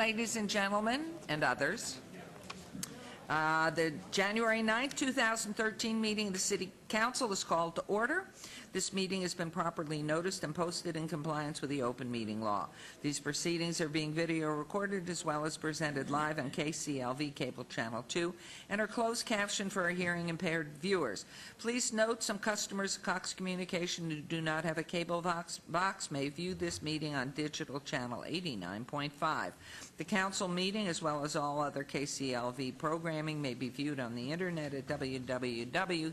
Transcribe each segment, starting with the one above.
ladies and gentlemen, and others. The January 9th, 2013 meeting of the City Council is called to order. This meeting has been properly noticed and posted in compliance with the open meeting law. These proceedings are being video recorded as well as presented live on KCLV Cable Channel 2 and are closed captioned for our hearing impaired viewers. Please note some customers of Cox Communication who do not have a cable box may view this meeting on digital channel 89.5. The council meeting as well as all other KCLV programming may be viewed on the internet at www.kclv.tv.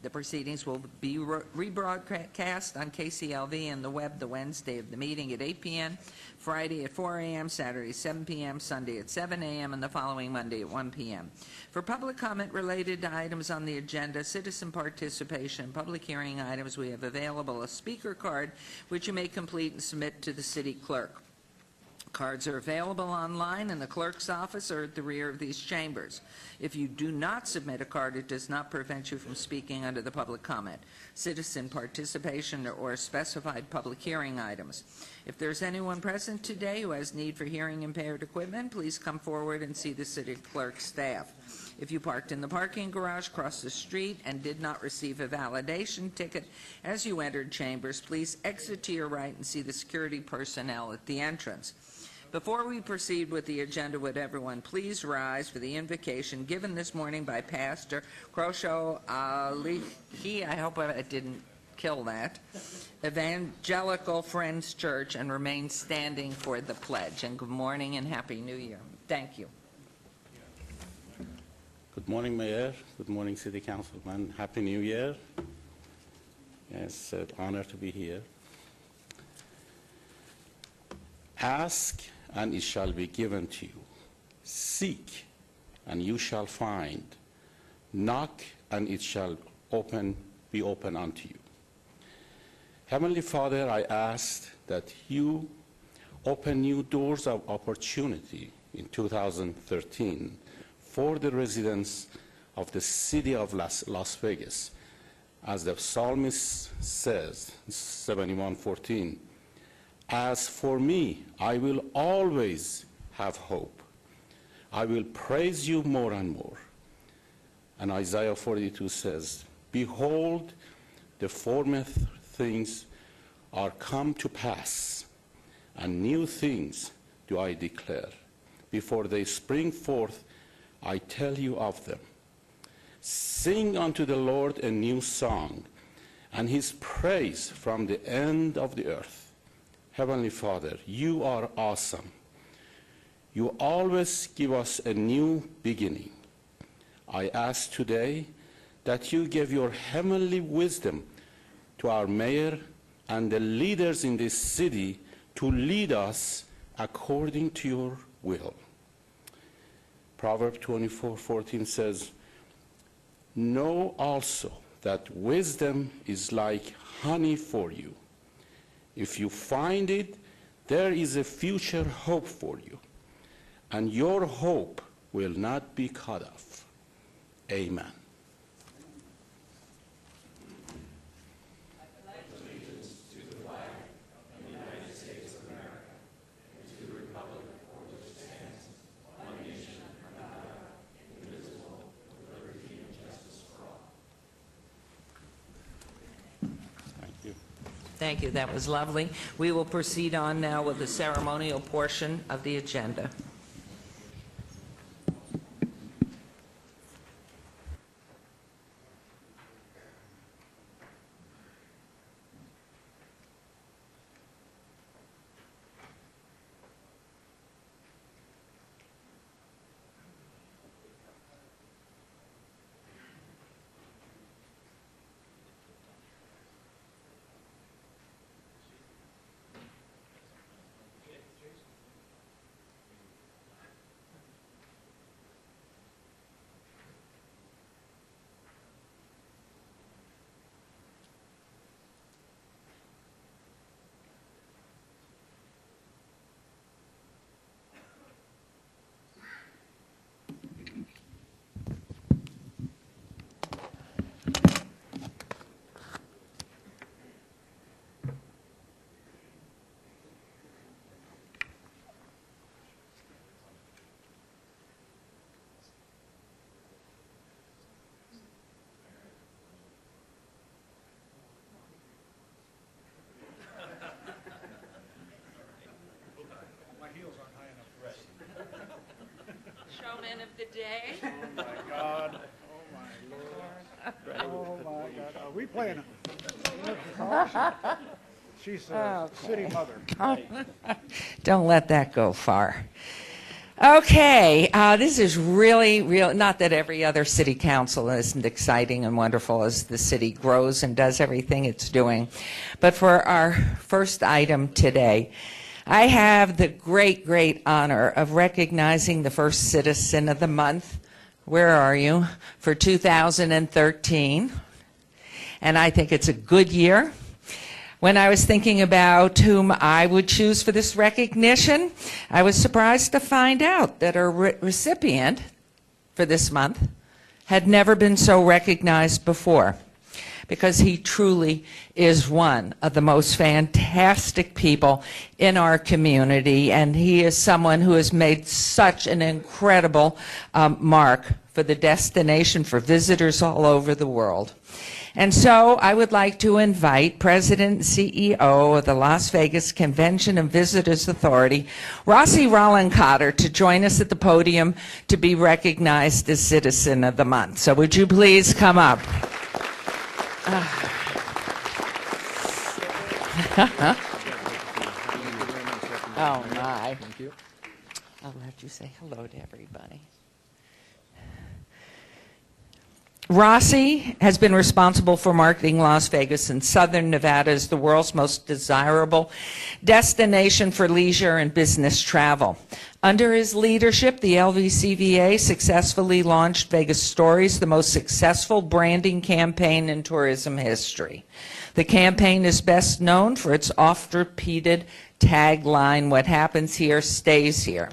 The proceedings will be rebroadcast on KCLV and the web the Wednesday of the meeting at 8 p.m., Friday at 4 a.m., Saturday 7 p.m., Sunday at 7 a.m., and the following Monday at 1 p.m. For public comment related to items on the agenda, citizen participation, public hearing items, we have available a speaker card which you may complete and submit to the city clerk. Cards are available online in the clerk's office or at the rear of these chambers. If you do not submit a card, it does not prevent you from speaking under the public comment, citizen participation, or specified public hearing items. If there's anyone present today who has need for hearing impaired equipment, please come forward and see the city clerk staff. If you parked in the parking garage across the street and did not receive a validation ticket as you entered chambers, please exit to your right and see the security personnel at the entrance. Before we proceed with the agenda, would everyone please rise for the invocation given this morning by Pastor Krosho Alihi, I hope I didn't kill that, Evangelical Friends Church, and remain standing for the pledge. And good morning and Happy New Year. Thank you. Good morning, Mayor. Good morning, City Councilman. Happy New Year. It's an honor to be here. Ask, and it shall be given to you. Seek, and you shall find. Knock, and it shall be open unto you. Heavenly Father, I ask that you open new doors of opportunity in 2013 for the residents of the city of Las Vegas. As the psalmist says, 71:14, as for me, I will always have hope. I will praise you more and more. And Isaiah 42 says, behold, the former things are come to pass, and new things do I declare. Before they spring forth, I tell you of them. Sing unto the Lord a new song, and his praise from the end of the earth. Heavenly Father, you are awesome. You always give us a new beginning. I ask today that you give your heavenly wisdom to our mayor and the leaders in this city to lead us according to your will. Proverbs 24:14 says, know also that wisdom is like honey for you. If you find it, there is a future hope for you, and your hope will not be cut off. Amen. Thank you. That was lovely. We will proceed on now with the ceremonial portion of the agenda. comment of the day. Oh, my God. Oh, my Lord. Oh, my God. Are we playing? She's a city mother. Don't let that go far. Okay, this is really, not that every other city council isn't exciting and wonderful as the city grows and does everything it's doing. But for our first item today, I have the great honor of recognizing the first citizen of the month. Where are you? For 2013. And I think it's a good year. When I was thinking about whom I would choose for this recognition, I was surprised to find out that our recipient for this month had never been so recognized before, because he truly is one of the most fantastic people in our community, and he is someone who has made such an incredible mark for the destination for visitors all over the world. And so I would like to invite President and CEO of the Las Vegas Convention and Visitors Authority, Rossi Rollencotter, to join us at the podium to be recognized as Citizen of the Month. So would you please come up? Oh, my. Thank you. I'll let you say hello to everybody. Rossi has been responsible for marketing Las Vegas and Southern Nevada as the world's most desirable destination for leisure and business travel. Under his leadership, the LVCVA successfully launched Vegas Stories, the most successful branding campaign in tourism history. The campaign is best known for its oft-repeated tagline, "What happens here stays here."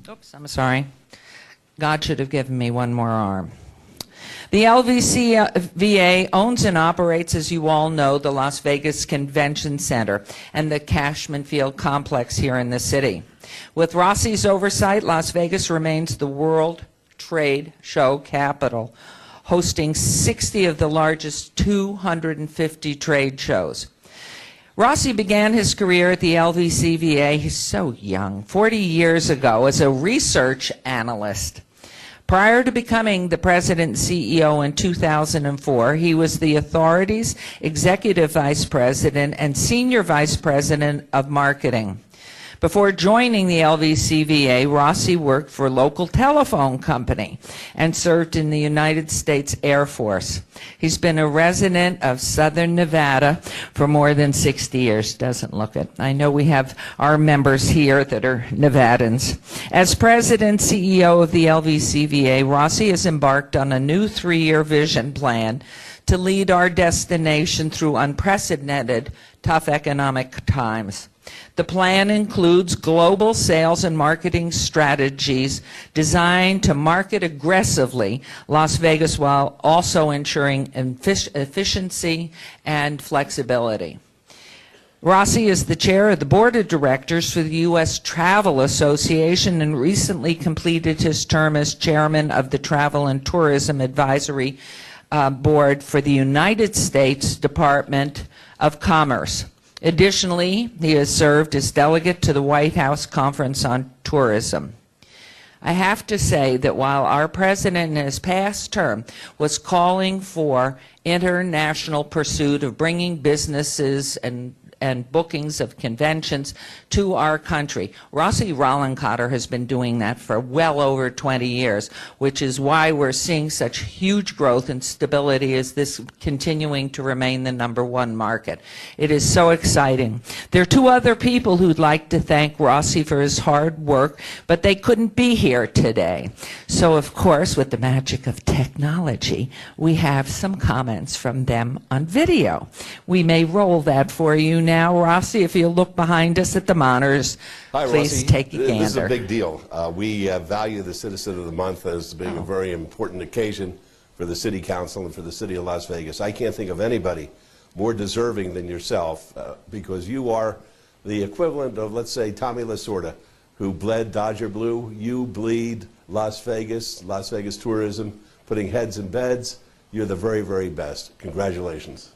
Oops, I'm sorry. God should have given me one more arm. The LVCVA owns and operates, as you all know, the Las Vegas Convention Center and the Cashman Field Complex here in the city. With Rossi's oversight, Las Vegas remains the World Trade Show capital, hosting 60 of the largest 250 trade shows. Rossi began his career at the LVCVA, he's so young, 40 years ago as a research analyst. Prior to becoming the president and CEO in 2004, he was the authority's executive vice president and senior vice president of marketing. Before joining the LVCVA, Rossi worked for a local telephone company and served in the United States Air Force. He's been a resident of Southern Nevada for more than 60 years. Doesn't look it. I know we have our members here that are Nevadans. As president and CEO of the LVCVA, Rossi has embarked on a new 3-year vision plan to lead our destination through unprecedented, tough economic times. The plan includes global sales and marketing strategies designed to market aggressively Las Vegas while also ensuring efficiency and flexibility. Rossi is the chair of the board of directors for the U.S. Travel Association and recently completed his term as chairman of the Travel and Tourism Advisory Board for the United States Department of Commerce. Additionally, he has served as delegate to the White House Conference on Tourism. I have to say that while our president in his past term was calling for international pursuit of bringing businesses and bookings of conventions to our country, Rossi Rollencotter has been doing that for well over 20 years, which is why we're seeing such huge growth and stability as this continuing to remain the #1 market. It is so exciting. There are 2 other people who'd like to thank Rossi for his hard work, but they couldn't be here today. So, of course, with the magic of technology, we have some comments from them on video. We may roll that for you now. Rossi, if you look behind us at the monitors, Hi, please Rossi. take a gander. This is a big deal. We value the Citizen of the Month as being a very important occasion for the City Council and for the City of Las Vegas. I can't think of anybody more deserving than yourself because you are the equivalent of, let's say, Tommy Lasorda, who bled Dodger Blue. You bleed Las Vegas tourism, putting heads in beds. You're the very, very best. Congratulations.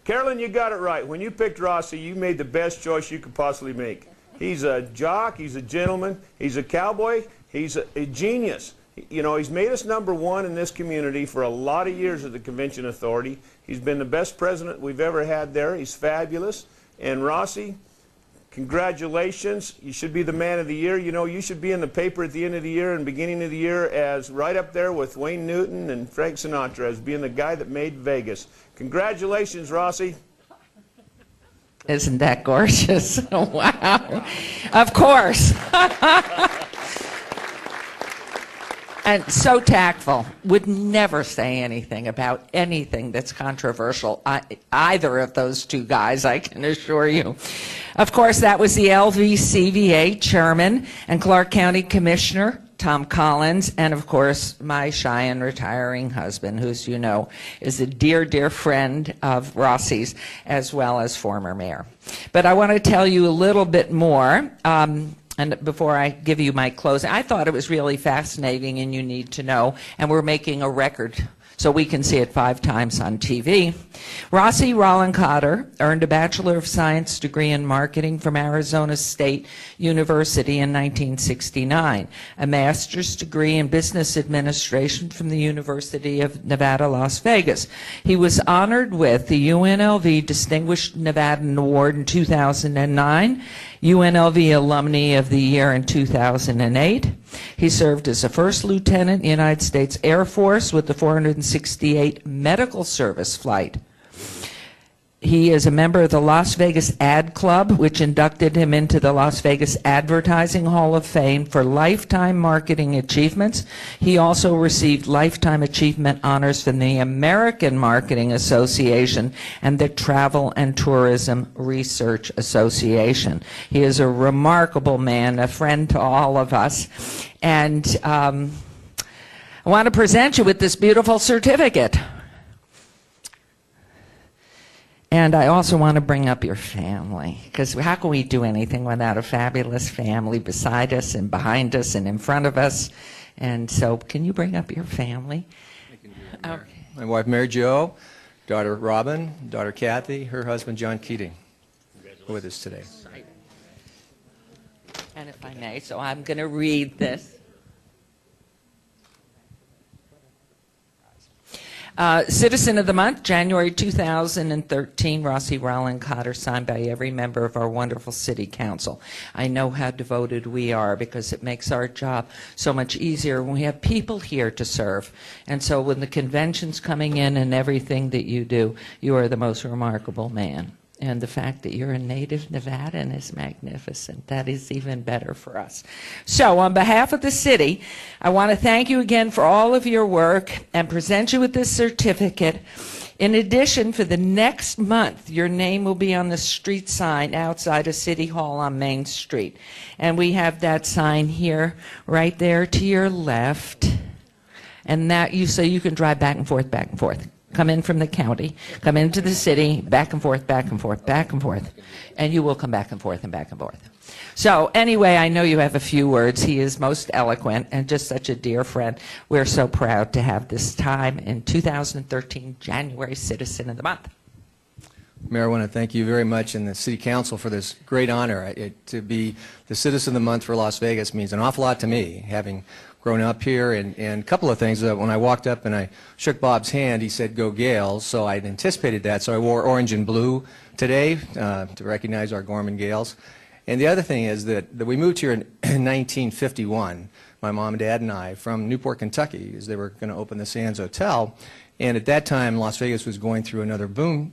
Carolyn, you got it right. When you picked Rossi, you made the best choice you could possibly make. He's a jock, he's a gentleman, he's a cowboy, he's a genius. You know, he's made us #1 in this community for a lot of years at the Convention Authority. He's been the best president we've ever had there. He's fabulous. And Rossi, congratulations. You should be the man of the year. You know, you should be in the paper at the end of the year and beginning of the year as right up there with Wayne Newton and Frank Sinatra as being the guy that made Vegas. Congratulations, Rossi. Isn't that gorgeous? Wow. Of course. And so tactful, would never say anything about anything that's controversial, either of those two guys, I can assure you. Of course, that was the LVCVA chairman and Clark County Commissioner, Tom Collins, and of course, my shy and retiring husband, who, as you know, is a dear, dear friend of Rossi's, as well as former mayor. But I want to tell you a little bit more. And before I give you my closing, I thought it was really fascinating and you need to know, and we're making a record so we can see it 5 times on TV. Rossi Rollencotter earned a Bachelor of Science degree in marketing from Arizona State University in 1969, a master's degree in business administration from the University of Nevada, Las Vegas. He was honored with the UNLV Distinguished Nevadan Award in 2009, UNLV Alumni of the Year in 2008. He served as a first lieutenant in the United States Air Force with the 468 Medical Service Flight. He is a member of the Las Vegas Ad Club, which inducted him into the Las Vegas Advertising Hall of Fame for lifetime marketing achievements. He also received lifetime achievement honors from the American Marketing Association and the Travel and Tourism Research Association. He is a remarkable man, a friend to all of us. And I want to present you with this beautiful certificate. And I also want to bring up your family, because how can we do anything without a fabulous family beside us and behind us and in front of us? And so can you bring up your family? Okay. My wife, Mary Jo, daughter Robin, daughter Kathy, her husband, John Keating, with us today. And if I may, so I'm going to read this. Citizen of the Month, January 2013, Rossi Rollencotter, signed by every member of our wonderful City Council. I know how devoted we are because it makes our job so much easier when we have people here to serve. And so when the convention's coming in and everything that you do, you are the most remarkable man. And the fact that you're a native Nevadan is magnificent. That is even better for us. So on behalf of the city, I want to thank you again for all of your work and present you with this certificate. In addition, for the next month, your name will be on the street sign outside of City Hall on Main Street. And we have that sign here, right there to your left. And that so you can drive back and forth, back and forth. Come in from the county, come into the city, back and forth, back and forth, back and forth, and you will come back and forth and back and forth. So anyway, I know you have a few words. He is most eloquent and just such a dear friend. We're so proud to have this time in 2013, January Citizen of the Month. Mayor, I want to thank you very much and the City Council for this great honor. To be the Citizen of the Month for Las Vegas means an awful lot to me, having grown up here, and a couple of things. When I walked up and I shook Bob's hand, he said, "Go Gales," so I'd anticipated that, so I wore orange and blue today to recognize our Gorman Gales. And the other thing is that we moved here in 1951, my mom, Dad, and I, from Newport, Kentucky, as they were going to open the Sands Hotel, and at that time, Las Vegas was going through another boom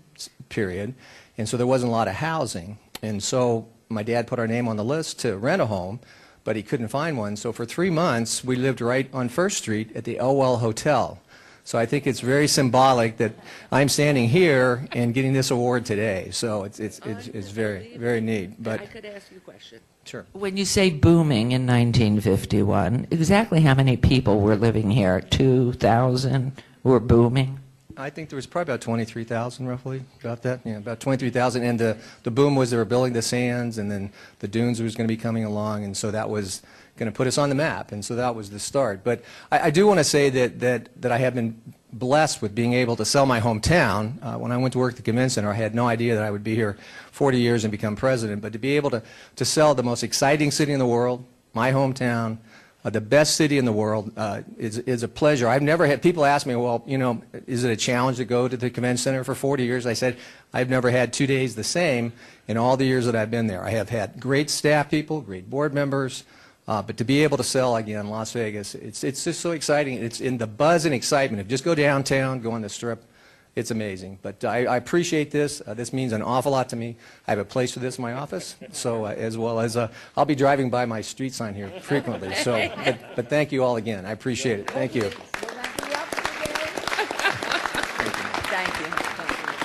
period, and so there wasn't a lot of housing, and so my dad put our name on the list to rent a home, but he couldn't find one. So for 3 months, we lived right on First Street at the Elwell Hotel. So I think it's very symbolic that I'm standing here and getting this award today. So it's very, very neat. But I could ask you a question. Sure. When you say booming in 1951, exactly how many people were living here? 2,000 were booming? I think there was probably about 23,000 roughly, about that, yeah, about 23,000. And the boom was they were building the sands, and then the dunes was going to be coming along, and so that was going to put us on the map, and so that was the start. But I do want to say that I have been blessed with being able to sell my hometown. When I went to work at the Convention Center, I had no idea that I would be here 40 years and become president, but to be able to sell the most exciting city in the world, my hometown, the best city in the world, is a pleasure. I've never had, people ask me, well, you know, is it a challenge to go to the Convention Center for 40 years? I said, I've never had 2 days the same in all the years that I've been there. I have had great staff people, great board members, but to be able to sell again Las Vegas, it's just so exciting. It's in the buzz and excitement. If you just go downtown, go on the Strip, it's amazing. But I appreciate this. This means an awful lot to me. I have a place for this in my office, so as well as I'll be driving by my street sign here frequently. So, but thank you all again. I appreciate it. Thank you. Thank you.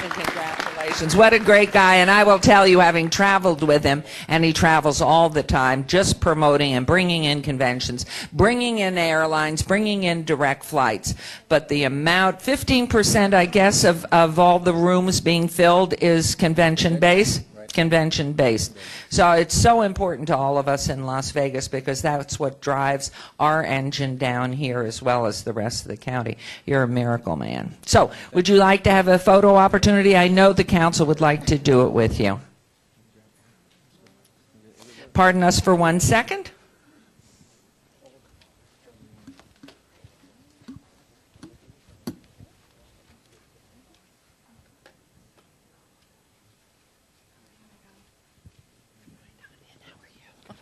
And congratulations. What a great guy. And I will tell you, having traveled with him, and he travels all the time, just promoting and bringing in conventions, bringing in airlines, bringing in direct flights. But the amount, 15%, I guess, of all the rooms being filled is convention-based. Convention-based. So it's so important to all of us in Las Vegas, because that's what drives our engine down here as well as the rest of the county. You're a miracle man. So would you like to have a photo opportunity? I know the council would like to do it with you. Pardon us for 1 second.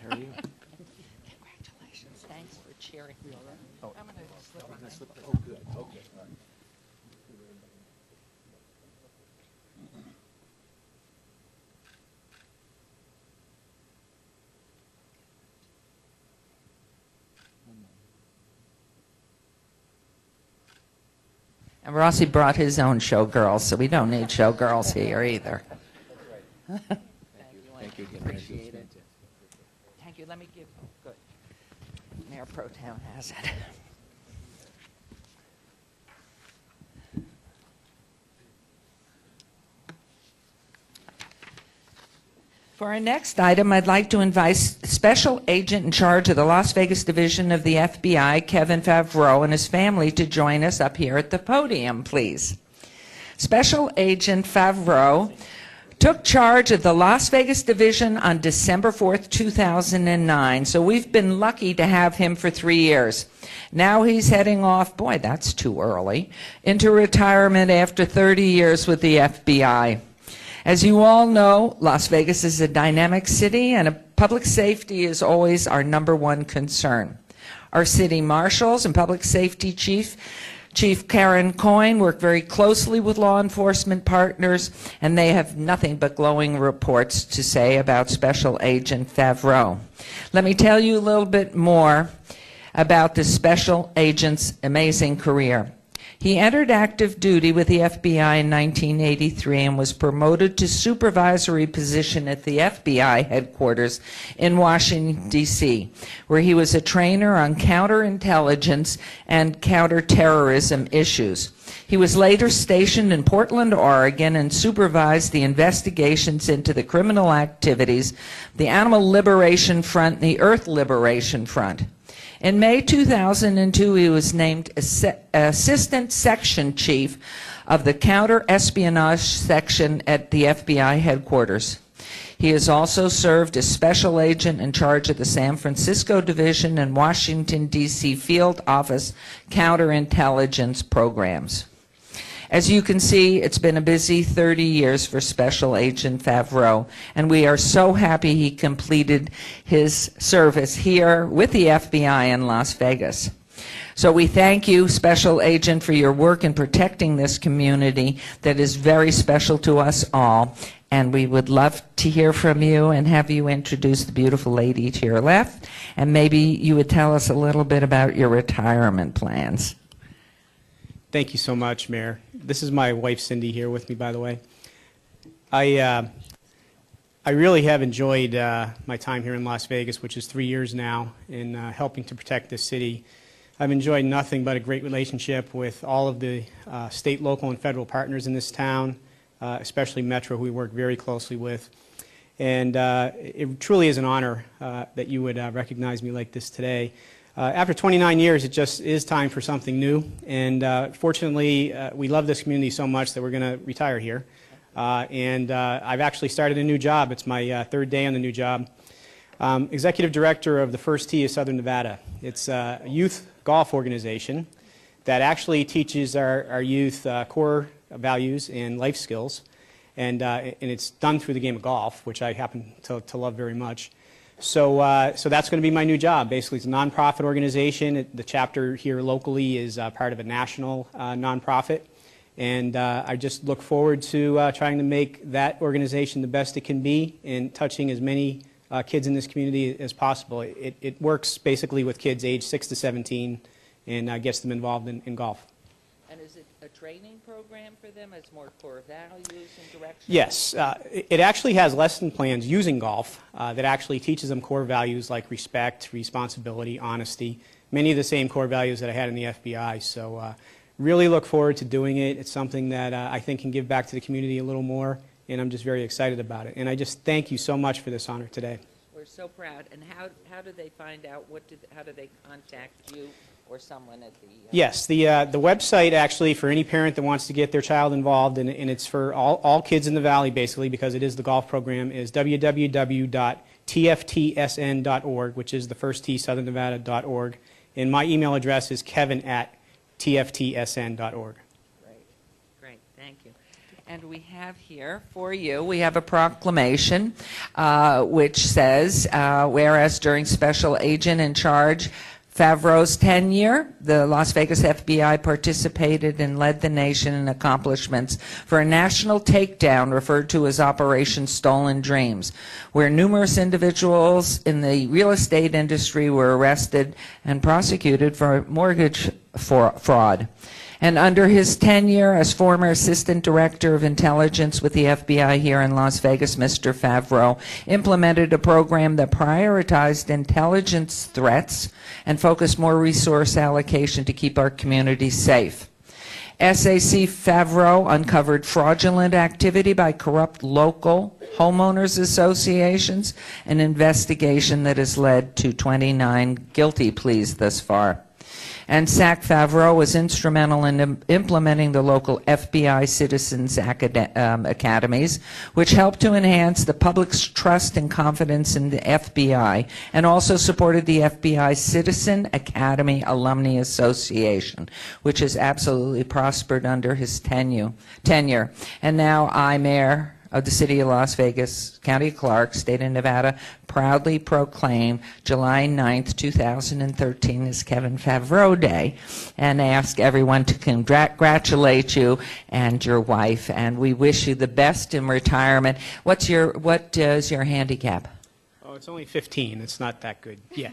How are you? Congratulations. Thanks for cheering. I'm going to slip Oh, good. Okay. All right. And Rossi brought his own showgirls, so we don't need showgirls here either. Thank you again. Appreciate it. Thank you. Let me give. Good. Mayor Pro Tem has it. For our next item, I'd like to invite Special Agent in charge of the Las Vegas Division of the FBI, Kevin Favreau, and his family to join us up here at the podium, please. Special Agent Favreau took charge of the Las Vegas Division on December 4th, 2009, so we've been lucky to have him for 3 years. Now he's heading off, boy, that's too early, into retirement after 30 years with the FBI. As you all know, Las Vegas is a dynamic city, and public safety is always our #1 concern. Our city marshals and public safety chief Karen Coyne, work very closely with law enforcement partners, and they have nothing but glowing reports to say about Special Agent Favreau. Let me tell you a little bit more about the Special Agent's amazing career. He entered active duty with the FBI in 1983 and was promoted to supervisory position at the FBI headquarters in Washington, D.C., where he was a trainer on counterintelligence and counterterrorism issues. He was later stationed in Portland, Oregon, and supervised the investigations into the criminal activities, the Animal Liberation Front, and the Earth Liberation Front. In May 2002, he was named Assistant Section Chief of the Counter-Espionage Section at the FBI headquarters. He has also served as Special Agent in charge of the San Francisco Division and Washington, D.C. Field Office Counterintelligence Programs. As you can see, it's been a busy 30 years for Special Agent Favreau, and we are so happy he completed his service here with the FBI in Las Vegas. So we thank you, Special Agent, for your work in protecting this community that is very special to us all, and we would love to hear from you and have you introduce the beautiful lady to your left, and maybe you would tell us a little bit about your retirement plans. Thank you so much, Mayor. This is my wife, Cindy, here with me, by the way. I really have enjoyed my time here in Las Vegas, which is 3 years now, in helping to protect this city. I've enjoyed nothing but a great relationship with all of the state, local, and federal partners in this town, especially Metro, who we work very closely with. And it truly is an honor that you would recognize me like this today. After 29 years, it just is time for something new. And fortunately, we love this community so much that we're going to retire here. And I've actually started a new job. It's my third day on the new job. Executive Director of the First Tee of Southern Nevada. It's a youth golf organization that actually teaches our youth core values and life skills. And it's done through the game of golf, which I happen to love very much. So that's going to be my new job. Basically, it's a nonprofit organization. The chapter here locally is part of a national nonprofit. And I just look forward to trying to make that organization the best it can be and touching as many kids in this community as possible. It works basically with kids age 6 to 17 and gets them involved in golf. And is it a training program for them? It's more core values and direction? Yes. It actually has lesson plans using golf that actually teaches them core values like respect, responsibility, honesty, many of the same core values that I had in the FBI. So really look forward to doing it. It's something that I think can give back to the community a little more, and I'm just very excited about it. And I just thank you so much for this honor today. We're so proud. And how do they find out? How do they contact you or someone at the... Yes, the website actually for any parent that wants to get their child involved, and it's for all kids in the Valley basically because it is the golf program, is www.tftsn.org, which is the First Tee SouthernNevada.org. And my email address is kevin@tftsn.org. Great, thank you. And we have here for you, we have a proclamation which says, whereas during Special Agent in Charge Favreau's tenure, the Las Vegas FBI participated and led the nation in accomplishments for a national takedown referred to as Operation Stolen Dreams, where numerous individuals in the real estate industry were arrested and prosecuted for mortgage fraud. And under his tenure as former Assistant Director of Intelligence with the FBI here in Las Vegas, Mr. Favreau implemented a program that prioritized intelligence threats and focused more resource allocation to keep our communities safe. SAC Favreau uncovered fraudulent activity by corrupt local homeowners associations, an investigation that has led to 29 guilty pleas thus far. And SAC Favreau was instrumental in implementing the local FBI Citizens Academies, which helped to enhance the public's trust and confidence in the FBI, and also supported the FBI Citizen Academy Alumni Association, which has absolutely prospered under his tenure. And now I, Mayor of the City of Las Vegas, County of Clark, State of Nevada, proudly proclaim July 9th, 2013 as Kevin Favreau Day, and ask everyone to congratulate you and your wife, and we wish you the best in retirement. What is your handicap? Oh, it's only 15. It's not that good yet.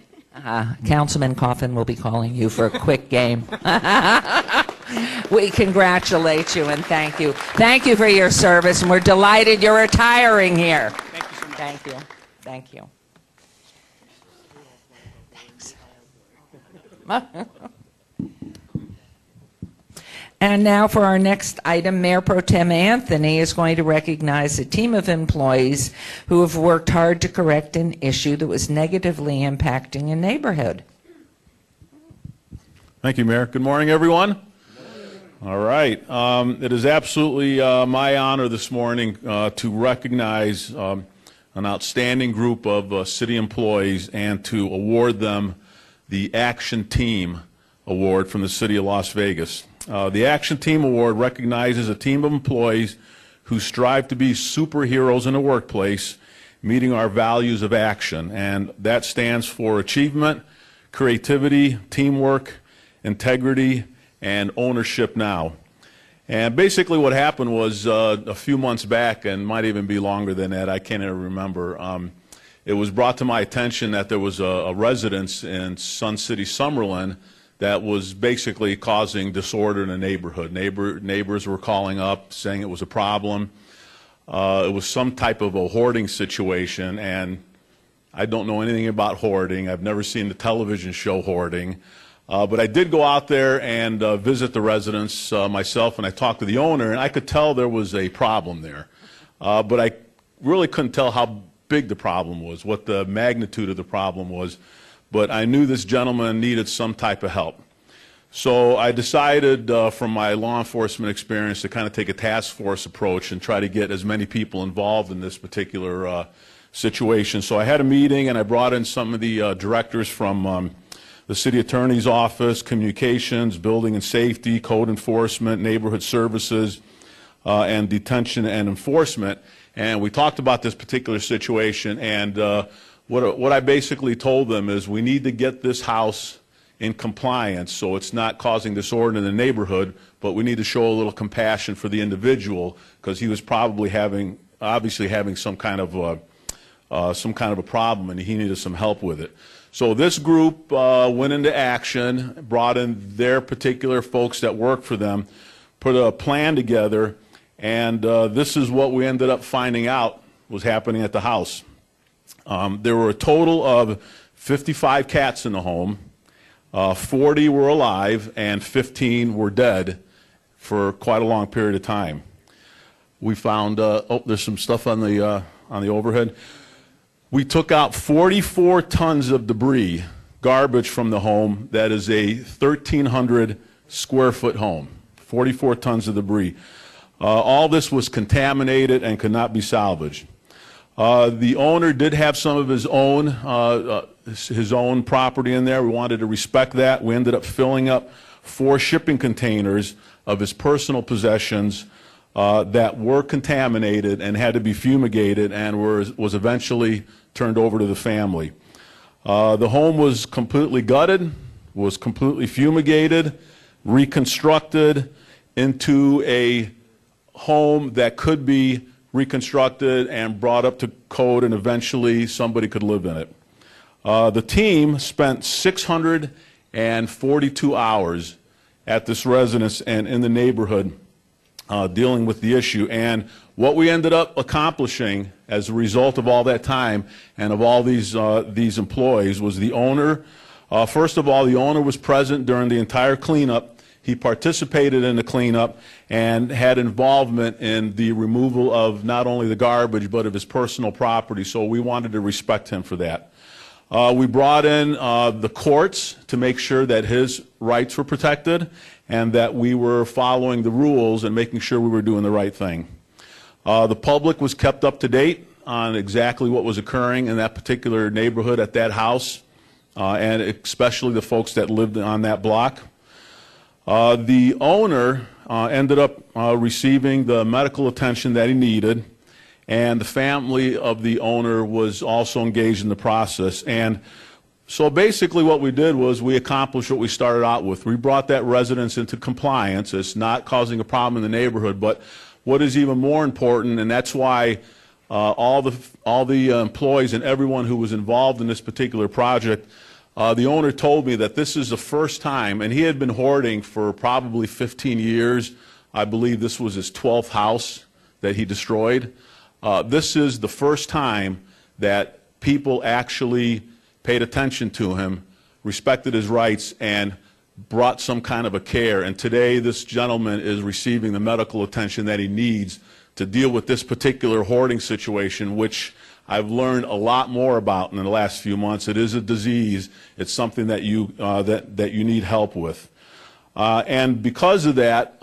Councilman Coffin will be calling you for a quick game. We congratulate you and thank you. Thank you for your service, and we're delighted you're retiring here. Thank you so much. Thank you. Thank you. Thanks. And now for our next item, Mayor Pro Tem Anthony is going to recognize a team of employees who have worked hard to correct an issue that was negatively impacting a neighborhood. Thank you, Mayor. Good morning, everyone. All right. It is absolutely my honor this morning to recognize an outstanding group of city employees and to award them the Action Team Award from the City of Las Vegas. The Action Team Award recognizes a team of employees who strive to be superheroes in the workplace, meeting our values of action, and that stands for achievement, creativity, teamwork, integrity, and ownership now. And basically what happened was a few months back, and might even be longer than that, I can't even remember, it was brought to my attention that there was a residence in Sun City, Summerlin, that was basically causing disorder in the neighborhood. Neighbors were calling up saying it was a problem. It was some type of a hoarding situation, and I don't know anything about hoarding. I've never seen the television show Hoarding. But I did go out there and visit the residents myself, and I talked to the owner, and I could tell there was a problem there. But I really couldn't tell how big the problem was, what the magnitude of the problem was. But I knew this gentleman needed some type of help. So I decided from my law enforcement experience to kind of take a task force approach and try to get as many people involved in this particular situation. So I had a meeting, and I brought in some of the directors from the city attorney's office, communications, building and safety, code enforcement, neighborhood services, and detention and enforcement. And we talked about this particular situation, and what I basically told them is we need to get this house in compliance so it's not causing disorder in the neighborhood, but we need to show a little compassion for the individual because he was probably obviously having some kind of a problem, and he needed some help with it. So this group went into action, brought in their particular folks that work for them, put a plan together, and this is what we ended up finding out was happening at the house. There were a total of 55 cats in the home. 40 were alive and 15 were dead for quite a long period of time. We found, oh, there's some stuff on the overhead. We took out 44 tons of debris, garbage from the home. That is a 1,300 square foot home, 44 tons of debris. All this was contaminated and could not be salvaged. The owner did have some of his own property in there. We wanted to respect that. We ended up filling up 4 shipping containers of his personal possessions that were contaminated and had to be fumigated and was eventually turned over to the family. The home was completely gutted, was completely fumigated, reconstructed into a home that could be reconstructed and brought up to code, and eventually somebody could live in it. The team spent 642 hours at this residence and in the neighborhood dealing with the issue. And what we ended up accomplishing as a result of all that time and of all these employees was the owner. First of all, the owner was present during the entire cleanup. He participated in the cleanup and had involvement in the removal of not only the garbage but of his personal property, so we wanted to respect him for that. We brought in the courts to make sure that his rights were protected and that we were following the rules and making sure we were doing the right thing. The public was kept up to date on exactly what was occurring in that particular neighborhood at that house, and especially the folks that lived on that block. The owner ended up receiving the medical attention that he needed, and the family of the owner was also engaged in the process. And so basically what we did was we accomplished what we started out with. We brought that residence into compliance. It's not causing a problem in the neighborhood, but what is even more important, and that's why all the employees and everyone who was involved in this particular project, the owner told me that this is the first time, and he had been hoarding for probably 15 years. I believe this was his 12th house that he destroyed. This is the first time that people actually paid attention to him, respected his rights, and brought some kind of a care. And today this gentleman is receiving the medical attention that he needs to deal with this particular hoarding situation, which I've learned a lot more about in the last few months. It is a disease. It's something that you need help with. And because of that,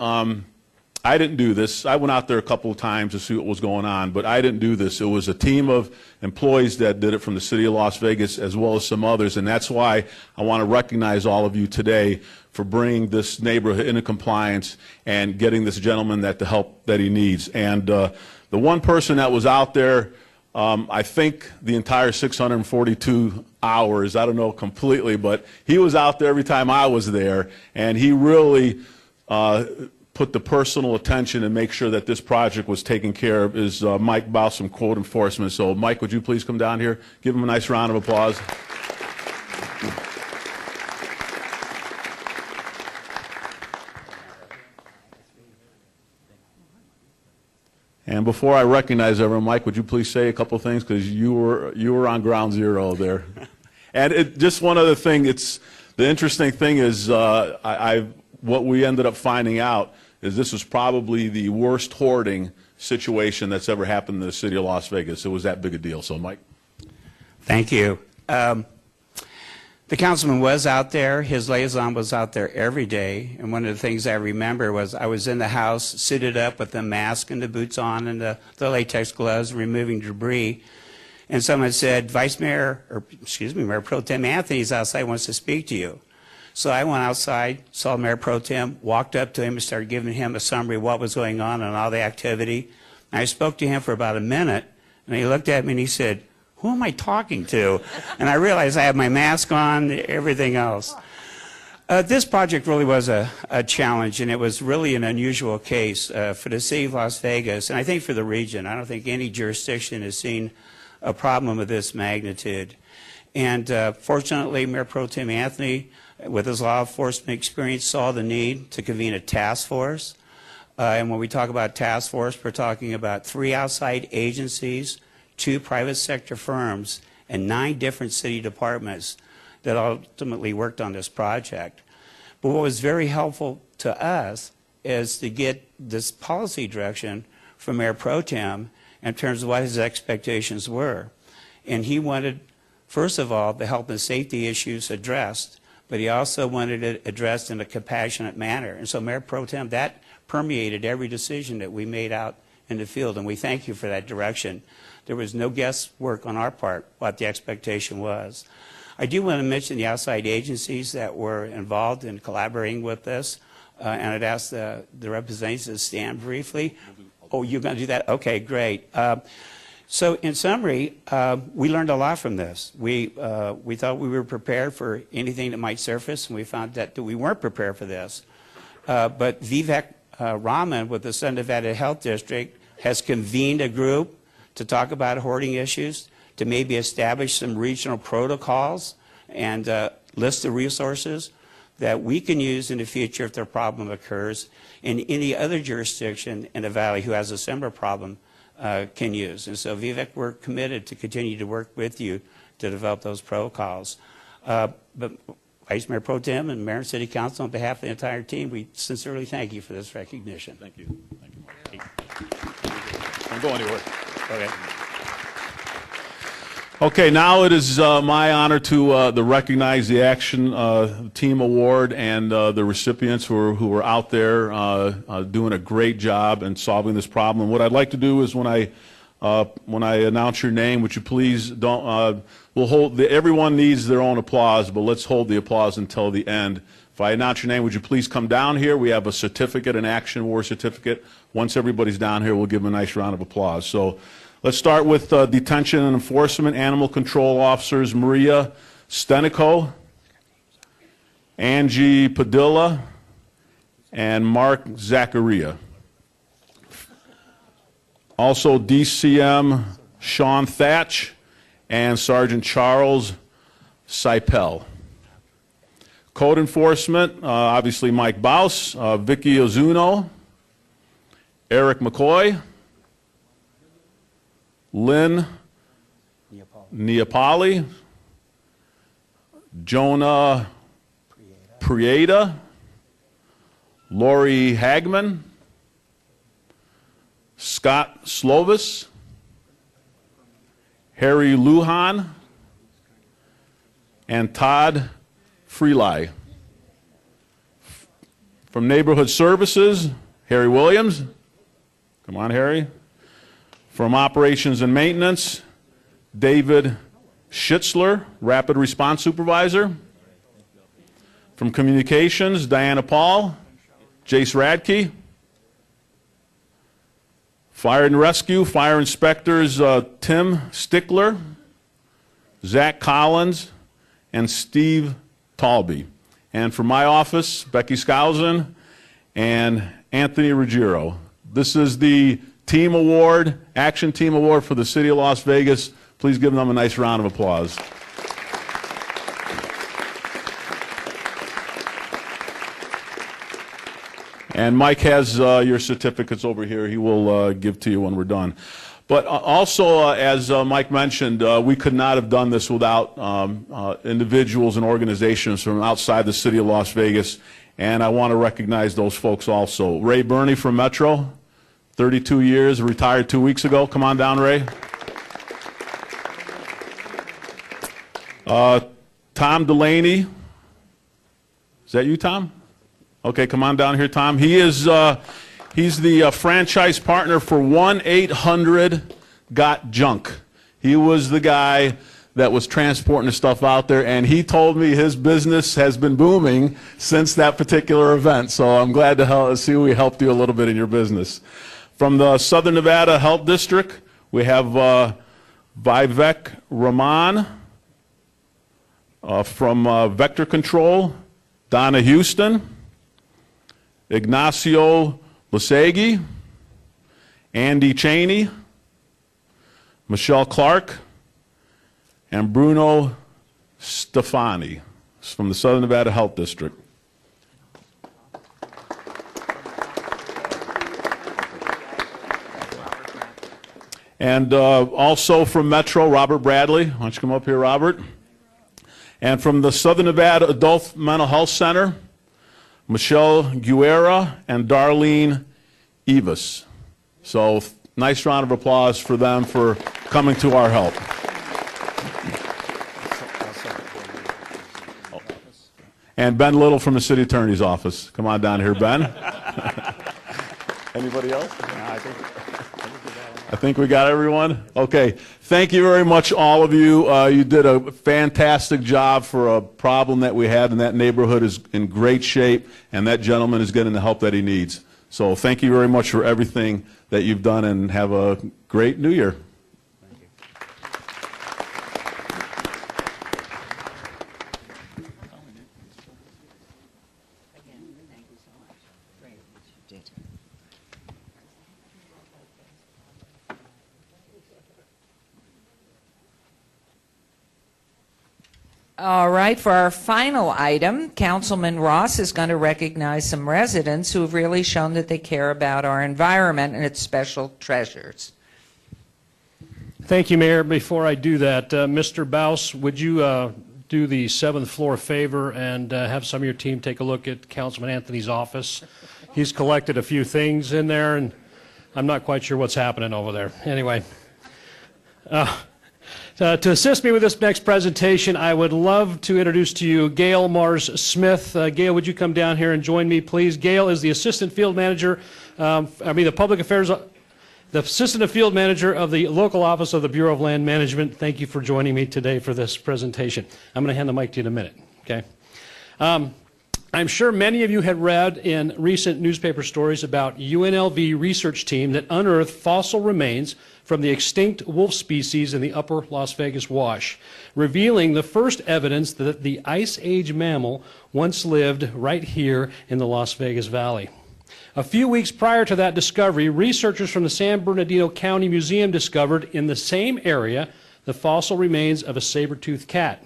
I didn't do this. I went out there a couple of times to see what was going on, but I didn't do this. It was a team of employees that did it from the city of Las Vegas as well as some others, and that's why I want to recognize all of you today for bringing this neighborhood into compliance and getting this gentleman the help that he needs. And the one person that was out there, I think the entire 642 hours, I don't know completely, but he was out there every time I was there, and he really put the personal attention and make sure that this project was taken care of, is Mike Baus from Code Enforcement. So Mike, would you please come down here? Give him a nice round of applause. And before I recognize everyone, Mike, would you please say a couple things, because you were on ground zero there. And just one other thing, The interesting thing is, what we ended up finding out is this was probably the worst hoarding situation that's ever happened in the city of Las Vegas. It was that big a deal. So, Mike. Thank you. The councilman was out there. His liaison was out there every day. And one of the things I remember was I was in the house, suited up with the mask and the boots on and the latex gloves, removing debris. And someone said, Mayor Pro Tem Anthony's outside, wants to speak to you. So I went outside, saw Mayor Pro Tem, walked up to him and started giving him a summary of what was going on and all the activity. And I spoke to him for about a minute, and he looked at me and he said, who am I talking to? And I realized I had my mask on, everything else. This project really was a challenge, and it was really an unusual case for the city of Las Vegas, and I think for the region. I don't think any jurisdiction has seen a problem of this magnitude. And fortunately, Mayor Pro Tem Anthony, with his law enforcement experience, saw the need to convene a task force. And when we talk about task force, we're talking about 3 outside agencies, 2 private sector firms, and 9 different city departments that ultimately worked on this project. But what was very helpful to us is to get this policy direction from Mayor Pro Tem in terms of what his expectations were. And he wanted, first of all, the health and safety issues addressed, but he also wanted it addressed in a compassionate manner. And so Mayor Pro Tem, that permeated every decision that we made out in the field, and we thank you for that direction. There was no guesswork on our part what the expectation was. I do want to mention the outside agencies that were involved in collaborating with this, and I'd ask the representatives to stand briefly. Oh, you're going to do that? Okay, great. So in summary, we learned a lot from this. We thought we were prepared for anything that might surface, and we found that we weren't prepared for this. But Vivek Raman with the Southern Nevada Health District has convened a group to talk about hoarding issues, to maybe establish some regional protocols and list the resources that we can use in the future if their problem occurs, and any other jurisdiction in the valley who has a similar problem can use. And so, Vivek, we're committed to continue to work with you to develop those protocols. But Vice Mayor Pro Tem and Mayor and City Council, on behalf of the entire team, we sincerely thank you for this recognition. Thank you. Thank you, Mark. Don't go anywhere. Okay. Okay, now it is my honor to recognize the Action Team Award and the recipients who were out there doing a great job in solving this problem. What I'd like to do is when I announce your name, would you please don't, we'll hold, everyone needs their own applause, but let's hold the applause until the end. If I announce your name, would you please come down here? We have a certificate, an Action Award certificate. Once everybody's down here, we'll give them a nice round of applause. So let's start with Detention and Enforcement Animal Control Officers Maria Stenico, Angie Padilla, and Mark Zacharia. Also DCM Sean Thatch and Sergeant Charles Seipel. Code Enforcement, obviously Mike Baus, Vicky Ozuno, Eric McCoy, Lynn Neapoli, Jonah Prieta, Lori Hagman, Scott Slovis, Harry Lujan, and Todd Freeli. From Neighborhood Services, Harry Williams. Come on, Harry. From Operations and Maintenance, David Schitzler, Rapid Response Supervisor. From Communications, Diana Paul, Jace Radke. Fire and Rescue, Fire Inspectors Tim Stickler, Zach Collins, and Steve Talby. And from my office, Becky Skousen and Anthony Ruggiero. This is the Team Award, Action Team Award for the City of Las Vegas. Please give them a nice round of applause. And Mike has your certificates over here. He will give to you when we're done. But also, as Mike mentioned, we could not have done this without individuals and organizations from outside the city of Las Vegas, and I want to recognize those folks also. Ray Burney from Metro, 32 years, retired 2 weeks ago. Come on down, Ray. Tom Delaney. Is that you, Tom? Okay, come on down here, Tom. He is he's the franchise partner for 1-800-GOT-JUNK. He was the guy that was transporting the stuff out there, and he told me his business has been booming since that particular event. So I'm glad to see we helped you a little bit in your business. From the Southern Nevada Health District, we have Vivek Raman. From Vector Control, Donna Houston, Ignacio Lasegui, Andy Cheney, Michelle Clark, and Bruno Stefani from the Southern Nevada Health District. And also from Metro, Robert Bradley. Why don't you come up here, Robert? And from the Southern Nevada Adult Mental Health Center, Michelle Guerra and Darlene Evis. So nice round of applause for them for coming to our help. And Ben Little from the City Attorney's Office. Come on down here, Ben. Anybody else? I think we got everyone. Okay. Thank you very much, all of you. You did a fantastic job for a problem that we had, and that neighborhood is in great shape, and that gentleman is getting the help that he needs. So thank you very much for everything that you've done, and have a great New Year. All right, for our final item, Councilman Ross is going to recognize some residents who have really shown that they care about our environment and its special treasures. Thank you, Mayor. Before I do that, Mr. Baus, would you do the 7th floor favor and have some of your team take a look at Councilman Anthony's office? He's collected a few things in there, and I'm not quite sure what's happening over there. Anyway. To assist me with this next presentation, I would love to introduce to you Gail Mars-Smith. Gail, would you come down here and join me, please? Gail is the Assistant Field Manager, the Assistant Field Manager of the local office of the Bureau of Land Management. Thank you for joining me today for this presentation. I'm going to hand the mic to you in a minute, okay? I'm sure many of you had read in recent newspaper stories about UNLV research team that unearthed fossil remains from the extinct wolf species in the upper Las Vegas Wash, revealing the first evidence that the Ice Age mammal once lived right here in the Las Vegas Valley. A few weeks prior to that discovery, researchers from the San Bernardino County Museum discovered in the same area the fossil remains of a saber-toothed cat.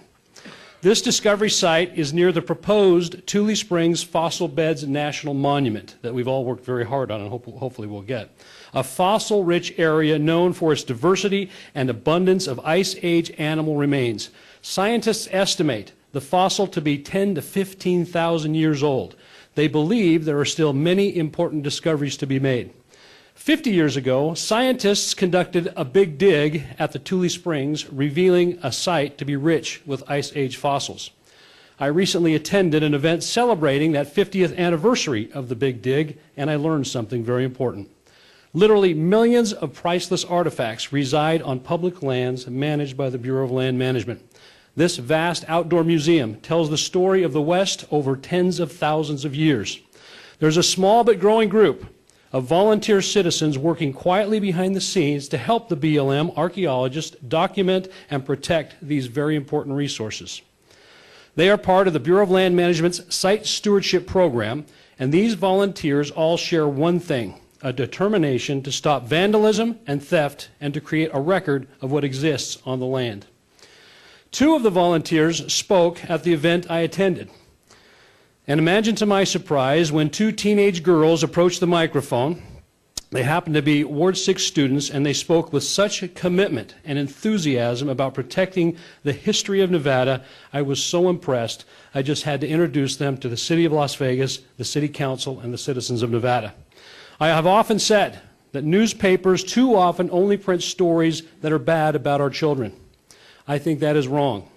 This discovery site is near the proposed Tule Springs Fossil Beds National Monument that we've all worked very hard on and hopefully we'll get. A fossil-rich area known for its diversity and abundance of Ice Age animal remains. Scientists estimate the fossil to be 10 to 15,000 years old. They believe there are still many important discoveries to be made. 50 years ago, scientists conducted a big dig at the Tule Springs, revealing a site to be rich with Ice Age fossils. I recently attended an event celebrating that 50th anniversary of the big dig, and I learned something very important. Literally millions of priceless artifacts reside on public lands managed by the Bureau of Land Management. This vast outdoor museum tells the story of the West over tens of thousands of years. There's a small but growing group of volunteer citizens working quietly behind the scenes to help the BLM archaeologists document and protect these very important resources. They are part of the Bureau of Land Management's Site Stewardship Program, and these volunteers all share one thing: a determination to stop vandalism and theft and to create a record of what exists on the land. Two of the volunteers spoke at the event I attended. And imagine to my surprise when two teenage girls approached the microphone They happened to be Ward 6 students, and they spoke with such a commitment and enthusiasm about protecting the history of Nevada. I was so impressed, I just had to introduce them to the City of Las Vegas, the City Council, and the citizens of Nevada. I have often said that newspapers too often only print stories that are bad about our children. I think that is wrong.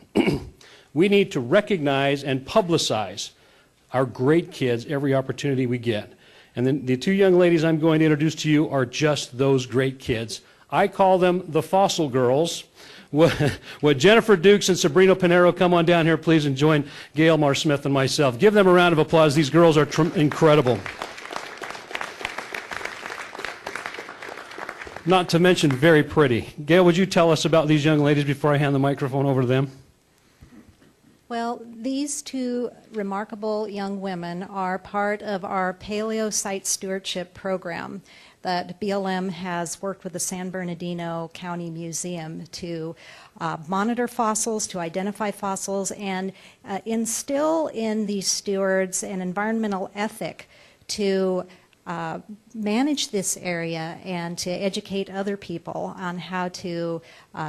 We need to recognize and publicize our great kids every opportunity we get. And then the two young ladies I'm going to introduce to you are just those great kids. I call them the Fossil Girls. Would Jennifer Dukes and Sabrina Pinero come on down here, please, and join Gail Mar-Smith and myself. Give them a round of applause. These girls are incredible. Not to mention very pretty. Gail, would you tell us about these young ladies before I hand the microphone over to them? Well, these two remarkable young women are part of our Paleo Site Stewardship Program that BLM has worked with the San Bernardino County Museum to monitor fossils, to identify fossils, and instill in these stewards an environmental ethic to manage this area and to educate other people on how to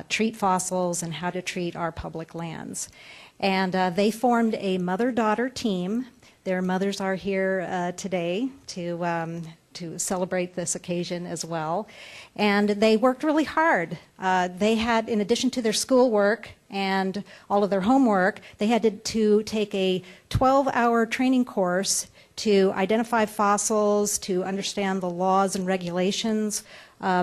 treat fossils and how to treat our public lands. And they formed a mother-daughter team. Their mothers are here today to celebrate this occasion as well. And they worked really hard. They had, in addition to their schoolwork and all of their homework, they had to take a 12-hour training course to identify fossils, to understand the laws and regulations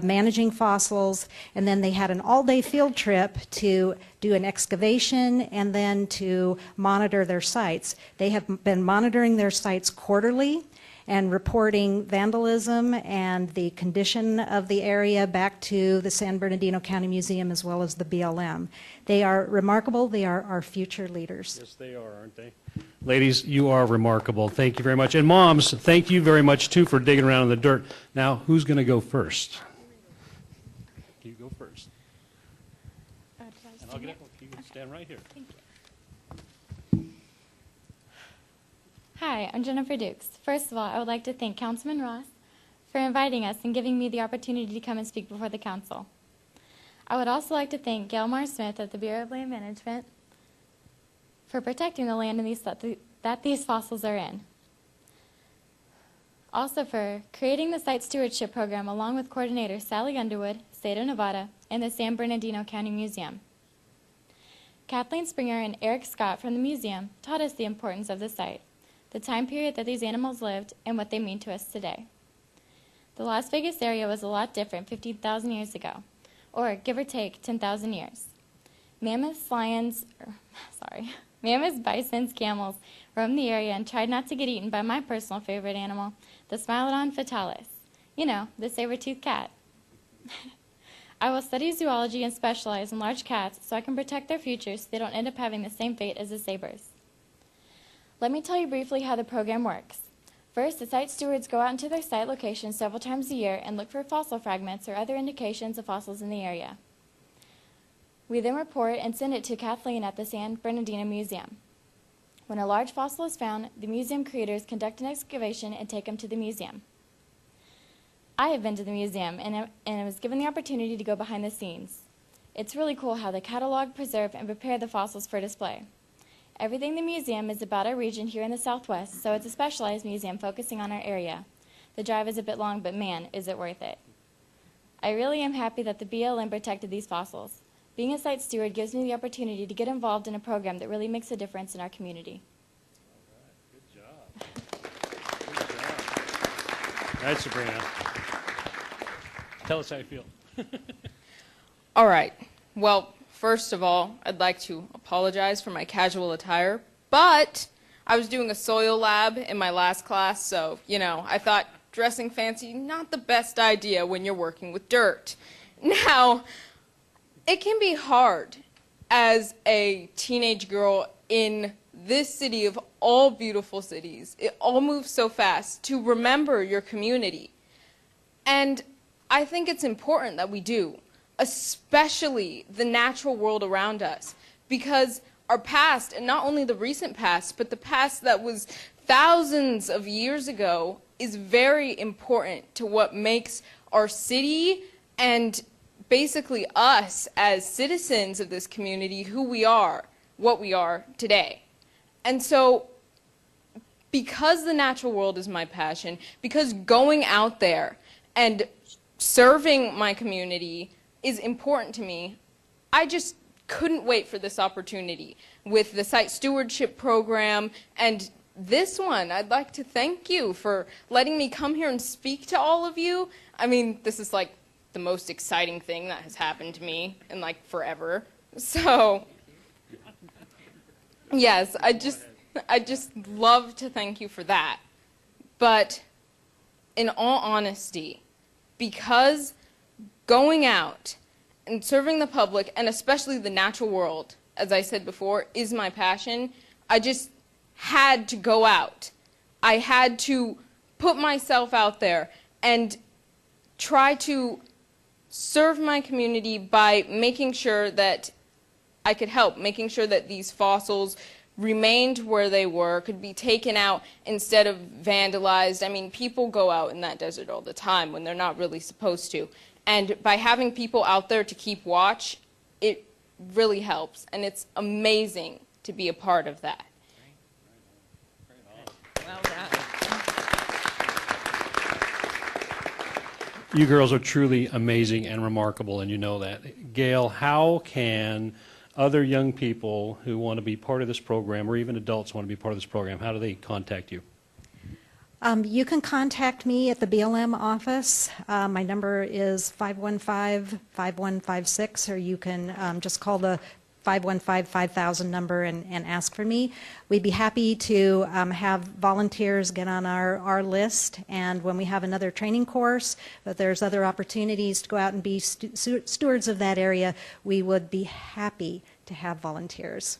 managing fossils, and then they had an all-day field trip to do an excavation and then to monitor their sites. They have been monitoring their sites quarterly and reporting vandalism and the condition of the area back to the San Bernardino County Museum as well as the BLM. They are remarkable. They are our future leaders. Yes, they are, aren't they? Ladies, you are remarkable. Thank you very much. And moms, thank you very much, too, for digging around in the dirt. Now, who's going to go first? You go first. And I'll get up. You can stand right here. Thank you. Hi, I'm Jennifer Dukes. First of all, I would like to thank Councilman Ross for inviting us and giving me the opportunity to come and speak before the council. I would also like to thank Gail Mar-Smith at the Bureau of Land Management for protecting the land in that these fossils are in. Also for creating the Site Stewardship Program along with coordinator Sally Underwood, State of Nevada, and the San Bernardino County Museum. Kathleen Springer and Eric Scott from the museum taught us the importance of the site, the time period that these animals lived, and what they mean to us today. The Las Vegas area was a lot different 15,000 years ago, or give or take 10,000 years. Mammoths, bisons, camels roamed the area and tried not to get eaten by my personal favorite animal, the Smilodon fatalis. You know, the saber-toothed cat. I will study zoology and specialize in large cats so I can protect their futures so they don't end up having the same fate as the sabers. Let me tell you briefly how the program works. First, the site stewards go out into their site locations several times a year and look for fossil fragments or other indications of fossils in the area. We then report and send it to Kathleen at the San Bernardino Museum. When a large fossil is found, the museum creators conduct an excavation and take them to the museum. I have been to the museum and I was given the opportunity to go behind the scenes. It's really cool how they catalog, preserve, and prepare the fossils for display. Everything in the museum is about our region here in the Southwest, so it's a specialized museum focusing on our area. The drive is a bit long, but man, is it worth it. I really am happy that the BLM protected these fossils. Being a site steward gives me the opportunity to get involved in a program that really makes a difference in our community. All right, good job. Good job. All right, Sabrina. Tell us how you feel. All right. Well, first of all, I'd like to apologize for my casual attire, but I was doing a soil lab in my last class, so, you know, I thought dressing fancy, not the best idea when you're working with dirt. Now, it can be hard as a teenage girl in this city of all beautiful cities. It all moves so fast to remember your community. And I think it's important that we do, especially the natural world around us, because our past, and not only the recent past, but the past that was thousands of years ago, is very important to what makes our city and basically us as citizens of this community who we are, what we are today. And so because the natural world is my passion, because going out there and serving my community is important to me, I just couldn't wait for this opportunity with the site stewardship program and this one. I'd like to thank you for letting me come here and speak to all of you. I mean, this is like the most exciting thing that has happened to me in like forever. So, yes, I just love to thank you for that. But in all honesty, because going out and serving the public, and especially the natural world, as I said before, is my passion, I just had to go out. I had to put myself out there and try to serve my community by making sure that I could help, making sure that these fossils remained where they were, could be taken out instead of vandalized. I mean, people go out in that desert all the time when they're not really supposed to. And by having people out there to keep watch, it really helps. And it's amazing to be a part of that. Well done. You girls are truly amazing and remarkable, and you know that. Gail, how can other young people who want to be part of this program, or even adults who want to be part of this program, how do they contact you? You can contact me at the BLM office. My number is 515-5156, or you can just call the 515-5000 number and ask for me. We'd be happy to have volunteers get on our list, and when we have another training course, if there's other opportunities to go out and be stewards of that area, we would be happy to have volunteers.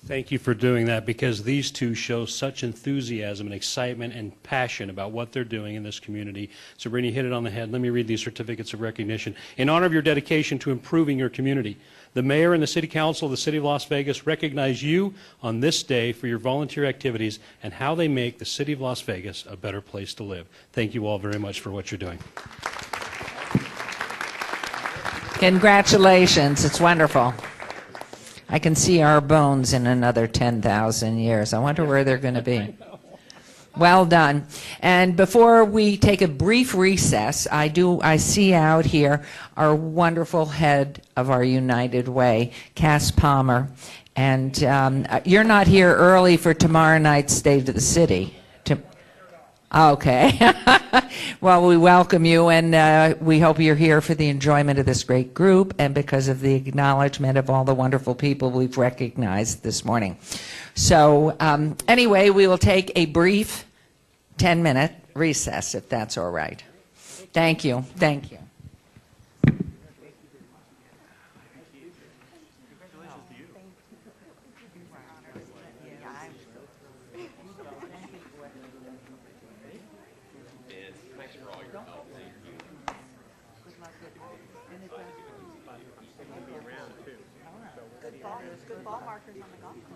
Thank you for doing that, because these two show such enthusiasm and excitement and passion about what they're doing in this community. Sabrina, you hit it on the head. Let me read these certificates of recognition. In honor of your dedication to improving your community, the Mayor and the City Council of the City of Las Vegas recognize you on this day for your volunteer activities and how they make the City of Las Vegas a better place to live. Thank you all very much for what you're doing. Congratulations. It's wonderful. I can see our bones in another 10,000 years. I wonder where they're going to be. Well done. And before we take a brief recess, I see out here our wonderful head of our United Way, Cass Palmer. And you're not here early for tomorrow night's State of the City. Okay. Well, we welcome you, and we hope you're here for the enjoyment of this great group and because of the acknowledgement of all the wonderful people we've recognized this morning. So anyway, we will take a brief 10-minute recess, if that's all right. Thank you. Thank you.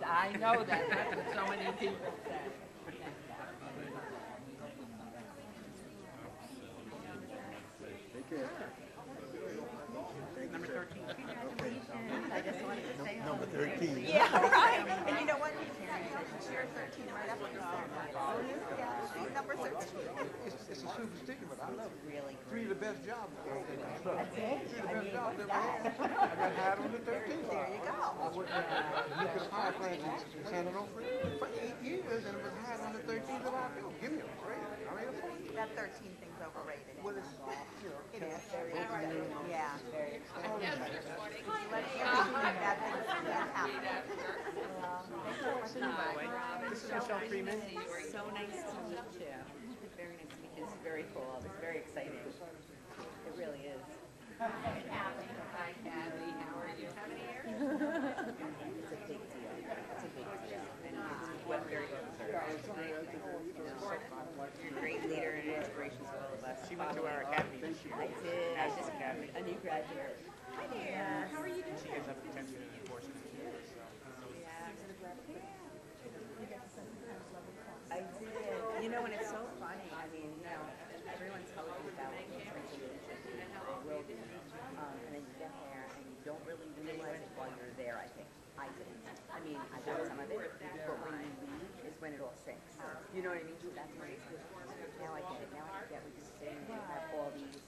I know that. That's what so many people say. Number 13. I just wanted to say number 13. Yeah, right. And you know what? You're 13 right up on the yeah, she's number 13. It's a superstition, but I love it. Really? 3 of the best jobs. That's it? 3 of the best jobs ever had. I got hired on the 13th. There you go. I worked at nuclear power plant in San Onofre for 8 years, and was hired on the 13th of October. Give me a break. I mean, that 13 thing's overrated. Well, it's, you know, it is very exciting. Yeah. Very exciting. Let's see that thing can't happen. This is Michelle Freeman. So nice to meet you. Very nice to meet you. It's very cool. It's very exciting. It really is. Hi, Kathy. Hi, Kathy. How are you? How many years? It's a big deal. It's a big deal. And you went very well. You're a great leader and an inspiration to all of us. She went to our academy this year. I did. Ashes Academy. A new graduate. Hi there. How are you doing? She gets up attention and enforcement. I did. You know, and it's so funny. I mean, utilize it while you're there, I think. I didn't. I mean, I got some of it, but when you leave is when it all sinks. You know what I mean? So that's when it's now I get it. Now I get what you're saying. You have all these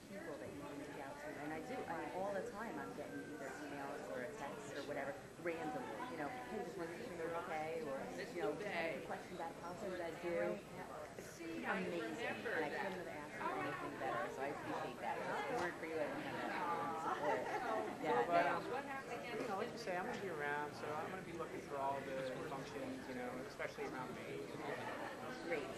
people that you can reach out to. And I do. I mean, all the time I'm getting either emails or a text or whatever, randomly. You know, hey, just want to make sure you're okay, or, you know, question about how you guys do. It's amazing. And I couldn't have asked for anything better, so I appreciate that. If it weren't for you, I wouldn't have that support. Yeah, But, no. you know, like you say, I'm going to be around, so I'm going to be looking for all the functions, you know, especially around May. Great.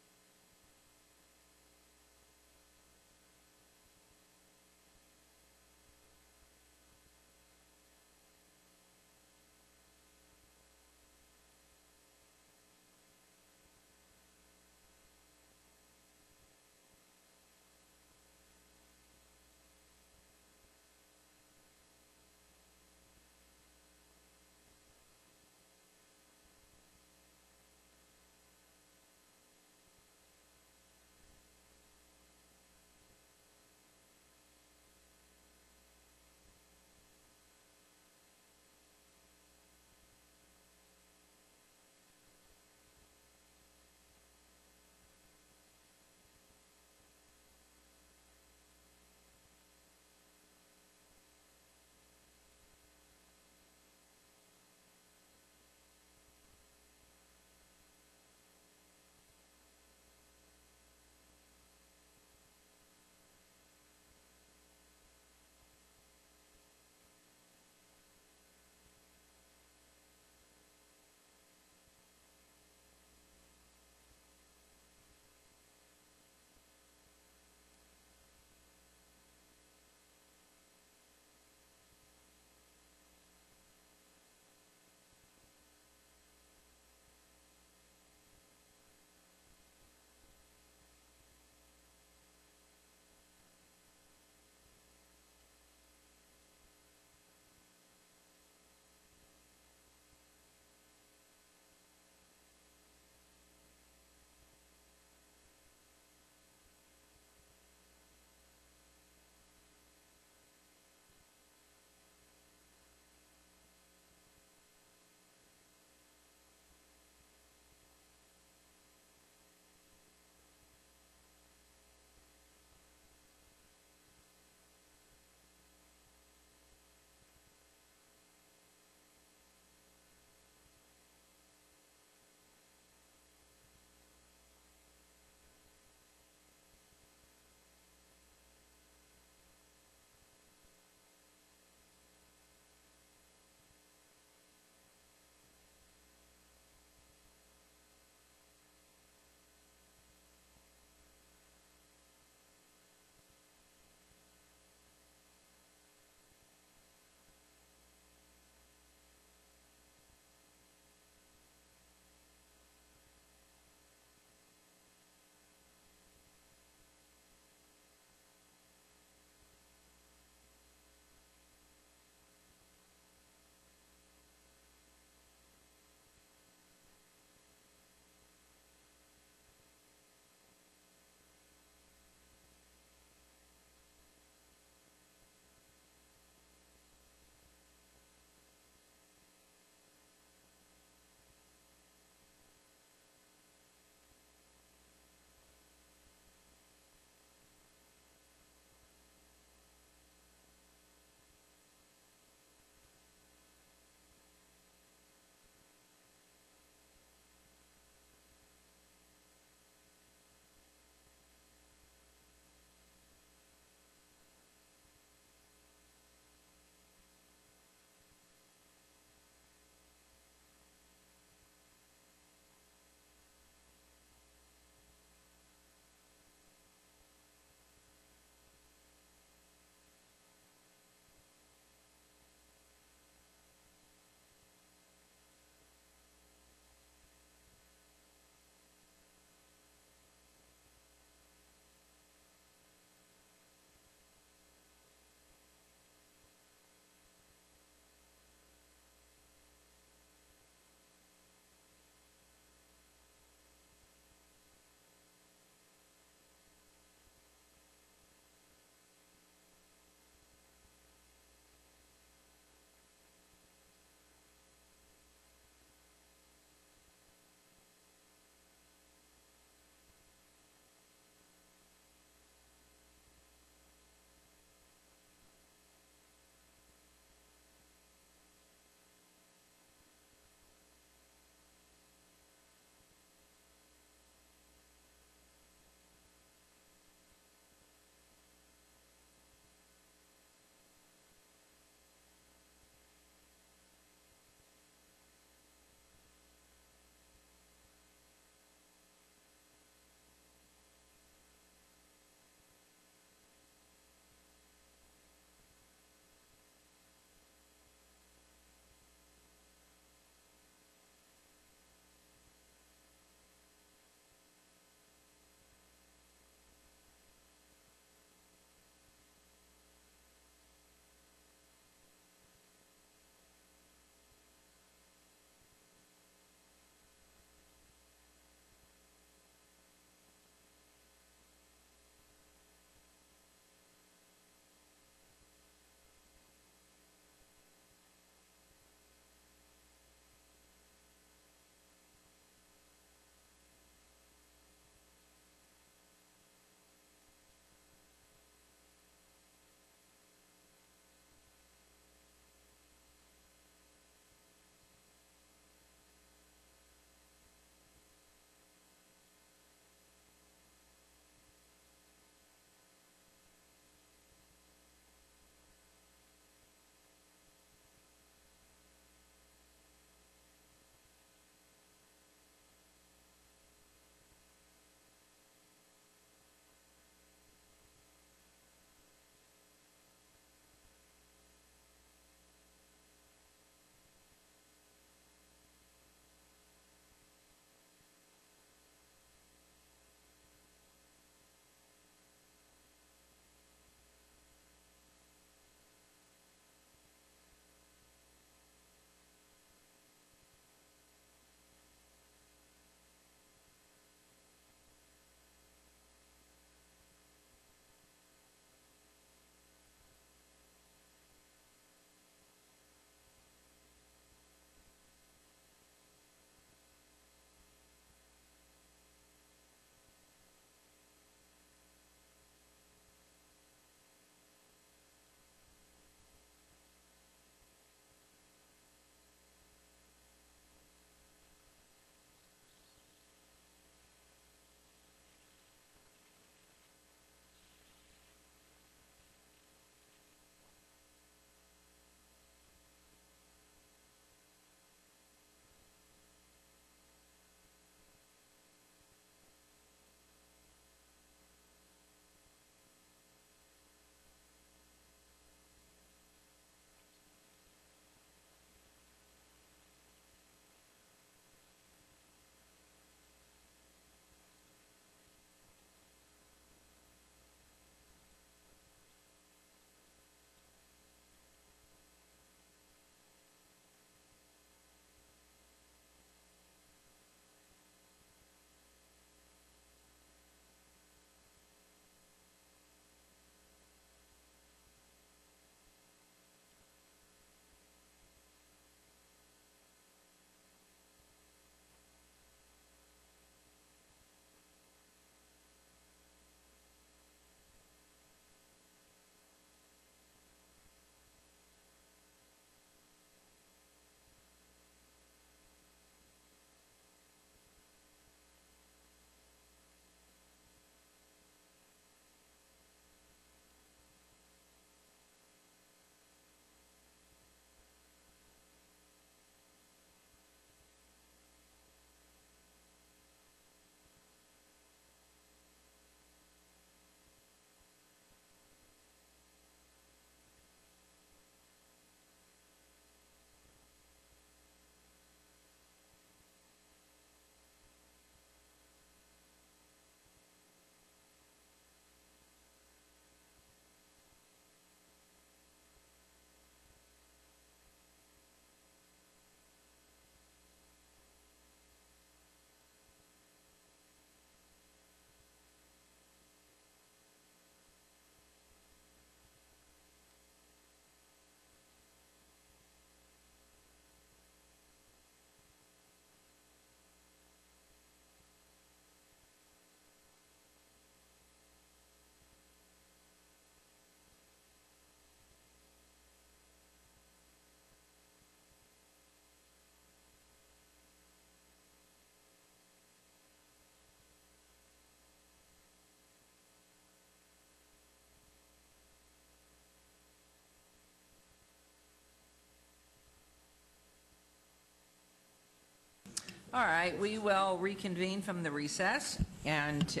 All right, we will reconvene from the recess, and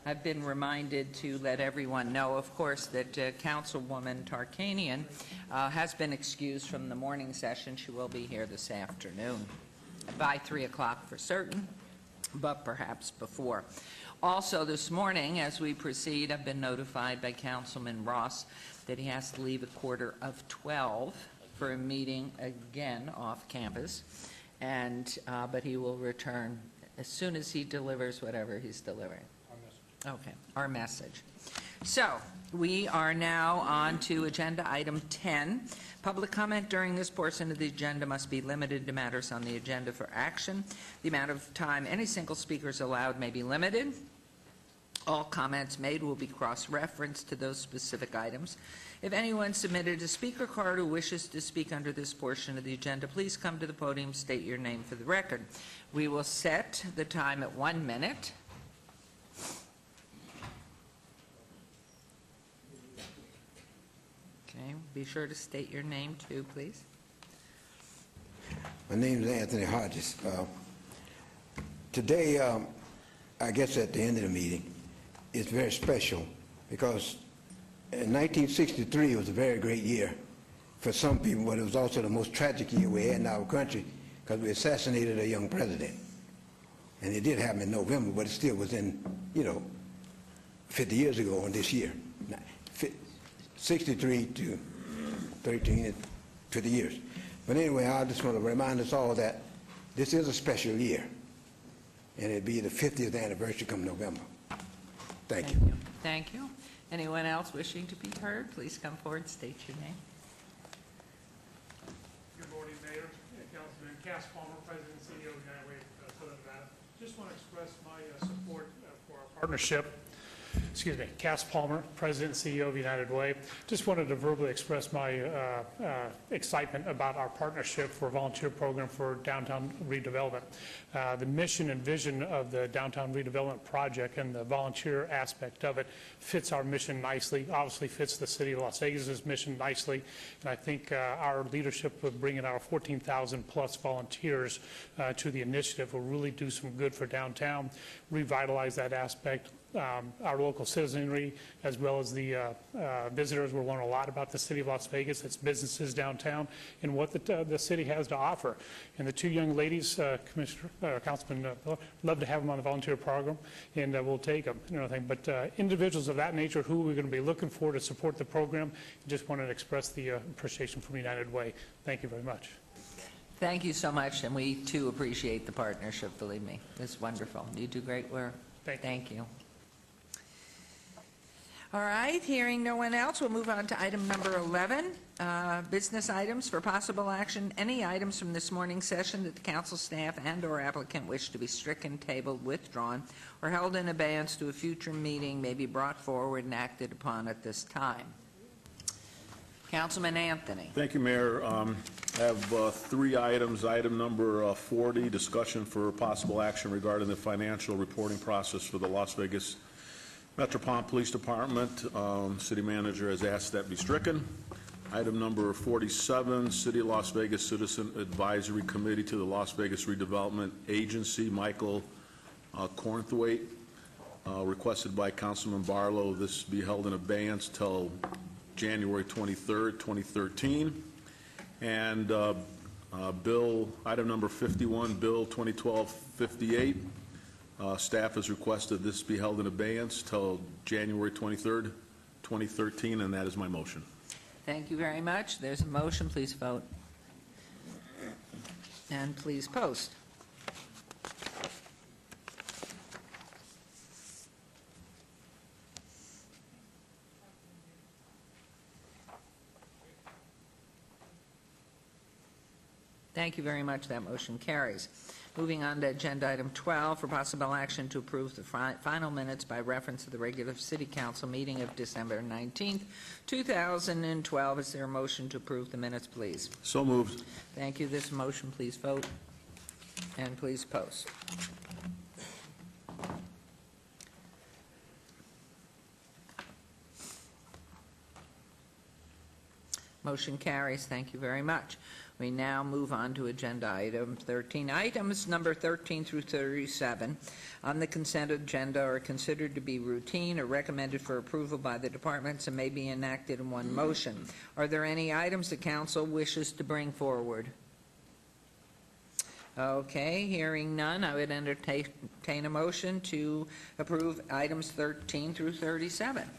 I've been reminded to let everyone know, of course, that Councilwoman Tarkanian has been excused from the morning session. She will be here this afternoon by 3 o'clock for certain, but perhaps before. Also this morning, as we proceed, I've been notified by Councilman Ross that he has to leave at 11:45 for a meeting again off campus, and but he will return as soon as he delivers whatever he's delivering. Okay, our message. So we are now on to agenda item 10. Public comment during this portion of the agenda must be limited to matters on the agenda for action. The amount of time any single speaker is allowed may be limited. All comments made will be cross-referenced to those specific items. If anyone submitted a speaker card who wishes to speak under this portion of the agenda, please come to the podium, state your name for the record. We will set the time at 1 minute. Okay, be sure to state your name too, please. My name is Anthony Hodges. Today, I guess at the end of the meeting, it's very special because in 1963 was a very great year for some people, but it was also the most tragic year we had in our country because we assassinated a young president. And it did happen in November, but it still was in, 50 years ago on this year. 63 to 13, 50 years. But anyway, I just want to remind us all that this is a special year, and it'll be the 50th anniversary come November. Thank you. Thank you. Anyone else wishing to be heard, please come forward, state your name. Good morning, Mayor and Councilman. Cass Palmer, President and CEO of United Way of Southern Nevada. Just want to express my support for our partnership. Excuse me, Cass Palmer, President and CEO of United Way. Just wanted to verbally express my excitement about our partnership for a volunteer program for downtown redevelopment. The mission and vision of the downtown redevelopment project and the volunteer aspect of it fits our mission nicely, obviously fits the city of Las Vegas's mission nicely, and I think our leadership of bringing our 14,000 plus volunteers to the initiative will really do some good for downtown, revitalize that aspect. Our local citizenry, as well as the visitors, will learn a lot about the city of Las Vegas, its businesses downtown, and what the city has to offer. And the two young ladies, Councilman, love to have them on the volunteer program, and we'll take them. But individuals of that nature, who we're going to be looking for to support the program, just wanted to express the appreciation from United Way. Thank you very much. Thank you so much, and we too appreciate the partnership. Believe me, it's wonderful. You do great work. Thank you. All right, hearing no one else, we'll move on to item number 11, business items for possible action. Any items from this morning's session that the council staff and or applicant wish to be stricken, tabled, withdrawn, or held in abeyance to a future meeting may be brought forward and acted upon at this time. Councilman Anthony. Thank you, Mayor. I have 3 items. Item number 40, discussion for possible action regarding the financial reporting process for the Las Vegas Metropolitan Police Department. City manager has asked that be stricken. Item number 47, City of Las Vegas Citizen Advisory Committee to the Las Vegas Redevelopment Agency, Michael Cornthwaite, requested by Councilman Barlow. This be held in abeyance till January 23rd, 2013. And item number 51, Bill 2012-58. Staff has requested this be held in abeyance till January 23rd, 2013, and that is my motion. Thank you very much. There's a motion. Please vote. And please post. Thank you very much. That motion carries. Moving on to agenda item 12 for possible action to approve the final minutes by reference to the regular city council meeting of December 19th, 2012. Is there a motion to approve the minutes, please? So moved. Thank you. This motion, please vote and please post. Motion carries. Thank you very much. We now move on to agenda item 13. Items number 13 through 37 on the consent agenda are considered to be routine or recommended for approval by the departments and may be enacted in one motion. Are there any items the council wishes to bring forward? Okay, hearing none, I would entertain a motion to approve items 13 through 37.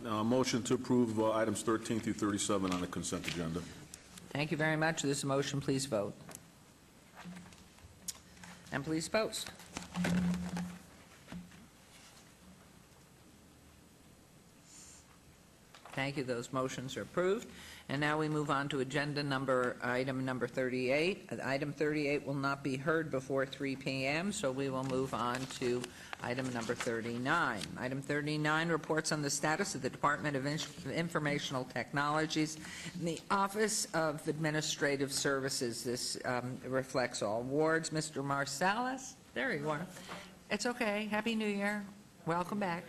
Motion to approve items 13 through 37 on the consent agenda. Thank you very much. This motion, please vote. And please post. Thank you. Those motions are approved. And now we move on to item number 38. Item 38 will not be heard before 3 p.m., so we will move on to item number 39. Item 39 reports on the status of the Department of Informational Technologies and the Office of Administrative Services. This reflects all wards. Mr. Marsalis, there you are. It's okay. Happy New Year. Welcome back.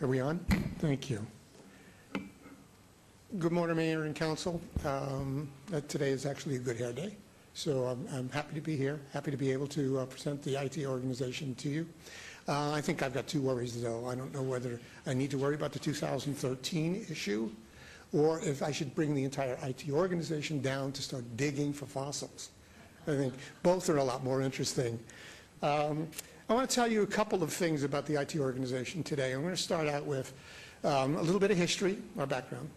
Are we on? Thank you. Good morning, Mayor and Council. Today is actually a good hair day, so I'm happy to be here, happy to be able to present the IT organization to you. I think I've got two worries, though. I don't know whether I need to worry about the 2013 issue or if I should bring the entire IT organization down to start digging for fossils. I think both are a lot more interesting. I want to tell you a couple of things about the IT organization today. I'm going to start out with a little bit of history, our background,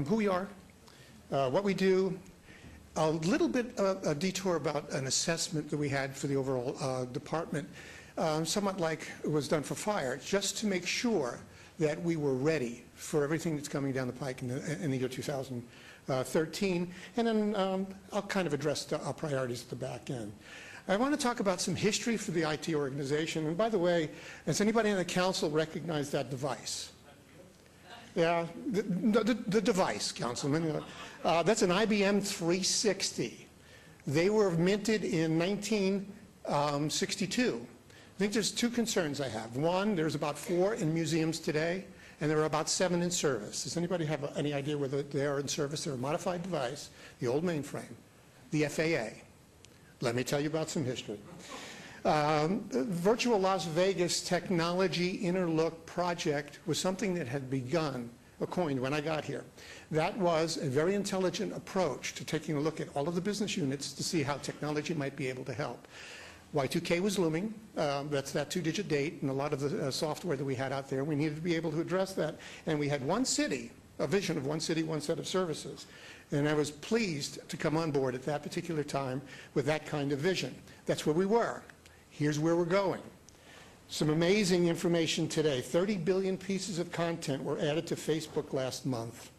who we are, what we do, a little bit of a detour about an assessment that we had for the overall department, somewhat like it was done for fire, just to make sure that we were ready for everything that's coming down the pike in the year 2013. And then I'll kind of address our priorities at the back end. I want to talk about some history for the IT organization. And by the way, does anybody on the council recognize that device? Yeah, the device, Councilman. That's an IBM 360. They were minted in 1962. I think there's two concerns I have. One, there's about 4 in museums today, and there are about 7 in service. Does anybody have any idea whether they are in service? They're a modified device, the old mainframe, the FAA. Let me tell you about some history. Virtual Las Vegas Technology Interlook project was something that had begun, coined when I got here. That was a very intelligent approach to taking a look at all of the business units to see how technology might be able to help. Y2K was looming. That's that 2-digit date, and a lot of the software that we had out there, we needed to be able to address that. And we had one city, a vision of one city, one set of services. And I was pleased to come on board at that particular time with that kind of vision. That's where we were. Here's where we're going. Some amazing information today. 30 billion pieces of content were added to Facebook last month.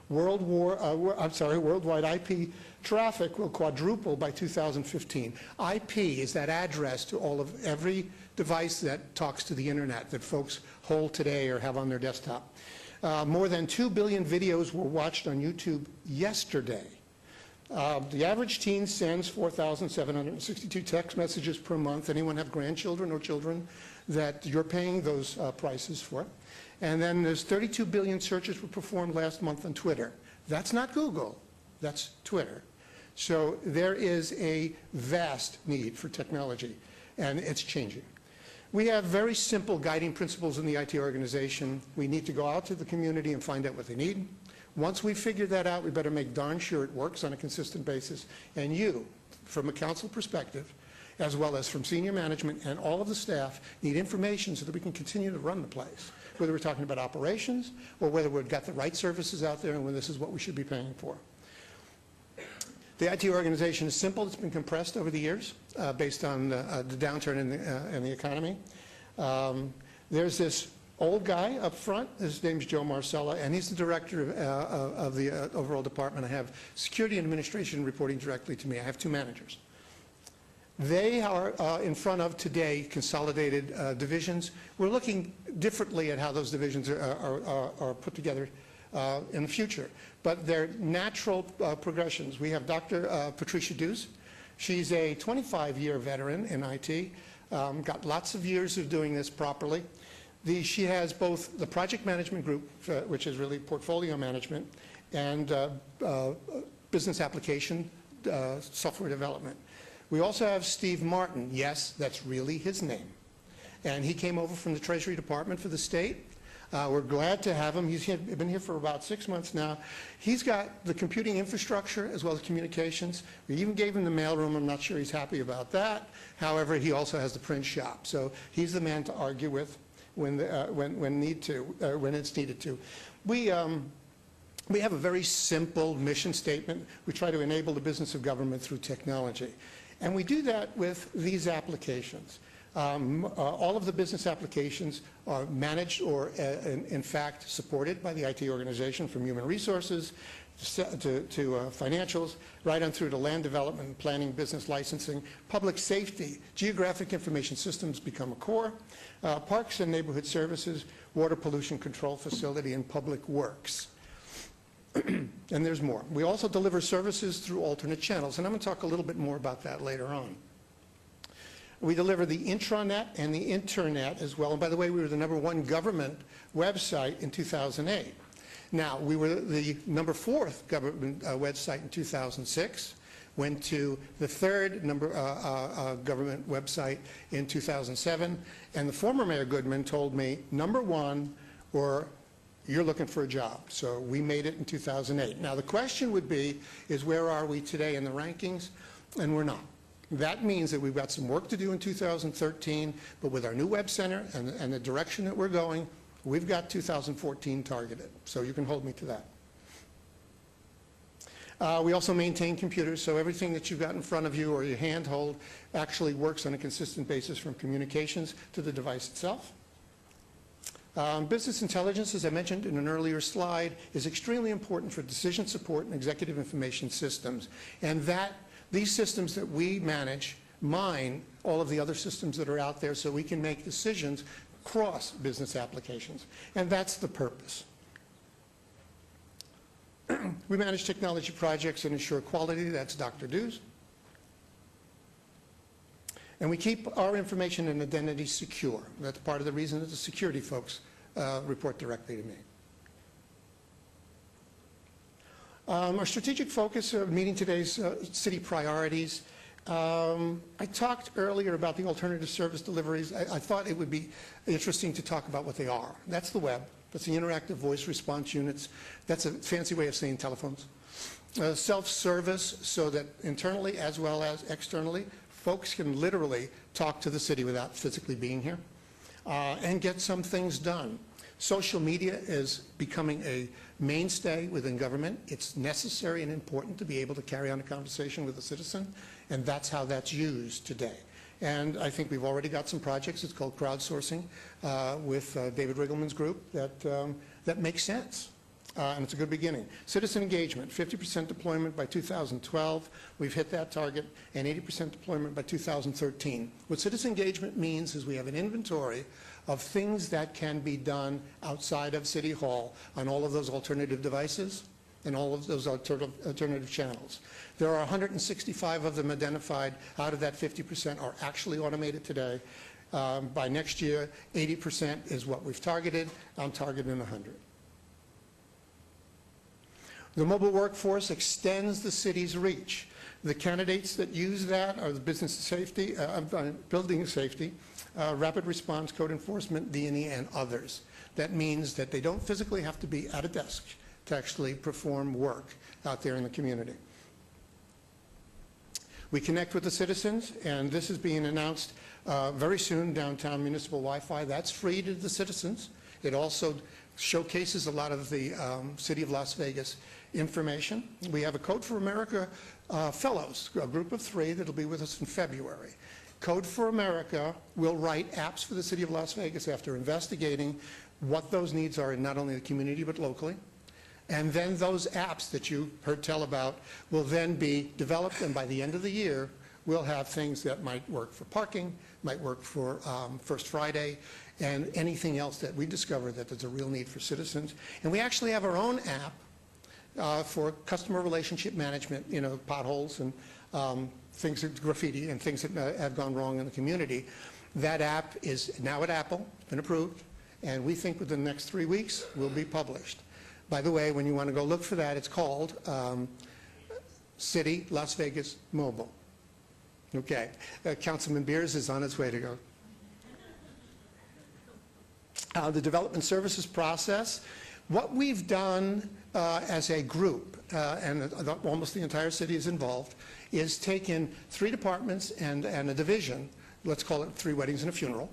Worldwide IP traffic will quadruple by 2015. IP is that address to every device that talks to the internet that folks hold today or have on their desktop. More than 2 billion videos were watched on YouTube yesterday. The average teen sends 4,762 text messages per month. Anyone have grandchildren or children that you're paying those prices for? And then there's 32 billion searches were performed last month on Twitter. That's not Google, that's Twitter. So there is a vast need for technology, and it's changing. We have very simple guiding principles in the IT organization. We need to go out to the community and find out what they need. Once we figure that out, we better make darn sure it works on a consistent basis. And you, from a council perspective, as well as from senior management and all of the staff, need information so that we can continue to run the place, whether we're talking about operations or whether we've got the right services out there and when this is what we should be paying for. The IT organization is simple. It's been compressed over the years based on the downturn in the economy. There's this old guy up front. His name's Joe Marcella, and he's the director of the overall department. I have security and administration reporting directly to me. I have 2 managers. They are in front of today consolidated divisions. We're looking differently at how those divisions are put together in the future. But they're natural progressions. We have Dr. Patricia Dews. She's a 25-year veteran in IT, got lots of years of doing this properly. She has both the project management group, which is really portfolio management, and business application software development. We also have Steve Martin. Yes, that's really his name. And he came over from the Treasury Department for the state. We're glad to have him. He's been here for about 6 months now. He's got the computing infrastructure as well as communications. We even gave him the mailroom. I'm not sure he's happy about that. However, he also has the print shop. So he's the man to argue with when it's needed to. We have a very simple mission statement. We try to enable the business of government through technology. And we do that with these applications. All of the business applications are managed or, in fact, supported by the IT organization, from human resources to financials, right on through to land development, planning, business licensing, public safety, geographic information systems become a core, parks and neighborhood services, water pollution control facility, and public works. And there's more. We also deliver services through alternate channels, and I'm going to talk a little bit more about that later on. We deliver the intranet and the internet as well. And by the way, we were the #1 government website in 2008. Now, we were the #4 government website in 2006, went to the 3rd government website in 2007, and the former Mayor Goodman told me, #1 or you're looking for a job. So we made it in 2008. Now, the question would be, is where are we today in the rankings? And we're not. That means that we've got some work to do in 2013, but with our new web center and the direction that we're going, we've got 2014 targeted. So you can hold me to that. We also maintain computers, so everything that you've got in front of you or your handhold actually works on a consistent basis, from communications to the device itself. Business intelligence, as I mentioned in an earlier slide, is extremely important for decision support and executive information systems. And these systems that we manage mine all of the other systems that are out there so we can make decisions across business applications. And that's the purpose. We manage technology projects and ensure quality. That's Dr. Dews. And we keep our information and identity secure. That's part of the reason that the security folks report directly to me. Our strategic focus of meeting today's city priorities. I talked earlier about the alternative service deliveries. I thought it would be interesting to talk about what they are. That's the web. That's the interactive voice response units. That's a fancy way of saying telephones. Self-service, so that internally as well as externally, folks can literally talk to the city without physically being here and get some things done. Social media is becoming a mainstay within government. It's necessary and important to be able to carry on a conversation with a citizen, and that's how that's used today. And I think we've already got some projects. It's called crowdsourcing with David Riggleman's group that makes sense. And it's a good beginning. Citizen engagement, 50% deployment by 2012. We've hit that target, and 80% deployment by 2013. What citizen engagement means is we have an inventory of things that can be done outside of City Hall on all of those alternative devices and all of those alternative channels. There are 165 of them identified. Out of that, 50% are actually automated today. By next year, 80% is what we've targeted. I'm targeting 100. The mobile workforce extends the city's reach. The candidates that use that are the business safety, building safety, rapid response, code enforcement, D&E, and others. That means that they don't physically have to be at a desk to actually perform work out there in the community. We connect with the citizens, and this is being announced very soon, downtown municipal Wi-Fi. That's free to the citizens. It also showcases a lot of the City of Las Vegas information. We have a Code for America fellows, a group of 3 that will be with us in February. Code for America will write apps for the City of Las Vegas after investigating what those needs are in not only the community but locally. And then those apps that you heard tell about will then be developed, and by the end of the year, we'll have things that might work for parking, might work for First Friday, and anything else that we discover that there's a real need for citizens. And we actually have our own app for customer relationship management, you know, potholes and things, graffiti and things that have gone wrong in the community. That app is now at Apple, it's been approved, and we think within the next 3 weeks will be published. By the way, when you want to go look for that, it's called City Las Vegas Mobile. Okay, Councilman Beers is on its way to go. The development services process, what we've done as a group, and almost the entire city is involved, is taken 3 departments and a division, let's call it 3 weddings and a funeral,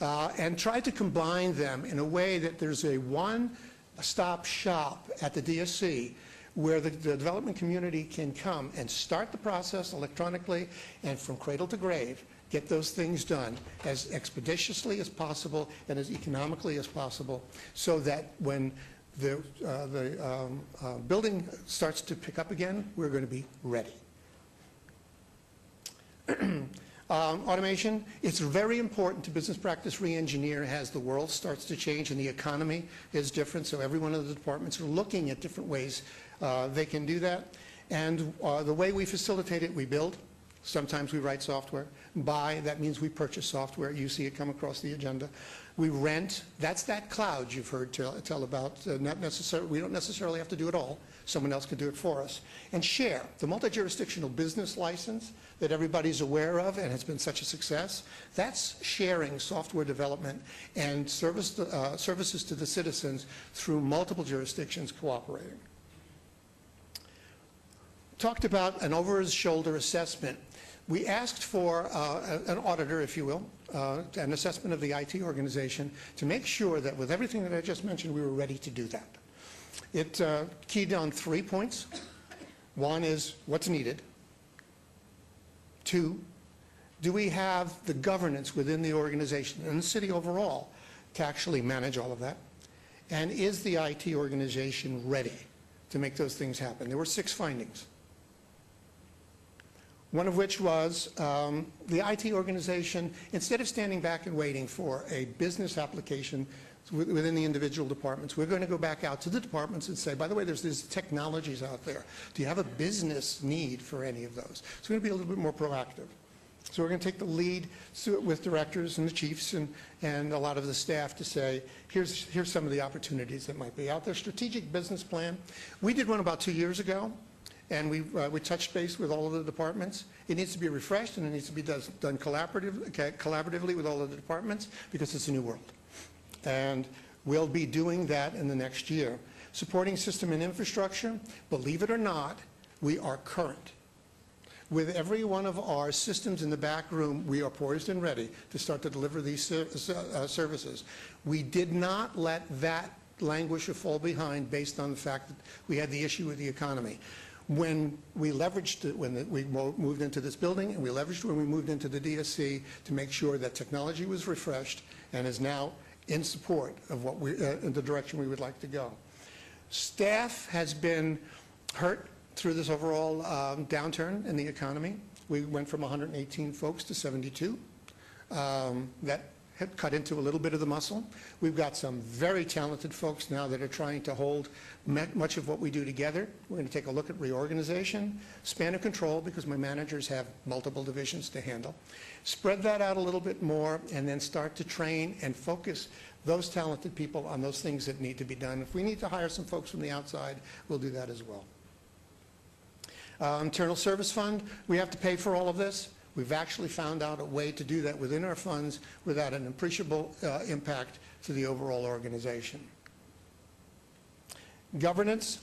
and tried to combine them in a way that there's a one-stop shop at the DSC where the development community can come and start the process electronically and from cradle to grave get those things done as expeditiously as possible and as economically as possible, so that when the building starts to pick up again, we're going to be ready. Automation, it's very important to business practice re-engineer as the world starts to change and the economy is different, so every one of the departments are looking at different ways they can do that. And the way we facilitate it, we build. Sometimes we write software. Buy, that means we purchase software. You see it come across the agenda. We rent. That's that cloud you've heard tell about. Not necessarily, we don't necessarily have to do it all. Someone else can do it for us. And share. The multi-jurisdictional business license that everybody's aware of and has been such a success, that's sharing software development and services to the citizens through multiple jurisdictions cooperating. Talked about an over-his-shoulder assessment. We asked for an auditor, if you will, an assessment of the IT organization to make sure that with everything that I just mentioned, we were ready to do that. It keyed on 3 points. 1 is what's needed. 2, do we have the governance within the organization and the city overall to actually manage all of that? And is the IT organization ready to make those things happen? There were 6 findings. One of which was the IT organization, instead of standing back and waiting for a business application within the individual departments, we're going to go back out to the departments and say, by the way, there's these technologies out there. Do you have a business need for any of those? So we're going to be a little bit more proactive. So we're going to take the lead with directors and the chiefs and a lot of the staff to say, here's some of the opportunities that might be out there. Strategic business plan. We did one about 2 years ago. And we touched base with all of the departments. It needs to be refreshed, and it needs to be done collaboratively with all of the departments because it's a new world. And we'll be doing that in the next year. Supporting system and infrastructure, believe it or not, we are current. With every one of our systems in the back room, we are poised and ready to start to deliver these services. We did not let that languish or fall behind based on the fact that we had the issue with the economy. When we leveraged it, when we moved into this building, and we leveraged when we moved into the DSC to make sure that technology was refreshed and is now in support of what in the direction we would like to go. Staff has been hurt through this overall downturn in the economy. We went from 118 folks to 72. That had cut into a little bit of the muscle. We've got some very talented folks now that are trying to hold much of what we do together. We're going to take a look at reorganization, span of control, because my managers have multiple divisions to handle. Spread that out a little bit more, and then start to train and focus those talented people on those things that need to be done. If we need to hire some folks from the outside, we'll do that as well. Internal Service Fund, we have to pay for all of this. We've actually found out a way to do that within our funds without an appreciable impact to the overall organization. Governance,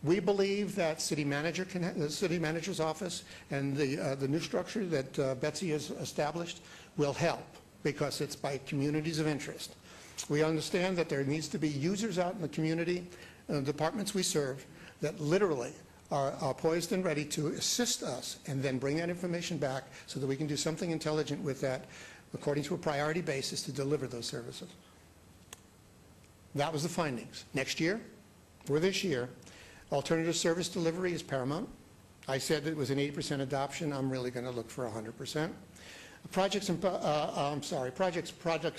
we believe that the city manager's office and the new structure that Betsy has established will help because it's by communities of interest. We understand that there needs to be users out in the community, departments we serve, that literally are poised and ready to assist us and then bring that information back so that we can do something intelligent with that according to a priority basis to deliver those services. That was the findings. Next year, or this year, alternative service delivery is paramount. I said it was an 80% adoption. I'm really going to look for 100%. Projects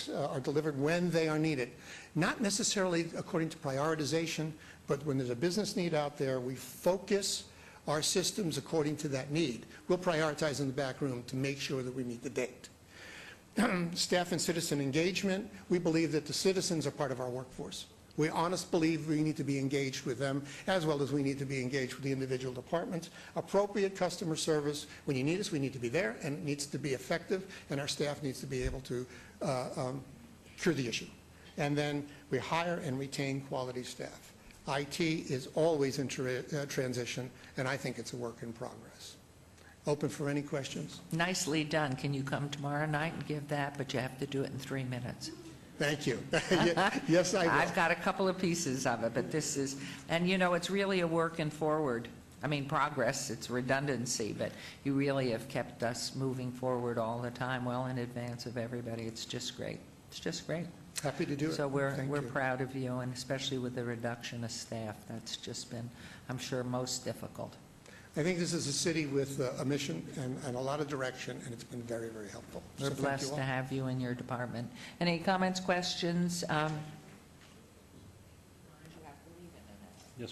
are delivered when they are needed. Not necessarily according to prioritization, but when there's a business need out there, we focus our systems according to that need. We'll prioritize in the back room to make sure that we meet the date. staff and citizen engagement, we believe that the citizens are part of our workforce. We honestly believe we need to be engaged with them, as well as we need to be engaged with the individual departments. Appropriate customer service. When you need us, we need to be there, and it needs to be effective, and our staff needs to be able to cure the issue. And then we hire and retain quality staff. IT is always in transition, and I think it's a work in progress. Open for any questions? Nicely done. Can you come tomorrow night and give that? But you have to do it in 3 minutes. Thank you. Yes, I will. I've got a couple of pieces of it, but this is, and you know, it's really a work in forward. I mean, progress, it's redundancy, but you really have kept us moving forward all the time, well in advance of everybody. It's just great. It's just great. Happy to do it. So we're Thank you. proud of you, and especially with the reduction of staff. That's just been, I'm sure, most difficult. I think this is a city with a mission and a lot of direction, and it's been very, very helpful. We're So thank you blessed all. to have you in your department. Any comments, questions? Yes,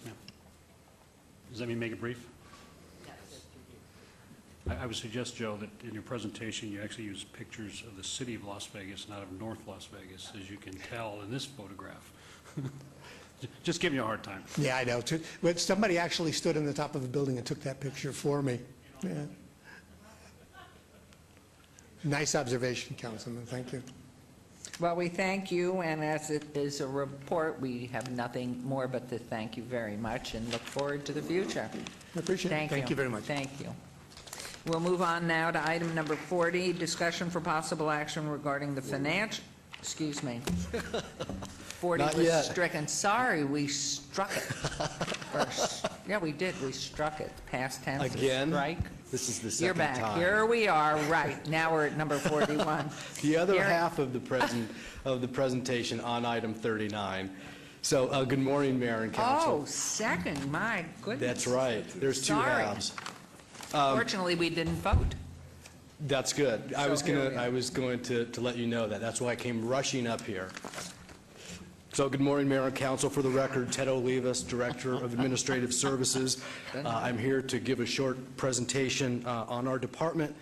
ma'am. Does that mean make it brief? I would suggest, Joe, that in your presentation, you actually use pictures of the city of Las Vegas, not of North Las Vegas, as you can tell in this photograph. Just giving you a hard time. Yeah, I know. But somebody actually stood on the top of the building and took that picture for me. Yeah. Nice observation, Councilman. Thank you. Well, we thank you, and as it is a report, we have nothing more but to thank you very much and look forward to the future. I appreciate it. Thank you very much. Thank you. We'll move on now to item number 40, discussion for possible action regarding the financial, excuse me. 40 Not was yet. stricken. Sorry, we struck it first. Yeah, we did. We struck it. Past tense. is Again? Strike. This is the second You're back. time. Here we are. Right. Now we're at number 41. The other Here- half of the presentation on item 39. So, good morning, Mayor and Council. Oh, second. My goodness. That's right. There's two Sorry. halves. Fortunately, we didn't vote. That's good. I So was here going we to are. I was going to let you know that. That's why I came rushing up here. So, good morning, Mayor and Council. For the record, Ted Olivas, Director of Administrative Services. I'm here to give a short presentation on our department.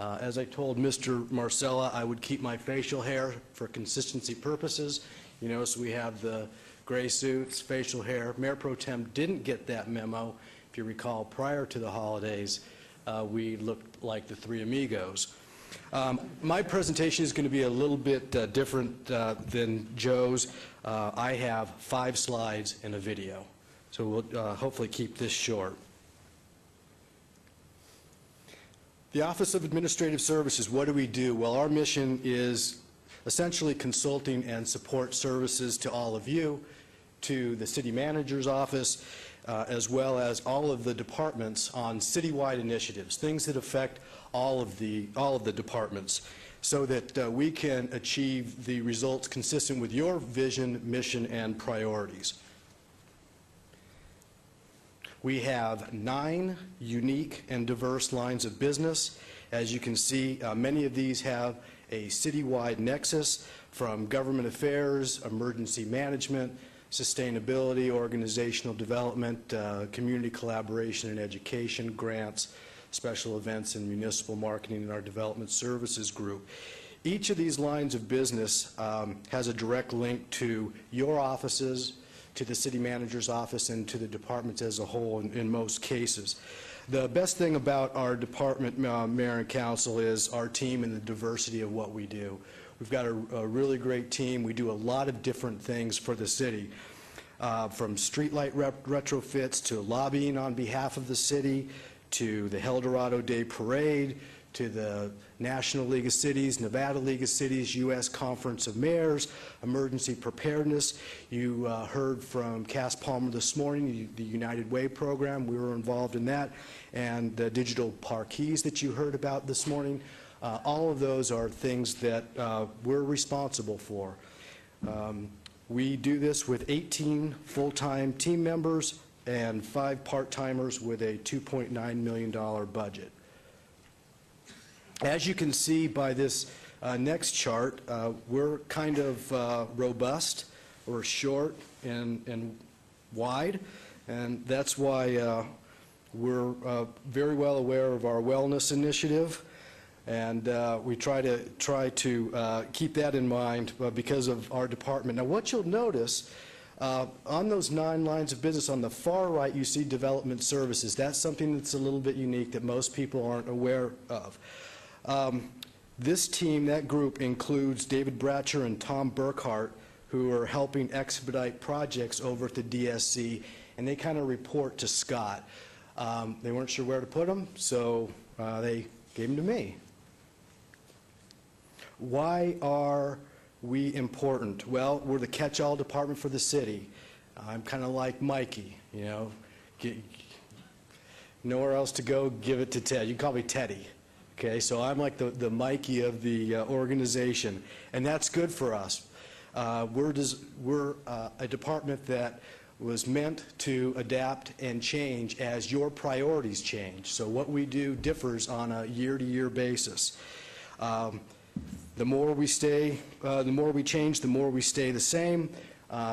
As I told Mr. Marcella, I would keep my facial hair for consistency purposes. You notice we have the gray suits, facial hair. Mayor Pro Tem didn't get that memo. If you recall, prior to the holidays, we looked like the Three Amigos. My presentation is going to be a little bit different than Joe's. I have 5 slides and a video, so we'll hopefully keep this short. The Office of Administrative Services, what do we do? Well, our mission is essentially consulting and support services to all of you, to the city manager's office, as well as all of the departments on citywide initiatives, things that affect all of the departments, so that we can achieve the results consistent with your vision, mission, and priorities. We have 9 unique and diverse lines of business. As you can see, many of these have a citywide nexus, from government affairs, emergency management, sustainability, organizational development, community collaboration and education, grants, special events, and municipal marketing in our development services group. Each of these lines of business has a direct link to your offices, to the city manager's office, and to the departments as a whole in most cases. The best thing about our department, Mayor and Council, is our team and the diversity of what we do. We've got a really great team. We do a lot of different things for the city, from streetlight retrofits to lobbying on behalf of the city, to the El Dorado Day Parade, to the National League of Cities, Nevada League of Cities, U.S. Conference of Mayors, emergency preparedness. You heard from Cass Palmer this morning, the United Way program. We were involved in that, and the digital parkees that you heard about this morning. All of those are things that we're responsible for. We do this with 18 full-time team members and 5 part-timers with a $2.9 million budget. As you can see by this next chart, we're kind of robust. We're short and wide, and that's why we're very well aware of our wellness initiative. And we try to keep that in mind because of our department. Now, what you'll notice on those 9 lines of business, on the far right, you see development services. That's something that's a little bit unique that most people aren't aware of. This team, that group, includes David Bratcher and Tom Burkhart, who are helping expedite projects over at the DSC, and they kind of report to Scott. They weren't sure where to put them, so they gave them to me. Why are we important? Well, we're the catch-all department for the city. I'm kind of like Mikey, you know. Nowhere else to go, give it to Ted. You can call me Teddy. Okay, so I'm like the Mikey of the organization, and that's good for us. We're a department that was meant to adapt and change as your priorities change. So what we do differs on a year-to-year basis. The more we change, the more we stay the same.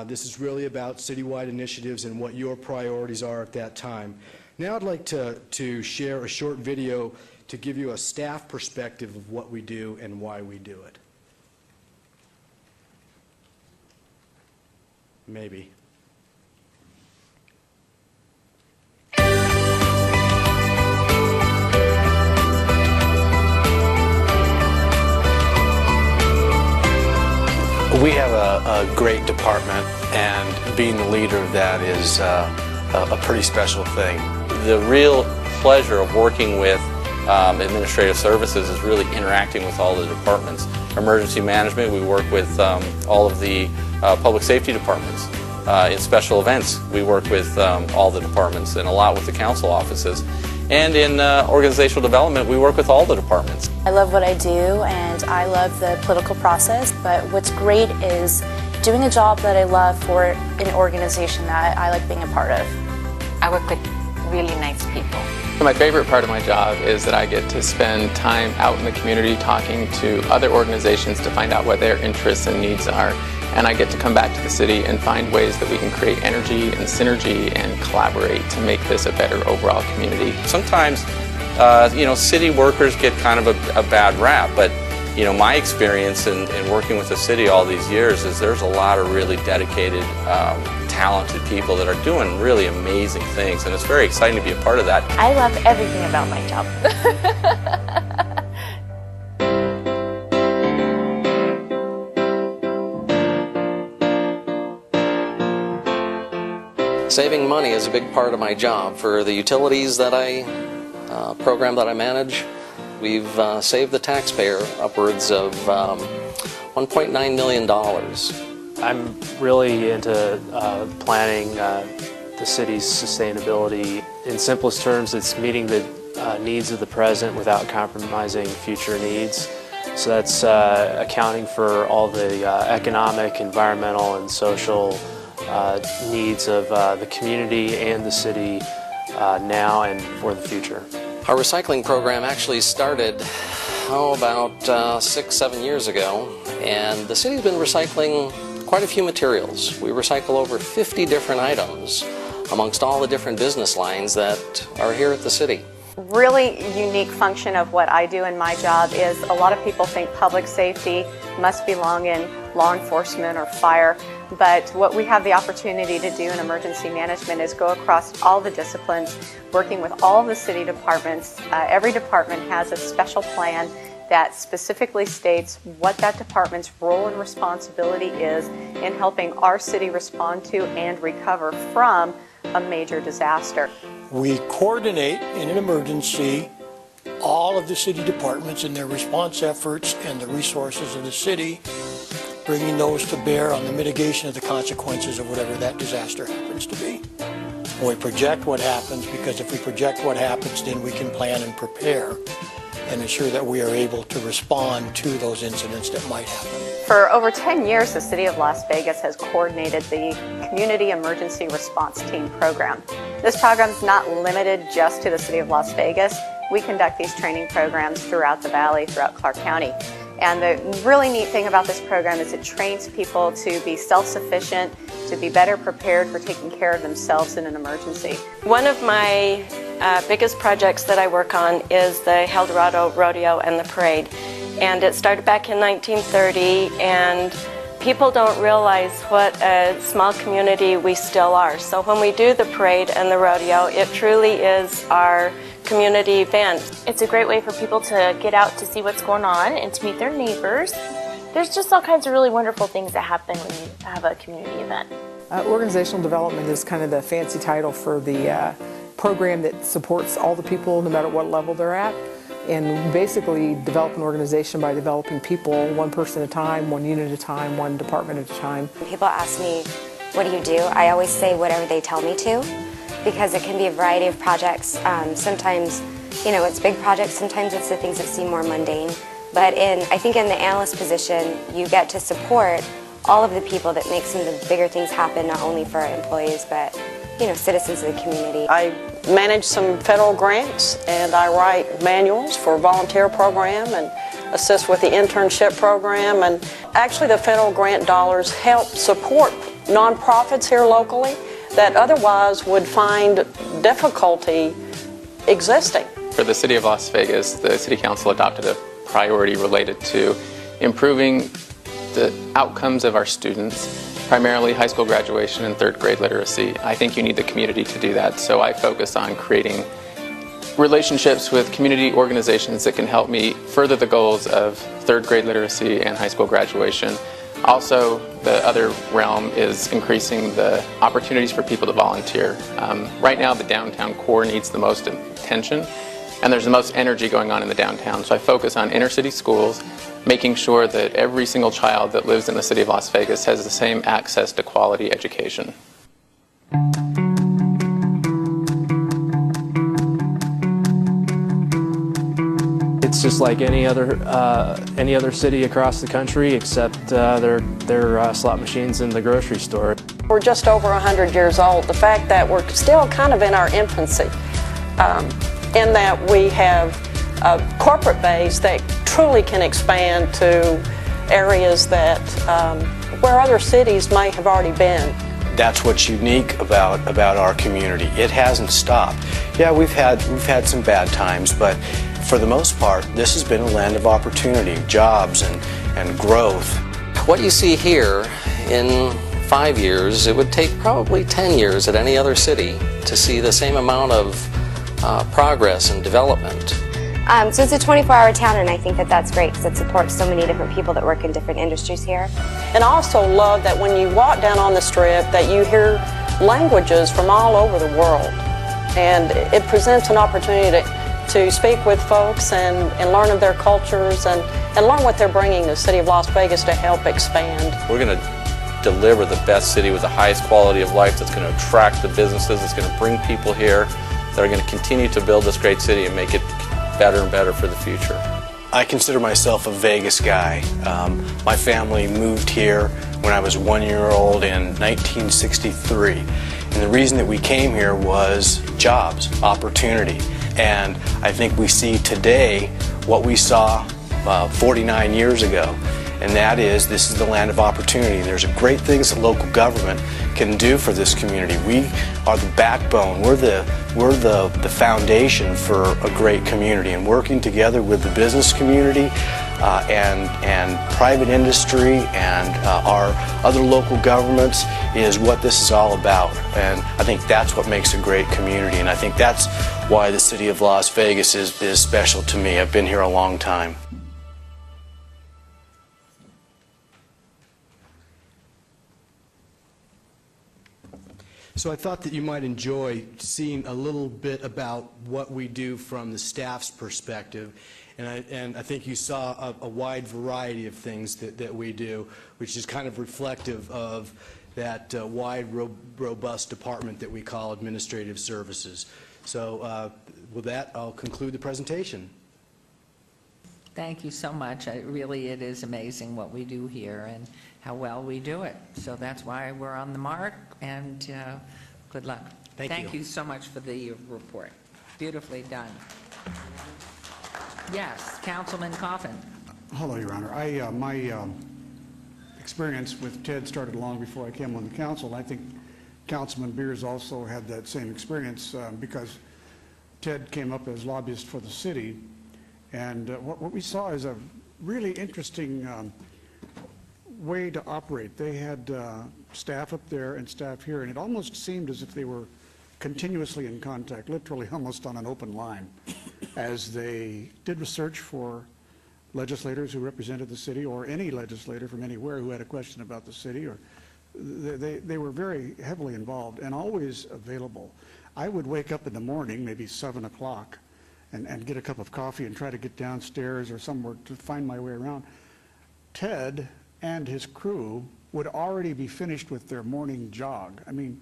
This is really about citywide initiatives and what your priorities are at that time. Now I'd like to share a short video to give you a staff perspective of what we do and why we do it. Maybe. We have a great department, and being the leader of that is a pretty special thing. The real pleasure of working with administrative services is really interacting with all the departments. Emergency management, we work with all of the public safety departments. In special events, we work with all the departments and a lot with the council offices. And in organizational development, we work with all the departments. I love what I do, and I love the political process, but what's great is doing a job that I love for an organization that I like being a part of. I work with really nice people. My favorite part of my job is that I get to spend time out in the community talking to other organizations to find out what their interests and needs are. And I get to come back to the city and find ways that we can create energy and synergy and collaborate to make this a better overall community. Sometimes, city workers get kind of a bad rap, but my experience in working with the city all these years is there's a lot of really dedicated, talented people that are doing really amazing things, and it's very exciting to be a part of that. I love everything about my job. Saving money is a big part of my job. For the utilities that program that I manage, we've saved the taxpayer upwards of $1.9 million. I'm really into planning the city's sustainability. In simplest terms, it's meeting the needs of the present without compromising future needs. So that's accounting for all the economic, environmental, and social needs of the community and the city now and for the future. Our recycling program actually started about 6-7 years ago, and the city's been recycling quite a few materials. We recycle over 50 different items amongst all the different business lines that are here at the city. Really unique function of what I do in my job is a lot of people think public safety must belong in law enforcement or fire, but what we have the opportunity to do in emergency management is go across all the disciplines, working with all the city departments. Every department has a special plan that specifically states what that department's role and responsibility is in helping our city respond to and recover from a major disaster. We coordinate in an emergency all of the city departments and their response efforts and the resources of the city, bringing those to bear on the mitigation of the consequences of whatever that disaster happens to be. And we project what happens, because if we project what happens, then we can plan and prepare and ensure that we are able to respond to those incidents that might happen. For over 10 years, the City of Las Vegas has coordinated the Community Emergency Response Team program. This program is not limited just to the City of Las Vegas. We conduct these training programs throughout the valley, throughout Clark County. And the really neat thing about this program is it trains people to be self-sufficient, to be better prepared for taking care of themselves in an emergency. One of my biggest projects that I work on is the El Dorado Rodeo and the parade. And it started back in 1930, and people don't realize what a small community we still are. So when we do the parade and the rodeo, it truly is our community event. It's a great way for people to get out to see what's going on and to meet their neighbors. There's just all kinds of really wonderful things that happen when you have a community event. Organizational development is kind of the fancy title for the program that supports all the people no matter what level they're at. And basically develop an organization by developing people one person at a time, one unit at a time, one department at a time. People ask me, what do you do? I always say whatever they tell me to, because it can be a variety of projects. Sometimes, you know, it's big projects, sometimes it's the things that seem more mundane. But I think in the analyst position, you get to support all of the people that make some of the bigger things happen, not only for our employees, but, you know, citizens of the community. I manage some federal grants, and I write manuals for volunteer program and assist with the internship program. And actually the federal grant dollars help support nonprofits here locally that otherwise would find difficulty existing. For the City of Las Vegas, the City Council adopted a priority related to improving the outcomes of our students, primarily high school graduation and third grade literacy. I think you need the community to do that, so I focus on creating relationships with community organizations that can help me further the goals of third grade literacy and high school graduation. Also, the other realm is increasing the opportunities for people to volunteer. Right now, the downtown core needs the most attention, and there's the most energy going on in the downtown, so I focus on inner city schools, making sure that every single child that lives in the city of Las Vegas has the same access to quality education. It's just like any other city across the country, except their slot machines in the grocery store. We're just over 100 years old. The fact that we're still kind of in our infancy, in that we have a corporate base that truly can expand to areas that where other cities might have already been. That's what's unique about our community. It hasn't stopped. Yeah, we've had some bad times, but for the most part, this has been a land of opportunity, jobs, and growth. What you see here in 5 years, it would take probably 10 years at any other city to see the same amount of progress and development. So it's a 24-hour town, and I think that that's great because it supports so many different people that work in different industries here. And I also love that when you walk down on the Strip that you hear languages from all over the world. And it presents an opportunity to speak with folks and learn of their cultures and learn what they're bringing to the city of Las Vegas to help expand. We're going to deliver the best city with the highest quality of life that's going to attract the businesses, that's going to bring people here, that are going to continue to build this great city and make it better and better for the future. I consider myself a Vegas guy. My family moved here when I was 1 year old in 1963. And the reason that we came here was jobs, opportunity. And I think we see today what we saw 49 years ago. And that is, this is the land of opportunity. There's great things that local government can do for this community. We are the backbone. We're the foundation for a great community. And working together with the business community and private industry and our other local governments is what this is all about. And I think that's what makes a great community. And I think that's why the city of Las Vegas is special to me. I've been here a long time. So I thought that you might enjoy seeing a little bit about what we do from the staff's perspective. And I think you saw a wide variety of things that we do, which is kind of reflective of that wide, robust department that we call Administrative Services. So with that, I'll conclude the presentation. Thank you so much. It is amazing what we do here and how well we do it. So that's why we're on the mark, and good luck. Thank you so much for the report. Beautifully done. Yes, Councilman Coffin. Hello, Your Honor. My experience with Ted started long before I came on the council. I think Councilman Beers also had that same experience because Ted came up as lobbyist for the city, and what we saw is a really interesting way to operate. They had staff up there and staff here, and it almost seemed as if they were continuously in contact, literally almost on an open line, as they did research for legislators who represented the city, or any legislator from anywhere who had a question about the city, or they were very heavily involved and always available. I would wake up in the morning, maybe 7 o'clock, and get a cup of coffee and try to get downstairs or somewhere to find my way around. Ted and his crew would already be finished with their morning jog. I mean,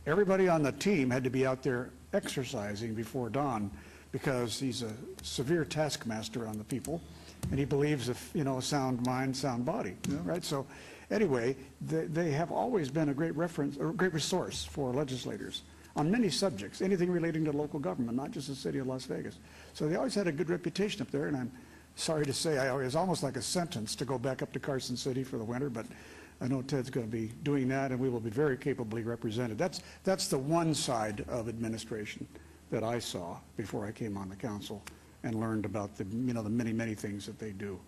everybody on the team had to be out there exercising before dawn because he's a severe taskmaster on the people, and he believes if, you know, a sound mind, sound body, you know, right? So anyway, they have always been a great reference, or a great resource for legislators on many subjects, anything relating to local government, not just the city of Las Vegas. So they always had a good reputation up there, and I'm sorry to say, it was almost like a sentence to go back up to Carson City for the winter, but I know Ted's going to be doing that, and we will be very capably represented. That's the one side of administration that I saw before I came on the council and learned about the, you know, the many, many things that they do.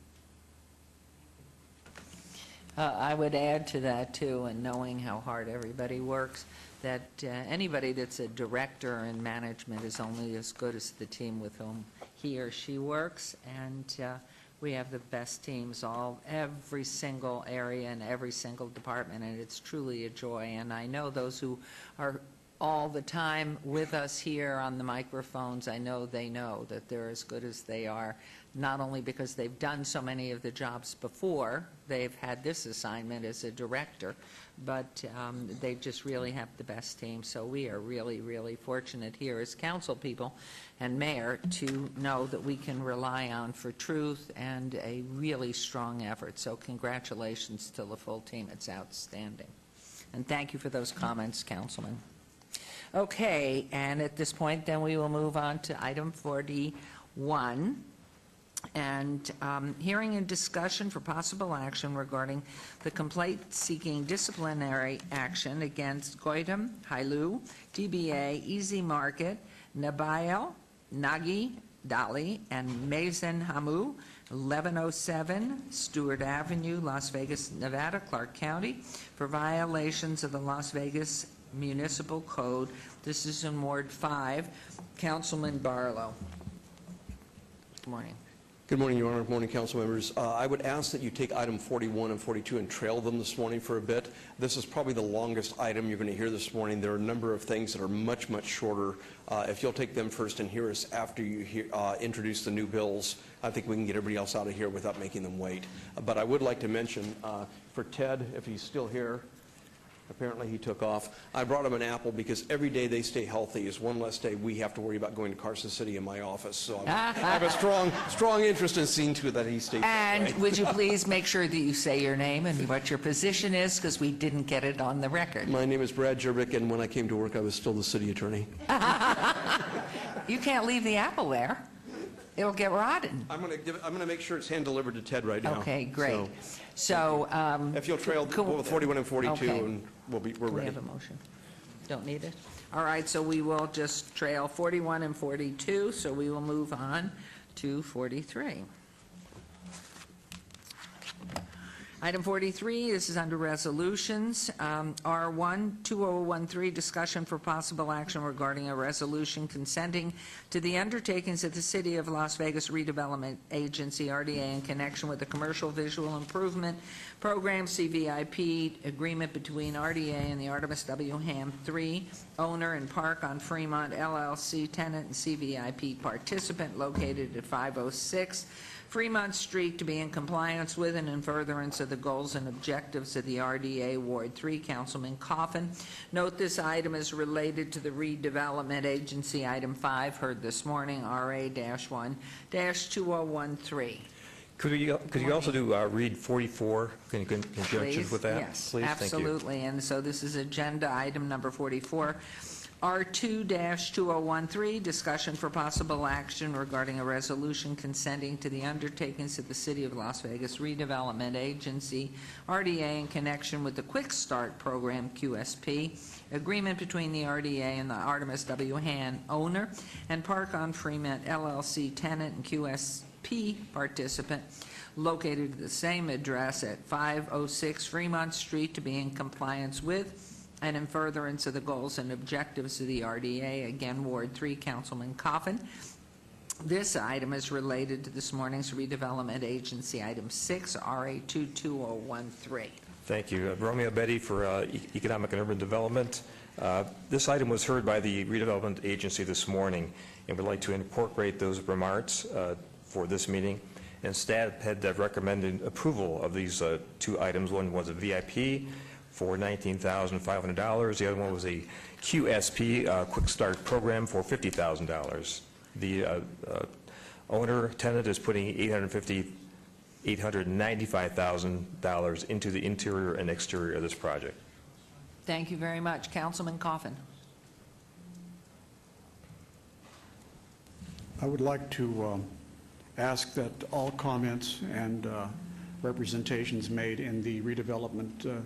I would add to that, too, and knowing how hard everybody works, that anybody that's a director in management is only as good as the team with whom he or she works, and we have the best teams every single area and every single department, and it's truly a joy. And I know those who are all the time with us here on the microphones, I know they know that they're as good as they are, not only because they've done so many of the jobs before they've had this assignment as a director, but they just really have the best team. So we are really, really fortunate here as council people and mayor to know that we can rely on for truth and a really strong effort. So congratulations to the full team. It's outstanding. And thank you for those comments, Councilman. Okay, and at this point, then we will move on to item 41. And hearing and discussion for possible action regarding the complaint seeking disciplinary action against Goitam, Hailu, DBA, Easy Market, Nabayel, Nagi, Dali, and Mazen Hamu, 1107 Stewart Avenue, Las Vegas, Nevada, Clark County, for violations of the Las Vegas Municipal Code. This is in Ward 5. Councilman Barlow. Good morning. Good morning, Your Honor. Good morning, council members. I would ask that you take item 41 and 42 and trail them this morning for a bit. This is probably the longest item you're going to hear this morning. There are a number of things that are much, much shorter. If you'll take them first and hear us after you introduce the new bills, I think we can get everybody else out of here without making them wait. But I would like to mention, for Ted, if he's still here, apparently he took off. I brought him an apple because every day they stay healthy is one less day we have to worry about going to Carson City in my office. So I have a strong interest in seeing to it that he stays And that way. would you please make sure that you say your name and what your position is, because we didn't get it on the record. My name is Brad Jerbick, and when I came to work, I was still the city attorney. You can't leave the apple there. It'll get rotten. I'm going to make sure it's hand delivered to Ted right now. Okay, great. So if you'll trail both 41 and 42, okay. and we're Can ready. we have a motion? Don't need it? All right, so we will just trail 41 and 42, so we will move on to 43. Item 43, this is under resolutions. R1-2013, discussion for possible action regarding a resolution consenting to the undertakings of the City of Las Vegas Redevelopment Agency, RDA, in connection with the Commercial Visual Improvement Program, CVIP, agreement between RDA and the Artemis W. Ham III, owner and Park on Fremont, LLC, tenant and CVIP participant, located at 506 Fremont Street, to be in compliance with and in furtherance of the goals and objectives of the RDA Ward 3. Councilman Coffin. Note this item is related to the redevelopment agency, item 5, heard this morning, RA-1-2013. Could you also do read 44 in conjunction with that? Yes, please? Thank you. absolutely. And so this is agenda item number 44. R2-2013, discussion for possible action regarding a resolution consenting to the undertakings of the City of Las Vegas Redevelopment Agency, RDA, in connection with the Quick Start Program, QSP, agreement between the RDA and the Artemis W. Hand owner, and Park on Fremont LLC tenant and QSP participant, located at the same address at 506 Fremont Street, to be in compliance with and in furtherance of the goals and objectives of the RDA. Again, Ward 3, Councilman Coffin. This item is related to this morning's redevelopment agency, item 6, RA22013. Thank you. Romeo Betty for Economic and Urban Development. This item was heard by the redevelopment agency this morning, and would like to incorporate those remarks for this meeting. And staff had recommended approval of these two items. One was a VIP for $19,500. The other one was a QSP, Quick Start Program, for $50,000. The owner tenant is putting $895,000 into the interior and exterior of this project. Thank you very much. Councilman Coffin. I would like to ask that all comments and representations made in the redevelopment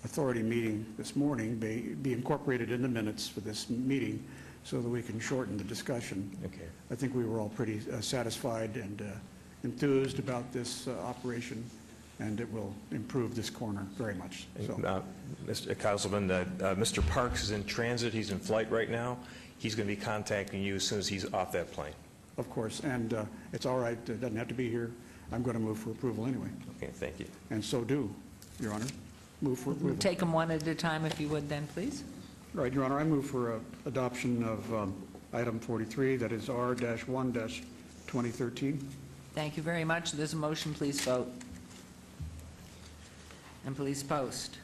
authority meeting this morning be incorporated in the minutes for this meeting so that we can shorten the discussion. Okay. I think we were all pretty satisfied and enthused about this operation, and it will improve this corner very much. So. Mr. Councilman, Mr. Parks is in transit. He's in flight right now. He's going to be contacting you as soon as he's off that plane. Of course, and it's all right. It doesn't have to be here. I'm going to move for approval anyway. Okay, thank you. And so do, Your Honor. Move for approval. Take them one at a time, if you would, then, please. Right, Your Honor, I move for adoption of item 43, that is R-1-2013. Thank you very much. There's a motion. Please vote. And please post.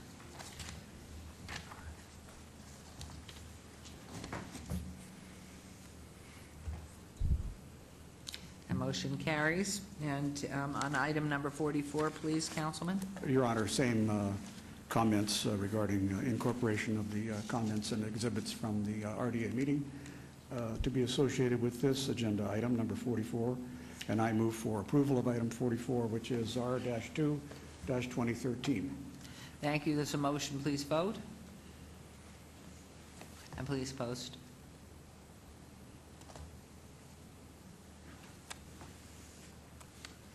The motion carries. And on item number 44, please, Councilman. Your Honor, same comments regarding incorporation of the comments and exhibits from the RDA meeting to be associated with this agenda item, number 44. And I move for approval of item 44, which is R-2-2013. Thank you. There's a motion. Please vote. And please post.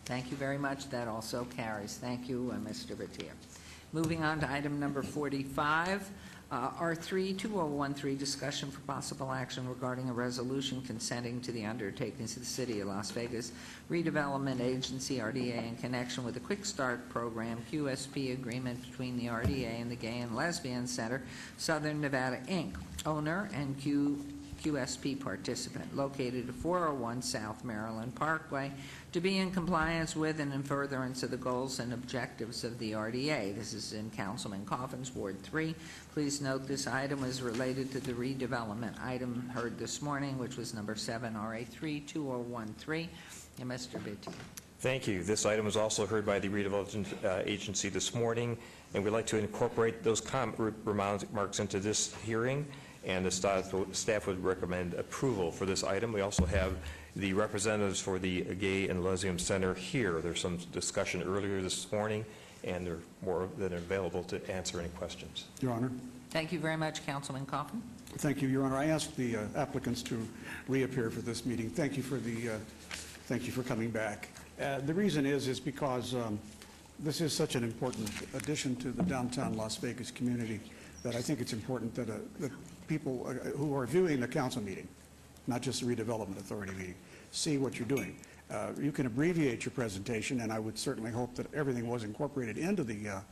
Thank you very much. That also carries. Thank you, Mr. Batia. Moving on to item number 45, R3-2013, discussion for possible action regarding a resolution consenting to the undertakings of the City of Las Vegas Redevelopment Agency, RDA, in connection with the Quick Start Program, QSP agreement between the RDA and the Gay and Lesbian Center, Southern Nevada, Inc., owner and QSP participant, located at 401 South Maryland Parkway, to be in compliance with and in furtherance of the goals and objectives of the RDA. This is in Councilman Coffin's Ward 3. Please note this item is related to the redevelopment item heard this morning, which was number 7, RA3-2013. And Mr. Bitty. Thank you. This item was also heard by the redevelopment agency this morning, and we'd like to incorporate those remarks into this hearing, and the staff would recommend approval for this item. We also have the representatives for the Gay and Lesbian Center here. There's some discussion earlier this morning, and they're more than available to answer any questions. Your Honor. Thank you very much, Councilman Coffin. Thank you, Your Honor. I asked the applicants to reappear for this meeting. Thank you for coming back. The reason is because this is such an important addition to the downtown Las Vegas community that I think it's important that people who are viewing the council meeting, not just the redevelopment authority meeting, see what you're doing. You can abbreviate your presentation, and I would certainly hope that everything was incorporated into the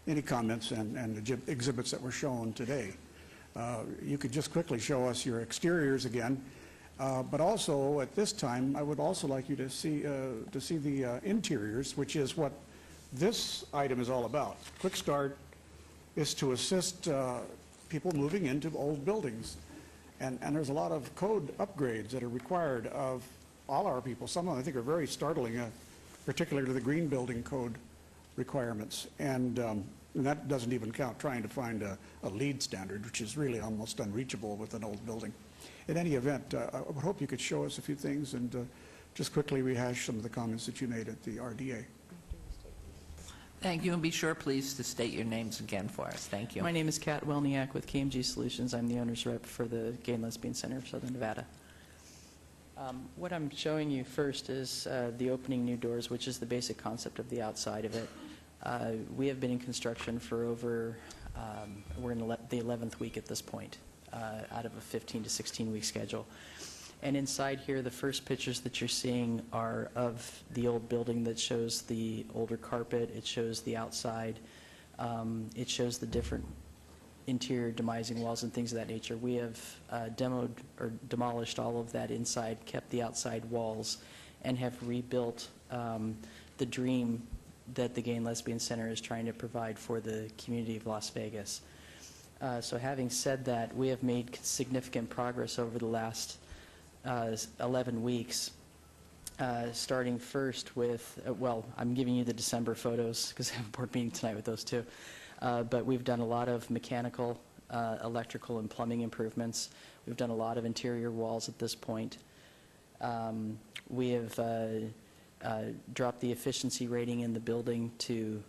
any comments and exhibits that were shown today. You could just quickly show us your exteriors again, but also at this time, I would also like you to see the interiors, which is what this item is all about. Quick Start is to assist people moving into old buildings. And there's a lot of code upgrades that are required of all our people. Some of them I think are very startling. particularly the green building code requirements. And that doesn't even count trying to find a LEED standard, which is really almost unreachable with an old building. In any event, I would hope you could show us a few things and just quickly rehash some of the comments that you made at the RDA. Thank you, and be sure, please, to state your names again for us. Thank you. My name is Kat Welniak with KMG Solutions. I'm the owner's rep for the Gay and Lesbian Center of Southern Nevada. What I'm showing you first is the opening new doors, which is the basic concept of the outside of it. We have been in construction for over, we're in the 11th week at this point, out of a 15 to 16 week schedule. And inside here, the first pictures that you're seeing are of the old building that shows the older carpet. It shows the outside. It shows the different interior demising walls and things of that nature. We have demoed or demolished all of that inside, kept the outside walls, and have rebuilt the dream that the Gay and Lesbian Center is trying to provide for the community of Las Vegas. So having said that, we have made significant progress over the last 11 weeks, starting first with, well, I'm giving you the December photos because I have a board meeting tonight with those too. But we've done a lot of mechanical, electrical, and plumbing improvements. We've done a lot of interior walls at this point. We have dropped the efficiency rating in the building to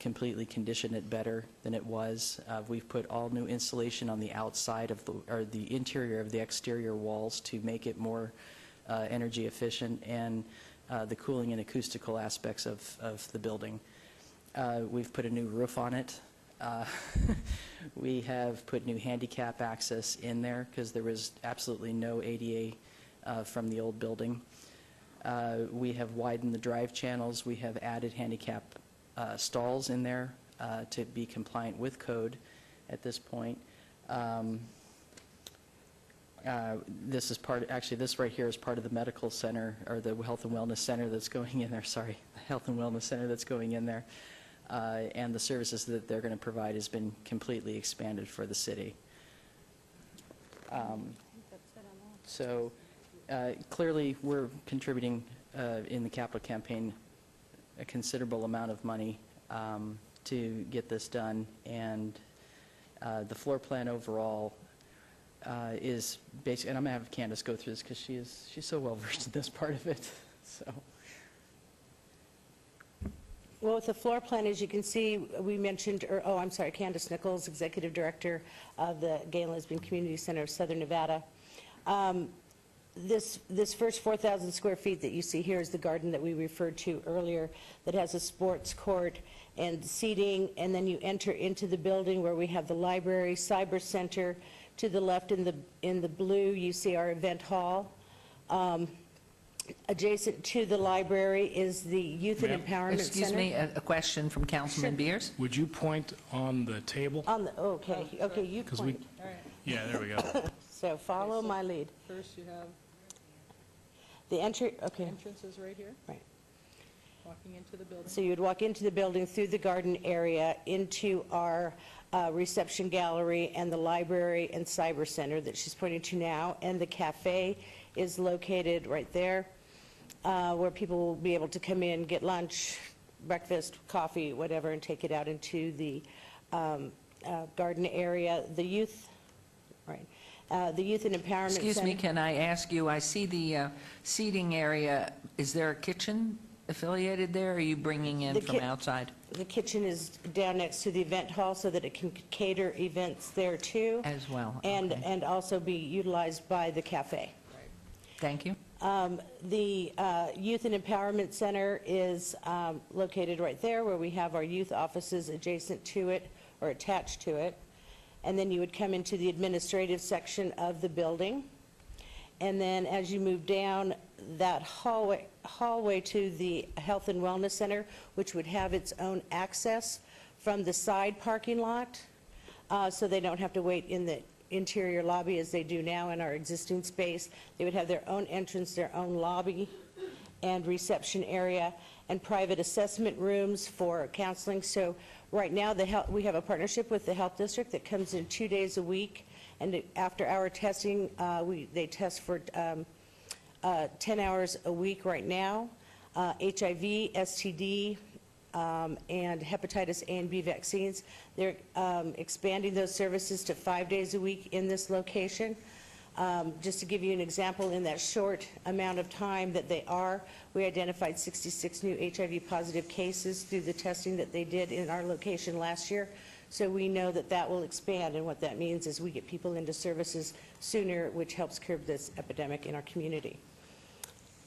completely condition it better than it was. We've put all new insulation on the outside of the interior of the exterior walls to make it more energy efficient, and the cooling and acoustical aspects of the building. We've put a new roof on it. We have put new handicap access in there because there was absolutely no ADA from the old building. We have widened the drive channels. We have added handicap stalls in there to be compliant with code at this point. This is part, actually this right here is part of the medical center, or the health and wellness center that's going in there, sorry, the health and wellness center that's going in there. And the services that they're going to provide has been completely expanded for the city. So clearly we're contributing in the capital campaign a considerable amount of money to get this done, and the floor plan overall is basic, and I'm going to have Candace go through this because she's so well versed in this part of it. So. Well, with the floor plan, as you can see, we mentioned, I'm sorry, Candace Nichols, Executive Director of the Gay and Lesbian Community Center of Southern Nevada. This first 4,000 square feet that you see here is the garden that we referred to earlier that has a sports court and seating, and then you enter into the building where we have the library, cyber center. To the left in the blue, you see our event hall. Adjacent to the library is the Youth and Empowerment Center. Excuse me, a question from Councilman Beers. Would you point on the table? Okay, you point. All right. Yeah, there we go. So follow my lead. First you have the entry, okay. entrance is right here. Right. Walking into the building. So you would walk into the building through the garden area into our reception gallery and the library and cyber center that she's pointing to now, and the cafe is located right there where people will be able to come in, get lunch, breakfast, coffee, whatever, and take it out into the garden area. The youth, right, the Youth and Empowerment Center. Excuse me, can I ask you, I see the seating area, is there a kitchen affiliated there, or are you bringing in from outside? The kitchen is down next to the event hall so that it can cater events there too. As well. And also be utilized by the cafe. Thank you. The Youth and Empowerment Center is located right there where we have our youth offices adjacent to it or attached to it. And then you would come into the administrative section of the building. And then as you move down that hallway to the Health and Wellness Center, which would have its own access from the side parking lot, so they don't have to wait in the interior lobby as they do now in our existing space. They would have their own entrance, their own lobby and reception area, and private assessment rooms for counseling. So right now we have a partnership with the Health District that comes in 2 days a week, and after our testing, they test for 10 hours a week right now. HIV, STD, and hepatitis A and B vaccines. They're expanding those services to 5 days a week in this location. Just to give you an example, in that short amount of time that we identified 66 new HIV positive cases through the testing that they did in our location last year. So we know that that will expand, and what that means is we get people into services sooner, which helps curb this epidemic in our community.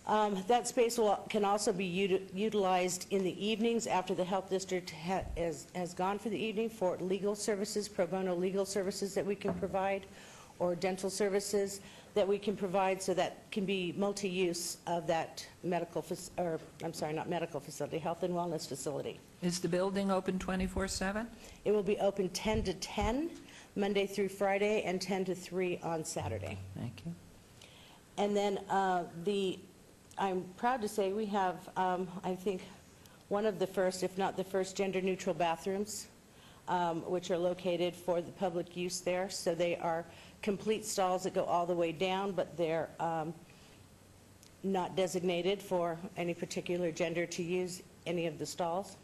That space can also be utilized in the evenings after the health district has gone for the evening for legal services, pro bono legal services that we can provide, or dental services that we can provide, so that can be multi-use of that health and wellness facility. Is the building open 24/7? It will be open 10 to 10, Monday through Friday, and 10 to 3 on Saturday. Thank you. And then I'm proud to say we have, I think, one of the first, if not the first, gender-neutral bathrooms, which are located for the public use there. So they are complete stalls that go all the way down, but they're not designated for any particular gender to use any of the stalls.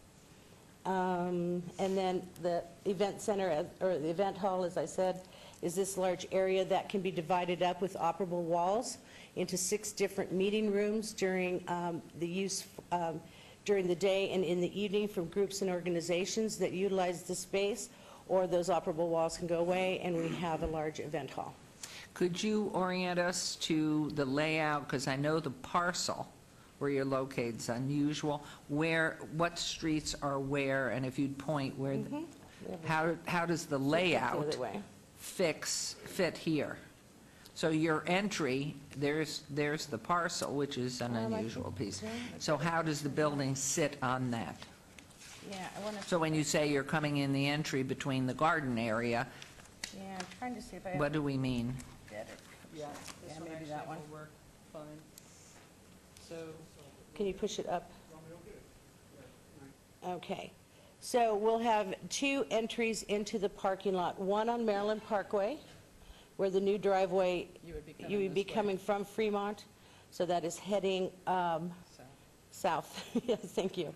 And then the event center, or the event hall, as I said, is this large area that can be divided up with operable walls into 6 different meeting rooms during the use during the day and in the evening from groups and organizations that utilize the space, or those operable walls can go away and we have a large event hall. Could you orient us to the layout, because I know the parcel where you're located is unusual, what streets are where, and if you'd point where, how does the layout fit here? So your entry, there's the parcel, which is an unusual piece. So how does the building sit on that? Yeah, I want to. So when you say you're coming in the entry between the garden area, Yeah, I'm trying to see if I what do we mean? get it. Yeah, maybe that one. will work fine. So, Can you push it up? Okay. So we'll have 2 entries into the parking lot, one on Maryland Parkway, where the new driveway, you would be coming from Fremont, so that is heading south. Yes, thank you.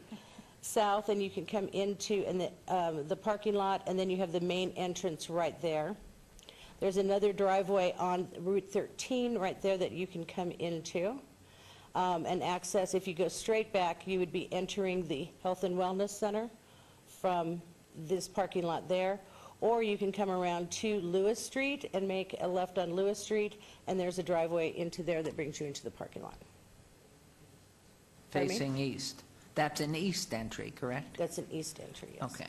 South, and you can come into the parking lot, and then you have the main entrance right there. There's another driveway on Route 13 right there that you can come into and access. If you go straight back, you would be entering the Health and Wellness Center from this parking lot there. Or you can come around to Lewis Street and make a left on Lewis Street, and there's a driveway into there that brings you into the parking lot. Facing east. That's an east entry, correct? That's an east entry, yes. Okay.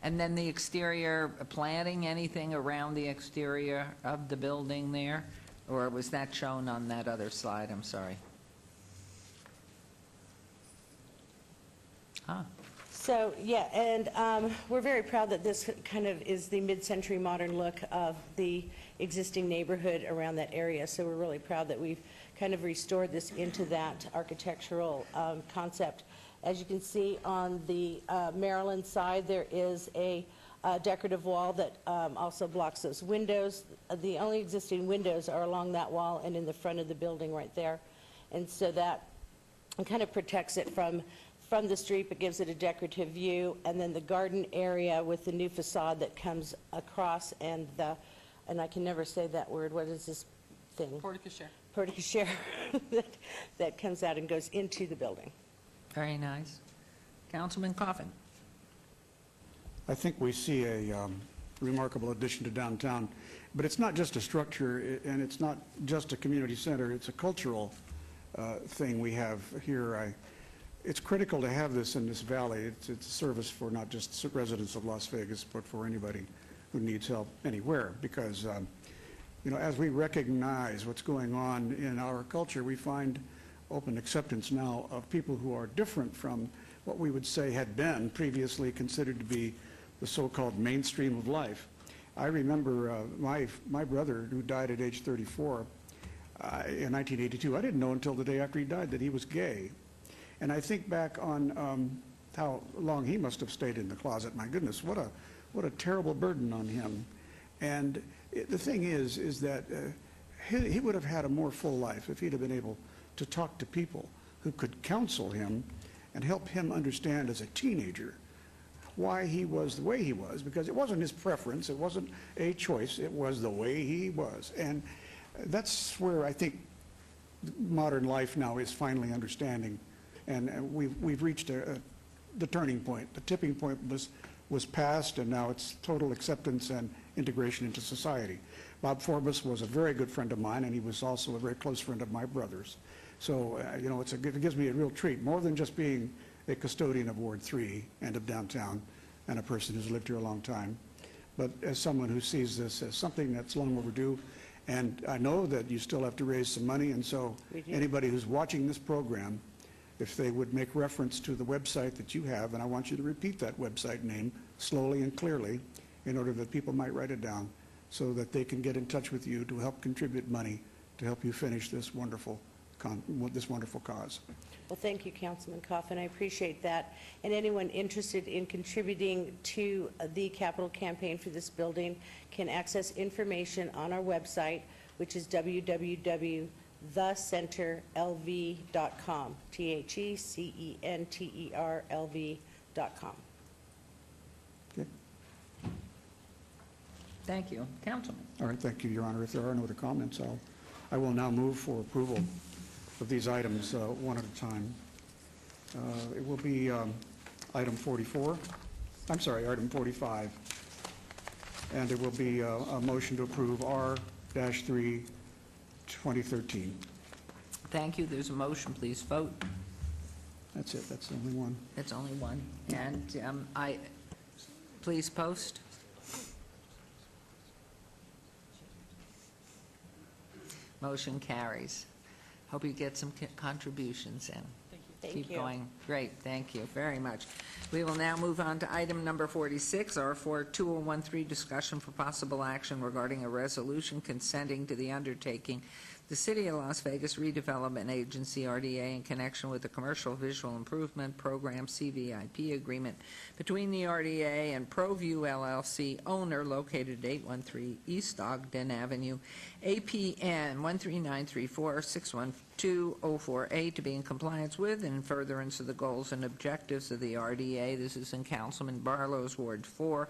And then the exterior, planting anything around the exterior of the building there? Or was that shown on that other slide? I'm sorry. So, yeah, and we're very proud that this kind of is the mid-century modern look of the existing neighborhood around that area. So we're really proud that we've kind of restored this into that architectural concept. As you can see on the Maryland side, there is a decorative wall that also blocks those windows. The only existing windows are along that wall and in the front of the building right there. And so that kind of protects it from the street, but gives it a decorative view. And then the garden area with the new facade that comes across, and I can never say that word, what is this thing? Porte-cochere. Porte-cochere that comes out and goes into the building. Very nice. Councilman Coffin. I think we see a remarkable addition to downtown, but it's not just a structure, and it's not just a community center, it's a cultural thing we have here. It's critical to have this in this valley. It's a service for not just residents of Las Vegas, but for anybody who needs help anywhere, because as we recognize what's going on in our culture, we find open acceptance now of people who are different from what we would say had been previously considered to be the so-called mainstream of life. I remember my brother, who died at age 34 in 1982. I didn't know until the day after he died that he was gay. And I think back on how long he must have stayed in the closet. My goodness, what a terrible burden on him. And the thing is that he would have had a more full life if he'd have been able to talk to people who could counsel him and help him understand as a teenager why he was the way he was, because it wasn't his preference, it wasn't a choice, it was the way he was. And that's where I think modern life now is finally understanding, and we've reached the turning point. The tipping point was passed, and now it's total acceptance and integration into society. Bob Forbes was a very good friend of mine, and he was also a very close friend of my brother's. So, you know, it gives me a real treat, more than just being a custodian of Ward 3 and of downtown and a person who's lived here a long time, but as someone who sees this as something that's long overdue. And I know that you still have to raise some money, and so anybody who's watching this program, if they would make reference to the website that you have, and I want you to repeat that website name slowly and clearly in order that people might write it down so that they can get in touch with you to help contribute money to help you finish this wonderful cause. Well, thank you, Councilman Coffin. I appreciate that. And anyone interested in contributing to the capital campaign for this building can access information on our website, which is www.thecenterlv.com, TheCenterLV.com. Okay. Thank you. Councilman. All right, thank you, Your Honor. If there are no other comments, I will now move for approval of these items one at a time. It will be item 44. I'm sorry, item 45. And it will be a motion to approve R-3 2013. Thank you. There's a motion. Please vote. That's it. That's the only one. It's only one. And please post. Motion carries. Hope you get some contributions in. Thank you. Keep going. Great, thank you very much. We will now move on to item number 46, R4 2013, discussion for possible action regarding a resolution consenting to the undertaking the City of Las Vegas Redevelopment Agency, RDA, in connection with the Commercial Visual Improvement Program, CVIP agreement between the RDA and ProView LLC, owner, located at 813 East Ogden Avenue, APN 13934-612-048, to be in compliance with and in furtherance of the goals and objectives of the RDA. This is in Councilman Barlow's Ward 5.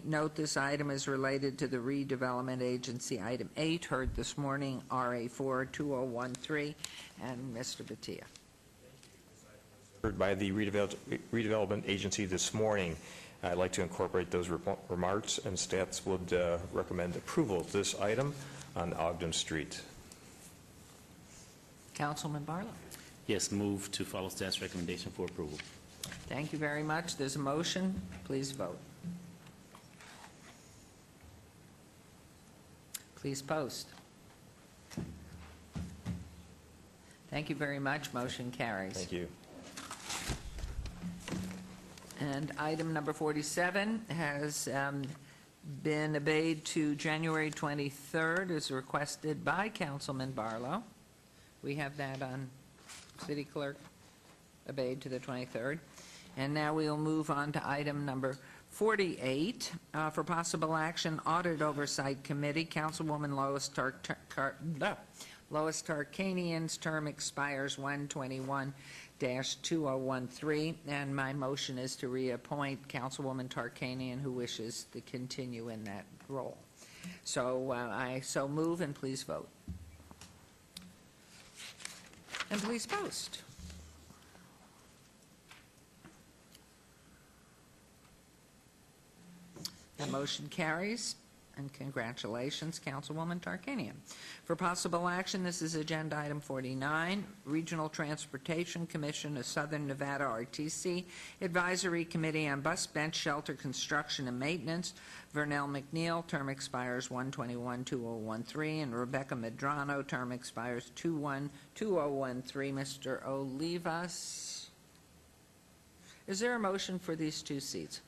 Note this item is related to the Redevelopment Agency. Item 8, heard this morning, RA4 2013. And Mr. Batia. Heard by the Redevelopment Agency this morning. I'd like to incorporate those remarks, and staff would recommend approval of this item on Ogden Street. Councilman Barlow. Yes, move to follow staff's recommendation for approval. Thank you very much. There's a motion. Please vote. Please post. Thank you very much. Motion carries. Thank you. And item number 47 has been obeyed to January 23rd, as requested by Councilman Barlow. We have that on City Clerk, obeyed to the 23rd. And now we'll move on to item number 48, for possible action, Audit Oversight Committee. Councilwoman Lois Tarkanian's term expires 1/21/2013, and my motion is to reappoint Councilwoman Tarkanian, who wishes to continue in that role. So I so move, and please vote. And please post. The motion carries, and congratulations, Councilwoman Tarkanian. For possible action, this is agenda item 49, Regional Transportation Commission of Southern Nevada, RTC, Advisory Committee on Bus Bench Shelter Construction and Maintenance. Vernell McNeil, term expires 1/21/2013, and Rebecca Medrano, term expires 2/1/2013. Mr. Olivas, is there a motion for these two seats?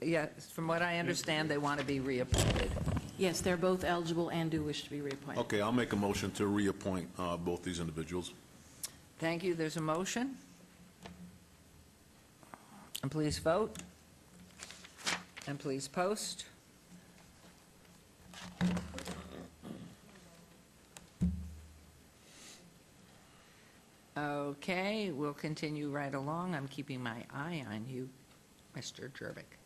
Yeah, from what I understand, they want to be reappointed. Yes, they're both eligible and do wish to be reappointed. Okay, I'll make a motion to reappoint both these individuals. Thank you. There's a motion. And please vote. And please post. Okay, we'll continue right along. I'm keeping my eye on you, Mr. Jervik.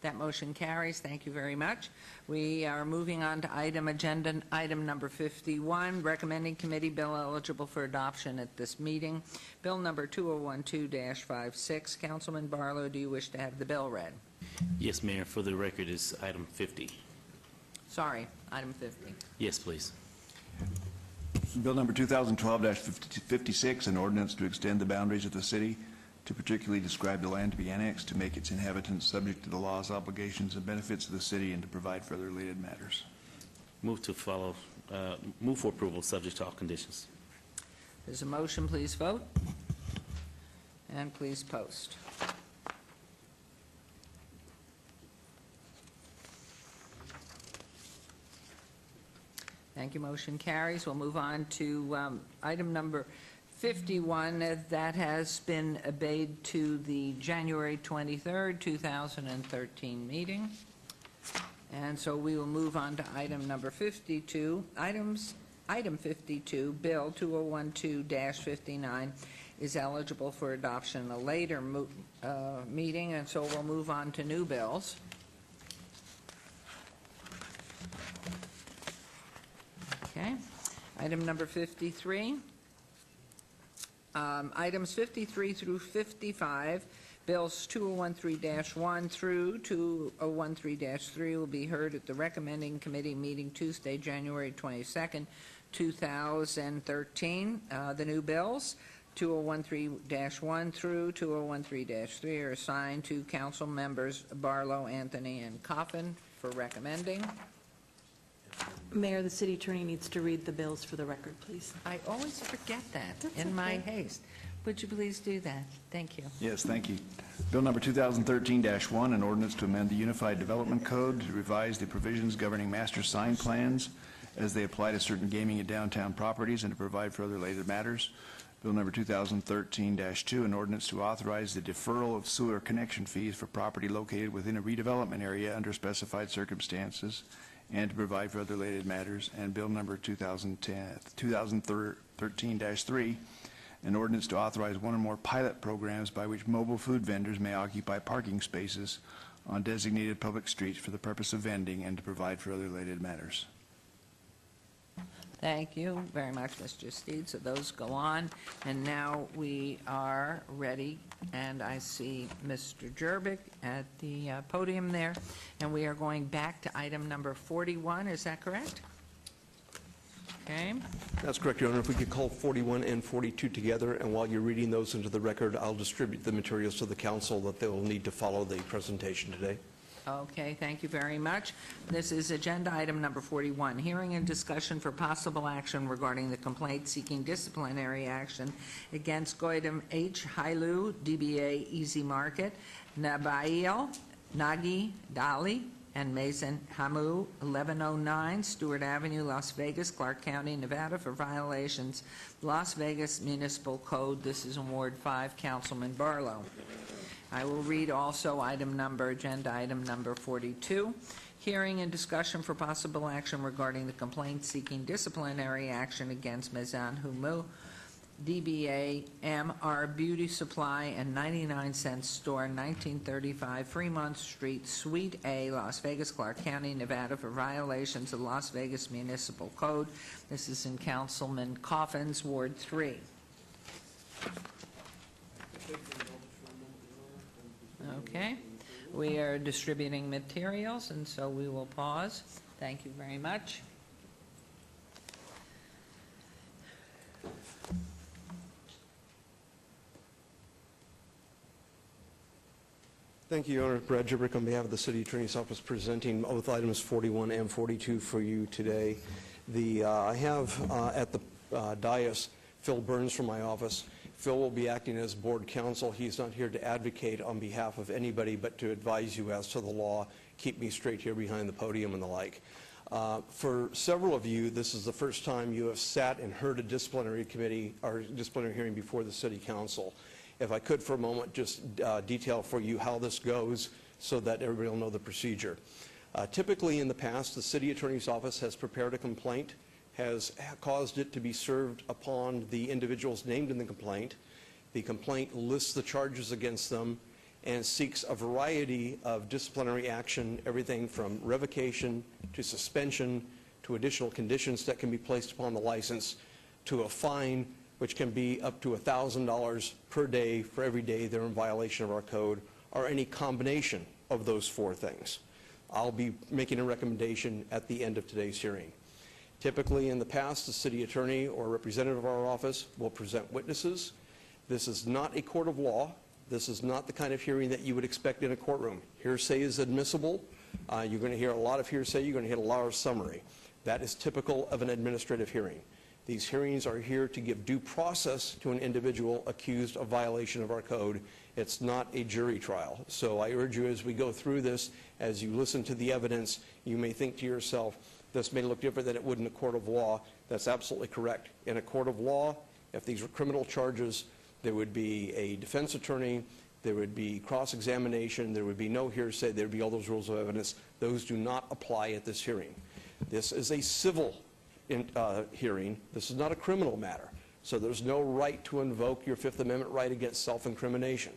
That motion carries. Thank you very much. We are moving on to agenda item number 51, recommending committee bill eligible for adoption at this meeting. Bill number 2012-56. Councilman Barlow, do you wish to have the bill read? Yes, Mayor. For the record, is item 50. Sorry, item 50. Yes, please. Bill number 2012-56, an ordinance to extend the boundaries of the city, to particularly describe the land to be annexed, to make its inhabitants subject to the laws, obligations, and benefits of the city, and to provide for other related matters. Move to follow. Move for approval, subject to all conditions. There's a motion. Please vote. And please post. Thank you. Motion carries. We'll move on to item number 51. That has been obeyed to the January 23rd, 2013 meeting. And so we will move on to item number 52. Item 52, Bill 2012-59, is eligible for adoption in a later meeting, and so we'll move on to new bills. Okay. Item number 53. Items 53 through 55, bills 2013-1 through 2013-3 will be heard at the recommending committee meeting Tuesday, January 22nd, 2013. The new bills 2013-1 through 2013-3 are assigned to council members Barlow, Anthony, and Coffin for recommending. Mayor, the city attorney needs to read the bills for the record, please. I always forget that in my haste. Would you please do that? Thank you. Yes, thank you. Bill number 2013-1, an ordinance to amend the Unified Development Code to revise the provisions governing master sign plans as they apply to certain gaming and downtown properties and to provide for other related matters. Bill number 2013-2, an ordinance to authorize the deferral of sewer connection fees for property located within a redevelopment area under specified circumstances and to provide for other related matters. And Bill number 2013-3, an ordinance to authorize one or more pilot programs by which mobile food vendors may occupy parking spaces on designated public streets for the purpose of vending and to provide for other related matters. Thank you very much, Mr. Steed. So those go on. And now we are ready, and I see Mr. Jervik at the podium there. And we are going back to item number 41. Is that correct? Okay. That's correct, Your Honor. If we could call 41 and 42 together, and while you're reading those into the record, I'll distribute the materials to the council that they will need to follow the presentation today. Okay, thank you very much. This is agenda item number 41, hearing and discussion for possible action regarding the complaint seeking disciplinary action against Goydam H. Hailu, DBA Easy Market, Nabail, Nagi Dali, and Mason Hamu, 1109 Stewart Avenue, Las Vegas, Clark County, Nevada, for violations Las Vegas Municipal Code. This is in Ward 5, Councilman Barlow. I will read also agenda item number 42. Hearing and discussion for possible action regarding the complaint seeking disciplinary action against Mezan Humu, DBA MR Beauty Supply and 99 Cent Store, 1935 Fremont Street, Suite A, Las Vegas, Clark County, Nevada, for violations of Las Vegas Municipal Code. This is in Councilman Coffin's Ward 3. Okay, we are distributing materials, and so we will pause. Thank you very much. Thank you, Your Honor. Brad Jervik on behalf of the City Attorney's Office, presenting both items 41 and 42 for you today. I have at the dais Phil Burns from my office. Phil will be acting as board counsel. He's not here to advocate on behalf of anybody, but to advise you as to the law, keep me straight here behind the podium and the like. For several of you, this is the first time you have sat and heard a disciplinary committee or disciplinary hearing before the City Council. If I could for a moment just detail for you how this goes so that everybody will know the procedure. Typically in the past, the City Attorney's Office has prepared a complaint, has caused it to be served upon the individuals named in the complaint. The complaint lists the charges against them and seeks a variety of disciplinary action, everything from revocation to suspension to additional conditions that can be placed upon the license to a fine which can be up to $1,000 per day for every day they're in violation of our code, or any combination of those four things. I'll be making a recommendation at the end of today's hearing. Typically, in the past, the city attorney or representative of our office will present witnesses. This is not a court of law. This is not the kind of hearing that you would expect in a courtroom. Hearsay is admissible. You're going to hear a lot of hearsay. You're going to hear a lot of summary. That is typical of an administrative hearing. These hearings are here to give due process to an individual accused of violation of our code. It's not a jury trial. So I urge you, as we go through this, as you listen to the evidence, you may think to yourself, this may look different than it would in a court of law. That's absolutely correct. In a court of law, if these were criminal charges, there would be a defense attorney, there would be cross-examination, there would be no hearsay, there would be all those rules of evidence. Those do not apply at this hearing. This is a civil hearing. This is not a criminal matter. So there's no right to invoke your Fifth Amendment right against self-incrimination.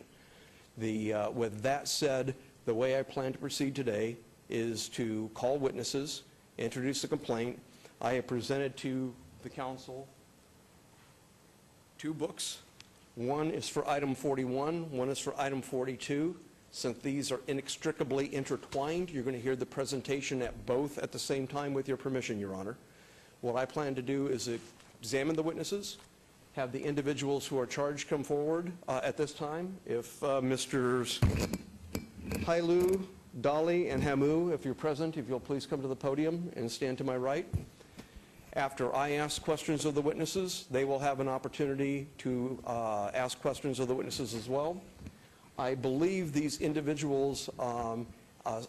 With that said, the way I plan to proceed today is to call witnesses, introduce the complaint. I have presented to the council two books. One is for item 41, one is for item 42. Since these are inextricably intertwined, you're going to hear the presentation at both at the same time with your permission, Your Honor. What I plan to do is examine the witnesses, have the individuals who are charged come forward at this time. If Mr. Hailu, Dali, and Hamu, if you're present, if you'll please come to the podium and stand to my right. After I ask questions of the witnesses, they will have an opportunity to ask questions of the witnesses as well. I believe these individuals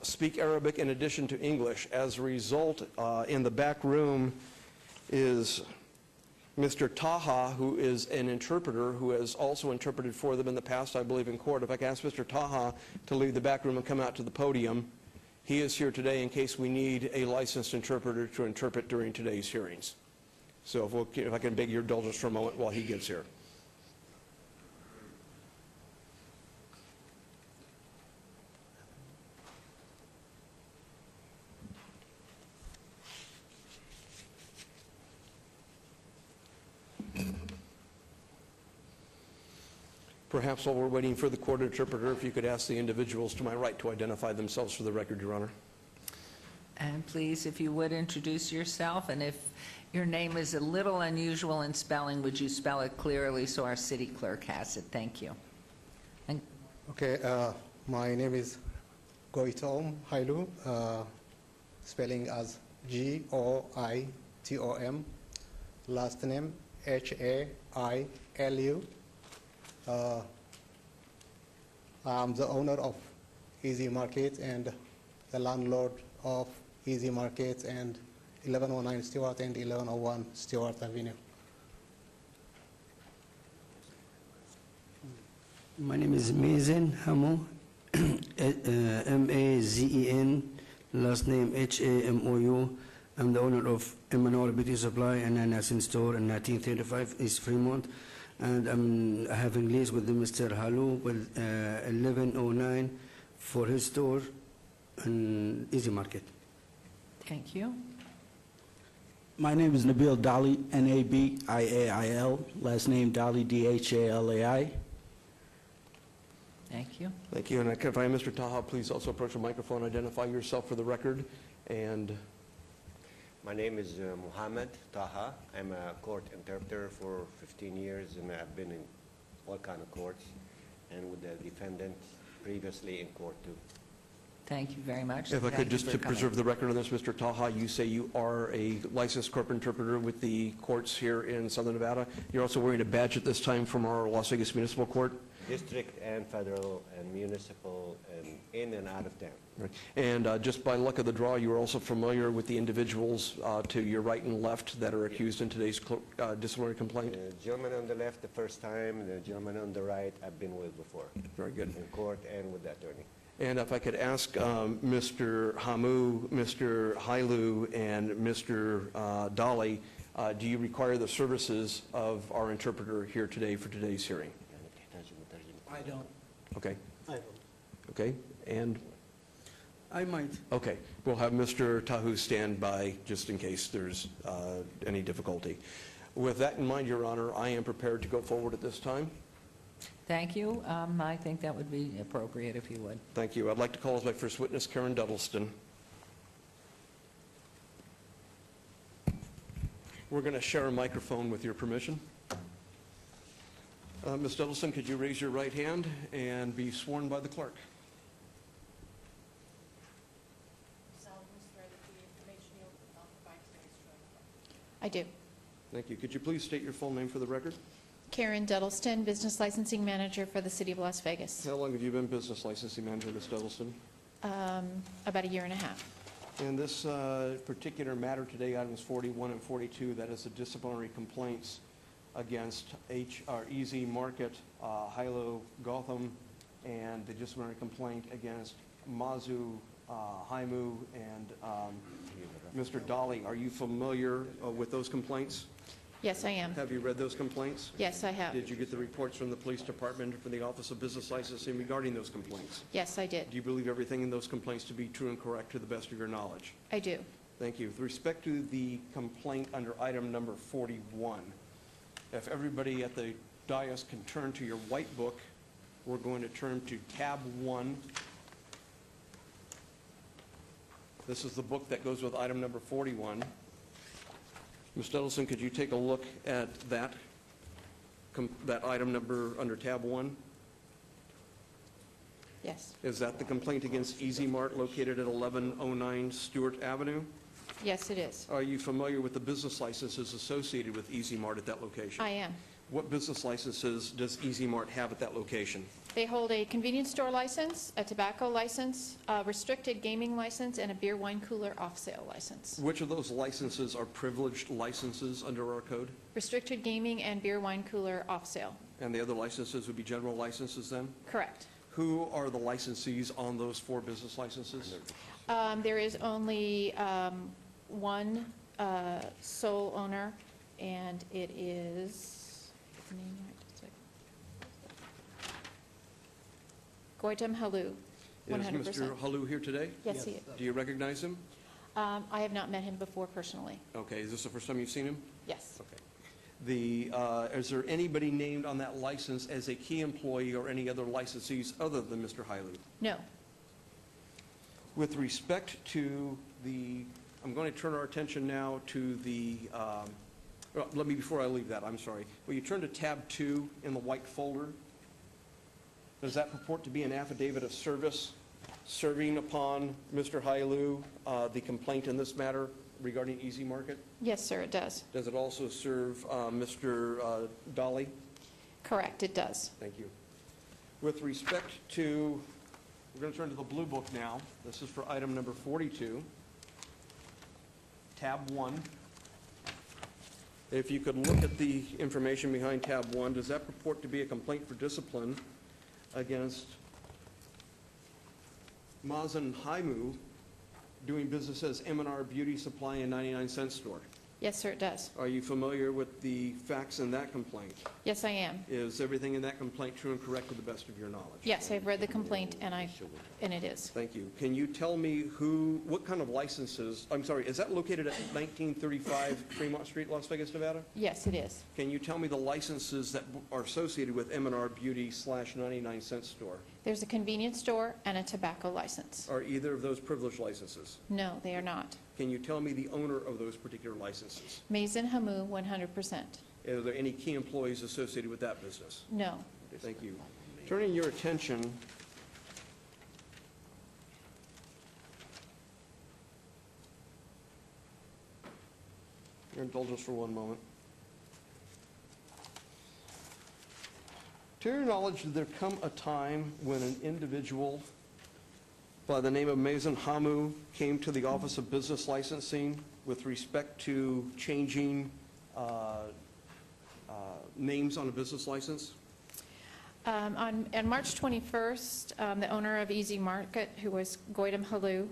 speak Arabic in addition to English. As a result, in the back room is Mr. Taha, who is an interpreter, who has also interpreted for them in the past, I believe, in court. If I can ask Mr. Taha to leave the back room and come out to the podium. He is here today in case we need a licensed interpreter to interpret during today's hearings. So if I can beg your indulgence for a moment while he gets here. Perhaps while we're waiting for the court interpreter, if you could ask the individuals to my right to identify themselves for the record, Your Honor. And please, if you would, introduce yourself, and if your name is a little unusual in spelling, would you spell it clearly so our city clerk has it? Thank you. And Okay, my name is Goitom Hailu, spelling as Goitom, last name Hailu. I'm the owner of Easy Market and the landlord of Easy Market and 1109 Stewart and 1101 Stewart Avenue. My name is Mazen Hamu, M-A-Z-E-N, last name H-A-M-O-U. I'm the owner of Emmanuel Beauty Supply and Nanacin Store in 1935 East Fremont. And I'm having lease with Mr. Halu with 1109 for his store in Easy Market. thank you. My name is Nabil Dali, N-A-B-I-A-I-L, last name Dali, D-H-A-L-A-I. Thank you. Thank you. And if I, Mr. Taha, please also approach the microphone, identify yourself for the record. And my name is Muhammad Taha. I'm a court interpreter for 15 years, and I've been in all kind of courts, and with the defendant previously in court too. Thank you very much. if I Thank could, you just for to coming. preserve the record on this, Mr. Taha, you say you are a licensed court interpreter with the courts here in Southern Nevada. You're also wearing a badge at this time from our Las Vegas Municipal Court. District and federal and municipal and in and out of town. Right. And just by luck of the draw, you are also familiar with the individuals to your right and left that are accused in today's disciplinary complaint? The gentleman on the left the first time, the gentleman on the right I've been with before. Very good. In court and with the attorney. And if I could ask Mr. Hamu, Mr. Hailu, and Mr. Dali, Do you require the services of our interpreter here today for today's hearing? I don't. Okay, I don't. okay, and, I might. okay, we'll have Mr. Tahu stand by just in case there's any difficulty. With that in mind, Your Honor, I am prepared to go forward at this time. Thank you. I think that would be appropriate if you would. Thank you. I'd like to call as my first witness Karen Duddleston. We're going to share a microphone with your permission. Ms. Duddleston, could you raise your right hand and be sworn by the clerk? I do. Thank you. Could you please state your full name for the record? Karen Duddleston, Business Licensing Manager for the City of Las Vegas. How long have you been business licensing manager, Ms. Duddleston? About a year and a half. In this particular matter today, items 41 and 42, that is the disciplinary complaints against Easy Market, Hilo Gotham, and the disciplinary complaint against Mazu Haimu and Mr. Dolly. Are you familiar with those complaints? Yes, I am. Have you read those complaints? Yes, I have. Did you get the reports from the police department or from the Office of Business Licensing regarding those complaints? Yes, I did. Do you believe everything in those complaints to be true and correct to the best of your knowledge? I do. Thank you. With respect to the complaint under item number 41, if everybody at the dais can turn to your white book, we're going to turn to tab 1. This is the book that goes with item number 41. Ms. Duddleston, could you take a look at that item number under tab 1? Yes. Is that the complaint against Easy Mart located at 1109 Stewart Avenue? Yes, it is. Are you familiar with the business licenses associated with Easy Mart at that location? I am. What business licenses does Easy Mart have at that location? They hold a convenience store license, a tobacco license, a restricted gaming license, and a beer wine cooler off-sale license. Which of those licenses are privileged licenses under our code? Restricted gaming and beer wine cooler off-sale. And the other licenses would be general licenses then? Correct. Who are the licensees on those 4 business licenses? There is only one sole owner, and it is, get the name right, just a second. Goitam Halu, 100%. Is Mr. Halu here today? Yes, he is. Do you recognize him? I have not met him before personally. Okay, is this the first time you've seen him? Yes. Okay. Is there anybody named on that license as a key employee or any other licensees other than Mr. Halu? No. With respect to I'm going to turn our attention now to before I leave that, I'm sorry. Will you turn to tab 2 in the white folder? Does that purport to be an affidavit of service serving upon Mr. Halu the complaint in this matter regarding Easy Market? Yes, sir, it does. Does it also serve Mr. Dolly? Correct, it does. Thank you. With respect to, we're going to turn to the blue book now. This is for item number 42, tab 1. If you could look at the information behind tab 1, does that purport to be a complaint for discipline against Mazen Haimu doing business as M&R Beauty Supply and 99-cent store? Yes, sir, it does. Are you familiar with the facts in that complaint? Yes, I am. Is everything in that complaint true and correct to the best of your knowledge? Yes, I've read the complaint, and it is. Thank you. Can you tell me what kind of licenses, I'm sorry, is that located at 1935 Fremont Street, Las Vegas, Nevada? Yes, it is. Can you tell me the licenses that are associated with M&R Beauty / 99-cent store? There's a convenience store and a tobacco license. Are either of those privileged licenses? No, they are not. Can you tell me the owner of those particular licenses? Mazen Hamu, 100%. Are there any key employees associated with that business? No. Thank you. Turning your attention indulge us for one moment. To your knowledge, did there come a time when an individual by the name of Mazen Hamu came to the Office of Business Licensing with respect to changing names on a business license? On March 21st, the owner of Easy Market, who was Goitam Halu,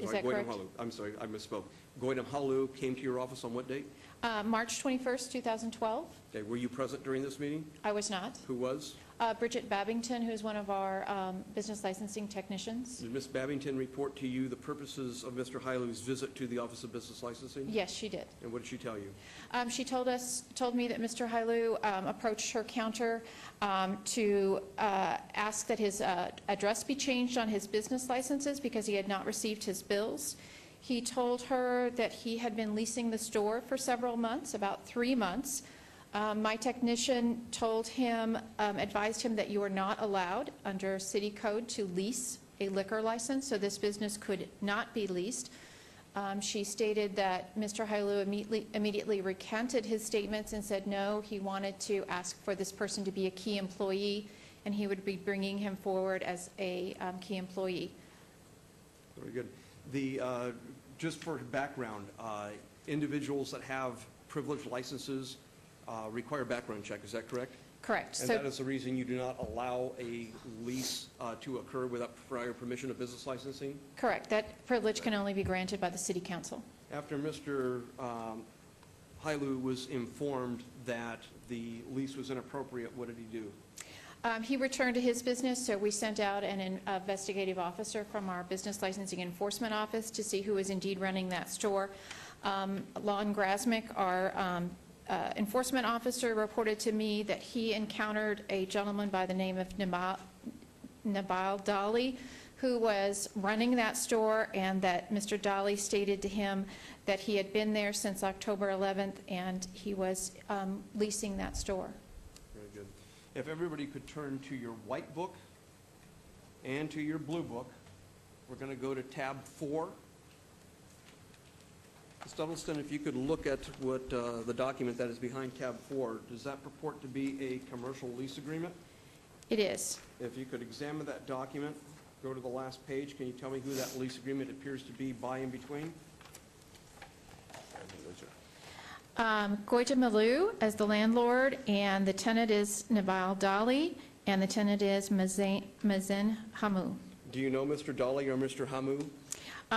Is that correct? Goidam Halu. I'm sorry, I misspoke. Goidam Halu came to your office on what date? March 21st, 2012. Okay, were you present during this meeting? I was not. Who was? Bridget Babington, who's one of our business licensing technicians. Did Ms. Babington report to you the purposes of Mr. Hailu's visit to the Office of Business Licensing? Yes, she did. And what did she tell you? She told me that Mr. Hailu approached her counter to ask that his address be changed on his business licenses because he had not received his bills. He told her that he had been leasing the store for several months, about 3 months. My technician told him, advised him that you are not allowed under city code to lease a liquor license, so this business could not be leased. She stated that Mr. Hailu immediately recanted his statements and said no, he wanted to ask for this person to be a key employee, and he would be bringing him forward as a key employee. Very good. Just for background, individuals that have privileged licenses require a background check, is that correct? Correct. And that is the reason you do not allow a lease to occur without prior permission of business licensing? Correct. That privilege can only be granted by the city council. After Mr. Hailu was informed that the lease was inappropriate, what did he do? He returned to his business, so we sent out an investigative officer from our Business Licensing Enforcement Office to see who was indeed running that store. Lon Grasmick, our enforcement officer, reported to me that he encountered a gentleman by the name of Nabil Dali, who was running that store, and that Mr. Dali stated to him that he had been there since October 11th, and he was leasing that store. Very good. If everybody could turn to your white book and to your blue book, we're going to go to tab 4. Ms. Duddleston, if you could look at what the document that is behind tab 4, does that purport to be a commercial lease agreement? It is. If you could examine that document, go to the last page, can you tell me who that lease agreement appears to be by and between? Goita Malu as the landlord, and the tenant is Nabil Dali, and the tenant is Mazen Hamu. Do you know Mr. Dali or Mr. Hamu?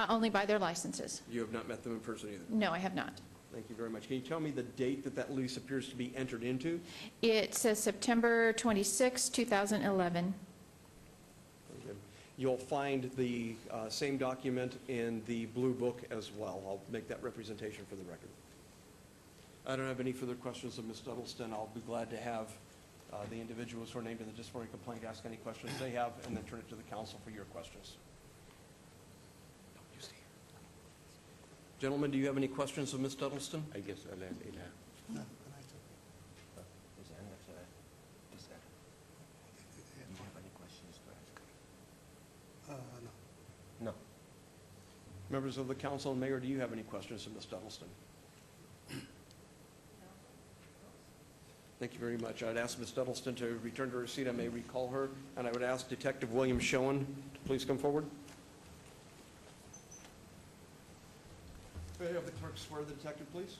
Only by their licenses. You have not met them in person either? No, I have not. Thank you very much. Can you tell me the date that that lease appears to be entered into? It says September 26, 2011. Okay. You'll find the same document in the blue book as well. I'll make that representation for the record. I don't have any further questions of Ms. Duddleston. I'll be glad to have the individuals who are named in the disciplinary complaint ask any questions they have, and then turn it to the council for your questions. Gentlemen, do you have any questions of Ms. Duddleston? I guess No. No. Members of the council and mayor, do you have any questions of Ms. Duddleston? Thank you very much. I'd ask Ms. Duddleston to return to her seat. I may recall her, and I would ask Detective William Schoen to please come forward. May I have the clerk swear the detective, please?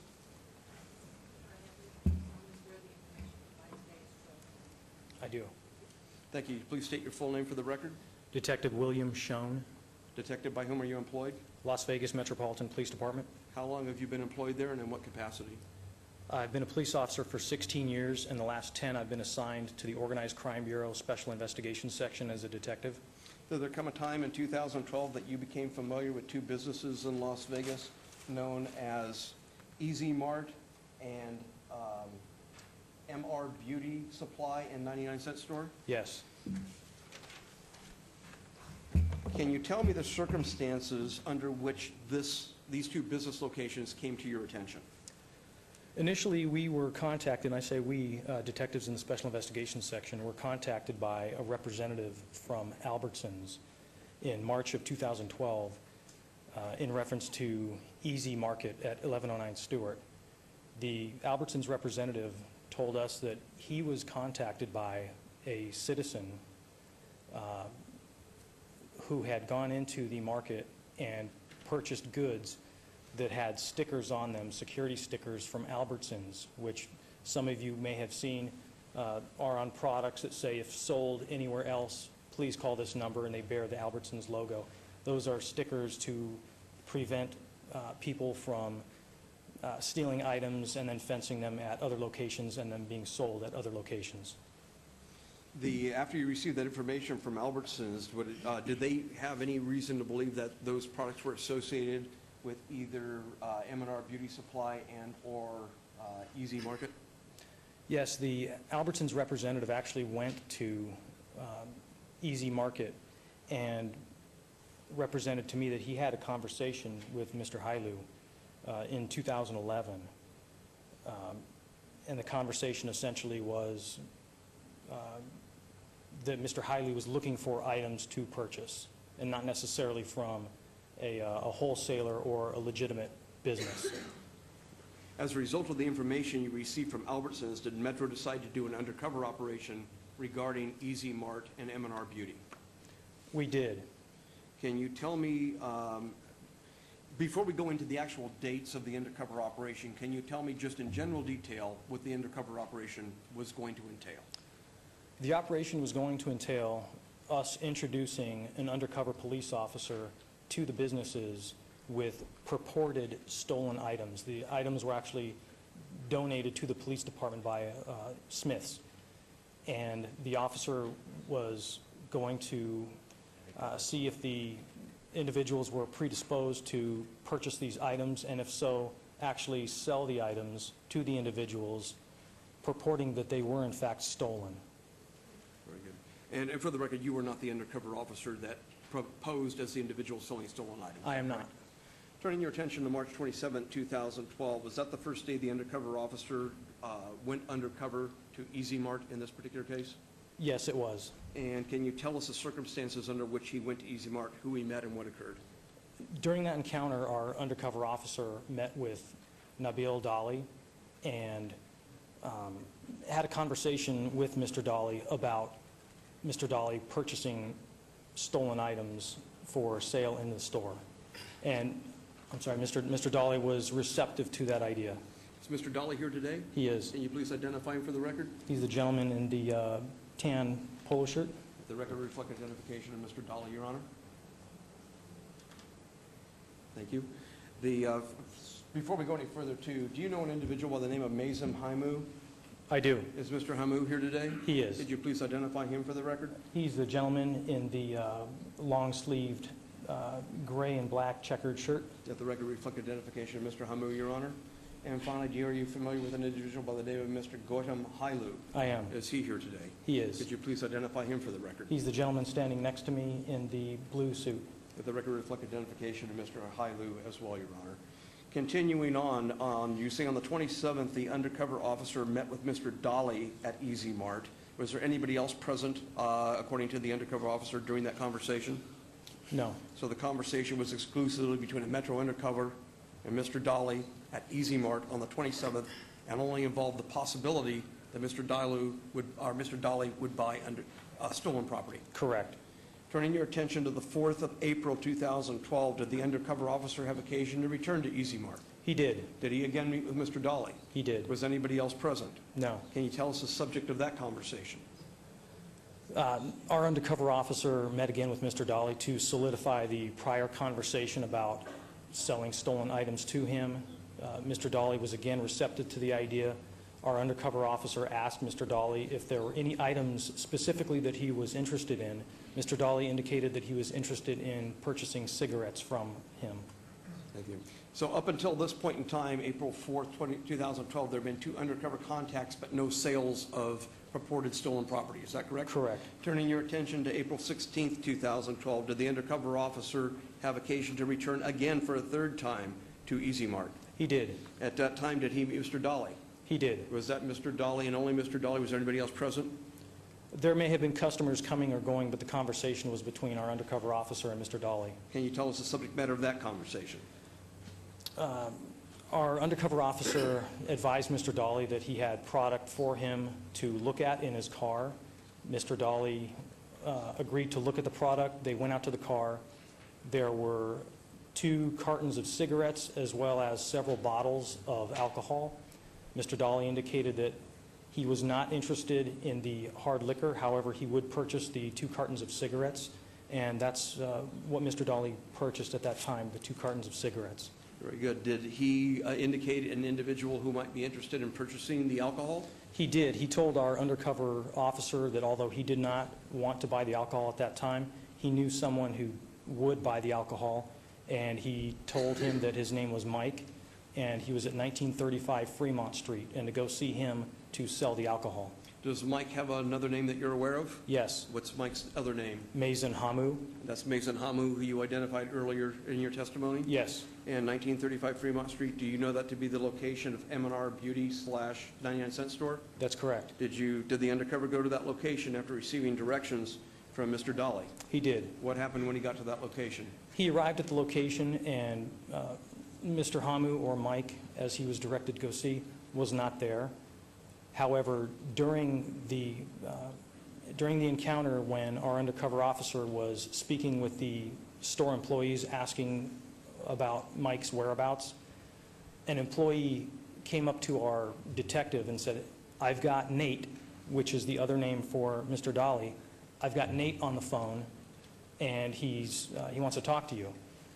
I do. Thank you. Please state your full name for the record. Detective William Schoen, Detective, by whom are you employed? Las Vegas Metropolitan Police Department. How long have you been employed there, and in what capacity? I've been a police officer for 16 years. In the last 10, I've been assigned to the Organized Crime Bureau Special Investigations Section as a detective. Did there come a time in 2012 that you became familiar with two businesses in Las Vegas known as Easy Mart and MR Beauty Supply and 99-cent store? Yes. Can you tell me the circumstances under which these two business locations came to your attention? Initially, we were contacted, and I say we, detectives in the Special Investigations Section, were contacted by a representative from Albertsons in March of 2012 in reference to Easy Market at 1109 Stewart. The Albertsons representative told us that he was contacted by a citizen who had gone into the market and purchased goods that had stickers on them, security stickers from Albertsons, which some of you may have seen are on products that say, if sold anywhere else, please call this number, and they bear the Albertsons logo. Those are stickers to prevent people from stealing items and then fencing them at other locations and then being sold at other locations. After you received that information from Albertsons, did they have any reason to believe that those products were associated with either M&R Beauty Supply and/or Easy Market? Yes, the Albertsons representative actually went to Easy Market and represented to me that he had a conversation with Mr. Hailu in 2011. And the conversation essentially was that Mr. Hailu was looking for items to purchase and not necessarily from a wholesaler or a legitimate business. As a result of the information you received from Albertsons, did Metro decide to do an undercover operation regarding Easy Mart and M&R Beauty? We did. Can you tell me, before we go into the actual dates of the undercover operation, can you tell me just in general detail what the undercover operation was going to entail? The operation was going to entail us introducing an undercover police officer to the businesses with purported stolen items. The items were actually donated to the police department by Smith's. And the officer was going to see if the individuals were predisposed to purchase these items, and if so, actually sell the items to the individuals, purporting that they were in fact stolen. Very good. And for the record, you were not the undercover officer that posed as the individual selling stolen items? I am not. Turning your attention to March 27, 2012, was that the first day the undercover officer went undercover to Easy Mart in this particular case? Yes, it was. And can you tell us the circumstances under which he went to Easy Mart, who he met, and what occurred? During that encounter, our undercover officer met with Nabil Dali and had a conversation with Mr. Dali about Mr. Dali purchasing stolen items for sale in the store. And, I'm sorry, Mr. Dali was receptive to that idea. Is Mr. Dali here today? He is. Can you please identify him for the record? He's the gentleman in the tan polo shirt. The record reflect identification of Mr. Dali, Your Honor. Thank you. Before we go any further, too, do you know an individual by the name of Mazem Haimu? I do. Is Mr. Haimu here today? He is. Could you please identify him for the record? He's the gentleman in the long-sleeved gray and black checkered shirt. Let the record reflect identification of Mr. Haimu, Your Honor. And finally, are you familiar with an individual by the name of Mr. Gautam Hailu? I am. Is he here today? He is. Could you please identify him for the record? He's the gentleman standing next to me in the blue suit. Let the record reflect identification of Mr. Hailu as well, Your Honor. Continuing on, you say on the 27th, the undercover officer met with Mr. Dali at Easy Mart. Was there anybody else present, according to the undercover officer, during that conversation? No. So the conversation was exclusively between a Metro undercover and Mr. Dali at Easy Mart on the 27th, and only involved the possibility that Mr. Dali would buy stolen property. Correct. Turning your attention to the 4th of April 2012, did the undercover officer have occasion to return to Easy Mart? He did. Did he again meet with Mr. Dali? He did. Was anybody else present? No. Can you tell us the subject of that conversation? Our undercover officer met again with Mr. Dali to solidify the prior conversation about selling stolen items to him. Mr. Dali was again receptive to the idea. Our undercover officer asked Mr. Dali if there were any items specifically that he was interested in. Mr. Dali indicated that he was interested in purchasing cigarettes from him. Thank you. So up until this point in time, April 4th, 2012, there have been 2 undercover contacts, but no sales of purported stolen property. Is that correct? Correct. Turning your attention to April 16th, 2012, did the undercover officer have occasion to return again for a 3rd time to Easy Mart? He did. At that time, did he meet Mr. Dali? He did. Was that Mr. Dali and only Mr. Dali? Was there anybody else present? There may have been customers coming or going, but the conversation was between our undercover officer and Mr. Dali. Can you tell us the subject matter of that conversation? Our undercover officer advised Mr. Dali that he had product for him to look at in his car. Mr. Dali agreed to look at the product. They went out to the car. There were 2 cartons of cigarettes as well as several bottles of alcohol. Mr. Dali indicated that he was not interested in the hard liquor. However, he would purchase the 2 cartons of cigarettes. and that's what Mr. Dolly purchased at that time, the 2 cartons of cigarettes. Very good. Did he indicate an individual who might be interested in purchasing the alcohol? He did. He told our undercover officer that although he did not want to buy the alcohol at that time, he knew someone who would buy the alcohol, and he told him that his name was Mike, and he was at 1935 Fremont Street, and to go see him to sell the alcohol. Does Mike have another name that you're aware of? Yes. What's Mike's other name? Mason Hamu. That's Mason Hamu, who you identified earlier in your testimony? Yes. And 1935 Fremont Street, do you know that to be the location of M&R Beauty / 99 Cent Store? That's correct. Did the undercover go to that location after receiving directions from Mr. Dolly? He did. What happened when he got to that location? He arrived at the location, and Mr. Hamu, or Mike, as he was directed to go see, was not there. However, during the encounter when our undercover officer was speaking with the store employees asking about Mike's whereabouts, an employee came up to our detective and said, "I've got Nate," which is the other name for Mr. Dolly. "I've got Nate on the phone, and he wants to talk to you."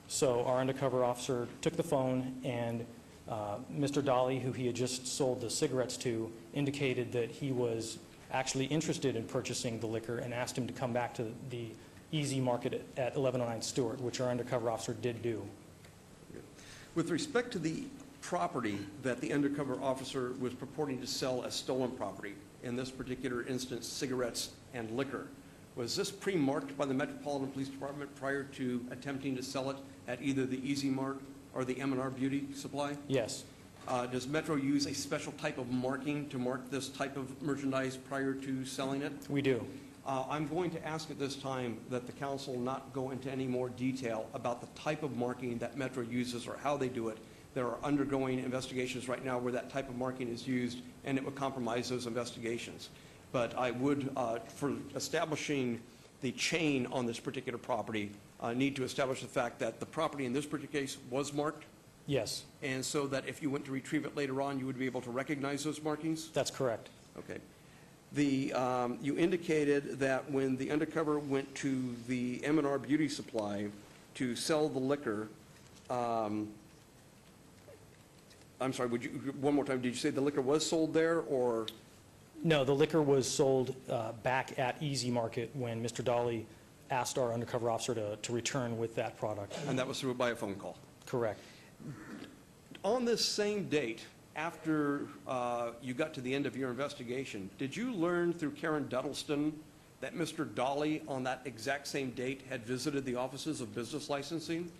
So our undercover officer took the phone, and Mr. Dolly, who he had just sold the cigarettes to, indicated that he was actually interested in purchasing the liquor and asked him to come back to the Easy Market at 1109 Stewart, which our undercover officer did do. With respect to the property that the undercover officer was purporting to sell as stolen property, in this particular instance, cigarettes and liquor, was this pre-marked by the Metropolitan Police Department prior to attempting to sell it at either the Easy Mart or the M&R Beauty Supply? Yes. Does Metro use a special type of marking to mark this type of merchandise prior to selling it? We do. I'm going to ask at this time that the council not go into any more detail about the type of marking that Metro uses or how they do it. There are undergoing investigations right now where that type of marking is used, and it would compromise those investigations. But I would, for establishing the chain on this particular property, need to establish the fact that the property in this particular case was marked, Yes, and so that if you went to retrieve it later on, you would be able to recognize those markings? that's correct. Okay. You indicated that when the undercover went to the M&R Beauty Supply to sell the liquor, I'm sorry, would you, one more time, did you say the liquor was sold there, or? No, the liquor was sold back at Easy Market when Mr. Dolly asked our undercover officer to return with that product. And that was through by a phone call? Correct. On this same date, after you got to the end of your investigation, did you learn through Karen Duddleston that Mr. Dolly on that exact same date had visited the offices of business licensing?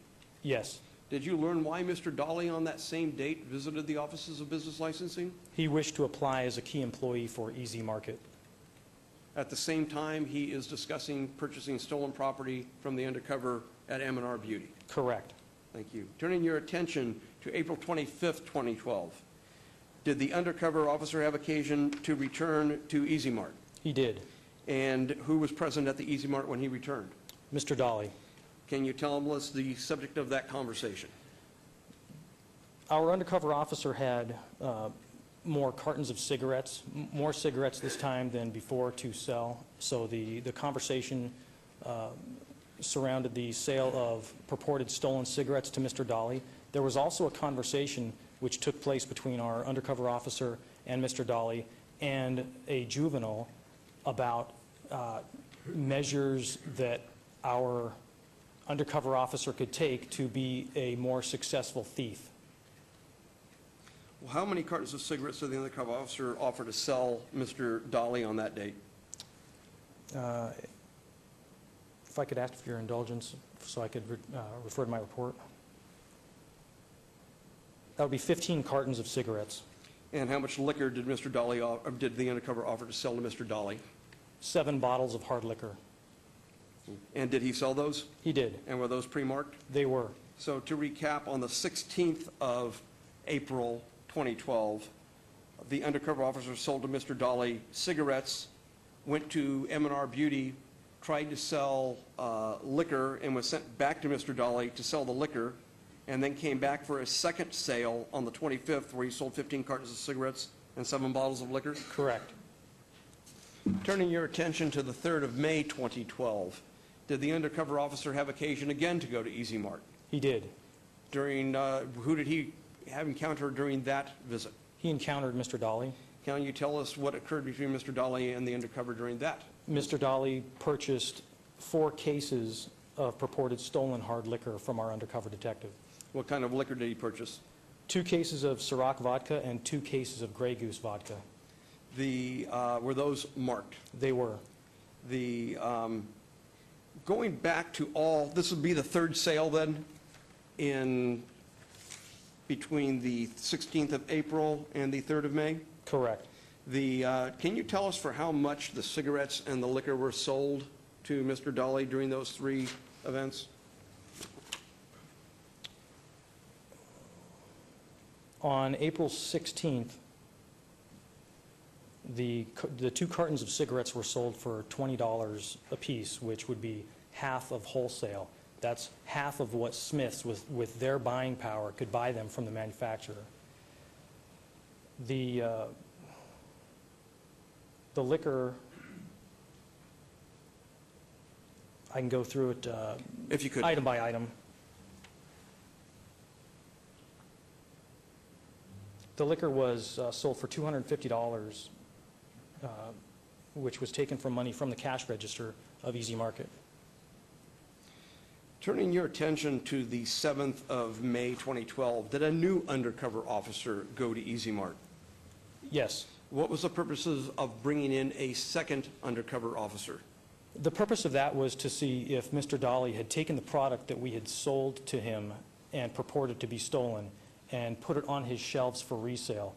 Yes. Did you learn why Mr. Dolly on that same date visited the offices of business licensing? He wished to apply as a key employee for Easy Market. At the same time, he is discussing purchasing stolen property from the undercover at M&R Beauty. Correct. Thank you. Turning your attention to April 25th, 2012, did the undercover officer have occasion to return to Easy Mart? He did. And who was present at the Easy Mart when he returned? Mr. Dolly. Can you tell us the subject of that conversation? Our undercover officer had more cartons of cigarettes, more cigarettes this time than before to sell. So the conversation surrounded the sale of purported stolen cigarettes to Mr. Dolly. There was also a conversation which took place between our undercover officer and Mr. Dolly and a juvenile about measures that our undercover officer could take to be a more successful thief. Well, how many cartons of cigarettes did the undercover officer offer to sell Mr. Dolly on that date? If I could ask for your indulgence so I could refer to my report. That would be 15 cartons of cigarettes. And how much liquor did Mr. Dolly, did the undercover offer to sell to Mr. Dolly? 7 bottles of hard liquor. And did he sell those? He did. And were those pre-marked? They were. So to recap, on the 16th of April 2012, the undercover officer sold to Mr. Dolly cigarettes, went to M&R Beauty, tried to sell liquor, and was sent back to Mr. Dolly to sell the liquor, and then came back for a second sale on the 25th where he sold 15 cartons of cigarettes and 7 bottles of liquor? Correct. Turning your attention to the 3rd of May 2012, Did the undercover officer have occasion again to go to Easy Mart? He did. During, who did he have encountered during that visit? He encountered Mr. Dolly. Can you tell us what occurred between Mr. Dolly and the undercover during that? Mr. Dolly purchased 4 cases of purported stolen hard liquor from our undercover detective. What kind of liquor did he purchase? 2 cases of Ciroc vodka and 2 cases of Grey Goose vodka. Were those marked? They were. Going back to this would be the third sale then between the 16th of April and the 3rd of May? Correct. Can you tell us for how much the cigarettes and the liquor were sold to Mr. Dolly during those 3 events? On April 16th, the 2 cartons of cigarettes were sold for $20 apiece, which would be half of wholesale. That's half of what Smith's, with their buying power, could buy them from the manufacturer. The liquor, I can go through it if you could. Item by item. The liquor was sold for $250, which was taken from money from the cash register of Easy Market. Turning your attention to the 7th of May 2012, did a new undercover officer go to Easy Mart? Yes. What was the purposes of bringing in a second undercover officer? The purpose of that was to see if Mr. Dolly had taken the product that we had sold to him and purported to be stolen and put it on his shelves for resale.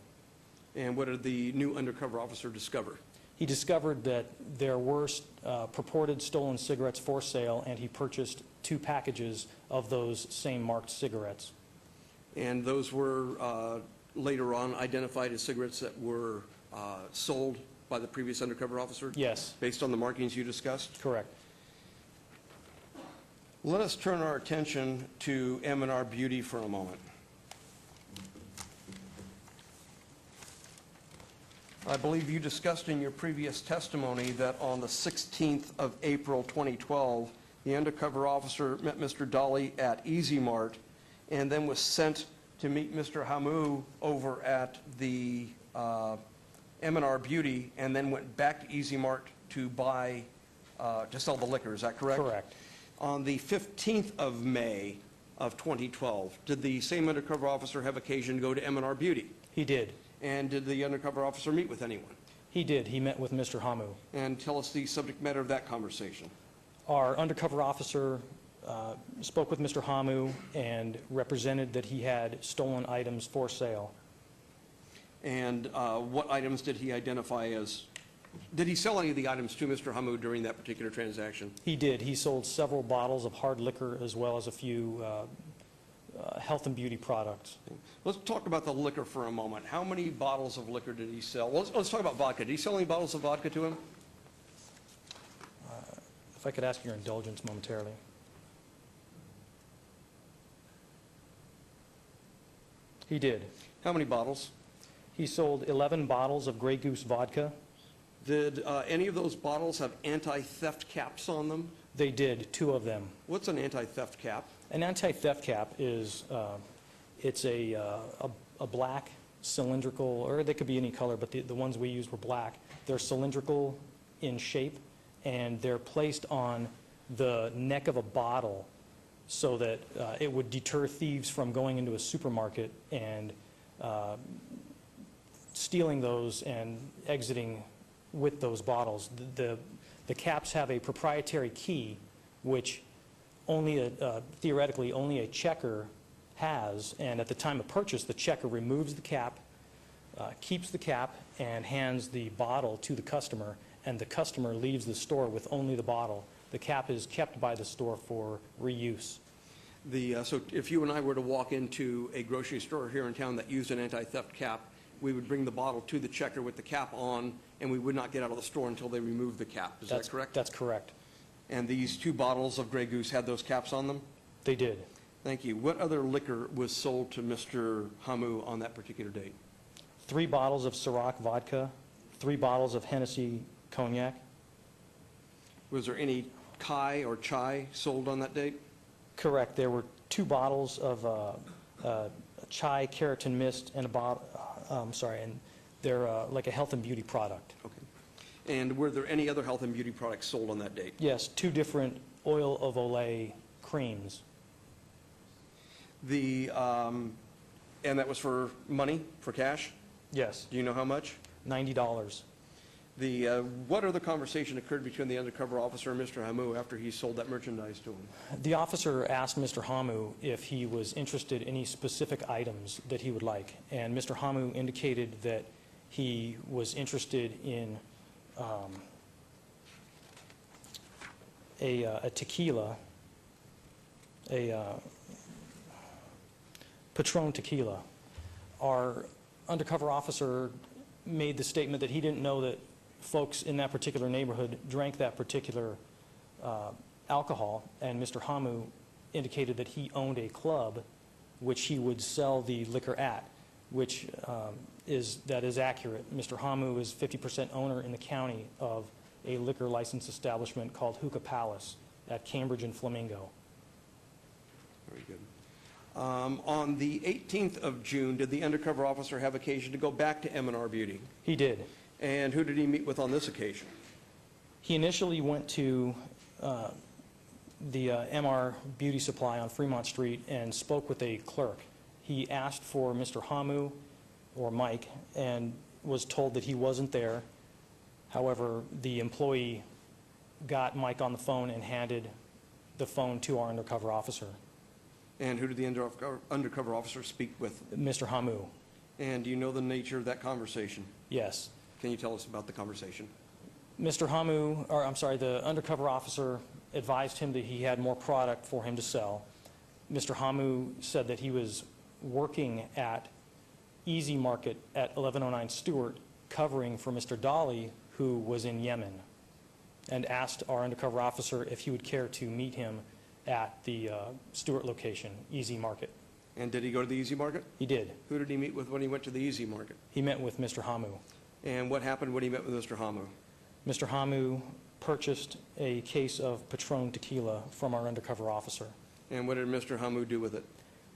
And what did the new undercover officer discover? He discovered that there were purported stolen cigarettes for sale, and he purchased 2 packages of those same marked cigarettes. And those were later on identified as cigarettes that were sold by the previous undercover officer? Yes. Based on the markings you discussed? Correct. Let us turn our attention to M&R Beauty for a moment. I believe you discussed in your previous testimony that on the 16th of April 2012, the undercover officer met Mr. Dolly at Easy Mart and then was sent to meet Mr. Hamu over at the M&R Beauty and then went back to Easy Mart to sell the liquor. Is that correct? Correct. On the 15th of May of 2012, did the same undercover officer have occasion to go to M&R Beauty? He did. And did the undercover officer meet with anyone? He did. He met with Mr. Hamu. And tell us the subject matter of that conversation. Our undercover officer spoke with Mr. Hamu and represented that he had stolen items for sale. And what items did he identify as? Did he sell any of the items to Mr. Hamu during that particular transaction? He did. He sold several bottles of hard liquor as well as a few health and beauty products. Let's talk about the liquor for a moment. How many bottles of liquor did he sell? Well, let's talk about vodka. Did he sell any bottles of vodka to him? If I could ask your indulgence momentarily. He did. How many bottles? He sold 11 bottles of Grey Goose vodka. Did any of those bottles have anti-theft caps on them? They did, 2 of them. What's an anti-theft cap? An anti-theft cap is it's a black cylindrical, or they could be any color, but the ones we used were black. They're cylindrical in shape, and they're placed on the neck of a bottle so that it would deter thieves from going into a supermarket and stealing those and exiting with those bottles. The caps have a proprietary key, which theoretically only a checker has, and at the time of purchase, the checker removes the cap, keeps the cap, and hands the bottle to the customer, and the customer leaves the store with only the bottle. The cap is kept by the store for reuse. So if you and I were to walk into a grocery store here in town that used an anti-theft cap, we would bring the bottle to the checker with the cap on, and we would not get out of the store until they removed the cap. Is that correct? That's correct. And these 2 bottles of Grey Goose had those caps on them? They did. Thank you. What other liquor was sold to Mr. Hamu on that particular date? 3 bottles of Ciroc vodka, 3 bottles of Hennessy cognac. Was there any Kai or chai sold on that date? Correct. There were 2 bottles of chai keratin mist and and they're like a health and beauty product. Okay. And were there any other health and beauty products sold on that date? Yes, 2 different oil of Olay creams. And that was for money, for cash? Yes. Do you know how much? $90. What other conversation occurred between the undercover officer and Mr. Hamu after he sold that merchandise to him? The officer asked Mr. Hamu if he was interested in any specific items that he would like, and Mr. Hamu indicated that he was interested in a tequila, a Patron tequila. Our undercover officer made the statement that he didn't know that folks in that particular neighborhood drank that particular alcohol, and Mr. Hamu indicated that he owned a club which he would sell the liquor at, which is accurate. Mr. Hamu is 50% owner in the county of a liquor license establishment called Hookah Palace at Cambridge and Flamingo. Very good. On the 18th of June, did the undercover officer have occasion to go back to M&R Beauty? He did. And who did he meet with on this occasion? He initially went to the MR Beauty Supply on Fremont Street and spoke with a clerk. He asked for Mr. Hamu or Mike and was told that he wasn't there. However, the employee got Mike on the phone and handed the phone to our undercover officer. And who did the undercover officer speak with? Mr. Hamu. And do you know the nature of that conversation? Yes. Can you tell us about the conversation? Mr. Hamu, or I'm sorry, the undercover officer advised him that he had more product for him to sell. Mr. Hamu said that he was working at Easy Market at 1109 Stewart, covering for Mr. Dali, who was in Yemen, and asked our undercover officer if he would care to meet him at the Stewart location, Easy Market. And did he go to the Easy Market? He did. Who did he meet with when he went to the Easy Market? He met with Mr. Hamu. And what happened when he met with Mr. Hamu? Mr. Hamu purchased a case of Patron tequila from our undercover officer. And what did Mr. Hamu do with it?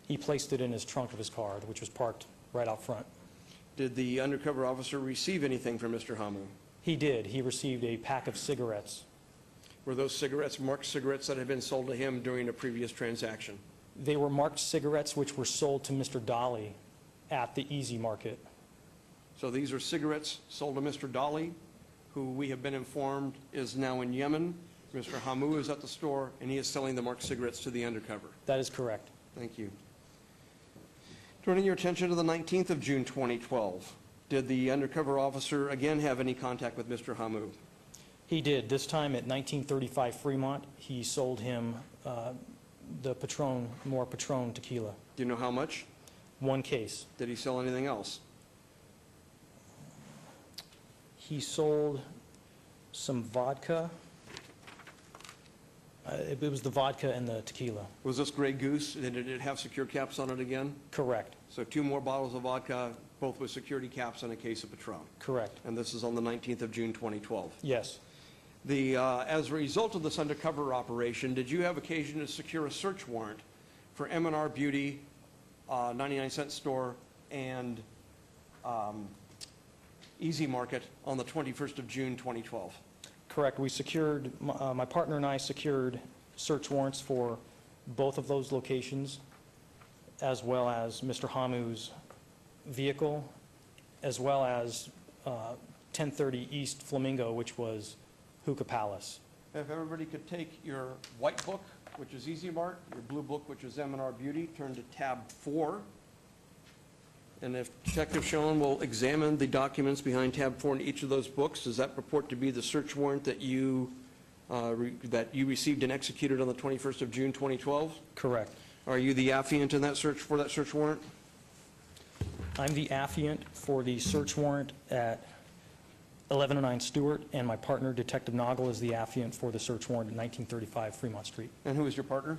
He placed it in his trunk of his car, which was parked right out front. Did the undercover officer receive anything from Mr. Hamu? He did. He received a pack of cigarettes. Were those cigarettes marked cigarettes that had been sold to him during a previous transaction? They were marked cigarettes which were sold to Mr. Dali at the Easy Market. So these are cigarettes sold to Mr. Dali, who we have been informed is now in Yemen. Mr. Hamu is at the store, and he is selling the marked cigarettes to the undercover. That is correct. Thank you. Turning your attention to the 19th of June, 2012, did the undercover officer again have any contact with Mr. Hamu? He did. This time at 1935 Fremont, he sold him the more Patron tequila. Do you know how much? 1 case. Did he sell anything else? He sold some vodka. It was the vodka and the tequila. Was this Grey Goose? Did it have secure caps on it again? Correct. So 2 more bottles of vodka, both with security caps and a case of Patron. Correct. And this is on the 19th of June, 2012. Yes. As a result of this undercover operation, did you have occasion to secure a search warrant for M&R Beauty, 99-cent store, and Easy Market on the 21st of June, 2012? Correct. We secured, my partner and I secured search warrants for both of those locations, as well as Mr. Hamu's vehicle, as well as 1030 East Flamingo, which was Hookah Palace. If everybody could take your white book, which is Easy Mart, your blue book, which is M&R Beauty, turn to tab 4. And if Detective Schoen will examine the documents behind tab 4 in each of those books, does that purport to be the search warrant that you received and executed on the 21st of June, 2012? Correct. Are you the affiant in that search warrant? I'm the affiant for the search warrant at 1109 Stewart, and my partner, Detective Noggle, is the affiant for the search warrant at 1935 Fremont Street. And who is your partner?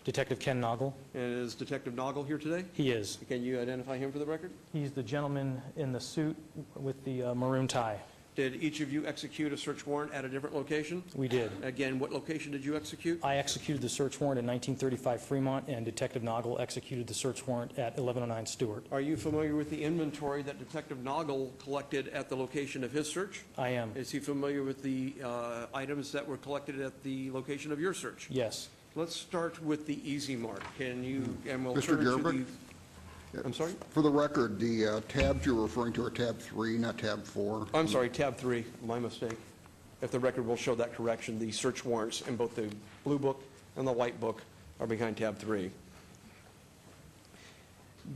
Detective Ken Noggle. And is Detective Noggle here today? He is. Can you identify him for the record? He's the gentleman in the suit with the maroon tie. Did each of you execute a search warrant at a different location? We did. Again, what location did you execute? I executed the search warrant at 1935 Fremont, and Detective Noggle executed the search warrant at 1109 Stewart. Are you familiar with the inventory that Detective Noggle collected at the location of his search? I am. Is he familiar with the items that were collected at the location of your search? Yes. Let's start with the Easy Mart. Can you, and we'll Mr. turn to Gerbic? I'm sorry? For the record, the tabs you're referring to are tab 3, not tab 4. I'm sorry, tab 3, my mistake. If the record will show that correction, the search warrants in both the blue book and the white book are behind tab 3.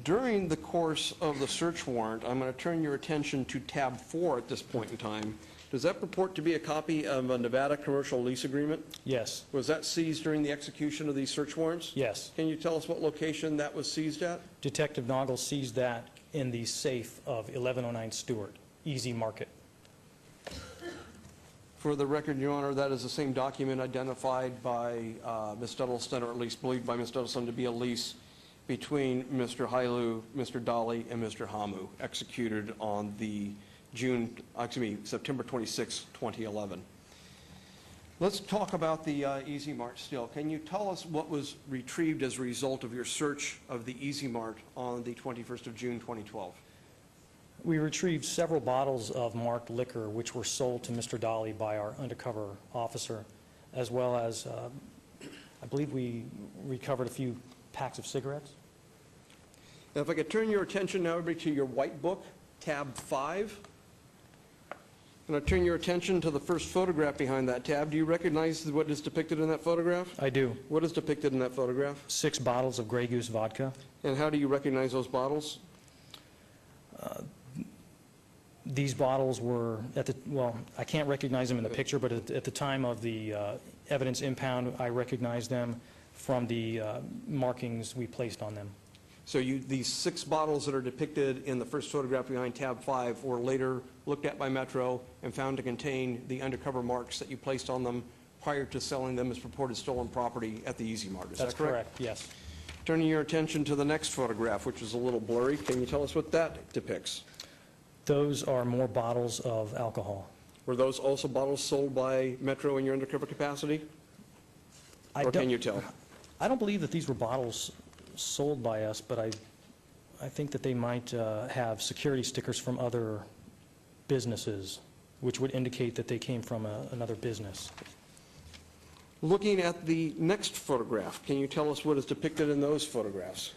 During the course of the search warrant, I'm going to turn your attention to tab 4 at this point in time. Does that purport to be a copy of a Nevada commercial lease agreement? Yes. Was that seized during the execution of these search warrants? Yes. Can you tell us what location that was seized at? Detective Noggle seized that in the safe of 1109 Stewart, Easy Market. For the record, Your Honor, that is the same document identified by Ms. Duddleston, or at least believed by Ms. Duddleston to be a lease between Mr. Hailu, Mr. Dolly, and Mr. Hamu, executed on the September 26, 2011. Let's talk about the Easy Mart still. Can you tell us what was retrieved as a result of your search of the Easy Mart on the 21st of June, 2012? We retrieved several bottles of marked liquor which were sold to Mr. Dolly by our undercover officer, as well as, I believe we recovered a few packs of cigarettes. Now, if I could turn your attention now over to your white book, tab 5. And I turn your attention to the first photograph behind that tab. Do you recognize what is depicted in that photograph? I do. What is depicted in that photograph? 6 bottles of Grey Goose vodka. And how do you recognize those bottles? These bottles were, I can't recognize them in the picture, but at the time of the evidence impound, I recognized them from the markings we placed on them. So these 6 bottles that are depicted in the first photograph behind tab 5 were later looked at by Metro and found to contain the undercover marks that you placed on them prior to selling them as purported stolen property at the Easy Mart. Is that correct? That's correct, yes. Turning your attention to the next photograph, which is a little blurry, can you tell us what that depicts? Those are more bottles of alcohol. Were those also bottles sold by Metro in your undercover capacity? Or can you tell? I don't believe that these were bottles sold by us, but I think that they might have security stickers from other businesses, which would indicate that they came from another business. Looking at the next photograph, can you tell us what is depicted in those photographs?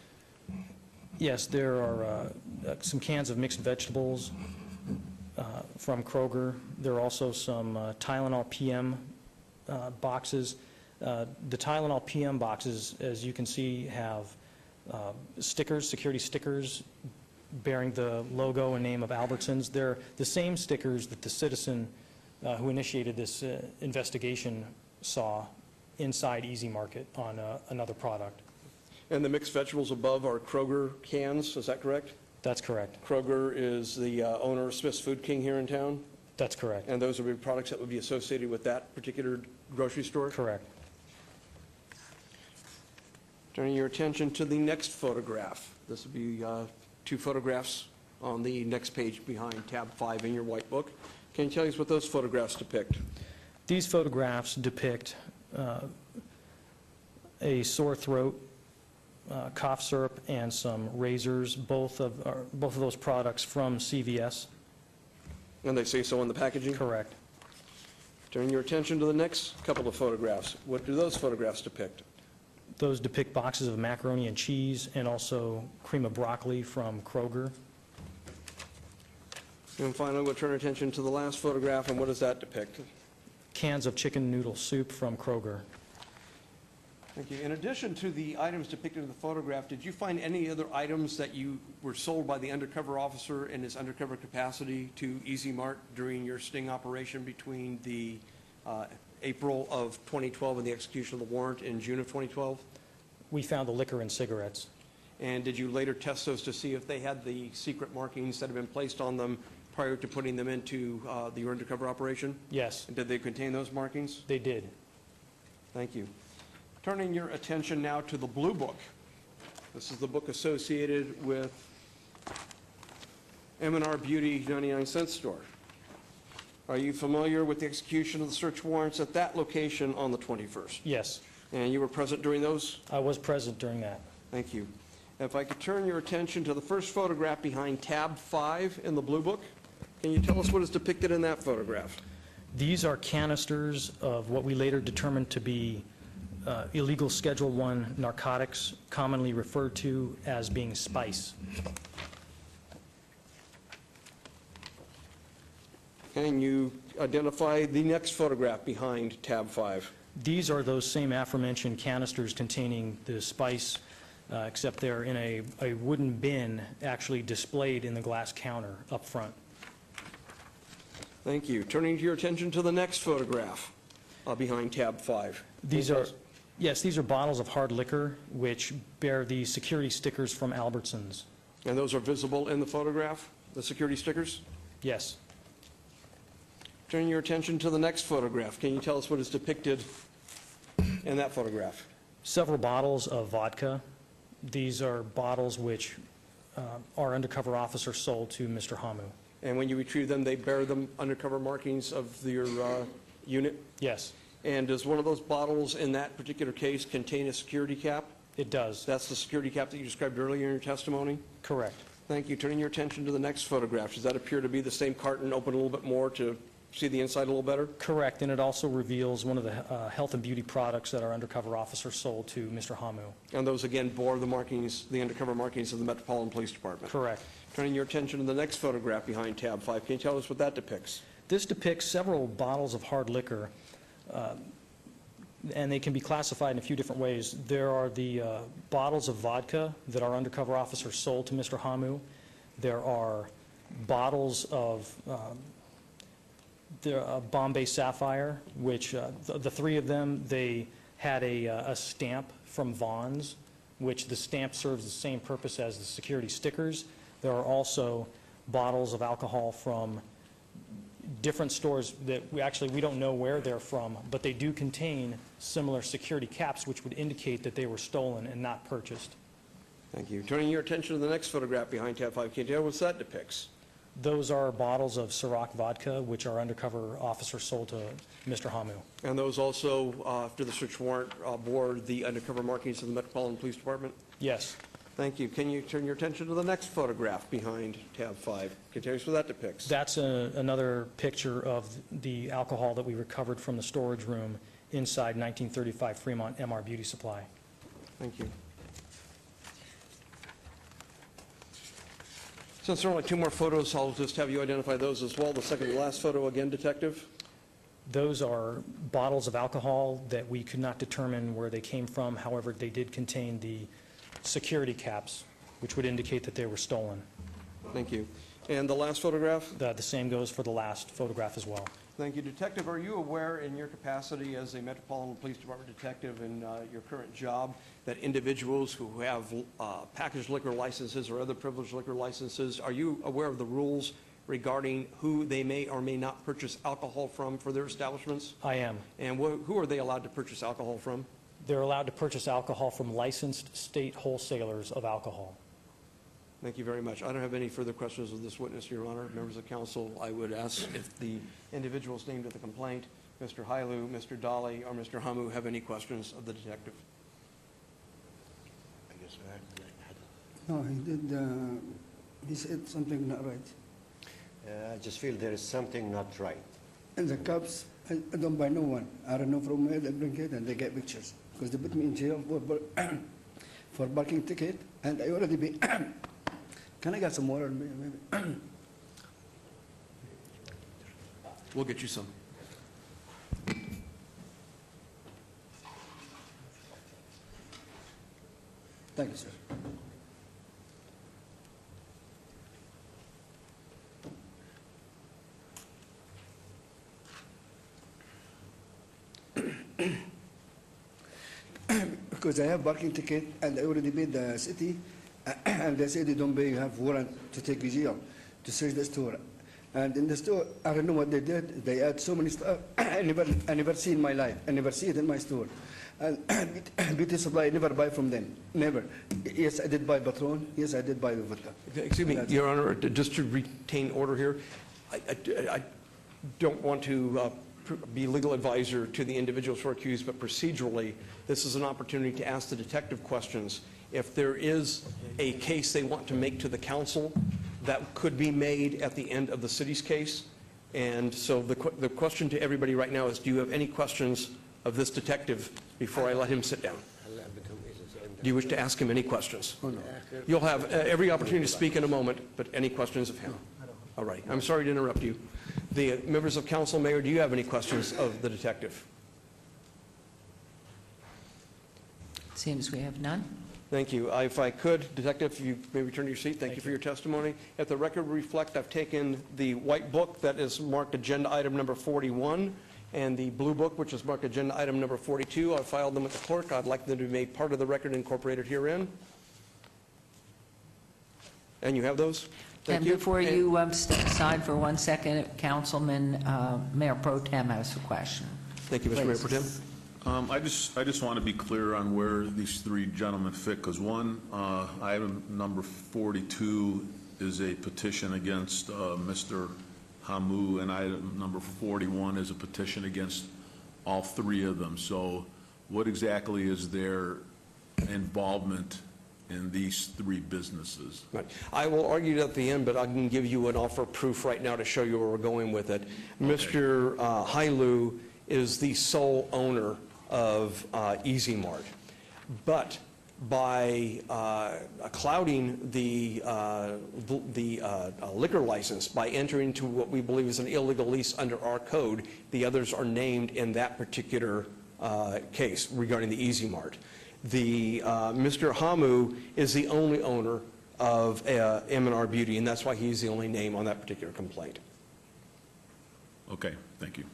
Yes, there are some cans of mixed vegetables from Kroger. There are also some Tylenol PM boxes. The Tylenol PM boxes, as you can see, have stickers, security stickers, bearing the logo and name of Albertsons. They're the same stickers that the citizen who initiated this investigation saw inside Easy Market on another product. And the mixed vegetables above are Kroger cans, is that correct? That's correct. Kroger is the owner of Smith's Food King here in town? That's correct. And those would be products that would be associated with that particular grocery store? Correct. Turning your attention to the next photograph. This would be 2 photographs on the next page behind tab 5 in your white book. Can you tell us what those photographs depict? These photographs depict a sore throat, cough syrup, and some razors, both of those products from CVS. And they say so on the packaging? Correct. Turning your attention to the next couple of photographs. What do those photographs depict? Those depict boxes of macaroni and cheese and also cream of broccoli from Kroger. And finally, we'll turn our attention to the last photograph, and what does that depict? Cans of chicken noodle soup from Kroger. Thank you. In addition to the items depicted in the photograph, did you find any other items that you were sold by the undercover officer in his undercover capacity to Easy Mart during your sting operation between the April of 2012 and the execution of the warrant in June of 2012? We found the liquor and cigarettes. And did you later test those to see if they had the secret markings that had been placed on them prior to putting them into your undercover operation? Yes. And did they contain those markings? They did. Thank you. Turning your attention now to the blue book. This is the book associated with M&R Beauty 99-cent store. Are you familiar with the execution of the search warrants at that location on the 21st? Yes, And you were present during those? I was present during that. Thank you. If I could turn your attention to the first photograph behind tab 5 in the Blue Book. Can you tell us what is depicted in that photograph? These are canisters of what we later determined to be illegal Schedule I narcotics, commonly referred to as being spice. Can you identify the next photograph behind tab 5? These are those same aforementioned canisters containing the spice, except they're in a wooden bin actually displayed in the glass counter up front. Thank you. Turning your attention to the next photograph behind tab 5. These are bottles of hard liquor which bear the security stickers from Albertsons. And those are visible in the photograph, the security stickers? Yes. Turning your attention to the next photograph. Can you tell us what is depicted in that photograph? Several bottles of vodka. These are bottles which our undercover officer sold to Mr. Hamu. And when you retrieve them, they bear the undercover markings of your unit? Yes, And does one of those bottles in that particular case contain a security cap? it does. That's the security cap that you described earlier in your testimony? Correct. Thank you. Turning your attention to the next photograph. Does that appear to be the same carton, open a little bit more to see the inside a little better? Correct, and it also reveals one of the health and beauty products that our undercover officer sold to Mr. Hamu. And those, again, bore the markings, the undercover markings of the Metropolitan Police Department? Correct. Turning your attention to the next photograph behind tab 5. Can you tell us what that depicts? This depicts several bottles of hard liquor, and they can be classified in a few different ways. There are the bottles of vodka that our undercover officer sold to Mr. Hamu. There are bottles of Bombay Sapphire, which the three of them, they had a stamp from Vons, which the stamp serves the same purpose as the security stickers. There are also bottles of alcohol from different stores that we don't know where they're from, but they do contain similar security caps, which would indicate that they were stolen and not purchased. Thank you. Turning your attention to the next photograph behind tab 5. Can you tell us what that depicts? Those are bottles of Ciroc vodka, which our undercover officer sold to Mr. Hamu. And those also, after the search warrant, bore the undercover markings of the Metropolitan Police Department? Yes. Thank you. Can you turn your attention to the next photograph behind tab 5? Can you tell us what that depicts? That's another picture of the alcohol that we recovered from the storage room inside 1935 Fremont MR Beauty Supply. Thank you. Since there are only two more photos, I'll just have you identify those as well. The second to last photo again, Detective. Those are bottles of alcohol that we could not determine where they came from. However, they did contain the security caps, which would indicate that they were stolen. Thank you. And the last photograph? The same goes for the last photograph as well. Thank you. Detective, are you aware in your capacity as a Metropolitan Police Department detective in your current job that individuals who have packaged liquor licenses or other privileged liquor licenses, are you aware of the rules regarding who they may or may not purchase alcohol from for their establishments? I am. And who are they allowed to purchase alcohol from? They're allowed to purchase alcohol from licensed state wholesalers of alcohol. Thank you very much. I don't have any further questions of this witness, Your Honor. Members of council, I would ask if the individuals named in the complaint, Mr. Hailu, Mr. Dali, or Mr. Hamu, have any questions of the detective. No, he did, he said something not right. I just feel there is something not right. And the cops, I don't buy no one. I don't know from where they bring it and they get pictures. Because they put me in jail for parking ticket, and I already be, can I get some water maybe? We'll get you some. Thank you, sir. Because I have parking ticket and I already paid the city, and they said they don't pay, you have warrant to take you jail, to search the store. And in the store, I don't know what they did. They add so many stuff. I never see in my life. I never see it in my store. And beauty supply, I never buy from them. Never. Yes, I did buy Patron. Yes, I did buy the vodka. Excuse me, Your Honor, just to retain order here, don't want to be legal advisor to the individuals who are accused, but procedurally, this is an opportunity to ask the detective questions. If there is a case they want to make to the council, that could be made at the end of the city's case. And so the question to everybody right now is, do you have any questions of this detective before I let him sit down? Do you wish to ask him any questions? You'll have every opportunity to speak in a moment, but any questions of him? All right. I'm sorry to interrupt you. The members of council, Mayor, do you have any questions of the detective? Seems we have none. Thank you. If I could, Detective, you may return to your seat. Thank you for your testimony. At the record reflect, I've taken the white book that is marked agenda item number 41 and the blue book, which is marked agenda item number 42. I filed them with the clerk. I'd like them to be made part of the record incorporated herein. And you have those? Thank And you. before you step aside for 1 second, Councilman Mayor Pro Tem has a question. Thank you, Mr. Mayor Pro Tem. I just want to be clear on where these three gentlemen fit, because one, item number 42 is a petition against Mr. Hamu, and item number 41 is a petition against all three of them. So what exactly is their involvement in these three businesses? Right. I will argue it at the end, but I can give you an offer of proof right now to show you where we're going with it. Okay. Mr. Hailu is the sole owner of Easy Mart, but by clouding the liquor license by entering into what we believe is an illegal lease under our code, the others are named in that particular case regarding the Easy Mart. Mr. Hamu is the only owner of M&R Beauty, and that's why he's the only name on that particular complaint. Okay, thank you.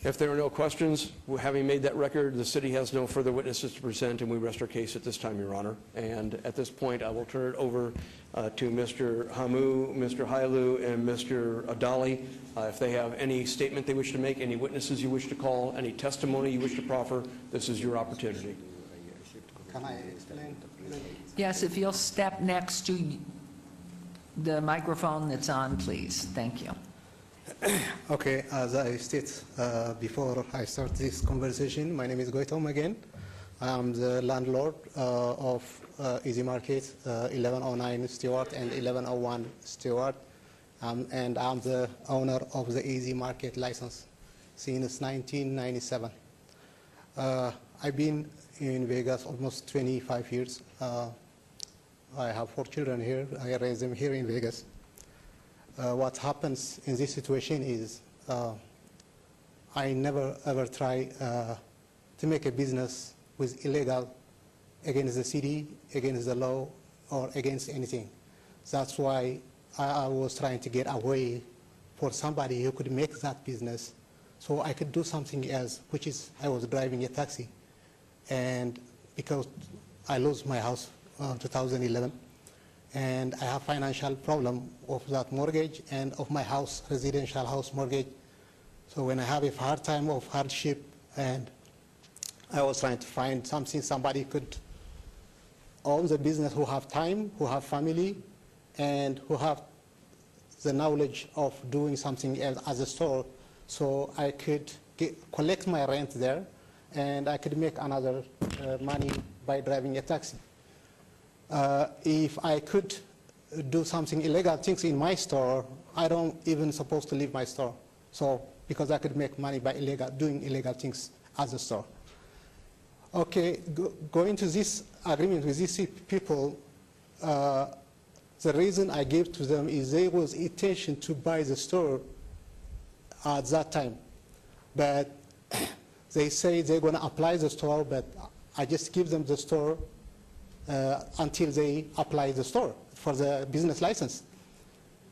If there are no questions, having made that record, the city has no further witnesses to present, and we rest our case at this time, Your Honor. And at this point, I will turn it over to Mr. Hamu, Mr. Hailu, and Mr. Adali. If they have any statement they wish to make, any witnesses you wish to call, any testimony you wish to proffer, this is your opportunity. Can I explain? Yes, if you'll step next to the microphone that's on, please. Thank you. Okay, as I stated before I start this conversation, my name is Goitom again. I am the landlord of Easy Market, 1109 Stewart and 1101 Stewart, and I'm the owner of the Easy Market license since 1997. I've been in Vegas almost 25 years. I have 4 children here. I raised them here in Vegas. What happens in this situation is I never ever try to make a business with illegal against the city, against the law, or against anything. That's why I was trying to get away for somebody who could make that business so I could do something else, which is I was driving a taxi. And because I lost my house in 2011, and I have financial problem of that mortgage and of my house, residential house mortgage. So when I have a hard time of hardship, and I was trying to find something, somebody could own the business, who have time, who have family, and who have the knowledge of doing something else as a store, so I could collect my rent there, and I could make another money by driving a taxi. If I could do something illegal things in my store, I don't even supposed to leave my store. So because I could make money by doing illegal things as a store. Okay, going to this agreement with these people, the reason I gave to them is there was intention to buy the store at that time, but they say they're going to apply the store, but I just give them the store until they apply the store for the business license.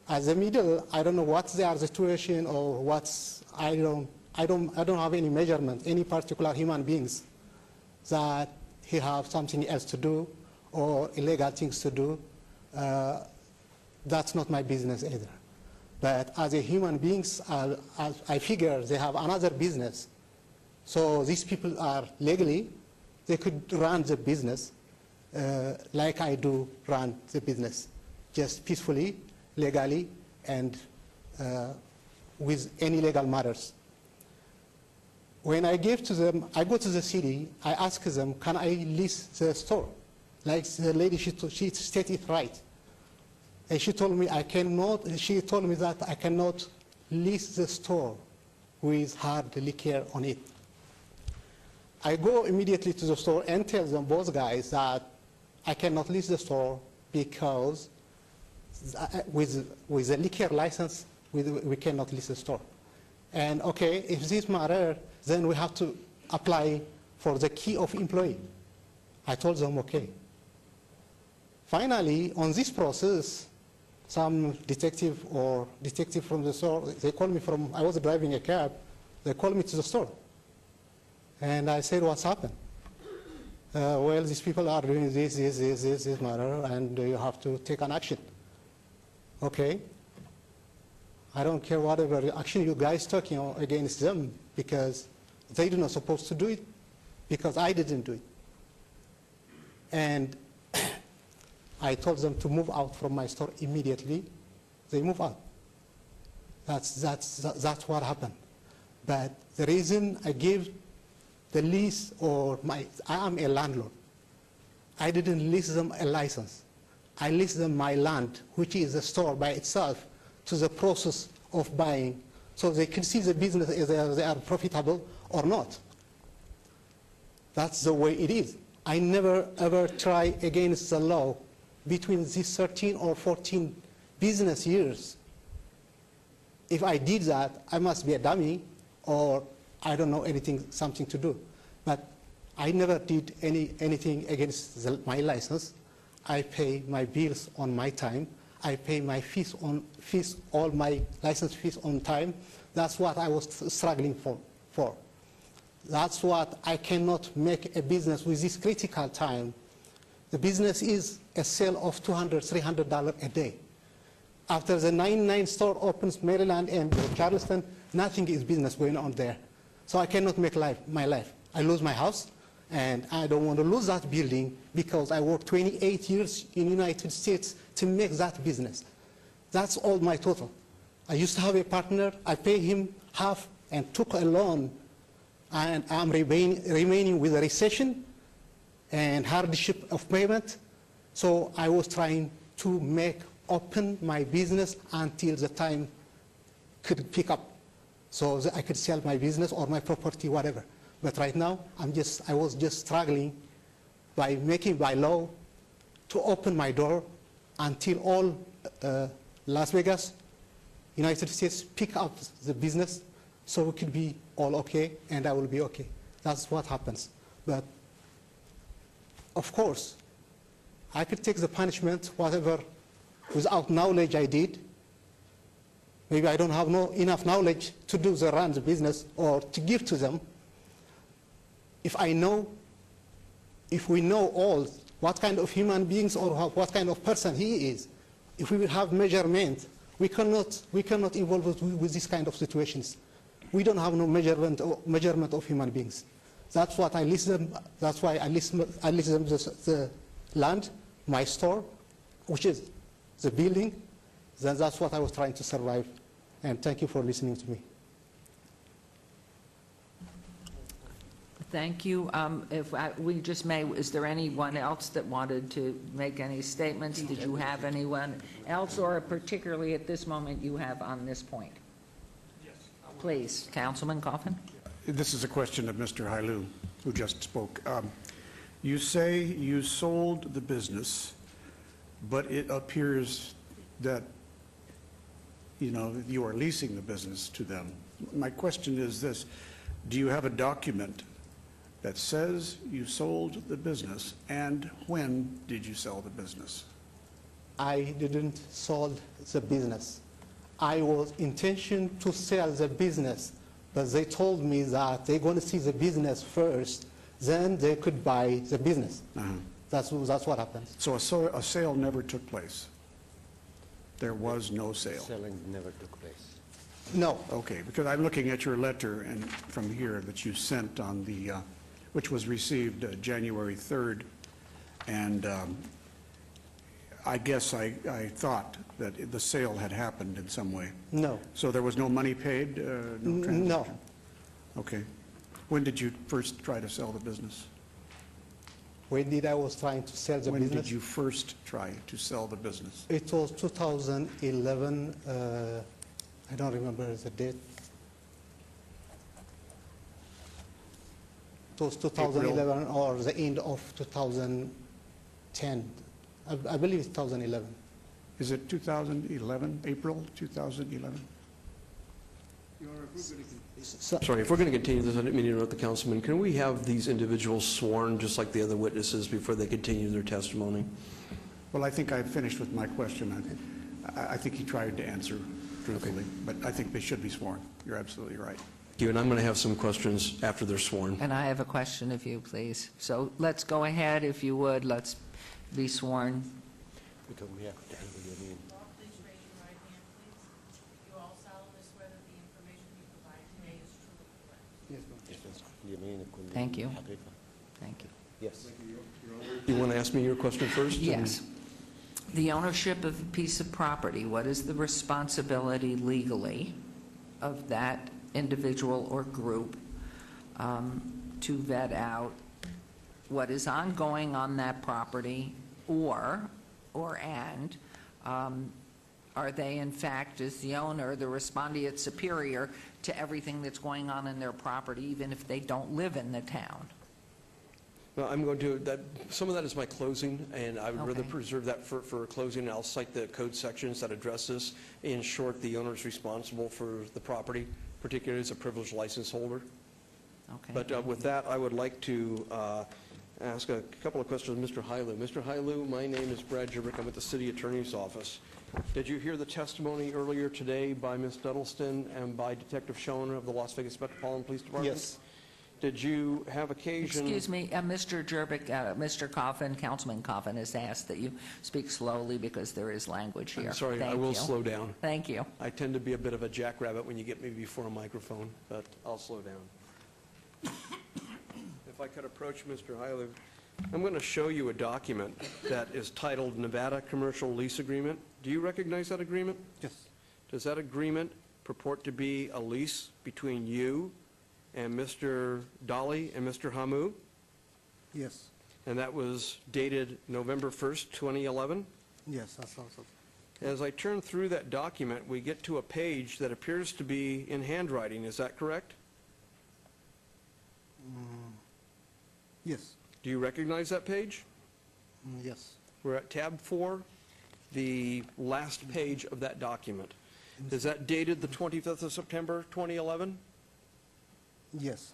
As a middle, I don't know what's their situation or what's, I don't have any measurement, any particular human beings that he have something else to do or illegal things to do. That's not my business either. But as a human beings, I figure they have another business. So these people are legally, they could run the business like I do run the business, just peacefully, legally, and with any legal matters. When I gave to them, I go to the city, I ask them, can I lease the store? Like the lady, she stated it right. And she told me she told me that I cannot lease the store with hard liquor on it. I go immediately to the store and tell them, both guys, that I cannot lease the store because with a liquor license, we cannot lease the store. And okay, if this matter, then we have to apply for the key of employee. I told them, okay. Finally, on this process, some detective from the store, they called me from, I was driving a cab, they called me to the store. And I said, what's happened? Well, these people are doing this matter, and you have to take an action. Okay. I don't care whatever action you guys taking against them, because they are not supposed to do it, because I didn't do it. And I told them to move out from my store immediately. They move out. That's what happened. But the reason I gave the lease, I am a landlord. I didn't lease them a license. I leased them my land, which is a store by itself, to the process of buying, so they can see the business if they are profitable or not. That's the way it is. I never ever try against the law between these 13 or 14 business years. If I did that, I must be a dummy, or I don't know something to do. But I never did anything against my license. I pay my bills on my time. I pay my all my license fees on time. That's what I was struggling for. That's what I cannot make a business with this critical time. The business is a sale of $200, $300 a day. After the 99 store opens, Maryland and Charleston, nothing is business going on there. So I cannot make my life. I lose my house, and I don't want to lose that building because I worked 28 years in the United States to make that business. That's all my total. I used to have a partner. I pay him half and took a loan, and I'm remaining with a recession and hardship of payment. So I was trying to open my business until the time could pick up, so that I could sell my business or my property, whatever. But right now, I was just struggling by law to open my door until all Las Vegas, United States pick up the business, so it could be all okay, and I will be okay. That's what happens. But of course, I could take the punishment, whatever, without knowledge I did. Maybe I don't have enough knowledge to run the business or to give to them. If we know all what kind of human beings or what kind of person he is, if we will have measurement, we cannot involve with this kind of situations. We don't have no measurement of human beings. That's what I list them. That's why I list them the land, my store, which is the building. Then that's what I was trying to survive. And thank you for listening to me. Thank you. We just may, is there anyone else that wanted to make any statements? Did you have anyone else, or particularly at this moment you have on this point? Yes. Please, Councilman Coffin. This is a question of Mr. Hailu, who just spoke. You say you sold the business, but it appears that you are leasing the business to them. My question is this: do you have a document that says you sold the business, and when did you sell the business? I didn't sell the business. I was intention to sell the business, but they told me that they're going to see the business first, then they could buy the business. That's what happened. So a sale never took place? There was no sale? Selling never took place. No. Okay, because I'm looking at your letter and from here that you sent on the, which was received January 3rd, and I guess I thought that the sale had happened in some way. No. So there was no money paid, no transaction? No. Okay. When did you first try to sell the business? When did I was trying to sell the When business? did you first try to sell the business? It was 2011, I don't remember the date. It was 2011 or the end of 2010. I believe it's 2011. Is it 2011, April 2011? Sorry, if we're going to continue this, I didn't mean to interrupt the councilman. Can we have these individuals sworn, just like the other witnesses, before they continue their testimony? Well, I think I finished with my question. I think he tried to answer truthfully, but I think they should be sworn. You're absolutely right. Thank you, and I'm going to have some questions after they're sworn. And I have a question of you, please. So let's go ahead, if you would, let's be sworn. Because we have to have your name. Please raise your right hand, please. You all solemnly swear that the information you provide today is true and correct. Yes, ma'am. Thank you. Thank you. Yes. You want to ask me your question first? Yes. The ownership of a piece of property, what is the responsibility legally of that individual or group to vet out what is ongoing on that property, or are they in fact, as the owner, the respondeat superior to everything that's going on in their property, even if they don't live in the town? Well, I'm going to, some of that is my closing, and I would rather Okay. preserve that for closing. I'll cite the code sections that address this. In short, the owner is responsible for the property, particularly as a privileged license holder. Okay. But with that, I would like to ask a couple of questions of Mr. Hailu. Mr. Hailu, my name is Brad Jurbick. I'm at the City Attorney's Office. Did you hear the testimony earlier today by Ms. Duddleston and by Detective Schoner of the Las Vegas Metropolitan Police Department? Yes. Did you have occasion... Excuse me, Mr. Jurbick, Mr. Coffin, Councilman Coffin has asked that you speak slowly because there is language here. I'm sorry, I Thank will you. slow down. Thank you. I tend to be a bit of a jackrabbit when you get me before a microphone, but I'll slow down. If I could approach Mr. Hailu, I'm going to show you a document that is titled Nevada Commercial Lease Agreement. Do you recognize that agreement? Yes. Does that agreement purport to be a lease between you and Mr. Dolly and Mr. Hamu? Yes. And that was dated November 1st, 2011? Yes, that's also. As I turn through that document, we get to a page that appears to be in handwriting. Is that correct? Yes. Do you recognize that page? Yes. We're at tab 4, the last page of that document. Is that dated the 25th of September, 2011? Yes.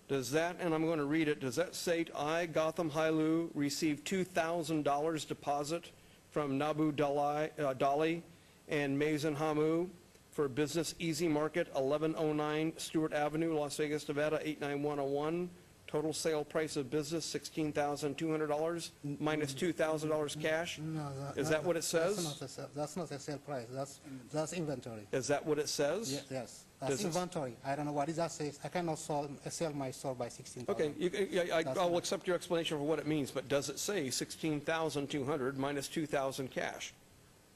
Does that, and I'm going to read it, does that say, I, Gotham Hailu, received $2,000 deposit from Nabu Dali and Mazen Hamu for business Easy Market, 1109 Stewart Avenue, Las Vegas, Nevada, 89101. Total sale price of business, $16,200 minus $2,000 cash? No, Is that what it says? That's not a sale price. That's inventory. Is that what it says? Yes. That's Does it- inventory. I don't know what that says. I cannot sell my store by 16,000. Okay, That's I'll not- accept your explanation for what it means, but does it say 16,200 minus 2,000 cash?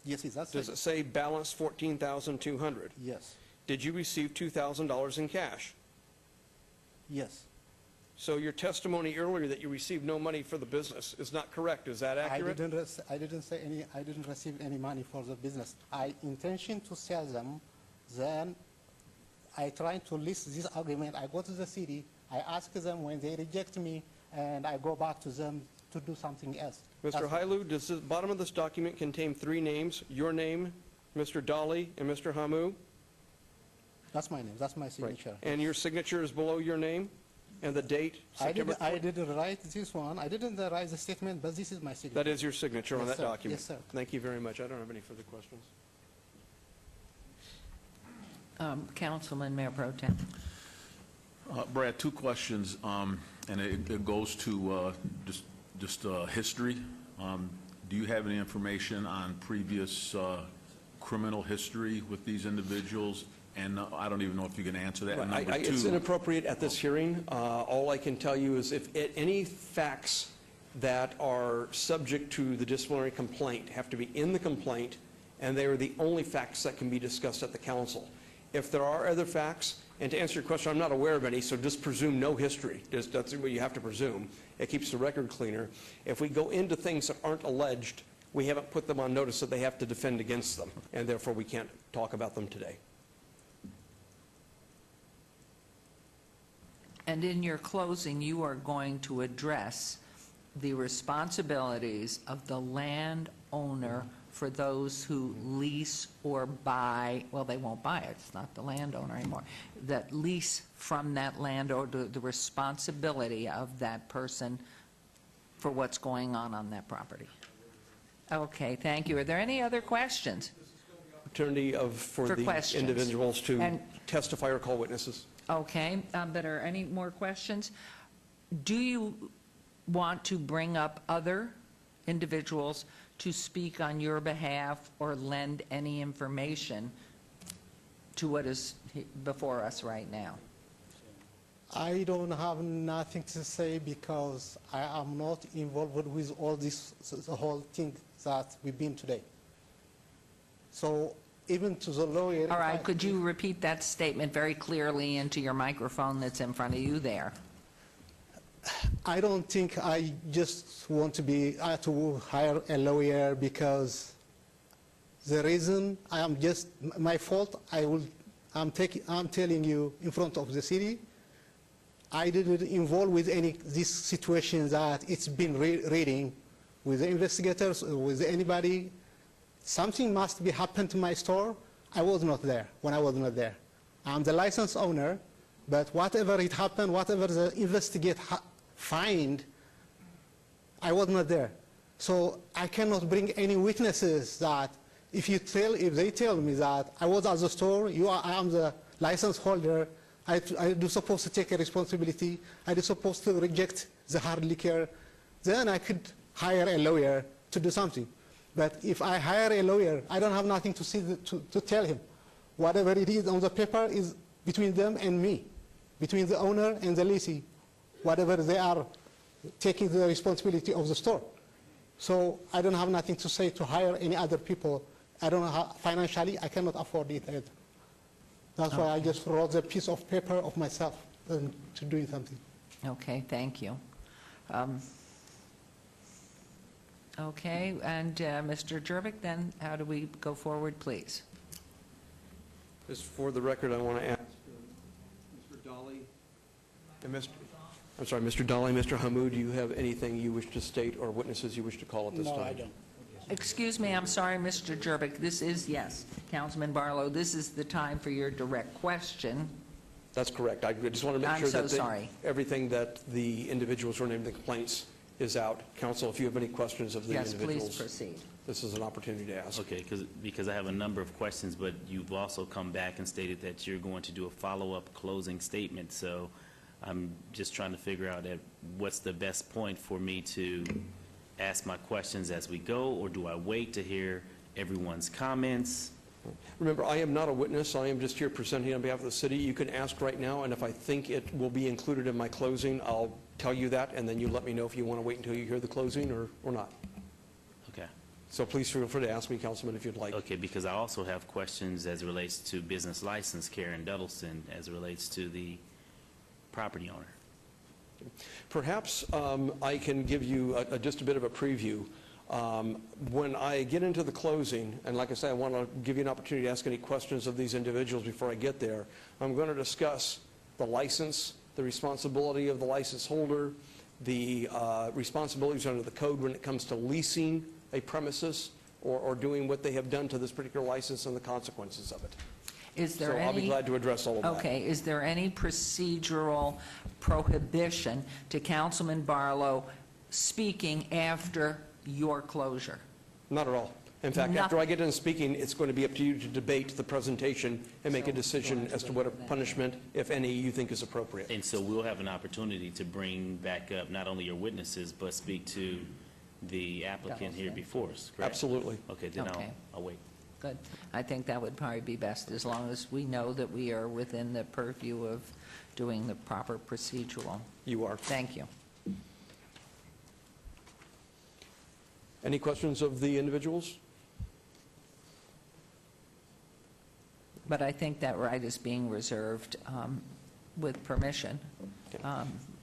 Yes, it does. Does it say balance 14,200? Yes. Did you receive $2,000 in cash? Yes. So your testimony earlier that you received no money for the business is not correct. Is that accurate? I didn't say any. I didn't receive any money for the business. I intention to sell them. Then I try to list this agreement. I go to the city. I ask them when they reject me, and I go back to them to do something else. Mr. Hailu, does the bottom of this document contain 3 names, your name, Mr. Dolly, and Mr. Hamu? That's my name. That's my signature. And your signature is below your name and the date? I didn't write this one. I didn't write the statement, but this is my signature. That is your signature on Yes, that sir. document? Yes, sir. Thank you very much. I don't have any further questions. Councilman, Mayor Pro Tem. Brad, 2 questions, and it goes to just history. Do you have any information on previous criminal history with these individuals? And I don't even know if you can answer that. And Right. number 2, It's inappropriate at this hearing. All I can tell you is if any facts that are subject to the disciplinary complaint have to be in the complaint, and they are the only facts that can be discussed at the council. If there are other facts, and to answer your question, I'm not aware of any, so just presume no history. That's what you have to presume. It keeps the record cleaner. If we go into things that aren't alleged, we haven't put them on notice that they have to defend against them, and therefore we can't talk about them today. And in your closing, you are going to address the responsibilities of the landowner for those who lease or buy, well, they won't buy it, it's not the landowner anymore, that lease from that landowner, the responsibility of that person for what's going on that property. Okay, thank you. Are there any other questions? Opportunity for the questions. individuals to And- testify or call witnesses. Okay, but are any more questions? Do you want to bring up other individuals to speak on your behalf or lend any information to what is before us right now? I don't have nothing to say because I am not involved with all this, the whole thing that we've been today. So even to the lawyer... All right, could you repeat that statement very clearly into your microphone that's in front of you there? I don't think I just want to to hire a lawyer because the reason I am just my fault. I'm telling you in front of the city. I didn't involve with any this situation that it's been reading with the investigators or with anybody. Something must be happened to my store. I was not there when I was not there. I'm the license owner, but whatever it happened, whatever the investigate find, I was not there. So I cannot bring any witnesses that if they tell me that I was at the store, I am the license holder, I do supposed to take a responsibility, I do supposed to reject the hard liquor, then I could hire a lawyer to do something. But if I hire a lawyer, I don't have nothing to say to tell him. Whatever it is on the paper is between them and me, between the owner and the lessee, whatever they are taking the responsibility of the store. So I don't have nothing to say to hire any other people. I don't know how, financially, I cannot afford it either. That's why I just wrote a piece of paper of myself to doing something. Okay, thank you. Okay, and Mr. Jervik, then how do we go forward, please? Just for the record, I want to ask Mr. Dolly and Mr. Dolly, Mr. Hammoud, do you have anything you wish to state or witnesses you wish to call at this time? No, I don't. Excuse me, I'm sorry, Mr. Jervik, this is, yes, Councilman Barlow, this is the time for your direct question. That's correct. I just want to make I'm sure so that sorry. everything that the individuals who are named in the complaints is out. Counsel, if you have any questions of the Yes, individuals. please proceed. This is an opportunity to ask. Okay, because I have a number of questions, but you've also come back and stated that you're going to do a follow-up closing statement. So I'm just trying to figure out what's the best point for me to ask my questions as we go, or do I wait to hear everyone's comments? Remember, I am not a witness. I am just here presenting on behalf of the city. You can ask right now, and if I think it will be included in my closing, I'll tell you that, and then you let me know if you want to wait until you hear the closing or not. Okay. So please feel free to ask me, Councilman, if you'd like. Okay, because I also have questions as it relates to business license, Karen Duddleson, as it relates to the property owner. Perhaps I can give you just a bit of a preview. When I get into the closing, and like I say, I want to give you an opportunity to ask any questions of these individuals before I get there, I'm going to discuss the license, the responsibility of the license holder, the responsibilities under the code when it comes to leasing a premises or doing what they have done to this particular license and the consequences of it. Is there So I'll be glad to address all of that. Okay, is there any procedural prohibition to Councilman Barlow speaking after your closure? Not at all. In fact, after I get done speaking, it's going to be up to you to debate the presentation and make a decision as to what a punishment, if any, you think is appropriate. And so we'll have an opportunity to bring back up not only your witnesses, but speak to the applicant here before us, correct? Absolutely. Okay, then Okay. I'll wait. Good. I think that would probably be best, as long as we know that we are within the purview of doing the proper procedural. You are. Thank you. Any questions of the individuals? But I think that right is being reserved with permission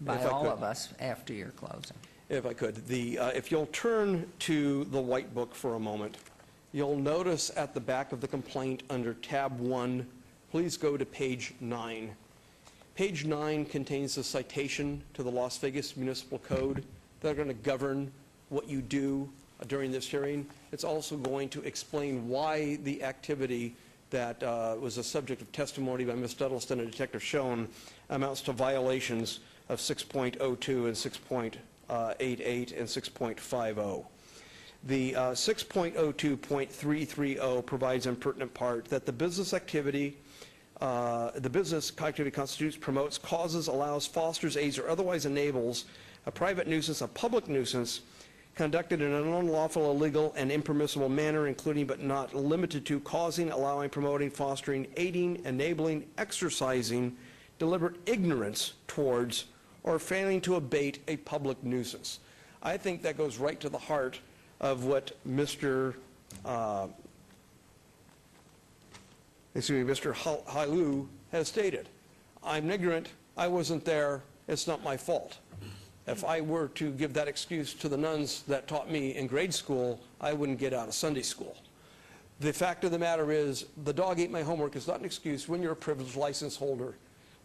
by If I all could. of us after your closing. If I could, if you'll turn to the white book for a moment, you'll notice at the back of the complaint under tab 1, please go to page 9. Page 9 contains a citation to the Las Vegas Municipal Code that are going to govern what you do during this hearing. It's also going to explain why the activity that was a subject of testimony by Ms. Duddleston and Detective Schoen amounts to violations of 6.02 and 6.88 and 6.50. The 6.02.330 provides in pertinent part that the business activity constitutes, promotes, causes, allows, fosters, aids, or otherwise enables a private nuisance, a public nuisance, conducted in an unlawful, illegal, and impermissible manner, including but not limited to causing, allowing, promoting, fostering, aiding, enabling, exercising deliberate ignorance towards, or failing to abate a public nuisance. I think that goes right to the heart of what Mr. Hailu has stated. I'm ignorant, I wasn't there, it's not my fault. If I were to give that excuse to the nuns that taught me in grade school, I wouldn't get out of Sunday school. The fact of the matter is, the dog ate my homework is not an excuse when you're a privileged license holder.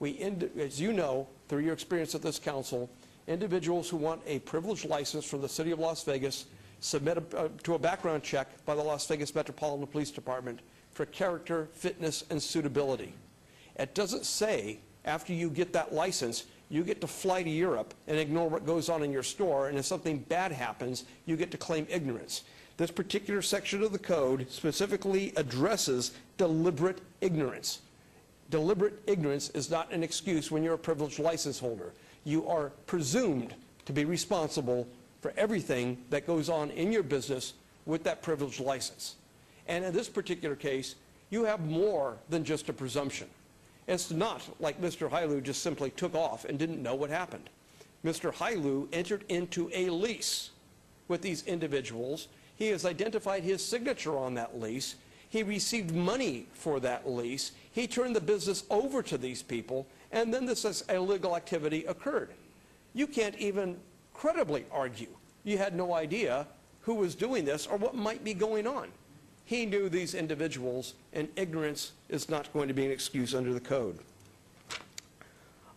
As you know, through your experience at this council, individuals who want a privileged license from the City of Las Vegas submit to a background check by the Las Vegas Metropolitan Police Department for character, fitness, and suitability. It doesn't say after you get that license, you get to fly to Europe and ignore what goes on in your store, and if something bad happens, you get to claim ignorance. This particular section of the code specifically addresses deliberate ignorance. Deliberate ignorance is not an excuse when you're a privileged license holder. You are presumed to be responsible for everything that goes on in your business with that privileged license. And in this particular case, you have more than just a presumption. It's not like Mr. Hailu just simply took off and didn't know what happened. Mr. Hailu entered into a lease with these individuals. He has identified his signature on that lease. He received money for that lease. He turned the business over to these people, and then this illegal activity occurred. You can't even credibly argue you had no idea who was doing this or what might be going on. He knew these individuals, and ignorance is not going to be an excuse under the code.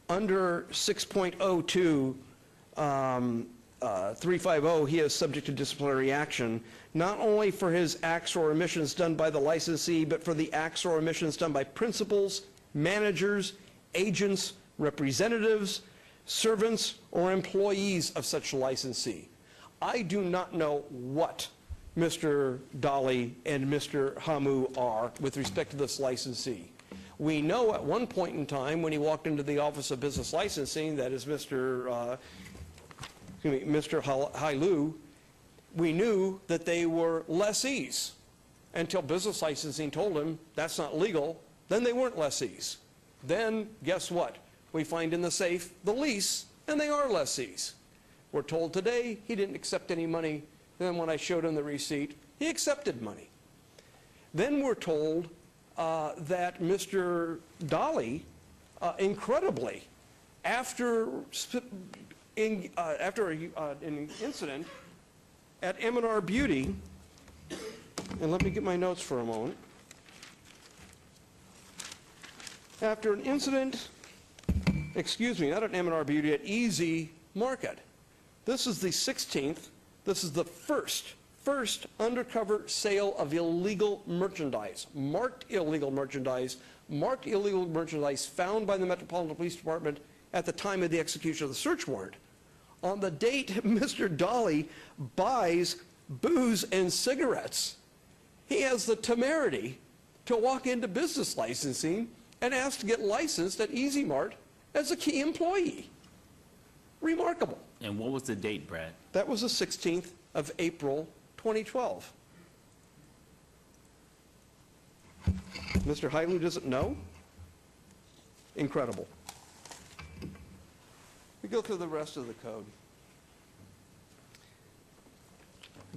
Under 6.02, 350, he is subject to disciplinary action, not only for his acts or omissions done by the licensee, but for the acts or omissions done by principals, managers, agents, representatives, servants, or employees of such licensee. I do not know what Mr. Dolly and Mr. Hamu are with respect to this licensee. We know at one point in time when he walked into the Office of Business Licensing, that is Mr. Hailu, we knew that they were lessees until Business Licensing told him that's not legal. Then they weren't lessees. Then guess what? We find in the safe the lease, and they are lessees. We're told today he didn't accept any money. Then when I showed him the receipt, he accepted money. Then we're told that Mr. Dolly, incredibly, after an incident at M&R Beauty, and let me get my notes for a moment. After an incident, not at M&R Beauty, at Easy Market. This is the 16th. This is the first undercover sale of illegal merchandise, marked illegal merchandise found by the Metropolitan Police Department at the time of the execution of the search warrant. On the date Mr. Dolly buys booze and cigarettes, he has the temerity to walk into Business Licensing and ask to get licensed at Easy Mart as a key employee. Remarkable. And what was the date, Brad? That was the 16th of April, 2012. Mr. Hailu doesn't know? Incredible. We go through the rest of the code.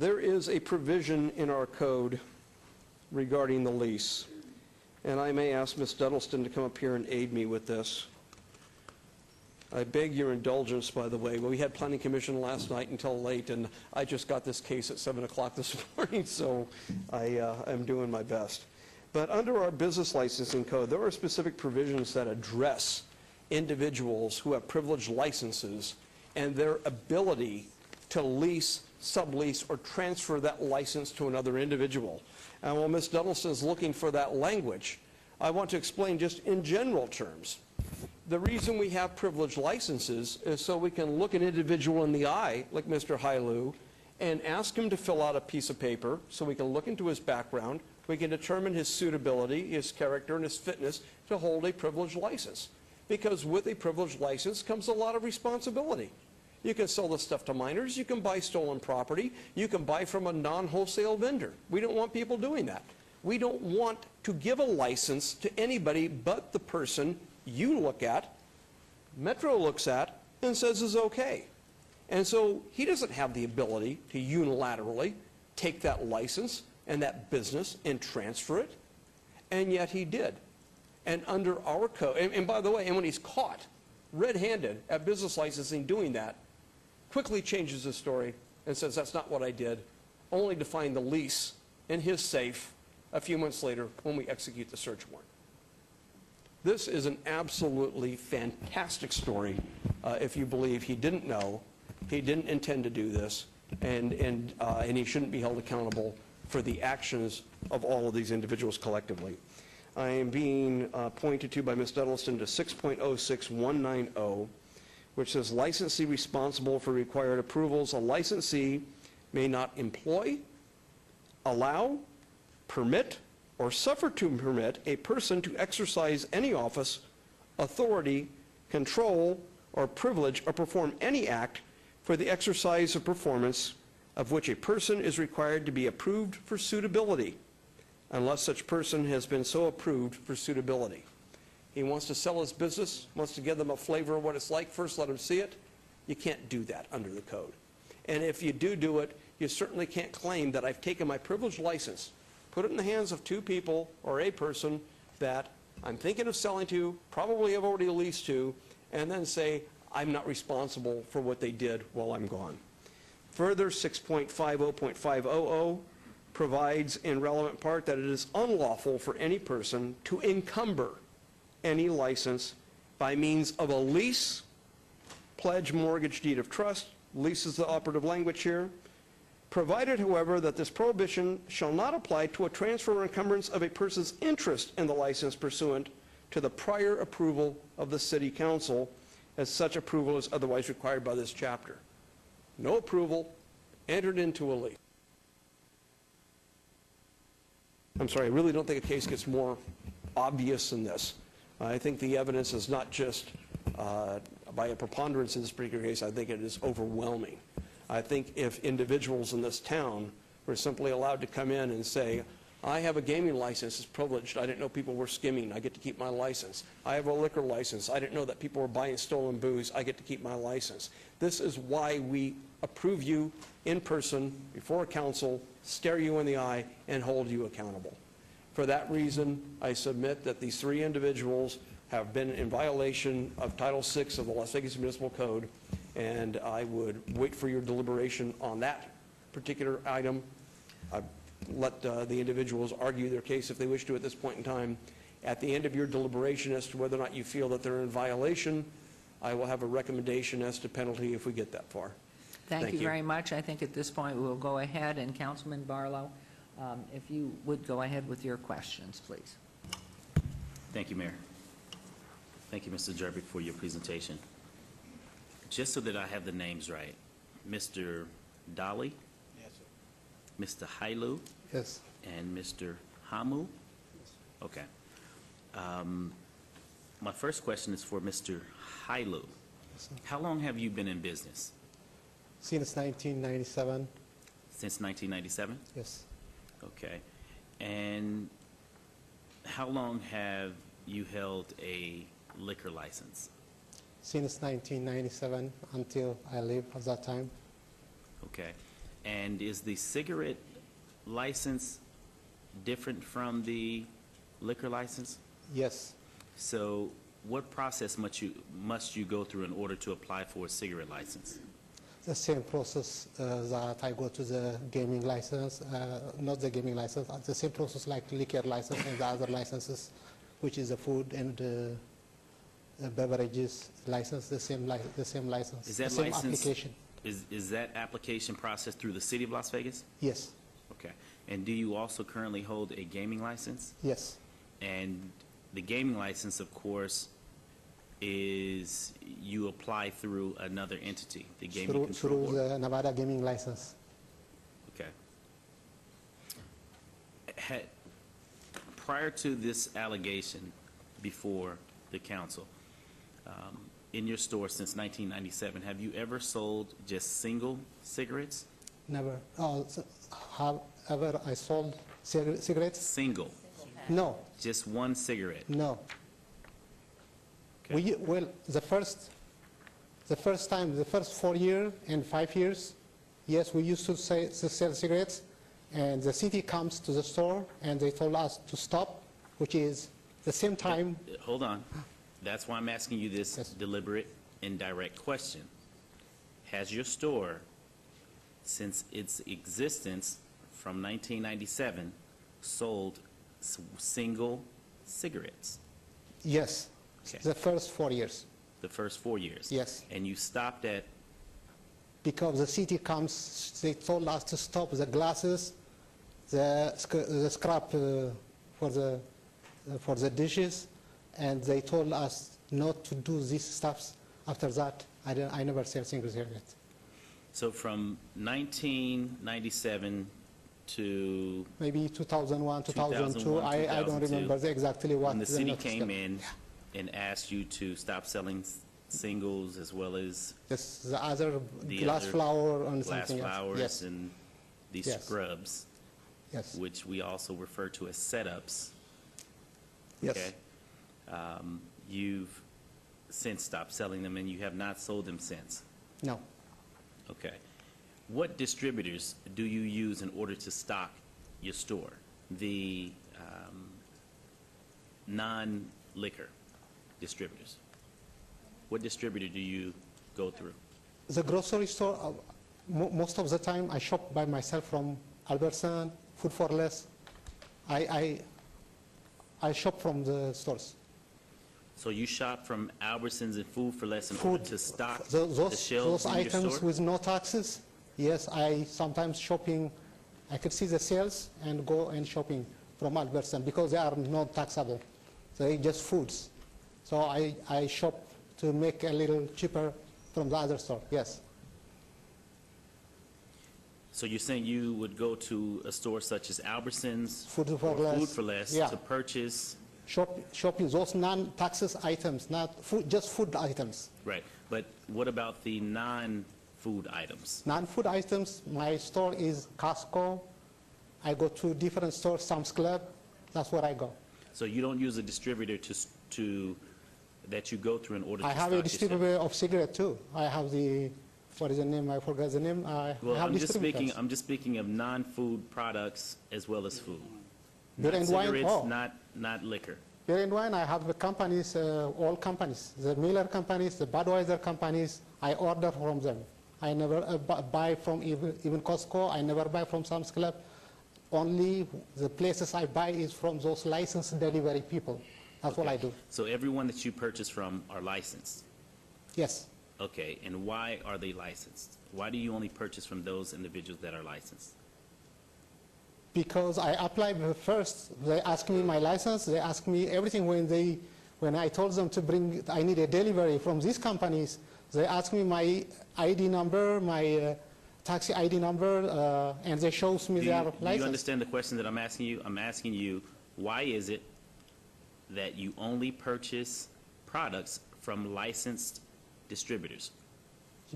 There is a provision in our code regarding the lease, and I may ask Ms. Duddleston to come up here and aid me with this. I beg your indulgence, by the way. We had Planning Commission last night until late, and I just got this case at 7 o'clock this morning, so I am doing my best. But under our business licensing code, there are specific provisions that address individuals who have privileged licenses and their ability to lease, sublease, or transfer that license to another individual. And while Ms. Duddleston is looking for that language, I want to explain just in general terms. The reason we have privileged licenses is so we can look an individual in the eye, like Mr. Hailu, and ask him to fill out a piece of paper so we can look into his background, we can determine his suitability, his character, and his fitness to hold a privileged license. Because with a privileged license comes a lot of responsibility. You can sell this stuff to minors, you can buy stolen property, you can buy from a non-wholesale vendor. We don't want people doing that. We don't want to give a license to anybody but the person you look at, Metro looks at, and says is okay. And so he doesn't have the ability to unilaterally take that license and that business and transfer it, and yet he did. And under our code, and by the way, and when he's caught red-handed at business licensing doing that, quickly changes his story and says that's not what I did, only to find the lease in his safe a few months later when we execute the search warrant. This is an absolutely fantastic story if you believe he didn't know, he didn't intend to do this, and he shouldn't be held accountable for the actions of all of these individuals collectively. I am being pointed to by Ms. Duddleston to 6.06190, which says licensee responsible for required approvals. A licensee may not employ, allow, permit, or suffer to permit a person to exercise any office, authority, control, or privilege, or perform any act for the exercise or performance of which a person is required to be approved for suitability, unless such person has been so approved for suitability. He wants to sell his business, wants to give them a flavor of what it's like. First, let them see it. You can't do that under the code. And if you do it, you certainly can't claim that I've taken my privileged license, put it in the hands of two people or a person that I'm thinking of selling to, probably have already leased to, and then say, I'm not responsible for what they did while I'm gone. Further, 6.50.500 provides in relevant part that it is unlawful for any person to encumber any license by means of a lease, pledge, mortgage, deed of trust. Lease is the operative language here. Provided, however, that this prohibition shall not apply to a transfer or encumbrance of a person's interest in the license pursuant to the prior approval of the City Council, as such approval is otherwise required by this chapter. No approval, entered into a lease. I'm sorry, I really don't think a case gets more obvious than this. I think the evidence is not just by a preponderance in this particular case, I think it is overwhelming. I think if individuals in this town were simply allowed to come in and say, I have a gaming license, it's privileged, I didn't know people were skimming, I get to keep my license. I have a liquor license, I didn't know that people were buying stolen booze, I get to keep my license. This is why we approve you in person, before a council, stare you in the eye, and hold you accountable. For that reason, I submit that these three individuals have been in violation of Title VI of the Las Vegas Municipal Code, and I would wait for your deliberation on that particular item. Let the individuals argue their case if they wish to at this point in time. At the end of your deliberation as to whether or not you feel that they're in violation, I will have a recommendation as to penalty if we get that far. Thank you very much. I think at this point we'll go ahead, and Councilman Barlow, if you would go ahead with your questions, please. Thank you, Mayor. Thank you, Mr. Jerbick, for your presentation. Just so that I have the names right, Mr. Dolly? Yes, sir. Mr. Hailu? Yes. And Mr. Hamu? Okay. My first question is for Mr. Hailu. How long have you been in business? Since 1997. Since 1997? Yes. Okay. And how long have you held a liquor license? Since 1997 until I leave at that time. Okay. And is the cigarette license different from the liquor license? Yes. So what process must you go through in order to apply for a cigarette license? The same process that I go to the gaming license, not the gaming license, the same process like liquor license and the other licenses, which is the food and beverages license, the same license, Is that the same license, application. is that application processed through the city of Las Vegas? Yes, Okay. And do you also currently hold a gaming license? yes, And the gaming license, of course, is you apply through another entity, the Gaming Control through Board? the Nevada gaming license. Okay. Prior to this allegation before the council, in your store since 1997, have you ever sold just single cigarettes? Never. However, I sold cigarettes? Single? No, Just one cigarette? no. Okay. Well, the first time, the first 4 years and 5 years, yes, we used to sell cigarettes, and the city comes to the store and they told us to stop, which is the same time. Hold on. That's why I'm asking you this deliberate and direct question. Has your store, since its existence from 1997, sold single cigarettes? Yes, Okay. the first 4 years, The first 4 years? yes. And you stopped at, Because the city comes, they told us to stop the glasses, the scrap for the dishes, and they told us not to do these stuffs. After that, I never sell single cigarettes. so from 1997 to Maybe 2001, 2002, I don't 2002, remember exactly what. when the city notice came came. in and asked you to stop selling singles as well as Yes, the other the glass other flower and glass something else. flowers Yes, and these Yes. scrubs, yes, which we also refer to as setups. yes. Okay? You've since stopped selling them, and you have not sold them since. No. Okay. What distributors do you use in order to stock your store? The non-liquor distributors. What distributor do you go through? The grocery store, most of the time I shop by myself from Albertson, Food for Less. I shop from the stores. So you shop from Albertsons and Food for Less in order to stock the Those shelves in your items store? with no taxes, yes, I sometimes shopping, I could see the sales and go and shopping from Albertson because they are not taxable. They just foods. So I shop to make a little cheaper from the other store, yes. So you're saying you would go to a store such as Albertsons Food for or Less. Food for Less Yeah. to purchase, Shopping those non-taxes items, not food, just food items. right, but what about the non-food items? Non-food items, my store is Costco. I go to different stores, Sam's Club, that's where I go. So you don't use a distributor that you go through in order to I stock have a your stuff? distributor of cigarette too. I have what is the name? I forgot the name. I Well, have I'm just distributors. speaking of non-food products as well as food. Beer Not and wine? cigarettes, Oh. not liquor. Beer and wine, I have the companies, all companies, the Miller companies, the Budweiser companies, I order from them. I never buy from even Costco, I never buy from Sam's Club. Only the places I buy is from those licensed delivery people. That's what I do. So everyone that you purchase from are licensed? Yes. Okay, and why are they licensed? Why do you only purchase from those individuals that are licensed? Because I applied first, they asked me my license, they asked me everything when I told them to bring, I need a delivery from these companies, they asked me my ID number, my taxi ID number, and they shows me their Do you license. understand the question that I'm asking you? I'm asking you, why is it that you only purchase products from licensed distributors?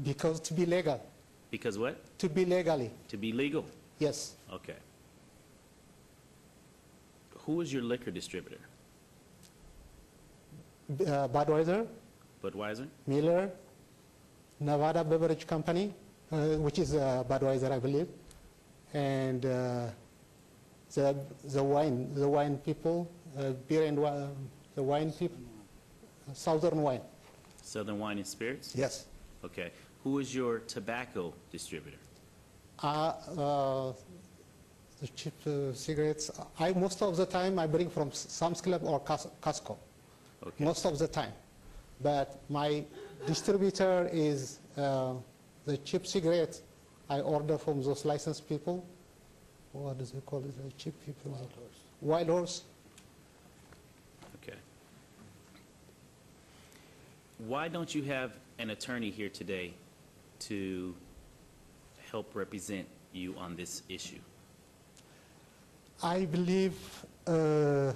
Because to be legal, Because what? to be legally, To be legal? yes. Okay. Who is your liquor distributor? Budweiser, Budweiser? Miller, Nevada Beverage Company, which is Budweiser, I believe, and the wine people, beer and the wine people, Southern Wine. Southern Wine and Spirits? Yes. Okay. Who is your tobacco distributor? The cheap cigarettes, most of the time I bring from Sam's Club or Costco. Okay. Most of the time. But my distributor is the cheap cigarettes I order from those licensed people. What does it call it? The cheap people? Wild Horse. Okay. Why don't you have an attorney here today to help represent you on this issue? I believe the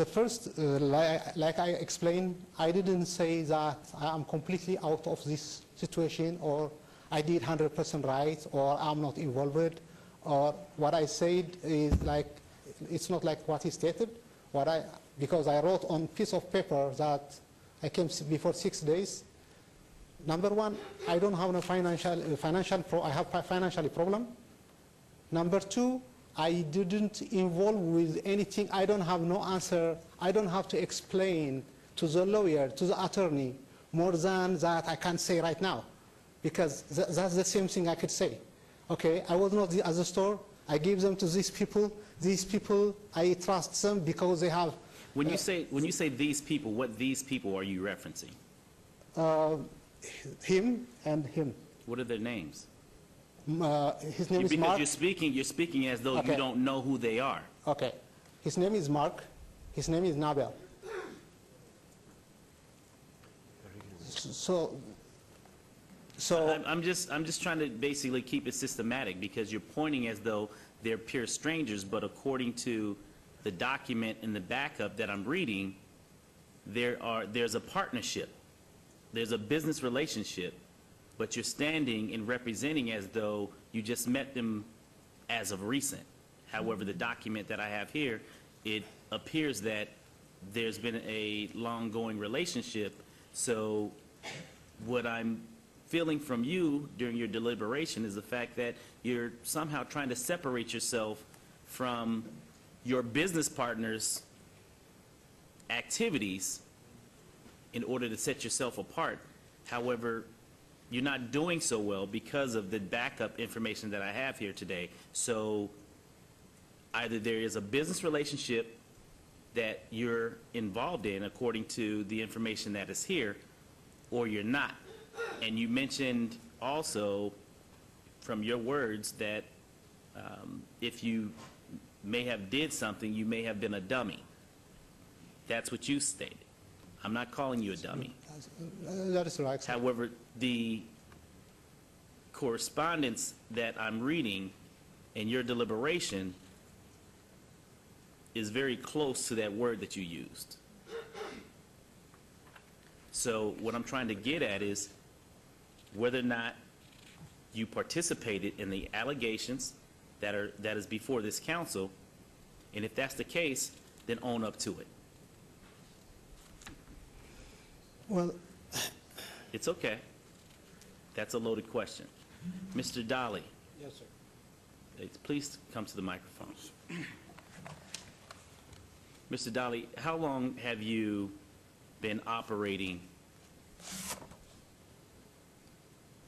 first, like I explained, I didn't say that I am completely out of this situation or I did 100% right or I'm not involved or what I said is like, it's not like what he stated. Because I wrote on piece of paper that I came before 6 days. Number one, I don't have no I have a financial problem. Number two, I didn't involve with anything. I don't have no answer. I don't have to explain to the lawyer, to the attorney, more than that I can say right now. Because that's the same thing I could say. Okay, I was not at the store. I gave them to these people. These people, I trust them because they have... When you say these people, what these people are you referencing? Him and him. What are their names? His name is Because Mark. you're speaking as though you don't know who they are. Okay. His name is Mark. His name is Nabel. I'm just trying to basically keep it systematic because you're pointing as though they're pure strangers, but according to the document in the backup that I'm reading, there's a partnership. There's a business relationship, but you're standing and representing as though you just met them as of recent. However, the document that I have here, it appears that there's been a long-going relationship. So what I'm feeling from you during your deliberation is the fact that you're somehow trying to separate yourself from your business partner's activities in order to set yourself apart. However, you're not doing so well because of the backup information that I have here today. So either there is a business relationship that you're involved in according to the information that is here, or you're not. And you mentioned also from your words that if you may have did something, you may have been a dummy. That's what you stated. I'm not calling you a dummy. That is right. However, the correspondence that I'm reading in your deliberation is very close to that word that you used. So what I'm trying to get at is whether or not you participated in the allegations that is before this council, and if that's the case, then own up to it. Well, it's okay. That's a loaded question. Mr. Dolly. Yes, sir. Please come to the microphone. Mr. Dolly, how long have you been operating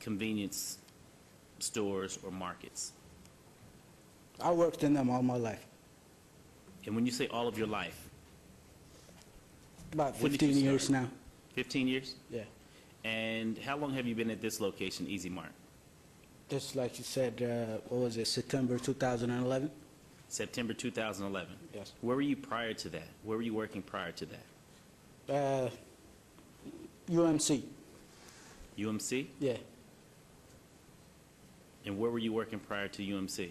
convenience stores or markets? I worked in them all my life. And when you say all of your life? About when did you 15 years start? now. 15 years? Yeah. And how long have you been at this location, Easy Mart? Just like you said, what was it, September 2011? September 2011? Yes. Where were you prior to that? Where were you working prior to that? UMC. UMC? Yeah. And where were you working prior to UMC?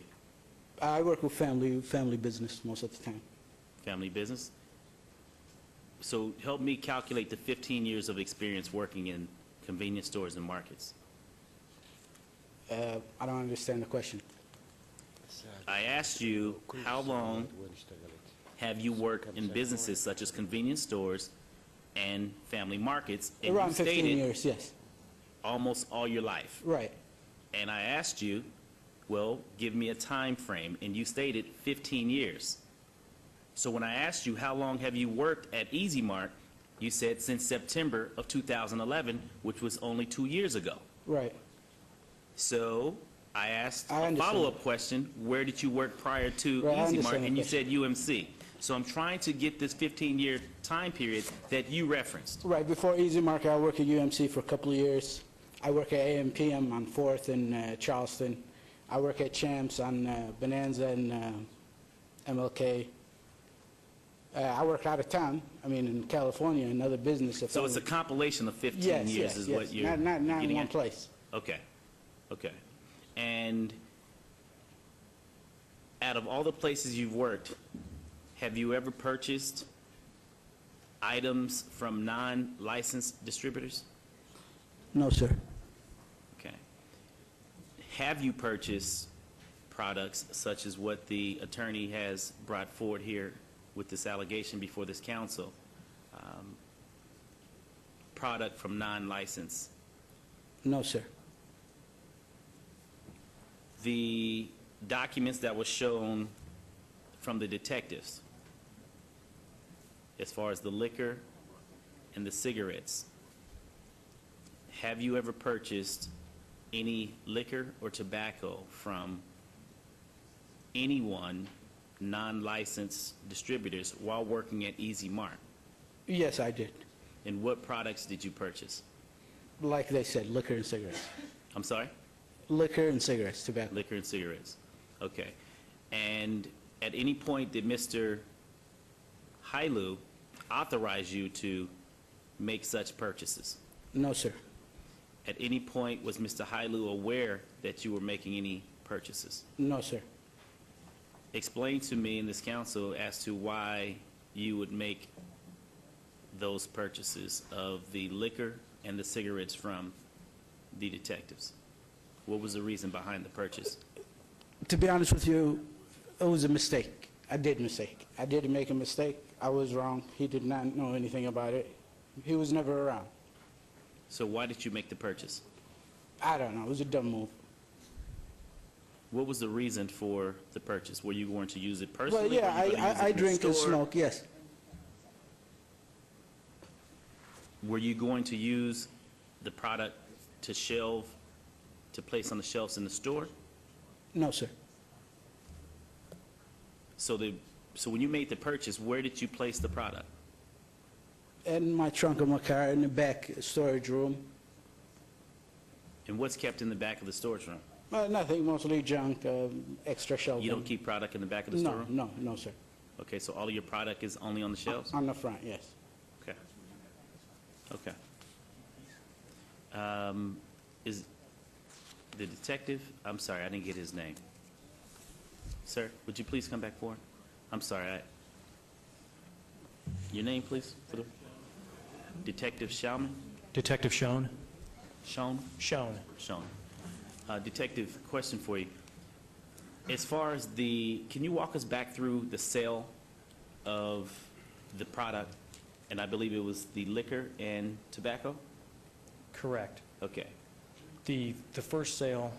I work with family business most of the time. Family business? So help me calculate the 15 years of experience working in convenience stores and markets. I don't understand the question. I asked you, how long have you worked in businesses such as convenience stores and family markets? And Around you 15 stated years, yes. almost all your life. Right. And I asked you, well, give me a time frame, and you stated 15 years. So when I asked you, how long have you worked at Easy Mart, you said since September of 2011, which was only 2 years ago. Right. So I asked I a understand. follow-up question, where did you work prior to Right, I Easy Mart? understand the And you question. said UMC. So I'm trying to get this 15-year time period that you referenced. Right, before Easy Market, I worked at UMC for a couple of years. I work at AMPM on 4th in Charleston. I work at Champs on Bonanza and MLK. I work out of town, I mean, in California, another business. So it's a compilation of 15 Yes, years yes, is yes. what you're Not in getting one at? place. Okay, okay. And out of all the places you've worked, have you ever purchased items from non-licensed distributors? No, sir. Okay. Have you purchased products such as what the attorney has brought forward here with this allegation before this council? Product from non-licensed? No, sir. The documents that were shown from the detectives, as far as the liquor and the cigarettes, have you ever purchased any liquor or tobacco from anyone, non-licensed distributors, while working at Easy Mart? Yes, I did. And what products did you purchase? Like they said, liquor and cigarettes. I'm sorry? Liquor and cigarettes, tobacco. Liquor and cigarettes. Okay. And at any point did Mr. Hailu authorize you to make such purchases? No, sir. At any point was Mr. Hailu aware that you were making any purchases? No, sir. Explain to me in this council as to why you would make those purchases of the liquor and the cigarettes from the detectives. What was the reason behind the purchase? To be honest with you, it was a mistake. I did mistake. I did make a mistake. I was wrong. He did not know anything about it. He was never around. So why did you make the purchase? I don't know. It was a dumb move. What was the reason for the purchase? Were you going to use it personally? Well, yeah, Were you gonna use it I in the drink and store? smoke, yes. Were you going to use the product to place on the shelves in the store? No, sir. So when you made the purchase, where did you place the product? In my trunk of my car, in the back storage room. And what's kept in the back of the storage room? Nothing, mostly junk, extra shelving. You don't keep product in the back of the No, storeroom? no, sir. Okay, so all of your product is only on the shelves? On the front, yes. Okay. Okay. Is the detective, I'm sorry, I didn't get his name. Sir, would you please come back forward? I'm sorry, your name, please, for the, Detective Schauman? Detective Schoen? Schoen? Schoen. Schoen. Detective, question for you. As far as can you walk us back through the sale of the product? And I believe it was the liquor and tobacco? Correct. Okay. The first sale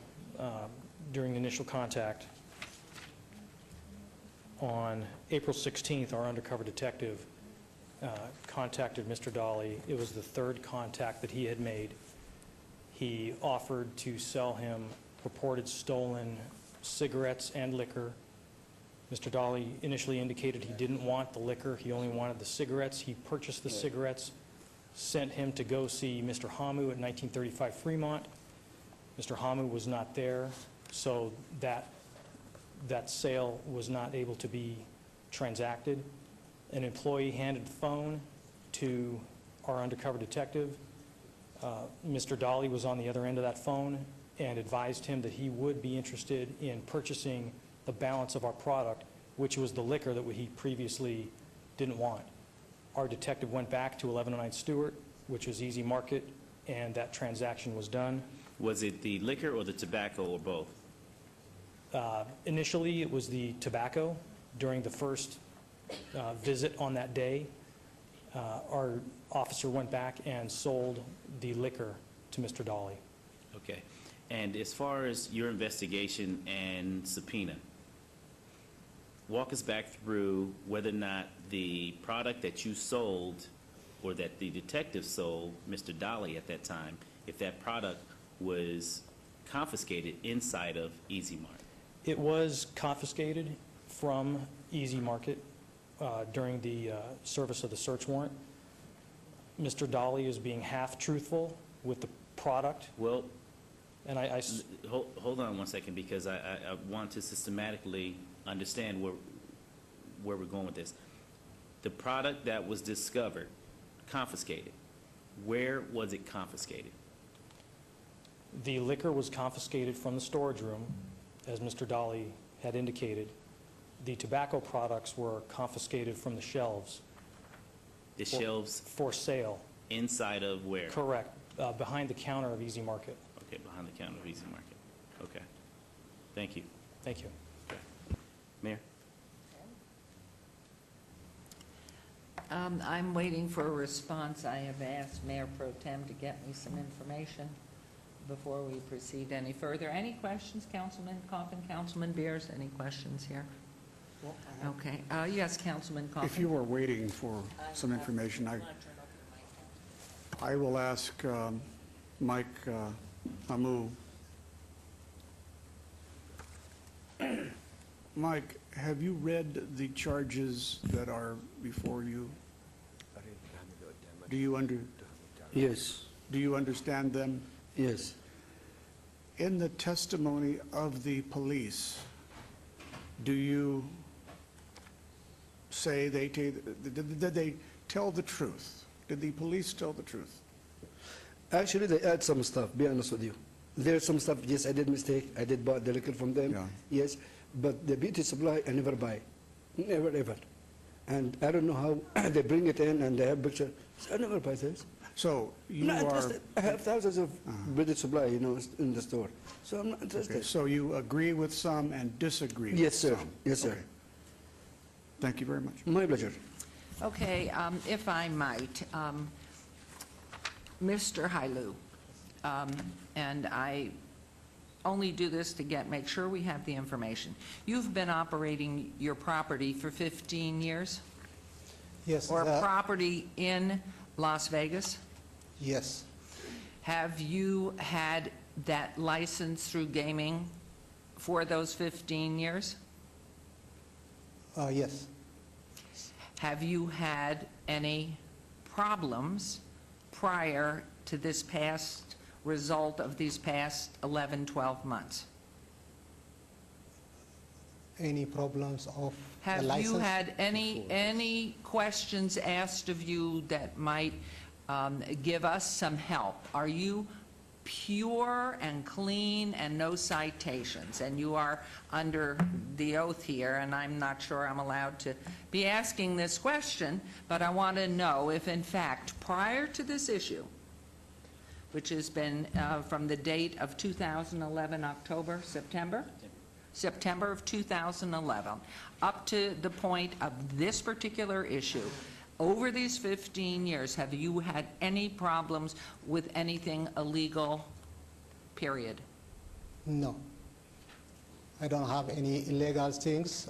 during initial contact on April 16th, our undercover detective contacted Mr. Dolly. It was the third contact that he had made. He offered to sell him purported stolen cigarettes and liquor. Mr. Dolly initially indicated he didn't want the liquor, he only wanted the cigarettes. He purchased the cigarettes, sent him to go see Mr. Hamu at 1935 Fremont. Mr. Hamu was not there, so that sale was not able to be transacted. An employee handed the phone to our undercover detective. Mr. Dolly was on the other end of that phone and advised him that he would be interested in purchasing the balance of our product, which was the liquor that he previously didn't want. Our detective went back to 1109 Stewart, which was Easy Market, and that transaction was done. Was it the liquor or the tobacco or both? Initially, it was the tobacco. During the first visit on that day, our officer went back and sold the liquor to Mr. Dolly. Okay. And as far as your investigation and subpoena, walk us back through whether or not the product that you sold or that the detective sold, Mr. Dolly at that time, if that product was confiscated inside of Easy Mart. It was confiscated from Easy Market during the service of the search warrant. Mr. Dolly is being half-truthful with the product. Well, and I hold on one second, because I want to systematically understand where we're going with this. The product that was discovered, confiscated, where was it confiscated? The liquor was confiscated from the storage room, as Mr. Dolly had indicated. The tobacco products were confiscated from the shelves. The shelves? For sale. Inside of where? Correct. Behind the counter of Easy Market. Okay, behind the counter of Easy Market. Okay. Thank you. Thank you. Mayor? I'm waiting for a response. I have asked Mayor Pro Tem to get me some information before we proceed any further. Any questions, Councilman Coffin, Councilman Beers? Any questions here? Okay. Yes, Councilman Coffin. If you were waiting for some information, I will ask Mike Hamou. Mike, have you read the charges that are before you? Do you Yes. Do you understand them? Yes. In the testimony of the police, do you say did they tell the truth? Did the police tell the truth? Actually, they add some stuff, be honest with you. There's some stuff, yes, I did mistake. I did buy the liquor from them. Yeah. Yes. But the beauty supply, I never buy. Never, ever. And I don't know how they bring it in and they have picture. So I never buy this. So you I'm not are... interested. I have thousands of beauty supply, in the store. So I'm not interested. Okay, so you agree with some and disagree with Yes, sir. some? Yes, sir. Okay. Thank you very much. My pleasure. Okay, if I might, Mr. Hailu, and I only do this to make sure we have the information. You've been operating your property for 15 years? Yes. Or property in Las Vegas? Yes. Have you had that license through gaming for those 15 years? Yes. Have you had any problems prior to this past result of these past 11, 12 months? Any problems of the Have license? you had any questions asked of you that might give us some help? Are you pure and clean and no citations? And you are under the oath here, and I'm not sure I'm allowed to be asking this question, but I want to know if, in fact, prior to this issue, which has been from the date of 2011, October, September of 2011, up to the point of this particular issue, over these 15 years, have you had any problems with anything illegal, period? No. I don't have any illegal things.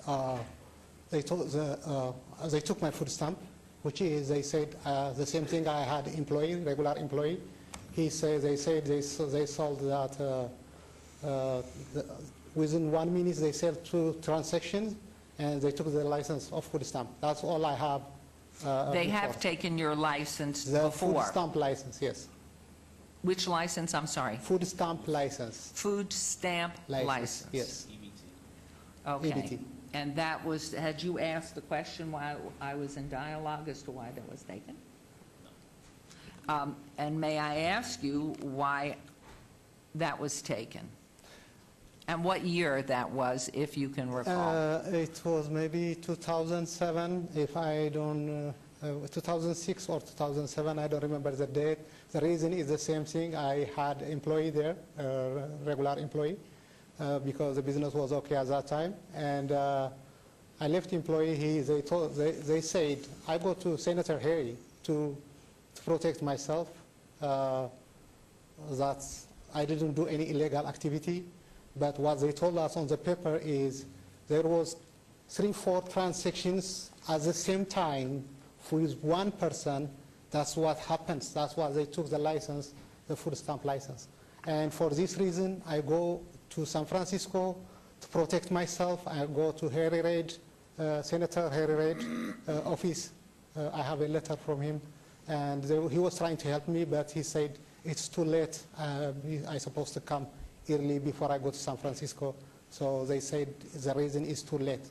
They took my food stamp, which is, they said the same thing I had regular employee. They said they sold that within 1 minute they sold 2 transactions and they took the license of food stamp. That's all I have. They have taken your license the before? Food stamp license, yes. Which license, I'm sorry? Food stamp license. Food stamp license? Yes. Okay. EBT. And that was, had you asked the question while I was in dialogue as to why that was taken? And may I ask you why that was taken? And what year that was, if you can recall? It was maybe 2007, if I don't, 2006 or 2007, I don't remember the date. The reason is the same thing. I had employee there, regular employee, because the business was okay at that time. And I left employee. They said, I go to Senator Harry to protect myself. That's I didn't do any illegal activity, but what they told us on the paper is there was 3-4 transactions at the same time with one person. That's what happens. That's why they took the license, the food stamp license. And for this reason, I go to San Francisco to protect myself. I go to Harry Reid, Senator Harry Reid office. I have a letter from him, and he was trying to help me, but he said it's too late. I'm supposed to come early before I go to San Francisco. So they said the reason is too late.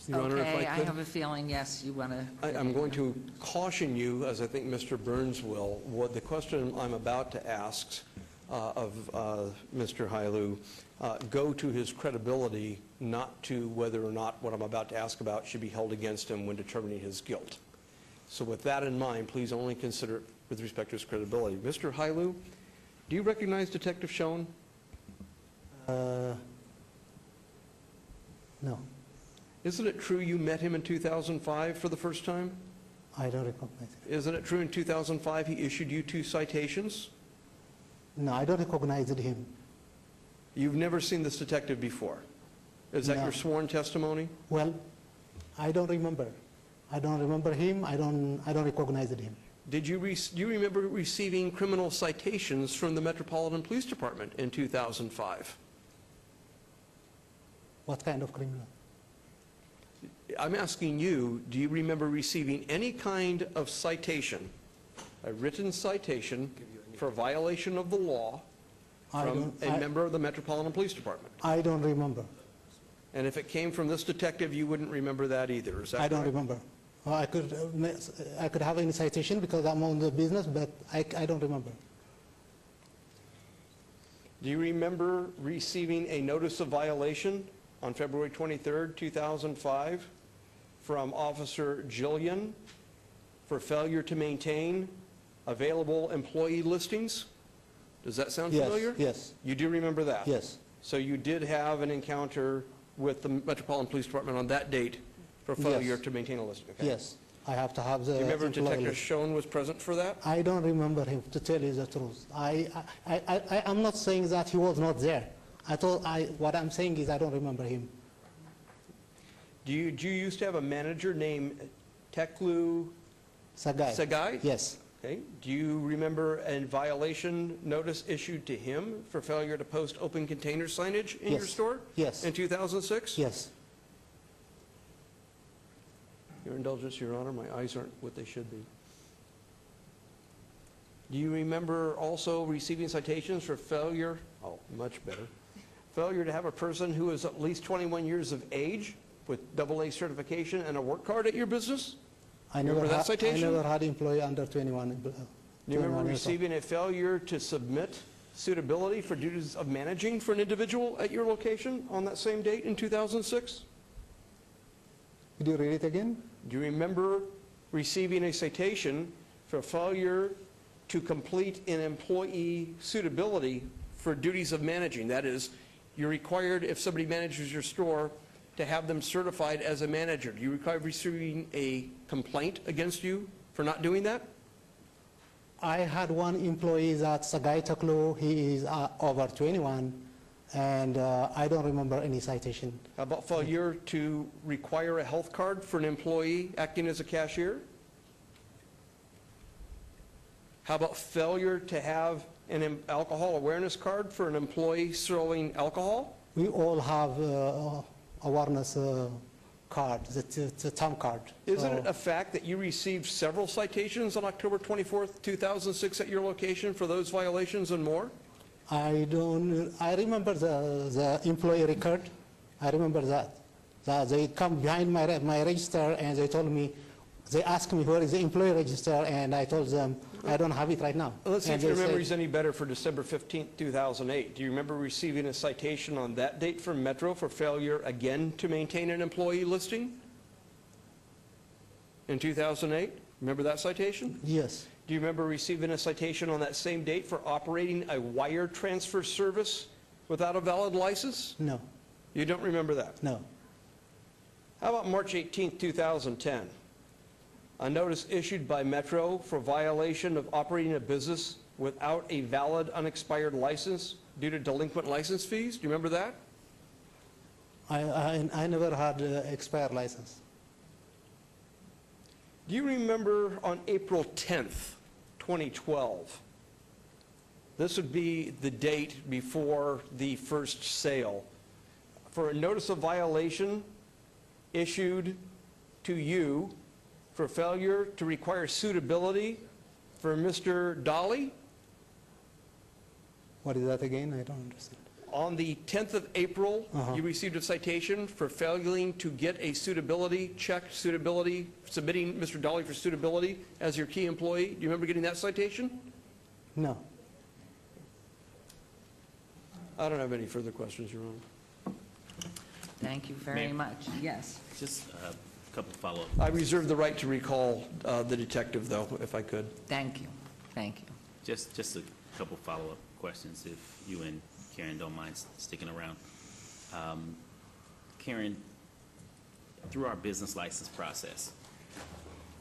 Your Honor, if Okay, I I could. have a feeling, yes, you want to. I'm going to caution you, as I think Mr. Burns will, what the question I'm about to ask of Mr. Hailu go to his credibility, not to whether or not what I'm about to ask about should be held against him when determining his guilt. So with that in mind, please only consider it with respect to his credibility. Mr. Hailu, do you recognize Detective Schoen? No. Isn't it true you met him in 2005 for the first time? I don't recognize it. Isn't it true in 2005 he issued you 2 citations? No, I don't recognize him. You've never seen this detective before? Is that No. your sworn testimony? Well, I don't remember. I don't remember him. I don't recognize him. Do you remember receiving criminal citations from the Metropolitan Police Department in 2005? What kind of criminal? I'm asking you, do you remember receiving any kind of citation, a written citation for violation of the law from a member of the Metropolitan Police Department? I don't remember. And if it came from this detective, you wouldn't remember that either, is that I don't correct? remember. I could have any citation because I'm on the business, but I don't remember. Do you remember receiving a notice of violation on February 23rd, 2005 from Officer Jillian for failure to maintain available employee listings? Does that sound Yes, familiar? yes. You do remember that? Yes. So you did have an encounter with the Metropolitan Police Department on that date for failure Yes. to maintain a listing? Okay. Yes, I have to have the. Do you remember employee Detective list. Schoen was present for that? I don't remember him, to tell you the truth. I'm not saying that he was not there. What I'm saying is I don't remember him. Do you used to have a manager named Teklu Sagai. Sagai? Yes. Okay. Do you remember a violation notice issued to him for failure to post open container signage in your Yes. store? Yes. In 2006? Yes. Your indulgence, Your Honor, my eyes aren't what they should be. Do you remember also receiving citations for failure, much better, failure to have a person who is at least 21 years of age with AA certification and a work card at your business? I You never, remember that citation? I never had employee under 21. Do you remember 21 years old. receiving a failure to submit suitability for duties of managing for an individual at your location on that same date in 2006? Could you read it again? Do you remember receiving a citation for failure to complete an employee suitability for duties of managing? That is, you're required, if somebody manages your store, to have them certified as a manager. Do you require receiving a complaint against you for not doing that? I had one employee that's Sagai Taklu. He is over 21, and I don't remember any citation. How about failure to require a health card for an employee acting as a cashier? How about failure to have an alcohol awareness card for an employee selling alcohol? We all have awareness card, the TAM card. Isn't it a fact that you received several citations on October 24th, 2006 at your location for those violations and more? I remember the employee record. I remember that. They come behind my register and they told me, they asked me where is the employee register, and I told them I don't have it right now. Let's see And if your they said- memory is any better for December 15th, 2008. Do you remember receiving a citation on that date from Metro for failure again to maintain an employee listing in 2008? Remember that citation? Yes. Do you remember receiving a citation on that same date for operating a wire transfer service without a valid license? No. You don't remember that? No. How about March 18th, 2010? A notice issued by Metro for violation of operating a business without a valid unexpired license due to delinquent license fees. Do you remember that? I never had expired license. Do you remember on April 10th, 2012? This would be the date before the first sale. For a notice of violation issued to you for failure to require suitability for Mr. Dolly? What is that again? I don't understand. On the 10th of April, you received a citation for failing to get a suitability check, submitting Mr. Dolly for suitability as your key employee. Do you remember getting that citation? No. I don't have any further questions, Your Honor. Thank you very Mayor. much. Yes. Just a couple follow-up. I reserve the right to recall the detective, though, if I could. Thank you. Thank you. Just a couple follow-up questions, if you and Karen don't mind sticking around. Karen, through our business license process,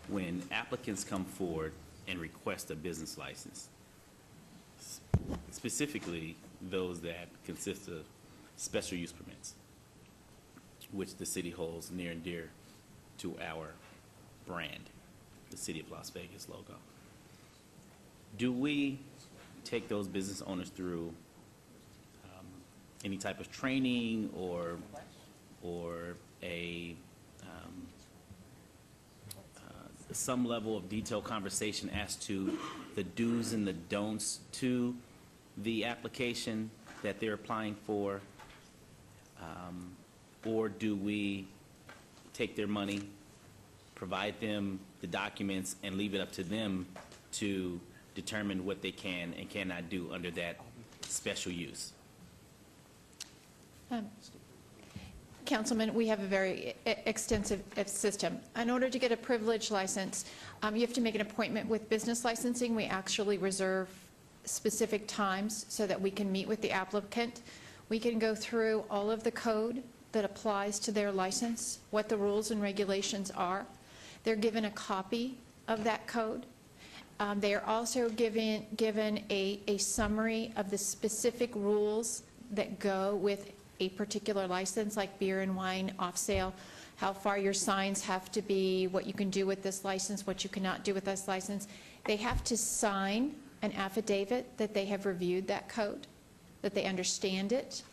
when applicants come forward and request a business license, specifically those that consist of special use permits, which the city holds near and dear to our brand, the City of Las Vegas logo, do we take those business owners through any type of training or a some level of detailed conversation as to the do's and the don'ts to the application that they're applying for? Or do we take their money, provide them the documents, and leave it up to them to determine what they can and cannot do under that special use? Councilman, we have a very extensive system. In order to get a privilege license, you have to make an appointment with business licensing. We actually reserve specific times so that we can meet with the applicant. We can go through all of the code that applies to their license, what the rules and regulations are. They're given a copy of that code. They are also given a summary of the specific rules that go with a particular license, like beer and wine off sale, how far your signs have to be, what you can do with this license, what you cannot do with this license. They have to sign an affidavit that they have reviewed that code, that they understand it,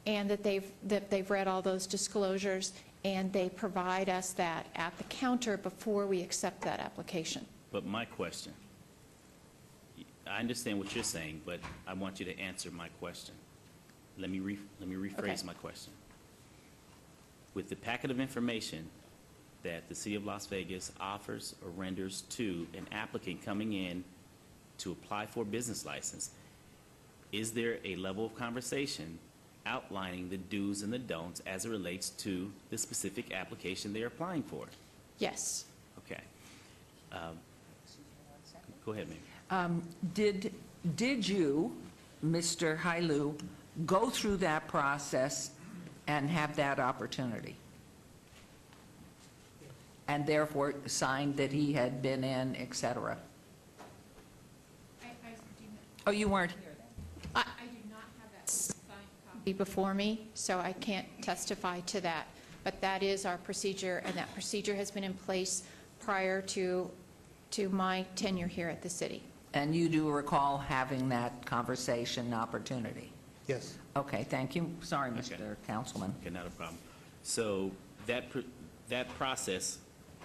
and that they've read all those disclosures, and they provide us that at the counter before we accept that application. But my question, I understand what you're saying, but I want you to answer my question. Let me rephrase my question. With the packet of information that the City of Las Vegas offers or renders to an applicant coming in to apply for a business license, is there a level of conversation outlining the do's and the don'ts as it relates to the specific application they're applying for? Yes. Okay. Go ahead, Mayor. Did you, Mr. Hailu, go through that process and have that opportunity? And therefore signed that he had been in, et cetera? Oh, you weren't here then? I do not have that signed copy before me, so I can't testify to that. But that is our procedure, and that procedure has been in place prior to my tenure here at the city. And you do recall having that conversation opportunity? Yes. Okay, thank you. Sorry, Mr. Councilman. Okay, not a problem. So that process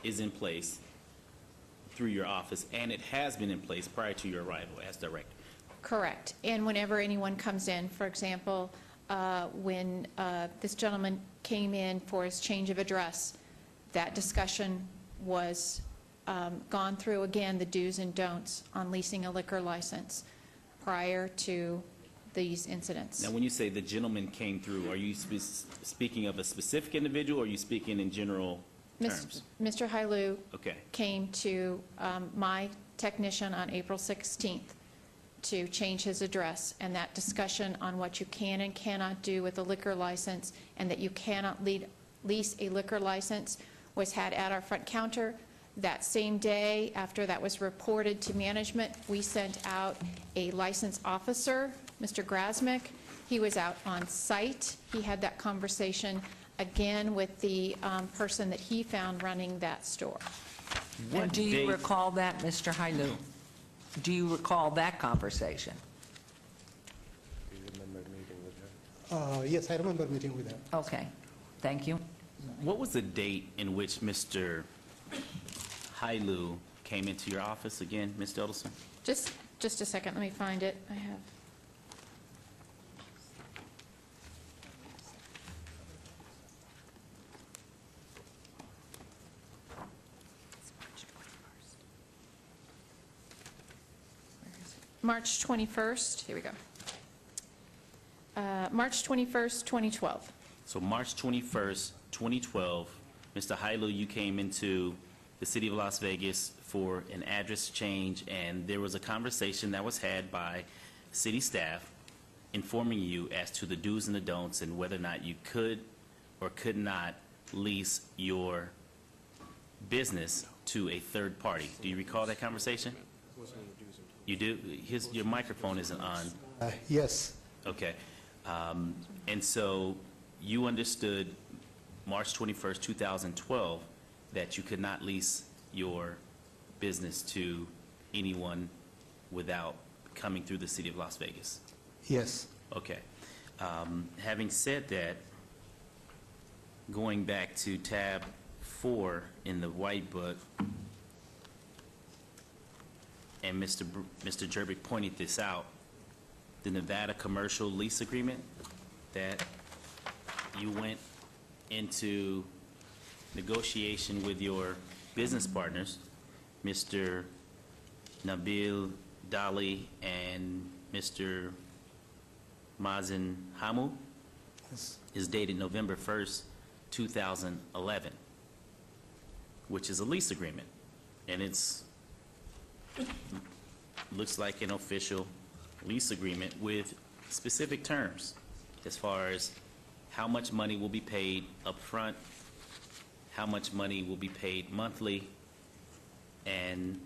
is in place through your office, and it has been in place prior to your arrival as director? Correct. And whenever anyone comes in, for example, when this gentleman came in for his change of address, that discussion was gone through, again, the do's and don'ts on leasing a liquor license prior to these incidents. Now, when you say the gentleman came through, are you speaking of a specific individual, or are you speaking in general terms? Mr. Hailu Okay. came to my technician on April 16th to change his address, and that discussion on what you can and cannot do with a liquor license, and that you cannot lease a liquor license, was had at our front counter. That same day, after that was reported to management, we sent out a license officer, Mr. Grasmick. He was out on site. He had that conversation again with the person that he found running that store. And do you recall that, Mr. Hailu? Do you recall that conversation? Yes, I remember meeting with her. Okay, thank you. What was the date in which Mr. Hailu came into your office again, Ms. Delderson? Just a second, let me find it. I have. March 21st, here we go. March 21st, 2012. So March 21st, 2012, Mr. Hailu, you came into the city of Las Vegas for an address change, and there was a conversation that was had by city staff informing you as to the do's and the don'ts and whether or not you could or could not lease your business to a third party. Do you recall that conversation? You do? Your microphone isn't on. Yes. Okay. And so you understood March 21st, 2012, that you could not lease your business to anyone without coming through the city of Las Vegas? Yes. Okay. Having said that, going back to tab 4 in the white book, and Mr. Jerbick pointed this out, the Nevada commercial lease agreement that you went into negotiation with your business partners, Mr. Nabil Dali and Mr. Mazen Hamu, is dated November 1st, 2011, which is a lease agreement. And it's looks like an official lease agreement with specific terms as far as how much money will be paid up front, how much money will be paid monthly, and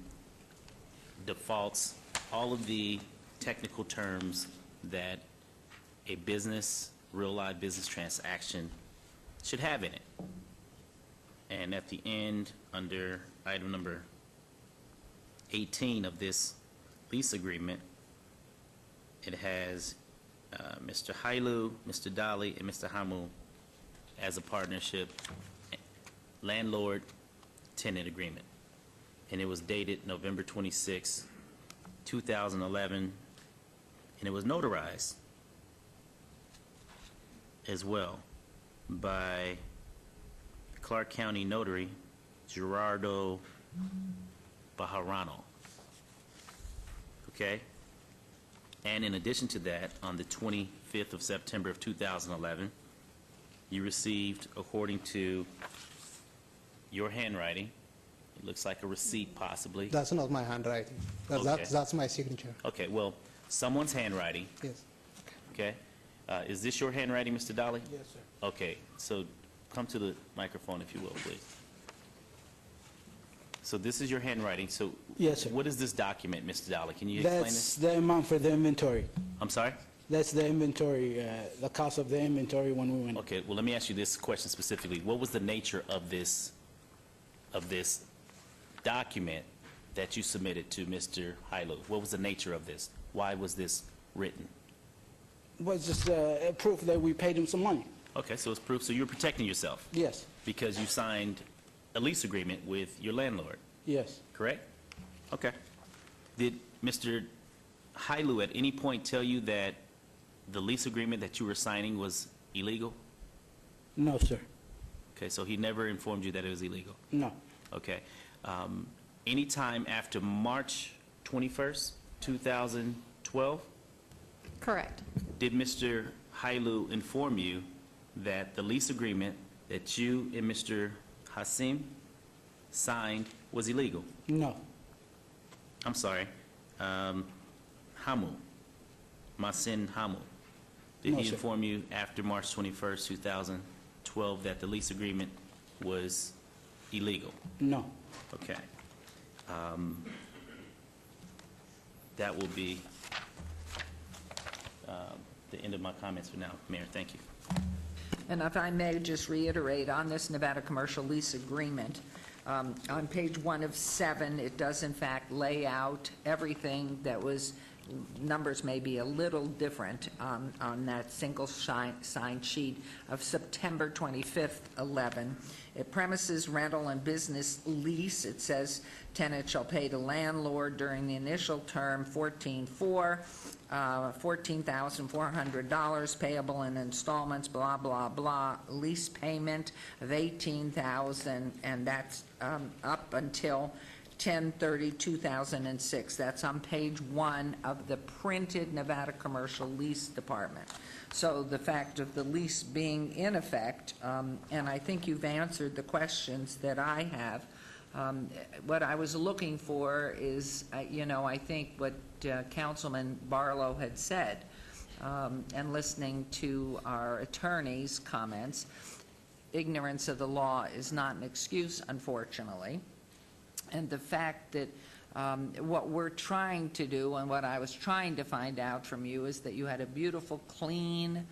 defaults, all of the technical terms that a business, real live business transaction should have in it. And at the end, under item number 18 of this lease agreement, it has Mr. Hailu, Mr. Dali, and Mr. Hamu as a partnership landlord-tenant agreement. And it was dated November 26, 2011, and it was notarized as well by Clark County Notary Gerardo Bajarano. Okay? And in addition to that, on the 25th of September of 2011, you received, according to your handwriting, it looks like a receipt possibly. That's not my handwriting. That's my signature. Okay, well, someone's handwriting. Yes. Okay? Is this your handwriting, Mr. Dali? Yes, sir. Okay, so come to the microphone, if you will, please. So this is your handwriting. So Yes, sir. what is this document, Mr. Dali? Can you explain That's this? the amount for the inventory. I'm sorry? That's the inventory, the cost of the inventory when we went. Okay, well, let me ask you this question specifically. What was the nature of this document that you submitted to Mr. Hailu? What was the nature of this? Why was this written? Was just a proof that we paid him some money. Okay, so it's proof. So you're protecting yourself Yes, because you signed a lease agreement with your landlord, yes. correct? Okay. Did Mr. Hailu at any point tell you that the lease agreement that you were signing was illegal? No, sir. Okay, so he never informed you that it was illegal? No. Okay. Anytime after March 21st, 2012, Correct. did Mr. Hailu inform you that the lease agreement that you and Mr. Hassim signed was illegal? No. I'm sorry, Hamu, Masin Hamu. Did No, he sir. inform you after March 21st, 2012, that the lease agreement was illegal? No. Okay. That will be the end of my comments for now. Mayor, thank you. And if I may just reiterate, on this Nevada commercial lease agreement, on page 1 of 7, it does in fact lay out everything that was, numbers may be a little different on that single signed sheet of September 25th, 11. It premises rental and business lease. It says tenant shall pay to landlord during the initial term $14,400 payable in installments, blah, blah, blah. Lease payment of $18,000, and that's up until 10/30/2006. That's on page 1 of the printed Nevada Commercial Lease Department. So the fact of the lease being in effect, and I think you've answered the questions that I have. What I was looking for is, I think what Councilman Barlow had said, and listening to our attorney's comments, ignorance of the law is not an excuse, unfortunately. And the fact that what we're trying to do, and what I was trying to find out from you, is that you had a beautiful, clean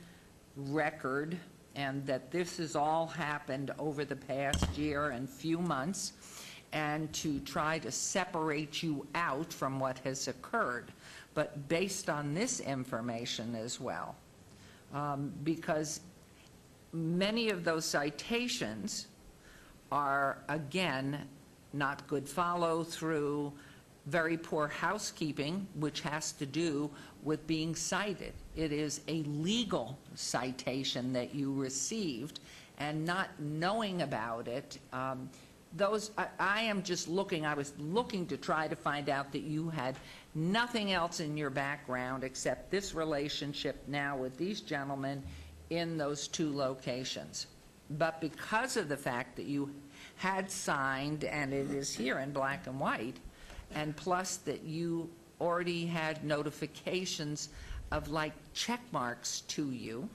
record, and that this has all happened over the past year and few months, and to try to separate you out from what has occurred. But based on this information as well, because many of those citations are, again, not good follow-through, very poor housekeeping, which has to do with being cited. It is a legal citation that you received, and not knowing about it, I am just looking, I was looking to try to find out that you had nothing else in your background except this relationship now with these gentlemen in those 2 locations. But because of the fact that you had signed, and it is here in black and white, and plus that you already had notifications of like check marks to you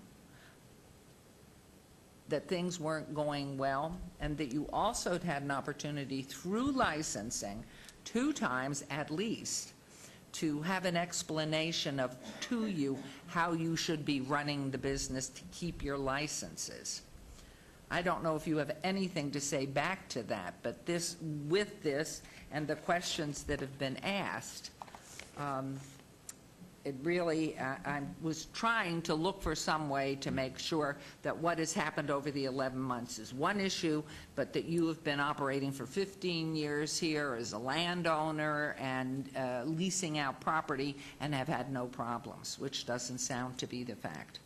that things weren't going well, and that you also had an opportunity through licensing 2 times at least to have an explanation to you how you should be running the business to keep your licenses. I don't know if you have anything to say back to that, but with this and the questions that have been asked, it really, I was trying to look for some way to make sure that what has happened over the 11 months is one issue, but that you have been operating for 15 years here as a landowner and leasing out property and have had no problems, which doesn't sound to be the fact.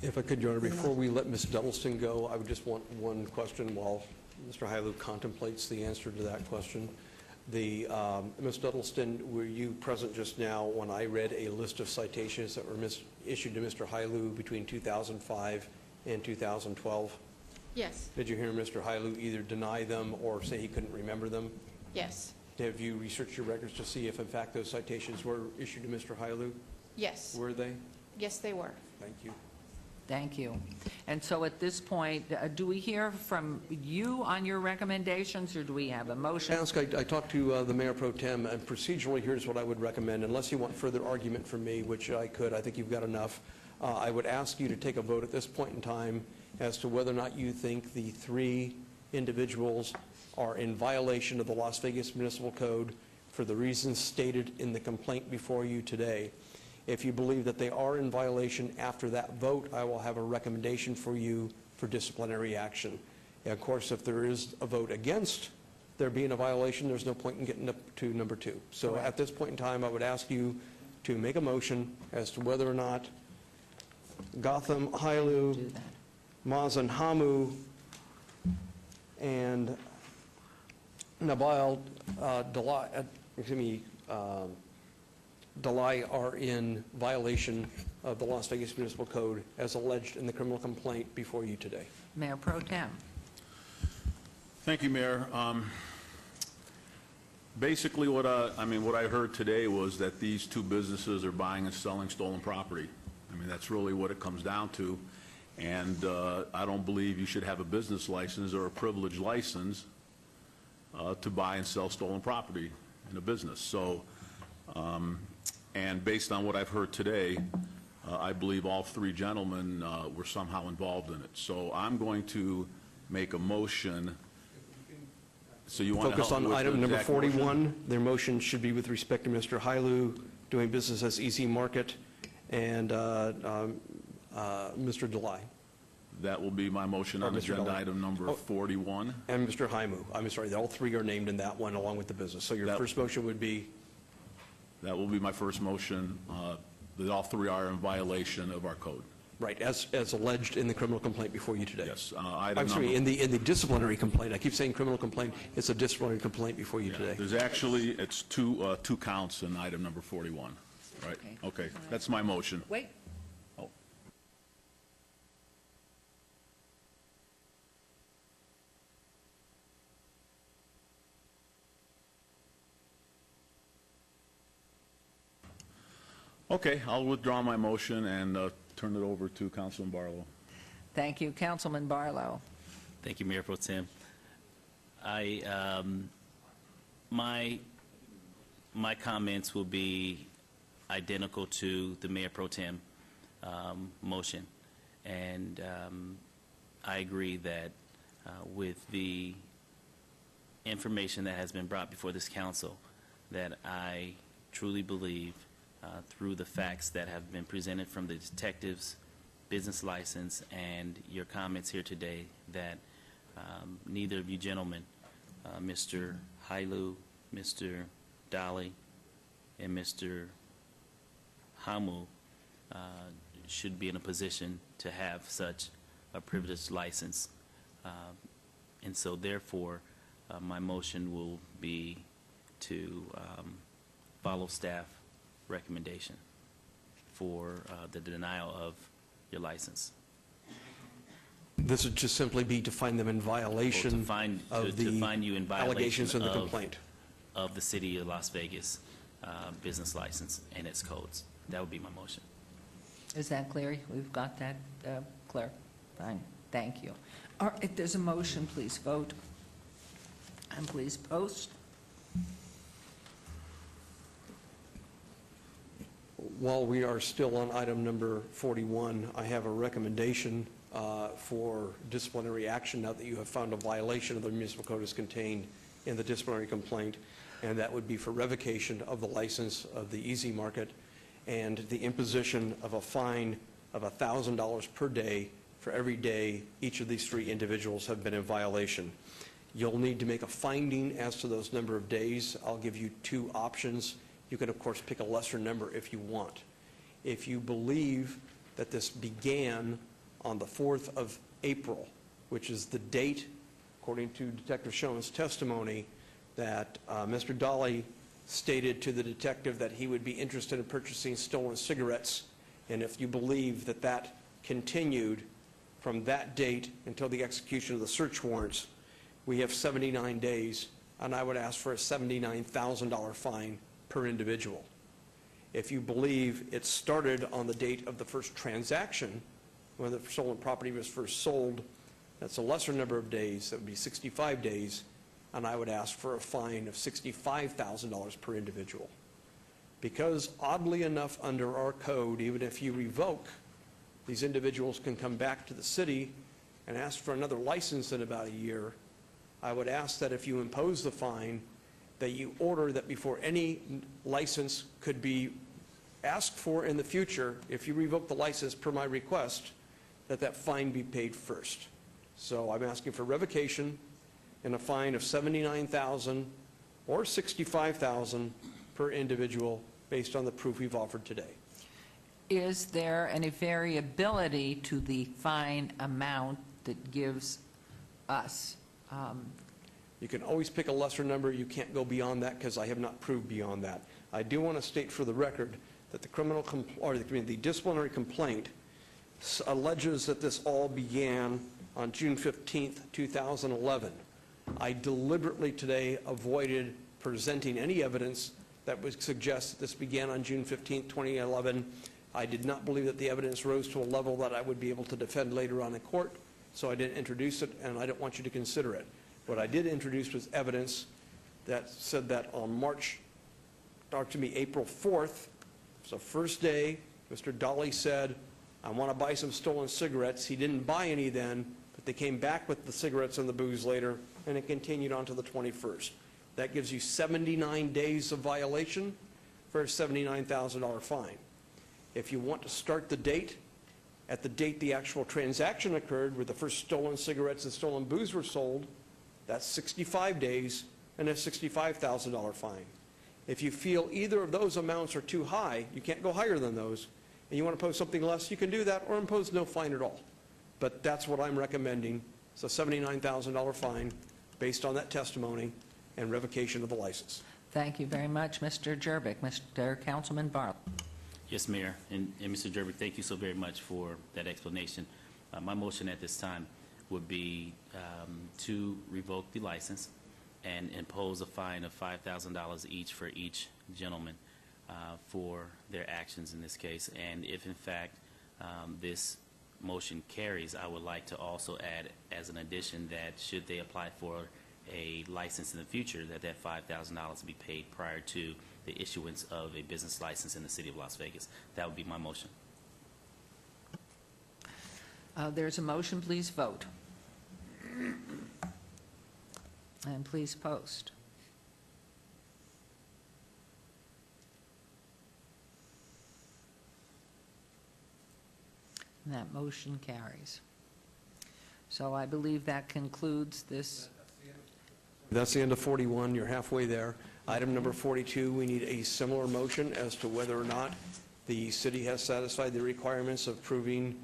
If I could, Your Honor, before we let Ms. Duddleston go, I would just want one question while Mr. Hailu contemplates the answer to that question. Ms. Duddleston, were you present just now when I read a list of citations that were issued to Mr. Hailu between 2005 and 2012? Yes. Did you hear Mr. Hailu either deny them or say he couldn't remember them? Yes. Have you researched your records to see if, in fact, those citations were issued to Mr. Hailu? Yes. Were they? Yes, they were. Thank you. Thank you. And so at this point, do we hear from you on your recommendations, or do we have a motion? I talked to the Mayor Pro Tem, and procedurally, here's what I would recommend. Unless you want further argument from me, which I could, I think you've got enough, I would ask you to take a vote at this point in time as to whether or not you think the 3 individuals are in violation of the Las Vegas Municipal Code for the reasons stated in the complaint before you today. If you believe that they are in violation after that vote, I will have a recommendation for you for disciplinary action. And of course, if there is a vote against there being a violation, there's no point in getting up to number 2. So at this point in time, I would ask you to make a motion as to whether or not Gotham Hailu, Mazen Hamu, and Nabil Dalai are in violation of the Las Vegas Municipal Code as alleged in the criminal complaint before you today. Mayor Pro Tem. Thank you, Mayor. Basically, what I heard today was that these 2 businesses are buying and selling stolen property. I mean, that's really what it comes down to. And I don't believe you should have a business license or a privileged license to buy and sell stolen property in a business. So, and based on what I've heard today, I believe all three gentlemen were somehow involved in it. So I'm going to make a motion. So you want to Focus help me on with item the number exact motion? 41. Their motion should be with respect to Mr. Hailu doing business as Easy Market and Mr. Delay. That will be my motion Or on Mr. agenda Delay. item number 41. And Mr. Haimu. I'm sorry, all three are named in that one along with the business. So your That- first motion would be, That will be my first motion, that all three are in violation of our code. right, as alleged in the criminal complaint before you today. Yes. I'm sorry, in the disciplinary complaint. I keep saying criminal complaint. It's a disciplinary complaint before you today. There's actually, it's two counts in item number 41, right? Okay, that's my motion. Wait. Oh. Okay, I'll withdraw my motion and turn it over to Councilman Barlow. Thank you. Councilman Barlow. Thank you, Mayor Pro Tem. My comments will be identical to the Mayor Pro Tem motion. And I agree that with the information that has been brought before this council, that I truly believe through the facts that have been presented from the detectives, business license, and your comments here today, that neither of you gentlemen, Mr. Hailu, Mr. Dali, and Mr. Hamu, should be in a position to have such a privileged license. And so therefore, my motion will be to follow staff recommendation for the denial of your license. This would just simply be to find them in violation To find you in violation allegations in the complaint. of the City of Las Vegas business license and its codes. That would be my motion. Is that clear? We've got that, Claire? Fine, thank you. All right, if there's a motion, please vote. And please post. While we are still on item number 41, I have a recommendation for disciplinary action now that you have found a violation of the municipal code as contained in the disciplinary complaint, and that would be for revocation of the license of the Easy Market and the imposition of a fine of $1,000 per day for every day each of these three individuals have been in violation. You'll need to make a finding as to those number of days. I'll give you two options. You can, of course, pick a lesser number if you want. If you believe that this began on the 4th of April, which is the date, according to Detective Schoen's testimony, that Mr. Dali stated to the detective that he would be interested in purchasing stolen cigarettes, and if you believe that that continued from that date until the execution of the search warrants, we have 79 days, and I would ask for a $79,000 fine per individual. If you believe it started on the date of the first transaction, when the stolen property was first sold, that's a lesser number of days, that would be 65 days, and I would ask for a fine of $65,000 per individual. Because oddly enough, under our code, even if you revoke, these individuals can come back to the city and ask for another license in about a year. I would ask that if you impose the fine, that you order that before any license could be asked for in the future, if you revoke the license per my request, that that fine be paid first. So I'm asking for revocation and a fine of $79,000 or $65,000 per individual based on the proof we've offered today. Is there any variability to the fine amount that gives us? You can always pick a lesser number. You can't go beyond that because I have not proved beyond that. I do want to state for the record that the disciplinary complaint alleges that this all began on June 15th, 2011. I deliberately today avoided presenting any evidence that would suggest that this began on June 15th, 2011, I did not believe that the evidence rose to a level that I would be able to defend later on in court, so I didn't introduce it, and I don't want you to consider it. What I did introduce was evidence that said that on April 4th, so first day, Mr. Dolly said, I want to buy some stolen cigarettes. He didn't buy any then, but they came back with the cigarettes and the booze later, and it continued on to the 21st. That gives you 79 days of violation for a $79,000 fine. If you want to start the date, at the date the actual transaction occurred, where the first stolen cigarettes and stolen booze were sold, that's 65 days and a $65,000 fine. If you feel either of those amounts are too high, you can't go higher than those, and you want to impose something less, you can do that, or impose no fine at all. But that's what I'm recommending. It's a $79,000 fine based on that testimony and revocation of the license. Thank you very much, Mr. Jervik. Mr. Councilman Barlow. Yes, Mayor, and Mr. Jervik, thank you so very much for that explanation. My motion at this time would be to revoke the license and impose a fine of $5,000 each for each gentleman for their actions in this case. And if, in fact, this motion carries, I would like to also add as an addition that should they apply for a license in the future, that $5,000 be paid prior to the issuance of a business license in the city of Las Vegas. That would be my motion. There's a motion. Please vote. And please post. And that motion carries. So I believe that concludes this. That's the end of 41. You're halfway there. Item number 42, we need a similar motion as to whether or not the city has satisfied the requirements of proving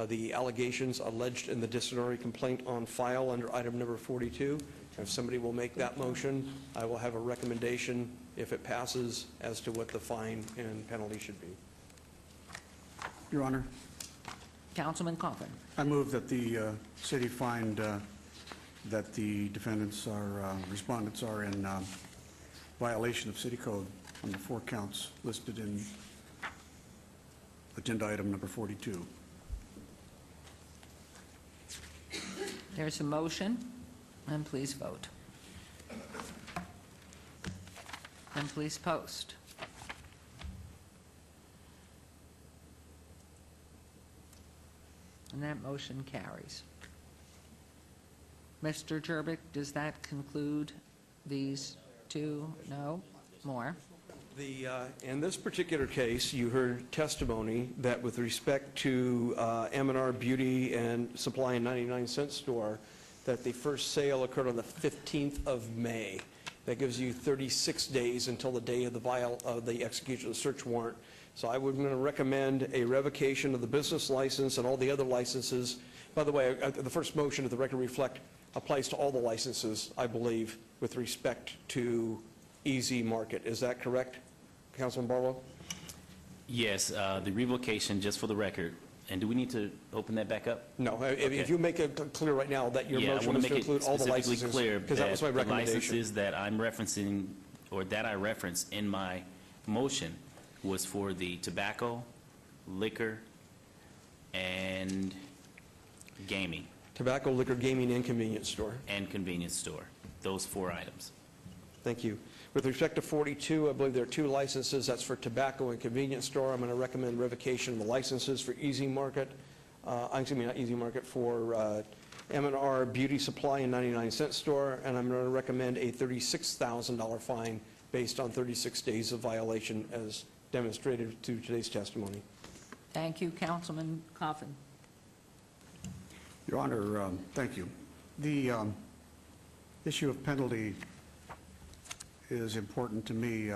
the allegations alleged in the disciplinary complaint on file under item number 42. If somebody will make that motion, I will have a recommendation, if it passes, as to what the fine and penalty should be. Your Honor, Councilman Coffin. I move that the city find that the defendants are, respondents are in violation of city code on the 4 counts listed in agenda item number 42. There's a motion, and please vote. And please post. And that motion carries. Mr. Jervik, does that conclude these two? No? More? In this particular case, you heard testimony that with respect to M&R Beauty and Supply and 99-cent Store, that the first sale occurred on the 15th of May. That gives you 36 days until the day of the execution of the search warrant. So I would recommend a revocation of the business license and all the other licenses. By the way, the first motion, if the record reflect, applies to all the licenses, I believe, with respect to Easy Market. Is that correct, Councilman Barlow? Yes, the revocation, just for the record. And do we need to open that back up? No. Okay. If you make it clear right now that your Yeah, I motion wanna was to make it include all the specifically licenses, clear because that was my the recommendation. licenses that I'm referencing, or that I referenced in my motion, was for the tobacco, liquor, and gaming. Tobacco, liquor, gaming, and convenience store. And convenience store. Those 4 items. Thank you. With respect to 42, I believe there are 2 licenses. That's for tobacco and convenience store. I'm going to recommend revocation of the licenses for Easy Market, excuse me, not Easy Market, for M&R Beauty Supply and 99-cent Store, and I'm going to recommend a $36,000 fine based on 36 days of violation as demonstrated through today's testimony. Thank you, Councilman Coffin. Your Honor, thank you. The issue of penalty is important to me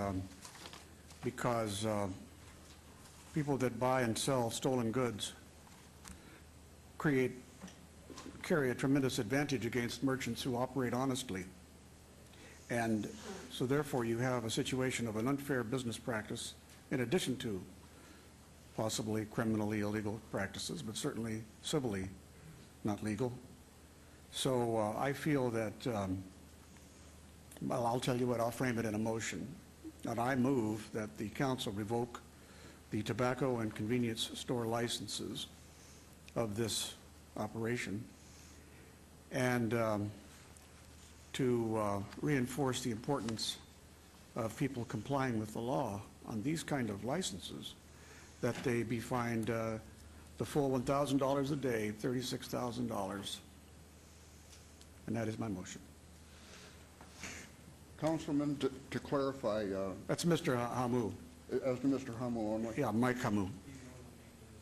because people that buy and sell stolen goods carry a tremendous advantage against merchants who operate honestly. And so therefore you have a situation of an unfair business practice in addition to possibly criminally illegal practices, but certainly civilly not legal. So I feel that, well, I'll tell you what, I'll frame it in a motion. And I move that the council revoke the tobacco and convenience store licenses of this operation, and to reinforce the importance of people complying with the law on these kind of licenses, that they be fined the full $1,000 a day, $36,000. And that is my motion. Councilman, to clarify, That's Mr. Hamu. as to Mr. Hummel only. Yeah, Mike Hamu.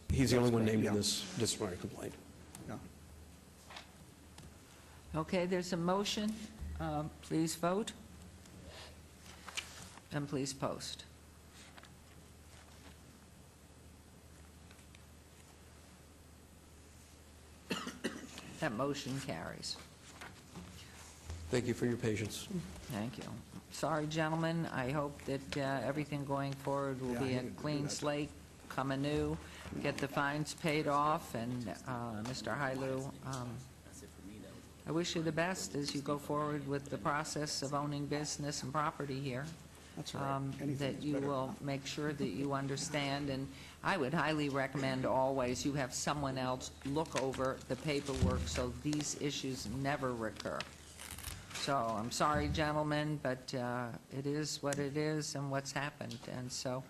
He's the only one named in Yeah. this disciplinary complaint. Yeah. Okay, there's a motion. Please vote. And please post. That motion carries. Thank you for your patience. Thank you. Sorry, gentlemen, I hope that everything going forward will be a clean slate, come anew, get the fines paid off, and Mr. Hailu, I wish you the best as you go forward with the process of owning business and property here. That's all right. That Anything's you better. will make sure that you understand, and I would highly recommend always you have someone else look over the paperwork so these issues never recur. So I'm sorry, gentlemen, but it is what it is and what's happened. And so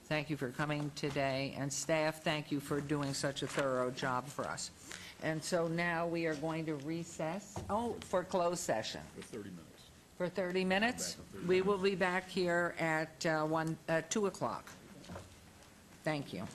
thank you for coming today. And staff, thank you for doing such a thorough job for us. And so now we are going to recess, for closed session. For 30 minutes. For 30 minutes? We will be back here at 2 o'clock. Thank you.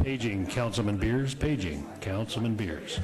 Paging Councilman Beers, paging Councilman Beers.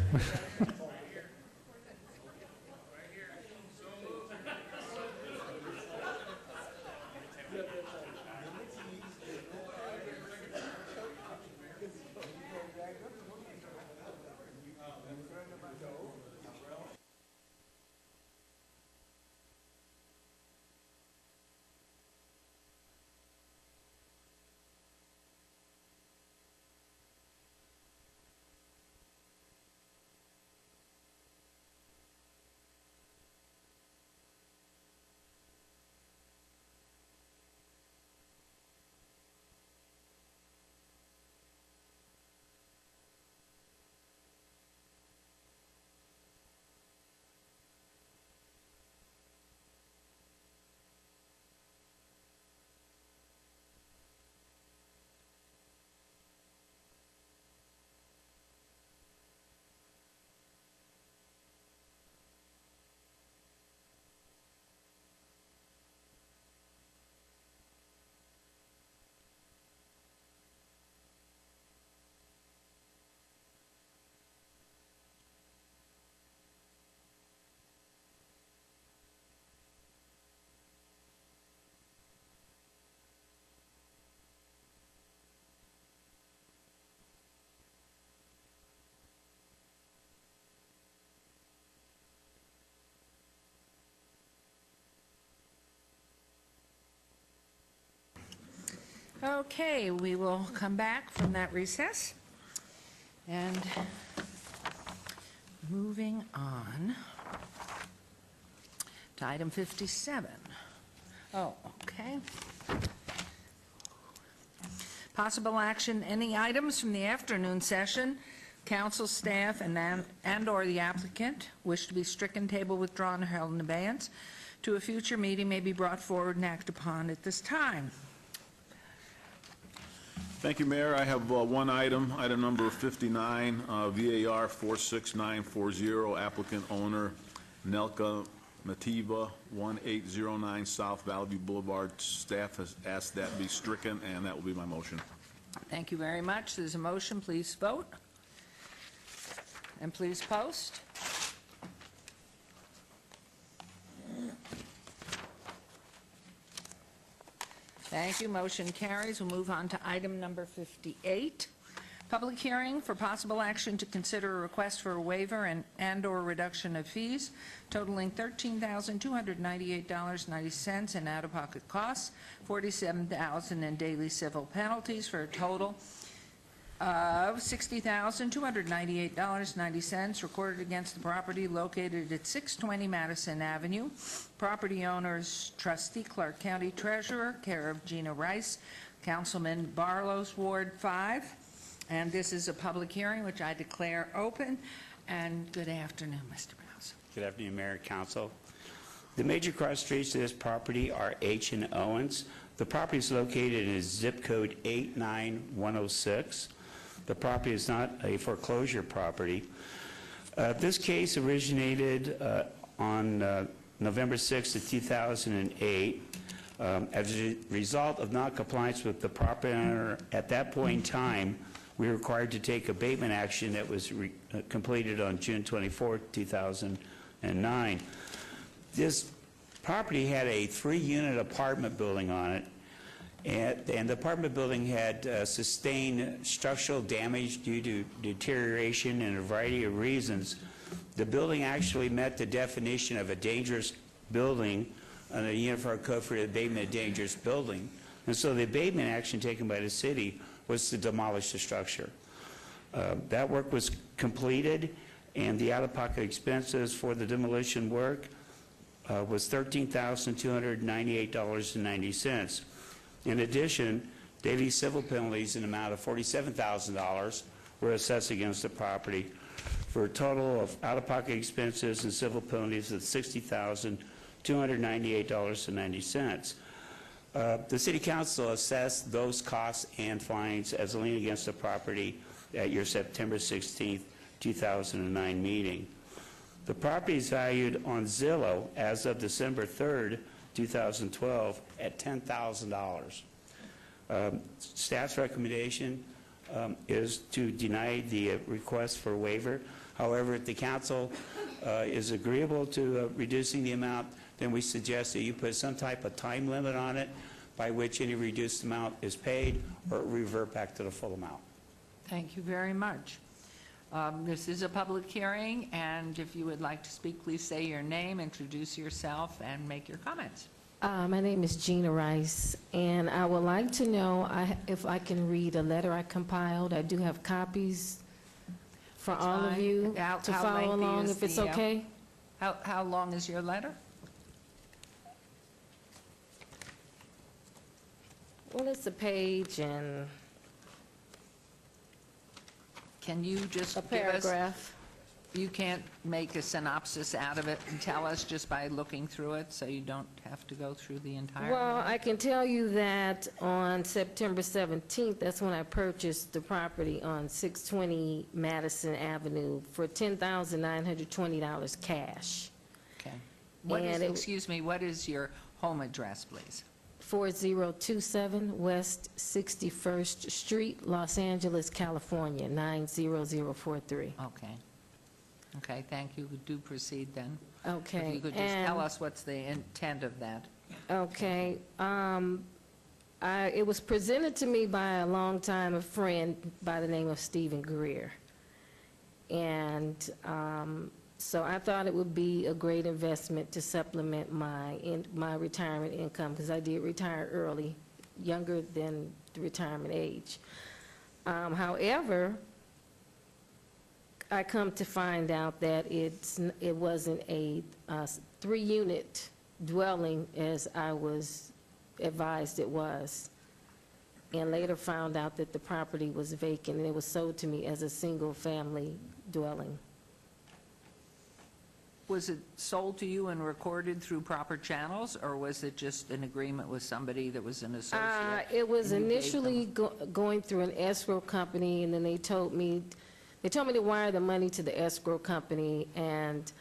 Okay, we will come back from that recess. And moving on to item 57. Oh, okay. Possible action, any items from the afternoon session, council staff and/or the applicant wish to be stricken, table, withdrawn, or held in abeyance to a future meeting may be brought forward and acted upon at this time. Thank you, Mayor. I have one item, item number 59, VAR 46940, applicant owner Nelka Mativa, 1809 South Valley Boulevard. Staff has asked that be stricken, and that will be my motion. Thank you very much. There's a motion. Please vote. And please post. Thank you. Motion carries. We'll move on to item number 58. Public hearing for possible action to consider a request for a waiver and/or reduction of fees totaling $13,298.90 in out-of-pocket costs, $47,000 in daily civil penalties, for a total of $60,298.90 recorded against the property located at 620 Madison Avenue. Property owners, trustee, Clark County Treasurer, care of Gina Rice, Councilman Barlow's Ward 5. And this is a public hearing, which I declare open. And good afternoon, Mr. Browse. Good afternoon, Mayor and Council. The major cross streets to this property are H and Owens. The property is located in zip code 89106. The property is not a foreclosure property. This case originated on November 6th of 2008. As a result of non-compliance with the property owner at that point in time, we were required to take abatement action that was completed on June 24, 2009. This property had a 3-unit apartment building on it, and the apartment building had sustained structural damage due to deterioration and a variety of reasons. The building actually met the definition of a dangerous building under the Uniform Code for the Abatement of Dangerous Building. And so the abatement action taken by the city was to demolish the structure. That work was completed, and the out-of-pocket expenses for the demolition work was $13,298.90. In addition, daily civil penalties in the amount of $47,000 were assessed against the property, for a total of out-of-pocket expenses and civil penalties of $60,298.90. The City Council assessed those costs and fines as a lien against the property at your September 16th, 2009 meeting. The property is valued on Zillow as of December 3rd, 2012 at $10,000. Staff's recommendation is to deny the request for waiver. However, if the council is agreeable to reducing the amount, then we suggest that you put some type of time limit on it by which any reduced amount is paid or revert back to the full amount. Thank you very much. This is a public hearing, and if you would like to speak, please say your name, introduce yourself, and make your comments. My name is Gina Rice, and I would like to know if I can read a letter I compiled. I do have copies for all of you to follow along, if it's okay. How long is your letter? Well, it's a page and Can you just a give us? paragraph. You can't make a synopsis out of it and tell us just by looking through it, so you don't have to go through the entire? Well, I can tell you that on September 17th, that's when I purchased the property on 620 Madison Avenue for $10,920 cash. Okay. What is, And it- excuse me, what is your home address, please? 4027 West 61st Street, Los Angeles, California, 90043. Okay. Okay, thank you. Do proceed then. Okay. If you could just tell and- us what's the intent of that. Okay. It was presented to me by a longtime friend by the name of Stephen Greer. And so I thought it would be a great investment to supplement my retirement income, because I did retire early, younger than the retirement age. However, I come to find out that it wasn't a 3-unit dwelling as I was advised it was, and later found out that the property was vacant and it was sold to me as a single-family dwelling. Was it sold to you and recorded through proper channels, or was it just an agreement with somebody that was an associate? It was and you gave initially going through an escrow company, and then they told me to wire the money to the escrow company and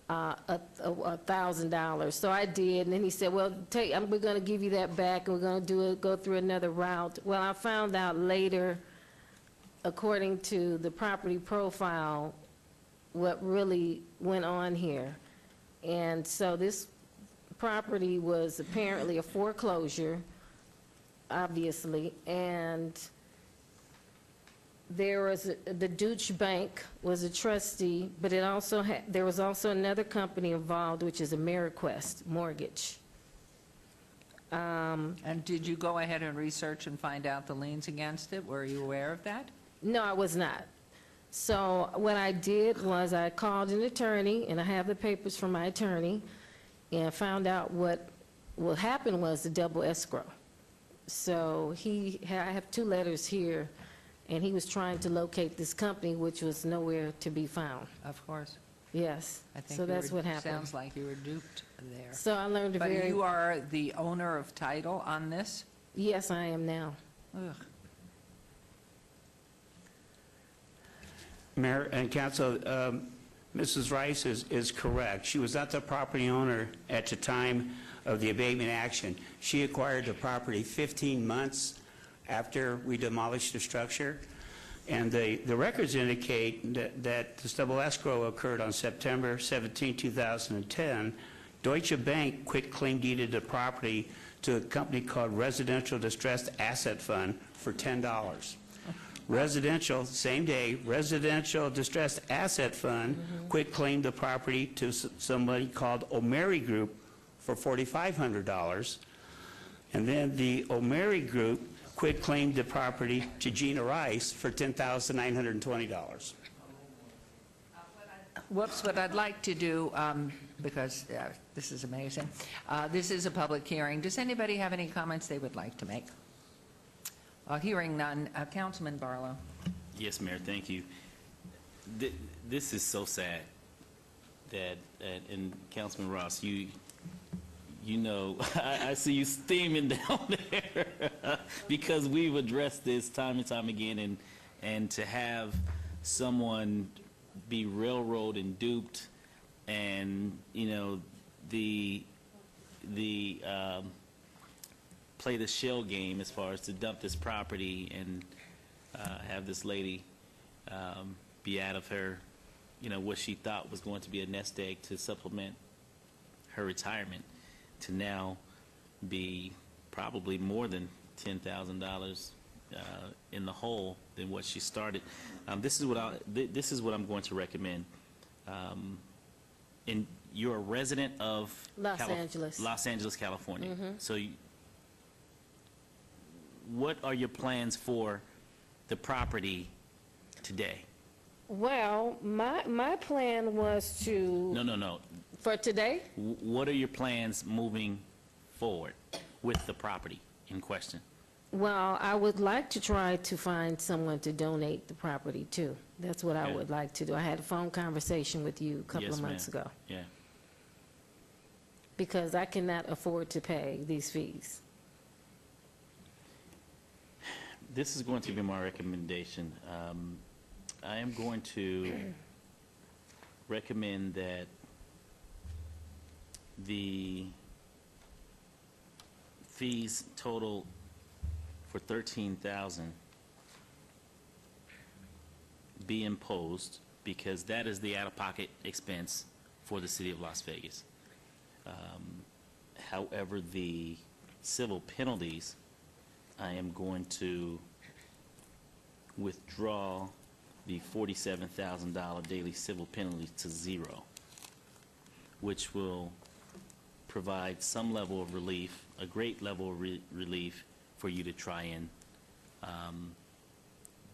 $1,000. So I did, and then he said, well, we're going to give you that back, and we're going to go through another route. Well, I found out later, according to the property profile, what really went on here. And so this property was apparently a foreclosure, obviously, and there was the Deutsche Bank was a trustee, but it also there was also another company involved, which is AmeriQuest Mortgage. And did you go ahead and research and find out the liens against it? Were you aware of that? No, I was not. So what I did was I called an attorney, and I have the papers from my attorney, and found out what happened was the double escrow. So I have 2 letters here, and he was trying to locate this company, which was nowhere to be found. Of course. Yes. I think So you that's were- what happened. Sounds like you were duped there. So I learned a But very... you are the owner of title on this? Yes, I am now. Ugh. Mayor and Council, Mrs. Rice is correct. She was not the property owner at the time of the abatement action. She acquired the property 15 months after we demolished the structure. And the records indicate that this double escrow occurred on September 17, 2010. Deutsche Bank quit claim deeded the property to a company called Residential Distressed Asset Fund for $10. Residential, same day, Residential Distressed Asset Fund quit claimed the property to somebody called O'Mary Group for $4,500. And then the O'Mary Group quit claimed the property to Gina Rice for $10,920. Whoops, what I'd like to do, because this is amazing, this is a public hearing. Does anybody have any comments they would like to make? Hearing none. Councilman Barlow. Yes, Mayor, thank you. This is so sad that, and Councilman Ross, you know, I see you steaming down there because we've addressed this time and time again, and to have someone be railroaded and duped, and, you know, the play the shell game as far as to dump this property, and have this lady be out of her, what she thought was going to be a nest egg to supplement her retirement, to now be probably more than $10,000 in the hole than what she started. This is what I'm going to recommend. And you're a resident of Los Angeles. Los Angeles, California. So what are your plans for the property today? Well, my plan was to, No. for today, What are your plans moving forward with the property in question? well, I would like to try to find someone to donate the property to. That's what I Okay. would like to do. I had a phone conversation with you a couple Yes, of months ma'am. ago, Yeah. because I cannot afford to pay these fees. This is going to be my recommendation. I am going to recommend that the fees total for $13,000 be imposed, because that is the out-of-pocket expense for the city of Las Vegas. However, the civil penalties, I am going to withdraw the $47,000 daily civil penalty to zero, which will provide some level of relief, a great level of relief for you to try and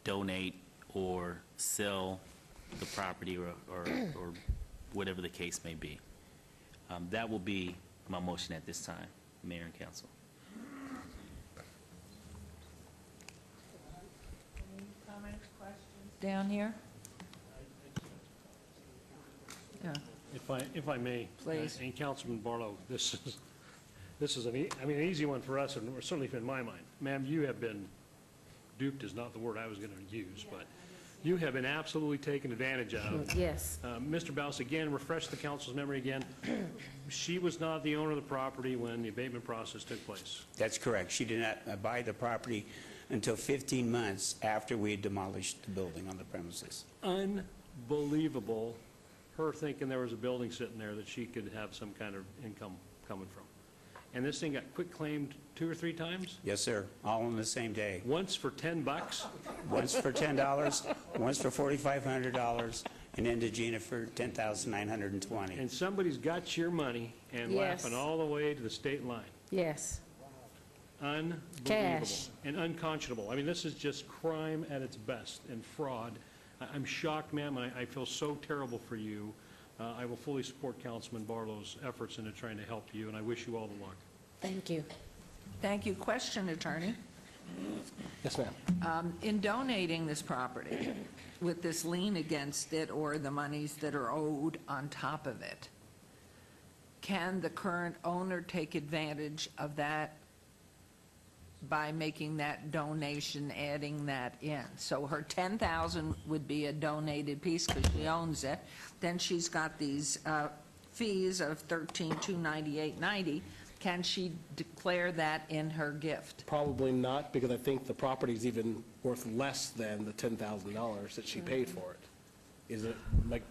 donate or sell the property or whatever the case may be. That will be my motion at this time, Mayor and Council. Any comments, questions down here? Yeah. If I may. Please. And Councilman Barlow, this is an easy one for us, and certainly in my mind. Ma'am, you have been, duped is not the word I was going to use, but you have been absolutely taken advantage of. Yes. Mr. Baus, again, refresh the council's memory again. She was not the owner of the property when the abatement process took place. That's correct. She did not buy the property until 15 months after we had demolished the building on the premises. Unbelievable, her thinking there was a building sitting there that she could have some kind of income coming from. And this thing got quit-claimed 2 or 3 times? Yes, sir, all on the same day. Once for $10, Once for $10, once for $4,500, and then to Gina for $10,920. and somebody's got your money and Yes. laughing all the way to the state line. Yes. Unbelievable. Cash. And unconscionable. I mean, this is just crime at its best and fraud. I'm shocked, ma'am, and I feel so terrible for you. I will fully support Councilman Barlow's efforts into trying to help you, and I wish you all the luck. Thank you. Thank you. Question, Attorney. Yes, ma'am. In donating this property with this lien against it or the monies that are owed on top of it, can the current owner take advantage of that by making that donation, adding that in? So her $10,000 would be a donated piece because she owns it. Then she's got these fees of $13,298.90. Can she declare that in her gift? Probably not, because I think the property's even worth less than the $10,000 that she paid for it. Is it, like,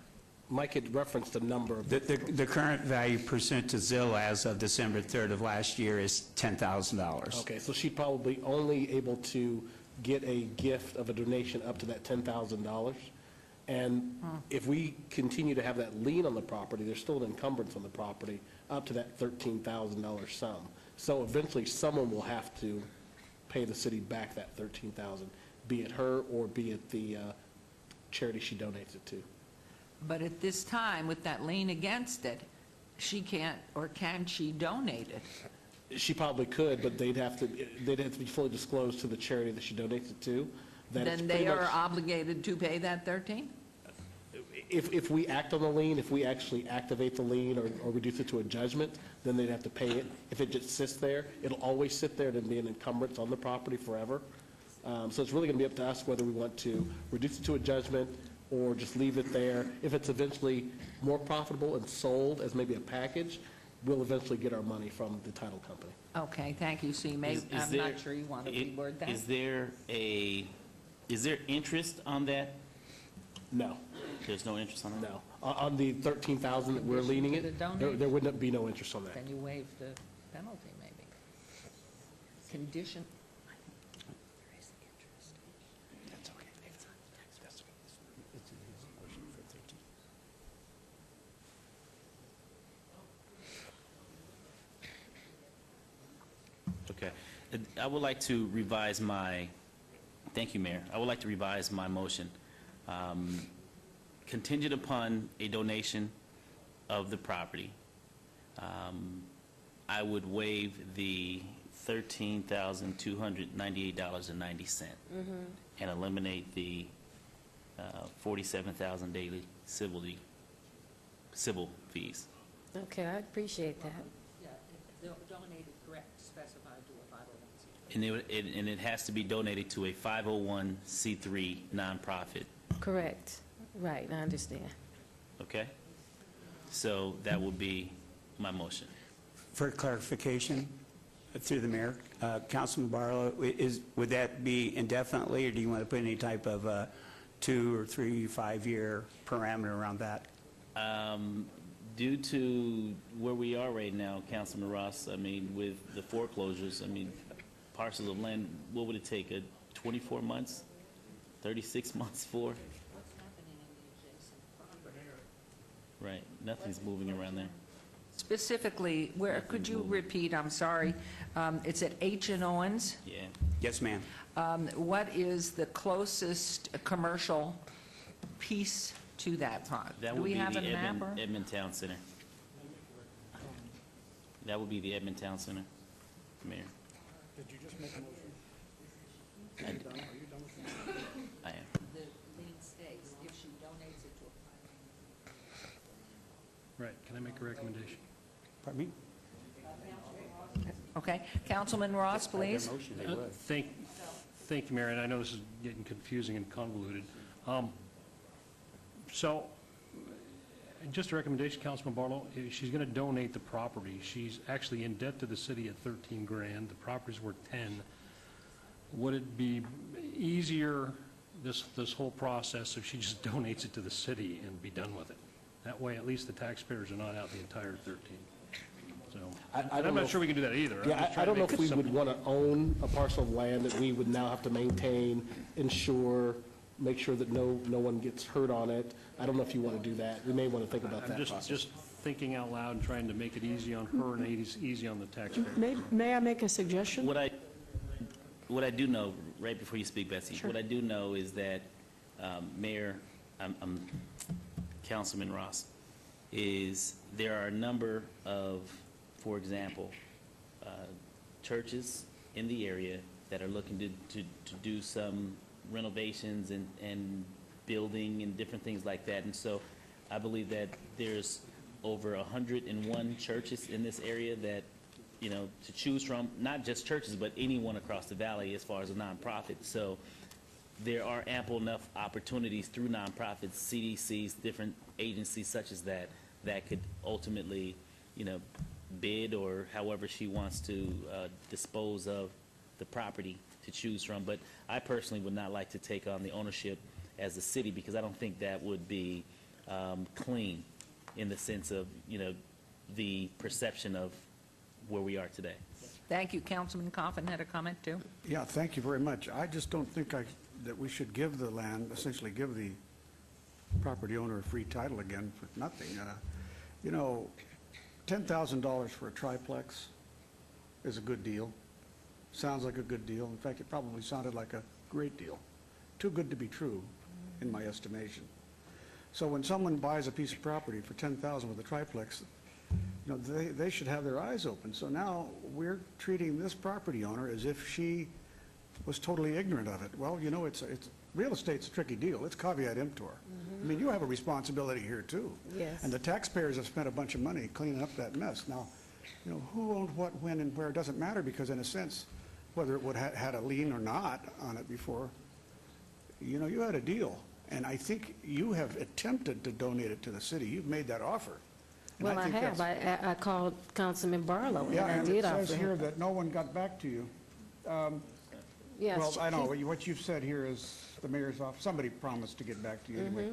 Mike had referenced a number of... The current value percent to Zillow as of December 3rd of last year is $10,000. Okay, so she's probably only able to get a gift of a donation up to that $10,000. And if we continue to have that lien on the property, there's still an encumbrance on the property up to that $13,000 sum. So eventually, someone will have to pay the city back that $13,000, be it her or be it the charity she donates it to. But at this time, with that lien against it, she can't, or can she donate it? She probably could, but they'd have to be fully disclosed to the charity that she donates it to. That it's Then pretty they are much- obligated to pay that 13? If we act on the lien, if we actually activate the lien or reduce it to a judgment, then they'd have to pay it. If it just sits there, it'll always sit there and be an encumbrance on the property forever. So it's really going to be up to us whether we want to reduce it to a judgment or just leave it there. If it's eventually more profitable and sold as maybe a package, we'll eventually get our money from the title company. Okay, thank you. So you may, I'm not sure you want to reword that. Is there a Is there interest on that? No, There's no interest on that? no. On the 13,000 that we're leaning Condition it, to the donation. there wouldn't be no interest on that. Then you waive the penalty, maybe. Condition, Okay. I would like to revise my, thank you, Mayor. I would like to revise my motion. Contingent upon a donation of the property, I would waive the $13,298.90 and eliminate the $47,000 daily civil fees. Okay, I appreciate that. yeah, donated, correct, specified to a 501c3. And it has to be donated to a 501c3 nonprofit, Correct. Right, I understand. okay? So that would be my motion. For clarification, through the mayor, Councilman Barlow, would that be indefinitely, or do you want to put any type of 2 or 3, 5-year parameter around that? Due to where we are right now, Councilman Ross, I mean, with the foreclosures, I mean, parcels of land, what would it take, 24 months, 36 months for? What's happening in the adjacent property? Right, nothing's moving around there. Specifically, where, could you repeat, I'm sorry, it's at H and Owens? Yeah. Yes, ma'am. What is the closest commercial piece to that pond? That Do would we be have the a map or? Edmond Town Center. That would be the Edmond Town Center, Mayor. Did you just make a motion? I am. The lien states if she donates it to a Right, can I make a recommendation? Pardon me? Okay, Councilman Ross, please. Thank you, Mayor, and I know this is getting confusing and convoluted. So, just a recommendation, Councilman Barlow, if she's going to donate the property. She's actually in debt to the city at 13 grand. The property's worth 10. Would it be easier, this whole process, if she just donates it to the city and be done with it? That way, at least the taxpayers are not out the entire 13. So, I'm not sure we can do that either. I'm Yeah, just I trying don't to know make if we would something- want to own a parcel of land that we would now have to maintain, insure, make sure that no one gets hurt on it. I don't know if you want to do that. We may want to think about I'm that process. just thinking out loud and trying to make it easy on her and easy on the taxpayer. May I make a suggestion? What I do know, right before you speak, Betsy, what I do know is that, Mayor, Councilman Ross, is there are a number of, for example, churches in the area that are looking to do some renovations and building and different things like that. And so I believe that there's over 101 churches in this area that, you know, to choose from, not just churches, but anyone across the valley as far as a nonprofit. So there are ample enough opportunities through nonprofits, CDCs, different agencies such as that, that could ultimately, you know, bid or however she wants to dispose of the property to choose from. But I personally would not like to take on the ownership as a city because I don't think that would be clean in the sense of, you know, the perception of where we are today. Thank you. Councilman Coffin had a comment, too. Yeah, thank you very much. I just don't think that we should give the land, essentially give the property owner a free title again for nothing. You know, $10,000 for a triplex is a good deal. Sounds like a good deal. In fact, it probably sounded like a great deal. Too good to be true, in my estimation. So when someone buys a piece of property for $10,000 with a triplex, you know, they should have their eyes open. So now we're treating this property owner as if she was totally ignorant of it. Well, you know, it's real estate's a tricky deal. It's caveat emptor. I mean, you have a responsibility here, too. Yes. And the taxpayers have spent a bunch of money cleaning up that mess. Now, you know, who owned what, when, and where doesn't matter because, in a sense, whether it would have had a lien or not on it before, you know, you had a deal. And I think you have attempted to donate it to the city. You've made that offer. And Well, I think have. that's- I called Councilman Barlow, and Yeah, I and did it offer says here him. that no one got back to you. Yes. Well, I know, what you've said here is the mayor's office, somebody promised to get back to you anyway.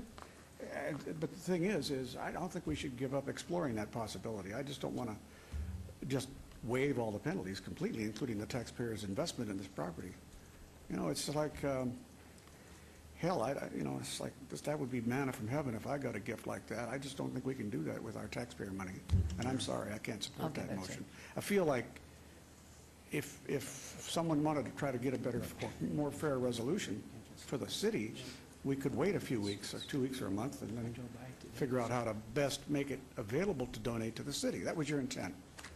But the thing is I don't think we should give up exploring that possibility. I just don't want to just waive all the penalties completely, including the taxpayers' investment in this property. You know, it's like, hell, it's like, that would be manna from heaven if I got a gift like that. I just don't think we can do that with our taxpayer money. And I'm sorry, I can't support that motion. I feel like if someone wanted to try to get a better, more fair resolution for the city, we could wait a few weeks, or 2 weeks, or a month, and then figure out how to best make it available to donate to the city. That was your intent.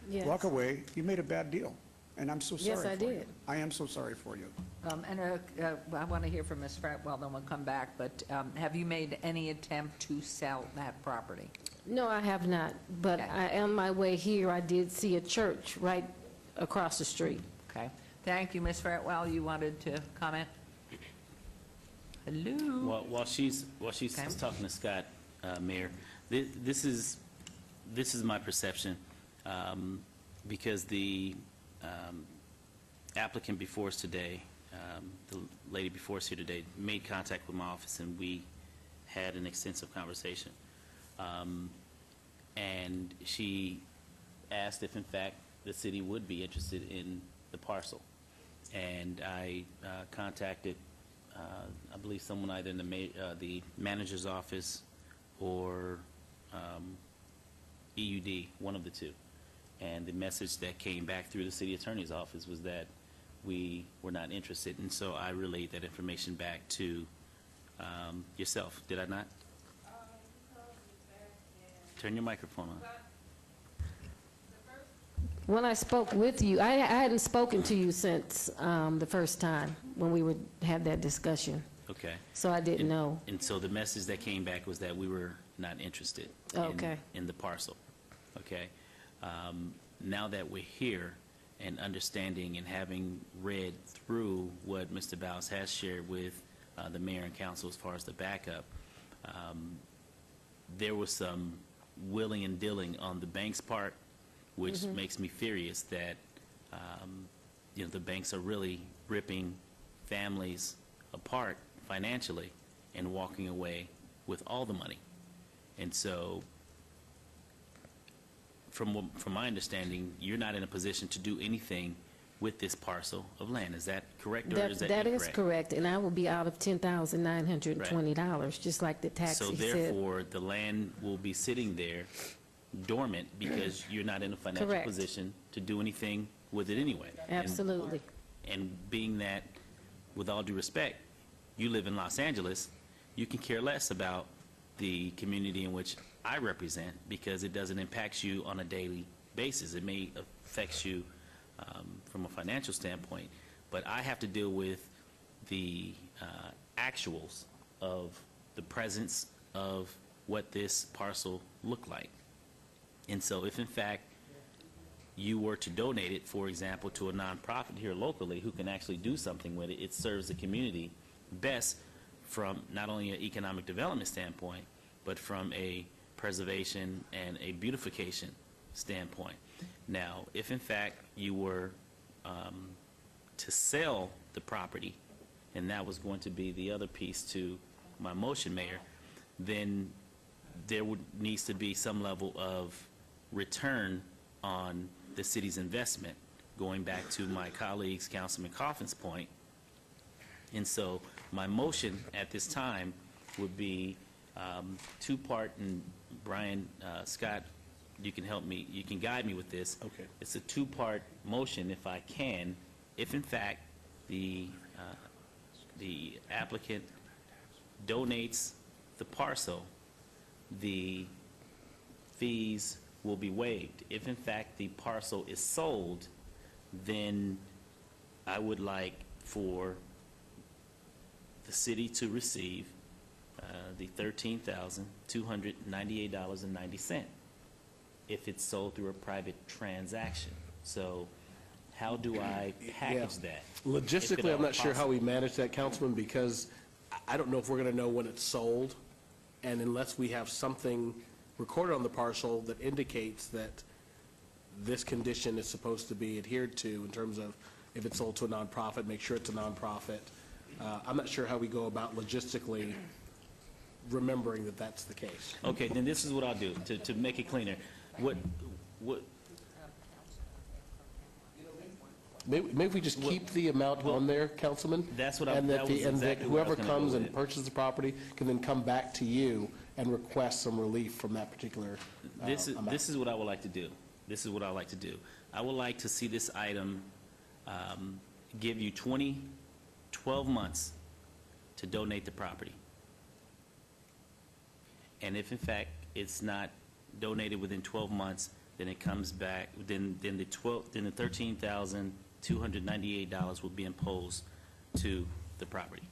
Yes. Walk away, you made a bad deal, and I'm so sorry Yes, I for you. did. I am so sorry for you. I want to hear from Ms. Fratwell, then we'll come back, but have you made any attempt to sell that property? No, I have not, but on my way here, I did see a church right across the street. Okay. Thank you, Ms. Fratwell. You wanted to comment? Hello? While she's talking to Scott, Mayor, this is my perception, because the applicant before us today, the lady before us here today, made contact with my office, and we had an extensive conversation. And she asked if, in fact, the city would be interested in the parcel. And I contacted, I believe, someone either in the manager's office or EUD, one of the two. And the message that came back through the city attorney's office was that we were not interested. And so I relayed that information back to yourself. Did I not? Turn your microphone on. When I spoke with you, I hadn't spoken to you since the first time when we would have that discussion. Okay. So I didn't know. And so the message that came back was that we were not interested Okay. in the parcel. Okay. Now that we're here and understanding and having read through what Mr. Bowles has shared with the mayor and council as far as the backup, there was some willing and dealing on the bank's part, which makes me furious that the banks are really ripping families apart financially and walking away with all the money. And so from my understanding, you're not in a position to do anything with this parcel of land. Is that correct, or is that That incorrect? is correct, and I will be out of $10,920, just like the taxi So said. therefore, the land will be sitting there dormant because you're not in a financial Correct. position to do anything with it anyway. Absolutely. And being that, with all due respect, you live in Los Angeles, you can care less about the community in which I represent because it doesn't impact you on a daily basis. It may affect you from a financial standpoint, but I have to deal with the actuals of the presence of what this parcel looked like. And so if, in fact, you were to donate it, for example, to a nonprofit here locally who can actually do something with it, it serves the community best from not only an economic development standpoint, but from a preservation and a beautification standpoint. Now, if in fact you were to sell the property, and that was going to be the other piece to my motion, Mayor, then there needs to be some level of return on the city's investment, going back to my colleagues, Councilman Coffin's point. And so my motion at this time would be two-part, and Brian, Scott, you can help me, you can guide me with this. Okay. It's a two-part motion, if I can, if in fact the applicant donates the parcel, the fees will be waived. If in fact the parcel is sold, then I would like for the city to receive the $13,298.90 if it's sold through a private transaction. So how do I package that? Logistically, I'm not sure how we manage that, Councilman, because I don't know if we're going to know when it's sold, and unless we have something recorded on the parcel that indicates that this condition is supposed to be adhered to in terms of if it's sold to a nonprofit, make sure it's a nonprofit. I'm not sure how we go about logistically remembering that that's the case. Okay, then this is what I'll do, to make it cleaner. What, Maybe if we just keep the amount on there, Councilman? That's what and that that was and that exactly where I was whoever gonna go comes with and it. purchases the property can then come back to you and request some relief from that particular amount. This is what I would like to do. This is what I would like to do. I would like to see this item give you 12 months to donate the property. And if in fact it's not donated within 12 months, then it comes back, then the $13,298 will be imposed to the property.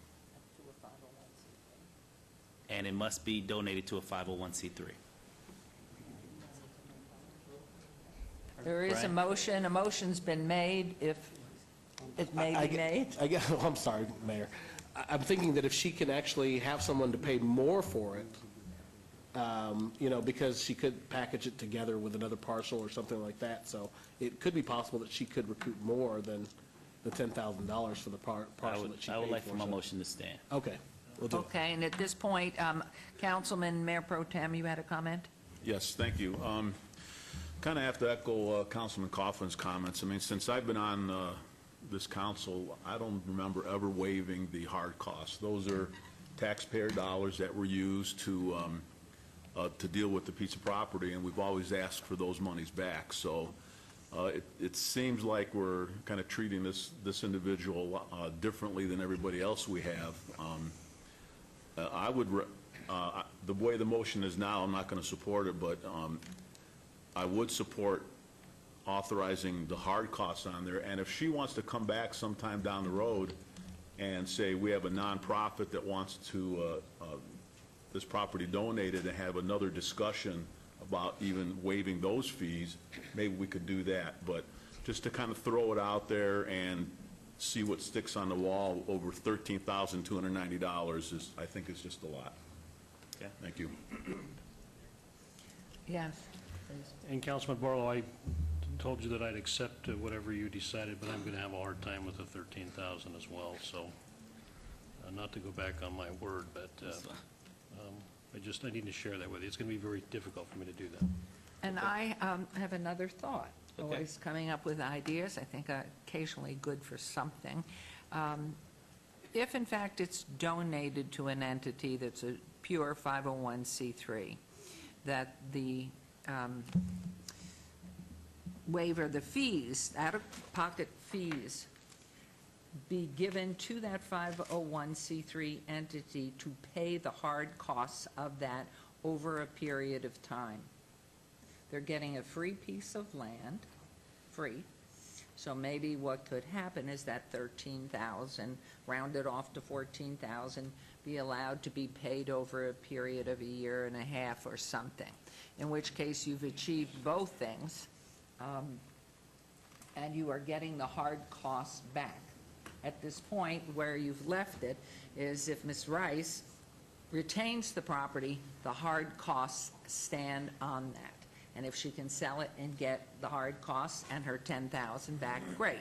And it must be donated to a 501c3. There is a motion. A motion's been made, if it may be made. I'm sorry, Mayor. I'm thinking that if she can actually have someone to pay more for it, because she could package it together with another parcel or something like that. So it could be possible that she could recoup more than the $10,000 for the parcel that she paid for. I would like for my So- motion to stand. Okay, we'll do it. Okay, and at this point, Councilman, Mayor Pro Tem, you had a comment? Yes, thank you. Kind of have to echo Councilman Coughlin's comments. I mean, since I've been on this council, I don't remember ever waiving the hard costs. Those are taxpayer dollars that were used to deal with the piece of property, and we've always asked for those monies back. So it seems like we're kind of treating this individual differently than everybody else we have. The way the motion is now, I'm not going to support it, but I would support authorizing the hard costs on there. And if she wants to come back sometime down the road and say, we have a nonprofit that wants to this property donated, and have another discussion about even waiving those fees, maybe we could do that. But just to kind of throw it out there and see what sticks on the wall, over $13,290 is, I think, is just a lot. Okay. Thank you. Yes, please. And Councilman Barlow, I told you that I'd accept whatever you decided, but I'm going to have a hard time with the 13,000 as well, so not to go back on my word, but I need to share that with you. It's going to be very difficult for me to do that. And I have another thought. Okay. Always coming up with ideas, I think occasionally good for something. If in fact it's donated to an entity that's a pure 501c3, that the waiver, the fees, out-of-pocket fees, be given to that 501c3 entity to pay the hard costs of that over a period of time. They're getting a free piece of land, free. So maybe what could happen is that 13,000, rounded off to 14,000, be allowed to be paid over a period of a year and a half or something, in which case you've achieved both things, and you are getting the hard costs back. At this point, where you've left it is if Ms. Rice retains the property, the hard costs stand on that. And if she can sell it and get the hard costs and her $10,000 back, great.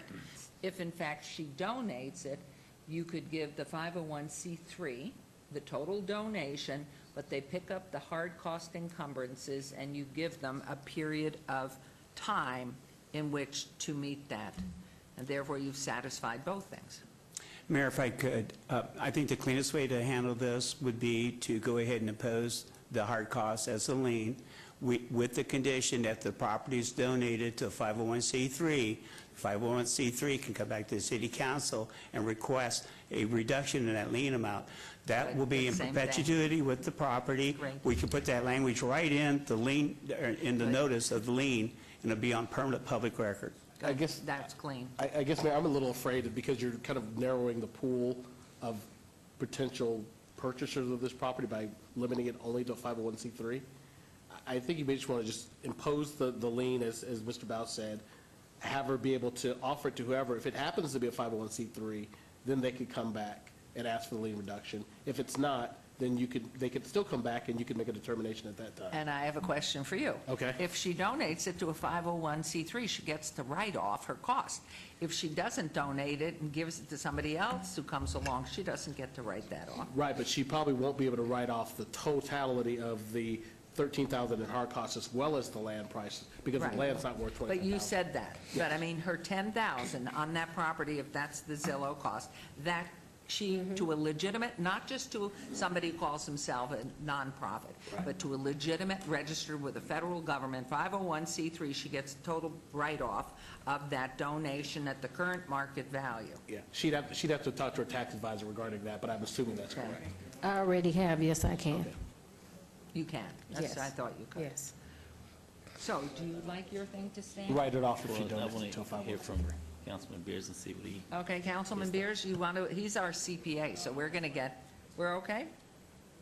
If in fact she donates it, you could give the 501c3 the total donation, but they pick up the hard cost encumbrances and you give them a period of time in which to meet that. And therefore you've satisfied both things. Mayor, if I could, I think the cleanest way to handle this would be to go ahead and impose the hard costs as a lien with the condition that the property is donated to 501c3. 501c3 can come back to the city council and request a reduction in that lien amount. That will be in perpetuity with the property. Great. We can put that language right in the lien, in the notice of the lien, and it'll be on permanent public record. I guess That's clean. I guess, Mayor, I'm a little afraid that because you're kind of narrowing the pool of potential purchasers of this property by limiting it only to a 501c3, I think you may just want to just impose the lien, as Mr. Bow said, have her be able to offer it to whoever. If it happens to be a 501c3, then they could come back and ask for the lien reduction. If it's not, then they could still come back and you can make a determination at that time. And I have a question for you. Okay. If she donates it to a 501c3, she gets to write off her cost. If she doesn't donate it and gives it to somebody else who comes along, she doesn't get to write that off. Right, but she probably won't be able to write off the totality of the $13,000 in hard costs as well as the land price, because the Right. land's not worth $25,000. But you said that. But I mean, her 10,000 on that property, if that's the Zillow cost, that she, to a legitimate, not just to somebody who calls himself a nonprofit, but to a legitimate, registered with the federal government, 501c3, she gets a total write-off of that donation at the current market value. Yeah, she'd have to talk to her tax advisor regarding that, but I'm assuming that's correct. I already have, yes, I can. You can. That's, Yes. I thought you could. Yes. So, do you like your thing to stand? Write it off if she Well, I donates want it to a to hear 501c3. from Councilman Beers and see what he... Okay, Councilman Beers, you want to, he's our CPA, so we're going to get, we're okay?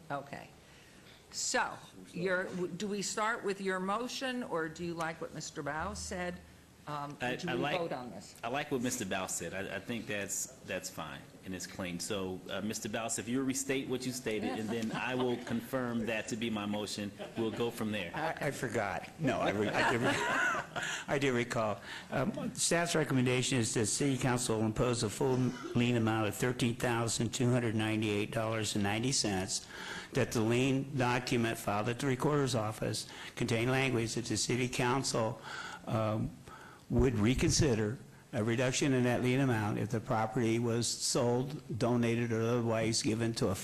Okay. So, do we start with your motion, or do you like what Mr. Bao said? Do we vote on this? I like what Mr. Bao said. I think that's fine, and it's clean. So, Mr. Bao, if you restate what you stated, and then I will confirm that to be my motion, we'll go from there. I forgot. No, I do recall. Staff's recommendation is that City Council will impose a full lien amount of $13,298.90, that the lien document filed at the Recorder's Office contain language that the City Council would reconsider a reduction in that lien amount if the property was sold, donated, or otherwise given to a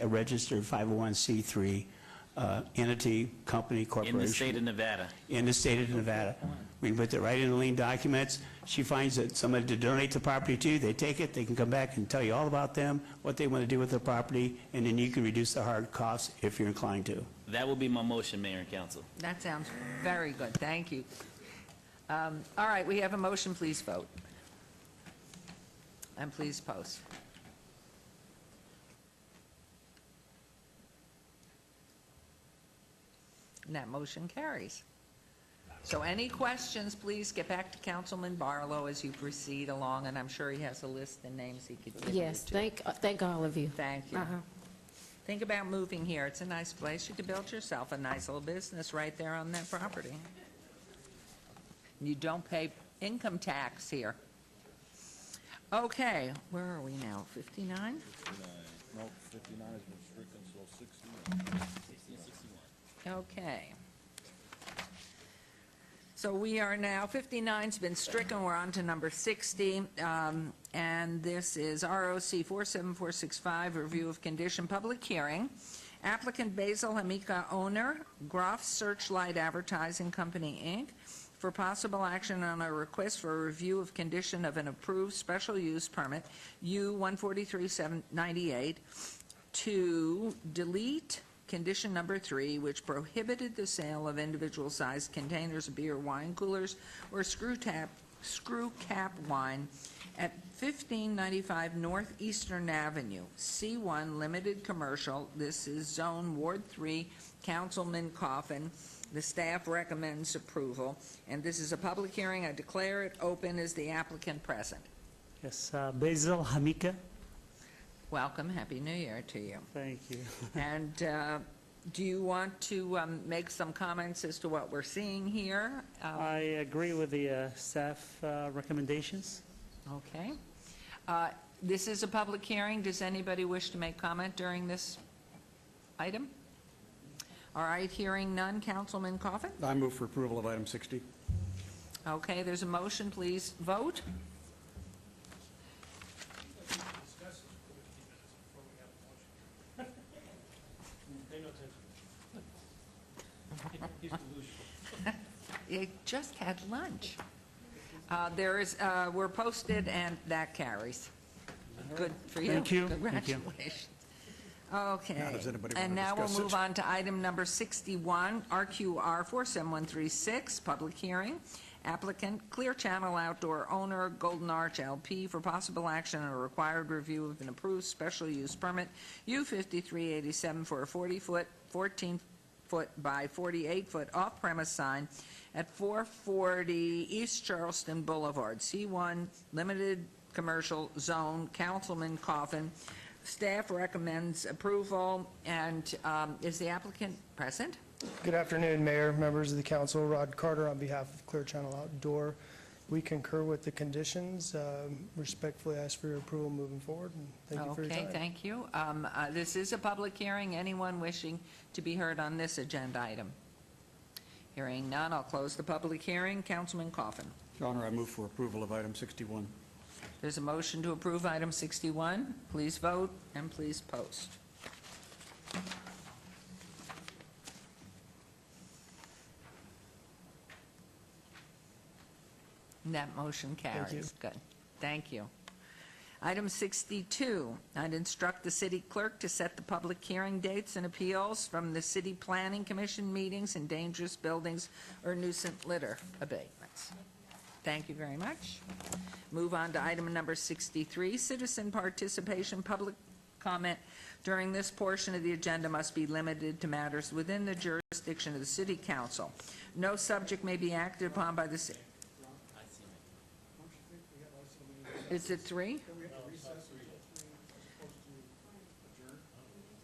registered 501c3 entity, company, corporation. In the state of Nevada. In the state of Nevada. We put it right in the lien documents. She finds that somebody to donate the property to, they take it, they can come back and tell you all about them, what they want to do with the property, and then you can reduce the hard costs if you're inclined to. That will be my motion, Mayor and Council. That sounds very good, thank you. All right, we have a motion, please vote. And please post. And that motion carries. So any questions, please get back to Councilman Barlow as you proceed along, and I'm sure he has a list of names he could give you. Yes, thank all of you. Thank you. Uh-huh. Think about moving here. It's a nice place. You could build yourself a nice little business right there on that property. You don't pay income tax here. Okay, where are we now? 59? 59. No, 59 has been stricken, so 60. Okay. So we are now, 59's been stricken, we're on to number 60, and this is ROC 47465, review of condition, public hearing. Applicant Basil Hamika, owner, Groff Searchlight Advertising Company, Inc., for possible action on a request for a review of condition of an approved special use permit, U-143-98, to delete condition number 3, which prohibited the sale of individual-sized containers of beer, wine coolers, or screw cap wine at 1595 Northeastern Avenue, C1 Limited Commercial. This is Zone Ward 3, Councilman Coffin. The staff recommends approval, and this is a public hearing. I declare it open. Is the applicant present? Yes, Basil Hamika. Welcome. Happy New Year to you. Thank you. And do you want to make some comments as to what we're seeing here? I agree with the staff recommendations. Okay. This is a public hearing. Does anybody wish to make comment during this item? All right, hearing none. Councilman Coffin? I move for approval of item 60. Okay, there's a motion. Please vote. You just had lunch. We're posted, and that carries. Good for you. Thank you. Thank you. Congratulations. Okay. Now, does anybody And want to now we'll discuss move it? on to item number 61, RQR 47136, public hearing. Applicant, Clear Channel Outdoor owner, Golden Arch LP, for possible action on a required review of an approved special use permit, U-5387, for a 40-foot, 14-foot by 48-foot off-premise sign at 440 East Charleston Boulevard, C1 Limited Commercial Zone, Councilman Coffin. Staff recommends approval, and is the applicant present? Good afternoon, Mayor, members of the council. Rod Carter on behalf of Clear Channel Outdoor. We concur with the conditions. Respectfully ask for your approval moving forward, and thank you for your time. Okay, thank you. This is a public hearing. Anyone wishing to be heard on this agenda item? Hearing none, I'll close the public hearing. Councilman Coffin. Your Honor, I move for approval of item 61. There's a motion to approve item 61. Please vote and please post. And that motion carries. you. Good. Thank you. Item 62, I'd instruct the city clerk to set the public hearing dates and appeals from the City Planning Commission meetings in dangerous buildings or nuisance litter abatements. Thank you very much. Move on to item number 63, citizen participation. Public comment during this portion of the agenda must be limited to matters within the jurisdiction of the City Council. No subject may be acted upon by the city. Is it 3?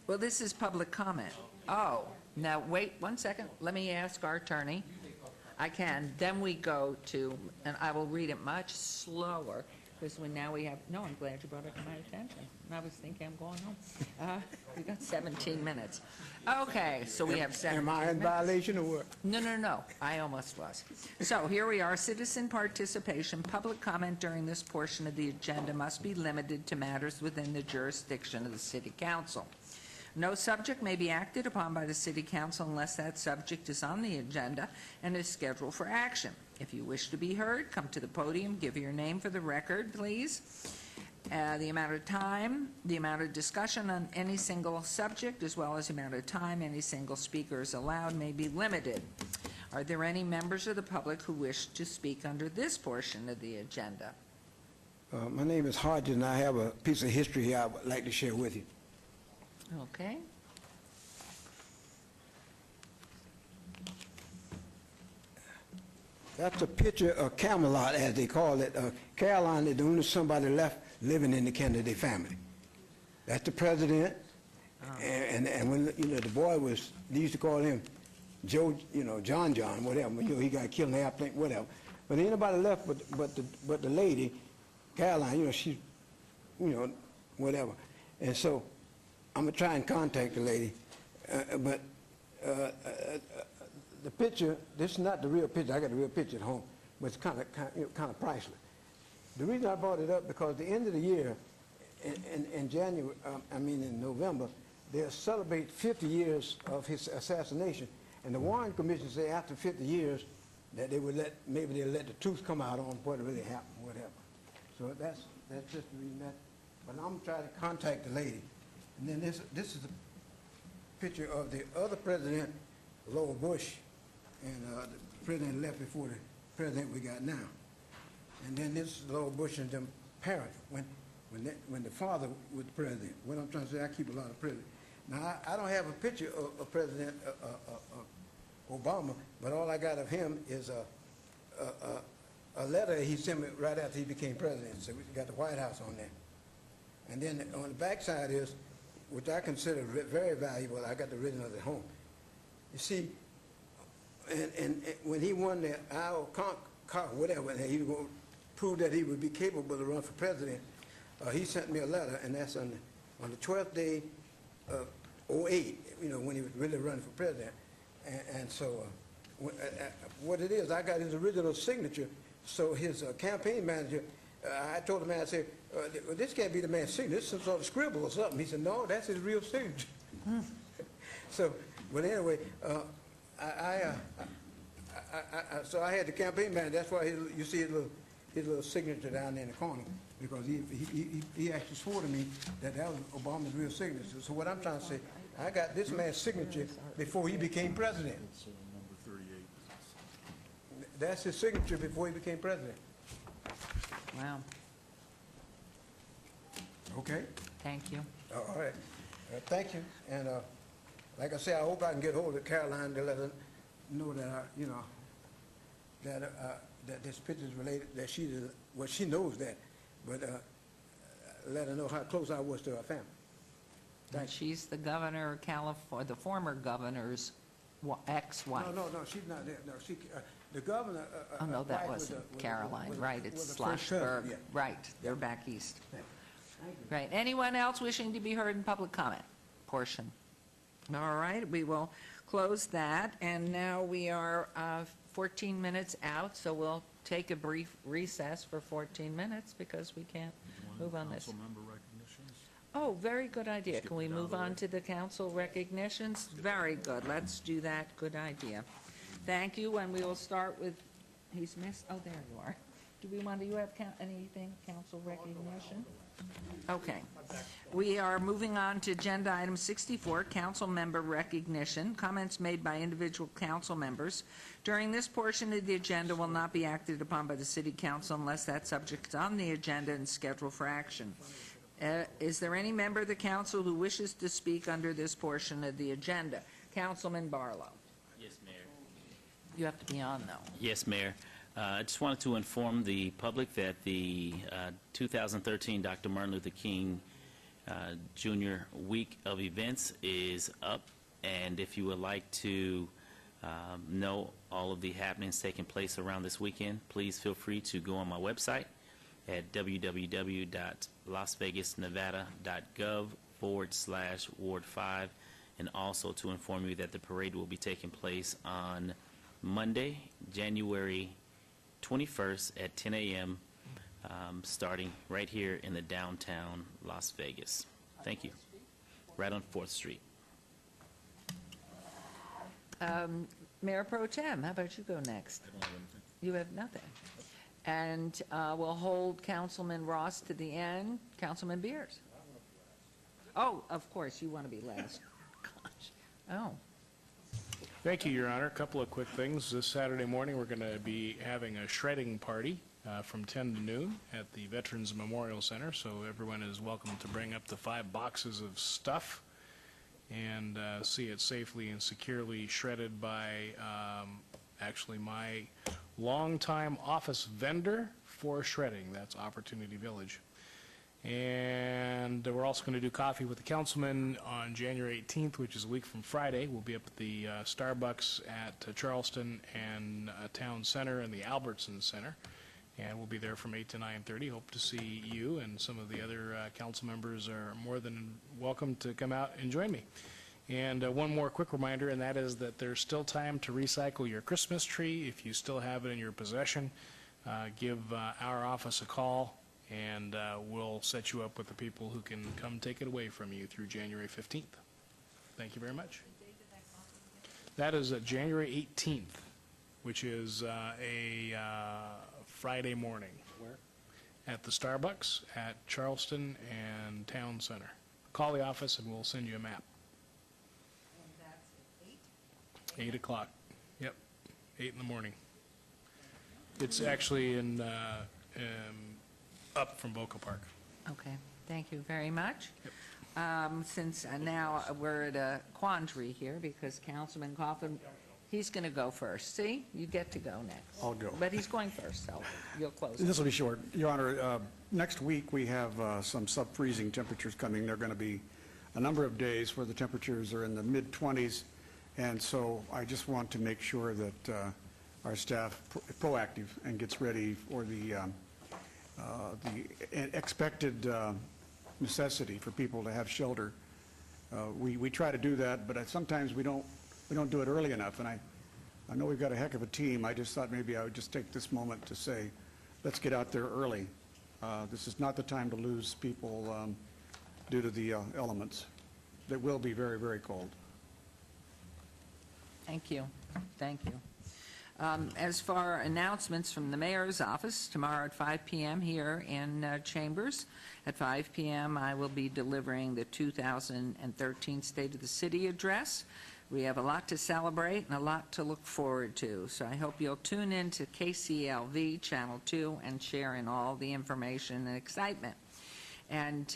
Well, this is public comment. Oh, now, wait 1 second. Let me ask our attorney. I can. Then we go to, and I will read it much slower, because now we have, no, I'm glad you brought it to my attention. I was thinking I'm going home. We got 17 minutes. Okay, so we have 17 minutes. Am I in violation or what? No. I almost was. So here we are, citizen participation. Public comment during this portion of the agenda must be limited to matters within the jurisdiction of the City Council. No subject may be acted upon by the City Council unless that subject is on the agenda and is scheduled for action. If you wish to be heard, come to the podium, give your name for the record, please. The amount of time, the amount of discussion on any single subject, as well as the amount of time any single speaker is allowed may be limited. Are there any members of the public who wish to speak under this portion of the agenda? My name is Hodges, and I have a piece of history here I would like to share with you. Okay. That's a picture of Camelot, as they call it. Caroline is the only somebody left living in the Kennedy family. That's the president, and when the boy was, they used to call him Joe, John, whatever. He got killed in the airplane, whatever. But ain't nobody left but the lady, Caroline. She, whatever. And so I'm gonna try and contact the lady, but the picture. This is not the real picture. I got the real picture at home, but it's kind of priceless. The reason I brought it up because the end of the year, in January, in November, they'll celebrate 50 years of his assassination, and the Warren Commission say after 50 years that they would maybe they'll let the truth come out on what really happened, whatever. So that's just the reason that. But I'm trying to contact the lady. And then this is a picture of the other president, Lowell Bush, and the president left before the president we got now. And then this is Lowell Bush and them parents when the father was president. What I'm trying to say, I keep a lot of presidents. Now I don't have a picture of President Obama, but all I got of him is a letter he sent me right after he became president. So we got the White House on there. And then on the back side is, which I consider very valuable, I got the original at home. You see, and when he won the Iowa whatever, and he was going to prove that he would be capable to run for president, he sent me a letter, and that's on the 12th day of 2008, when he was really running for president. And so what it is, I got his original signature, so his campaign manager, I told the man, I said, this can't be the man's signature. This is some sort of scribble or something. He said, no, that's his real signature. So, but anyway, so I had the campaign manager. That's why you see his little signature down there in the corner, because he actually swore to me that was Obama's real signature. So what I'm trying to say, I got this man's signature before he became president. Number 38. That's his signature before he became president. Wow. Okay. Thank you. All right. Thank you. And like I say, I hope I can get hold of Caroline to let her know that that this picture is related. That she knows that, but let her know how close I was to her family. And she's the governor of California, the former governor's ex-wife. No, she's not there. No, the governor. Oh, no, that wife wasn't Caroline, right, it's was the first husband, Schlossberg. yeah. Right, they're back east. Right, anyone else wishing to be heard in public comment portion? All right, we will close that, and now we are 14 minutes out, so we'll take a brief recess for 14 minutes because we can't move on this. Council member recognitions? Oh, very good idea. Can we move on to the council recognitions? Very good. Let's do that. Good idea. Thank you, and we will start with, he's missed, oh, there you are. Do we want, do you have anything, council recognition? Okay. We are moving on to agenda item 64, council member recognition. Comments made by individual council members during this portion of the agenda will not be acted upon by the city council unless that subject is on the agenda and scheduled for action. Is there any member of the council who wishes to speak under this portion of the agenda? Councilman Barlow. Yes, Mayor. You have to be on, though. Yes, Mayor. I just wanted to inform the public that the 2013 Dr. Martin Luther King Jr. Week of Events is up, and if you would like to know all of the happenings taking place around this weekend, please feel free to go on my website at www.lasvegasnevada.gov/Ward 5, and also to inform you that the parade will be taking place on Monday, January 21st at 10 a.m., starting right here in the downtown Las Vegas. Thank you. Right on 4th Street. Mayor Pro Tem, how about you go next? You have nothing. And we'll hold Councilman Ross to the end. Councilman Beers. Oh, of course, you want to be last. Gosh. Oh. Thank you, Your Honor. A couple of quick things. This Saturday morning, we're going to be having a shredding party from 10 to noon at the Veterans Memorial Center, so everyone is welcome to bring up to 5 boxes of stuff and see it safely and securely shredded by actually my longtime office vendor for shredding. That's Opportunity Village. And we're also going to do coffee with the councilman on January 18th, which is a week from Friday. We'll be up at the Starbucks at Charleston and Town Center and the Albertson Center. And we'll be there from 8 to 9:30. Hope to see you, and some of the other council members are more than welcome to come out and join me. And one more quick reminder, and that is that there's still time to recycle your Christmas tree. If you still have it in your possession, give our office a call, and we'll set you up with the people who can come take it away from you through January 15th. Thank you very much. That is January 18th, which is a Friday morning. Where? At the Starbucks at Charleston and Town Center. Call the office and we'll send you a map. And that's at 8? 8 o'clock. Yep, 8 in the morning. It's actually in up from Boca Park. Okay, thank you very much. Since now we're at a quandary here because Councilman Coffin, he's going to go first. See, you get to go next. I'll go. But he's going first, so you'll close. This will be short. Your Honor, next week we have some sub-freezing temperatures coming. There are going to be a number of days where the temperatures are in the mid-20s, and so I just want to make sure that our staff proactive and gets ready for the expected necessity for people to have shelter. We try to do that, but sometimes we don't do it early enough. And I know we've got a heck of a team. I just thought maybe I would just take this moment to say, let's get out there early. This is not the time to lose people due to the elements. That will be very, very cold. Thank you. Thank you. As for announcements from the mayor's office, tomorrow at 5 p.m. here in Chambers. At 5 p.m. I will be delivering the 2013 State of the City address. We have a lot to celebrate and a lot to look forward to. So I hope you'll tune in to KCLV Channel 2 and share in all the information and excitement. And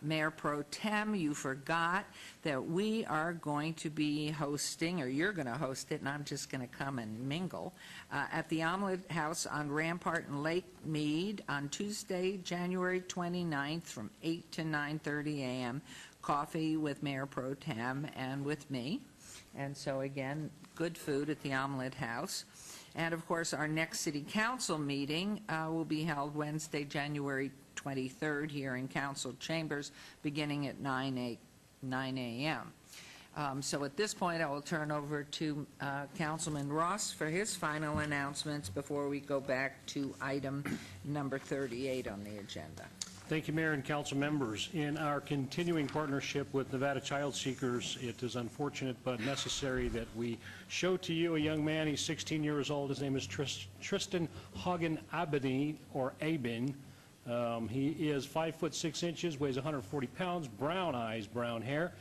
Mayor Pro Tem, you forgot that we are going to be hosting, or you're going to host it, and I'm just going to come and mingle, at the Omelet House on Rampart and Lake Mead on Tuesday, January 29th from 8 to 9:30 a.m. coffee with Mayor Pro Tem and with me. And so again, good food at the Omelet House. And of course, our next city council meeting will be held Wednesday, January 23rd here in council chambers, beginning at 9 a.m. So at this point, I will turn over to Councilman Ross for his final announcements before we go back to item number 38 on the agenda. Thank you, Mayor and council members. In our continuing partnership with Nevada Child Seekers, it is unfortunate but necessary that we show to you a young man. He's 16 years old. His name is Tristan Hagen Abedin, or Abin. He is 5 foot 6 inches, weighs 140 pounds, brown eyes, brown hair.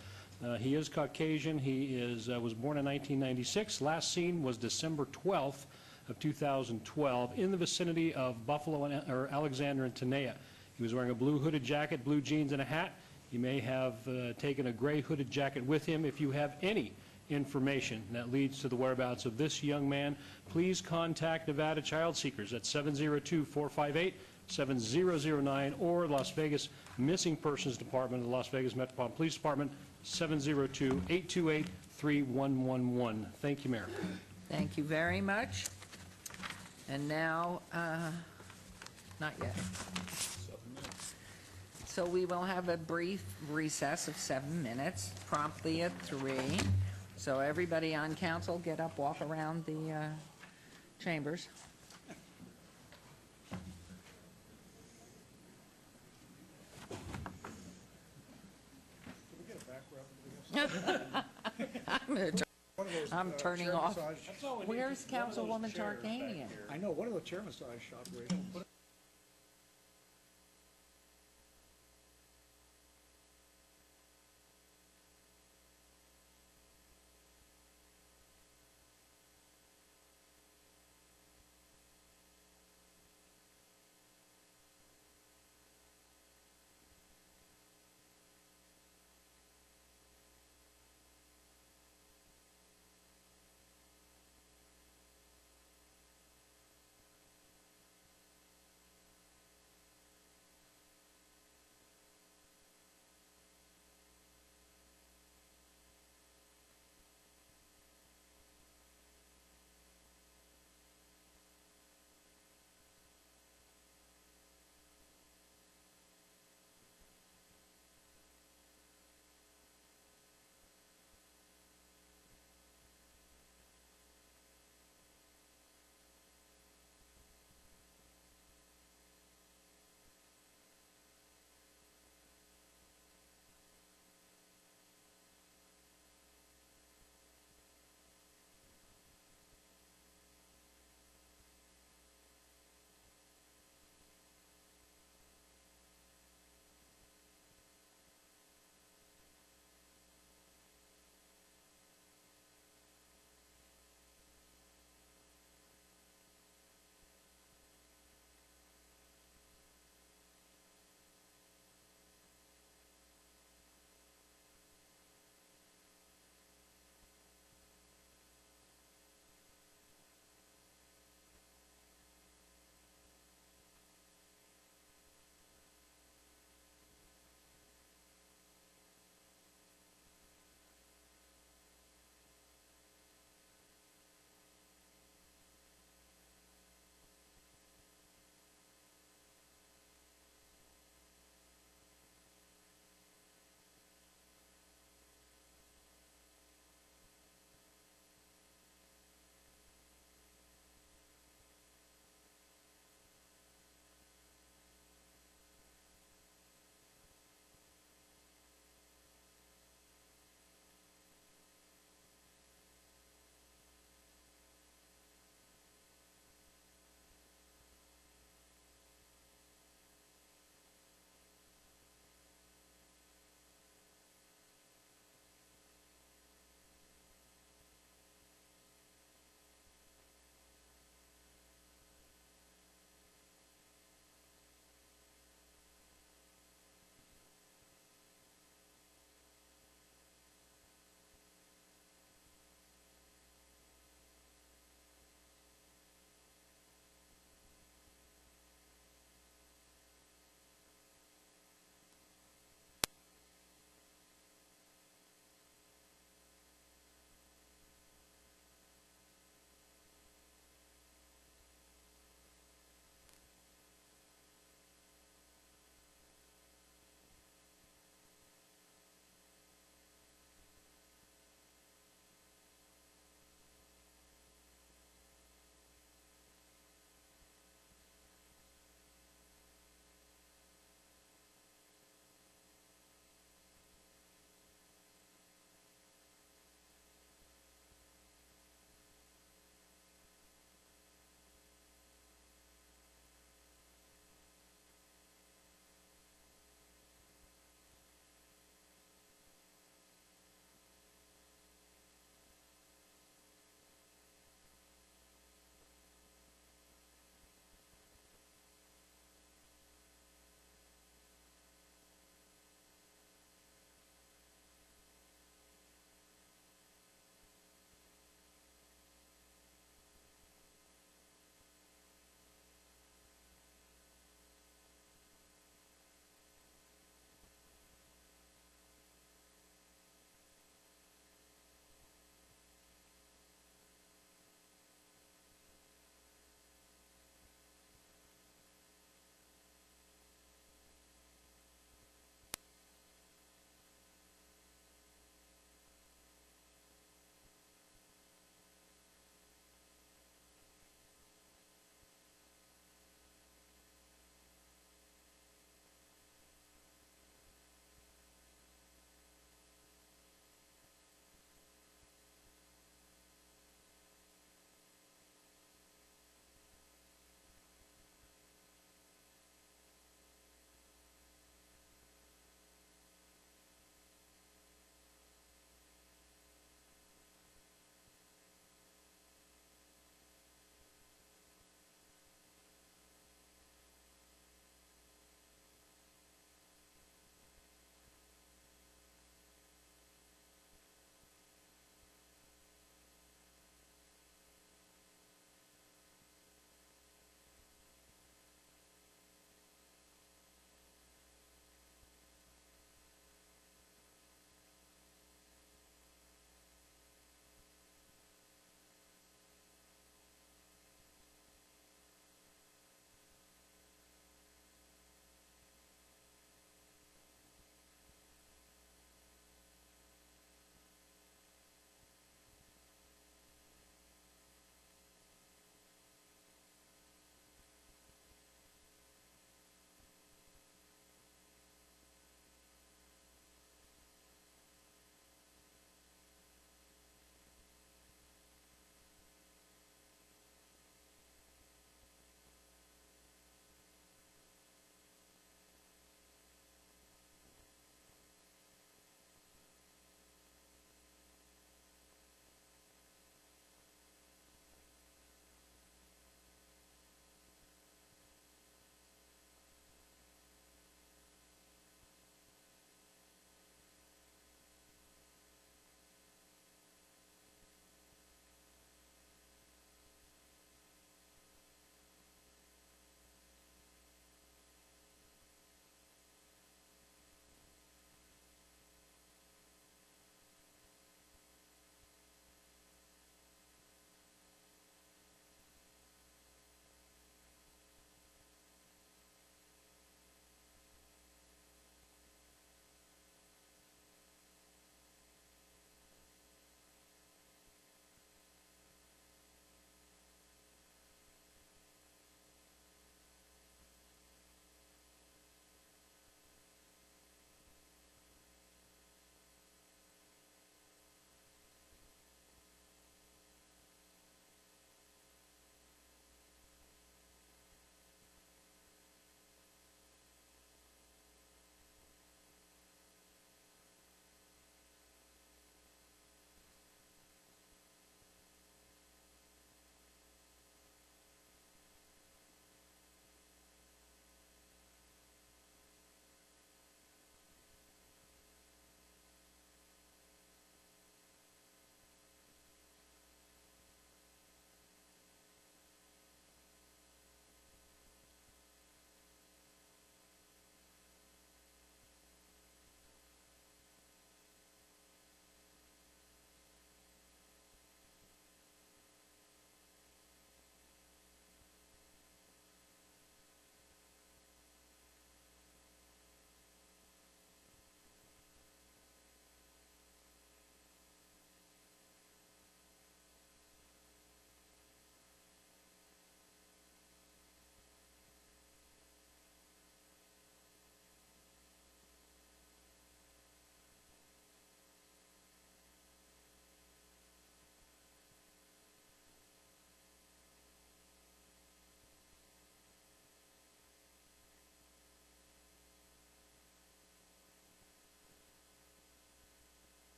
He is Caucasian. He was born in 1996. Last seen was December 12th of 2012 in the vicinity of Buffalo or Alexander and Tenaya. He was wearing a blue hooded jacket, blue jeans, and a hat. He may have taken a gray hooded jacket with him. If you have any information that leads to the whereabouts of this young man, please contact Nevada Child Seekers at 702-458-7009 or Las Vegas Missing Persons Department of the Las Vegas Metropolitan Police Department, 702-828-3111. Thank you, Mayor. Thank you very much. And now, not yet. So we will have a brief recess of 7 minutes, promptly at 3. So everybody on council, get up, walk around the chambers. I'm turning off. Where's Councilwoman Tarkanian? I know, one of the chair massage shops.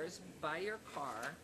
doors by your car.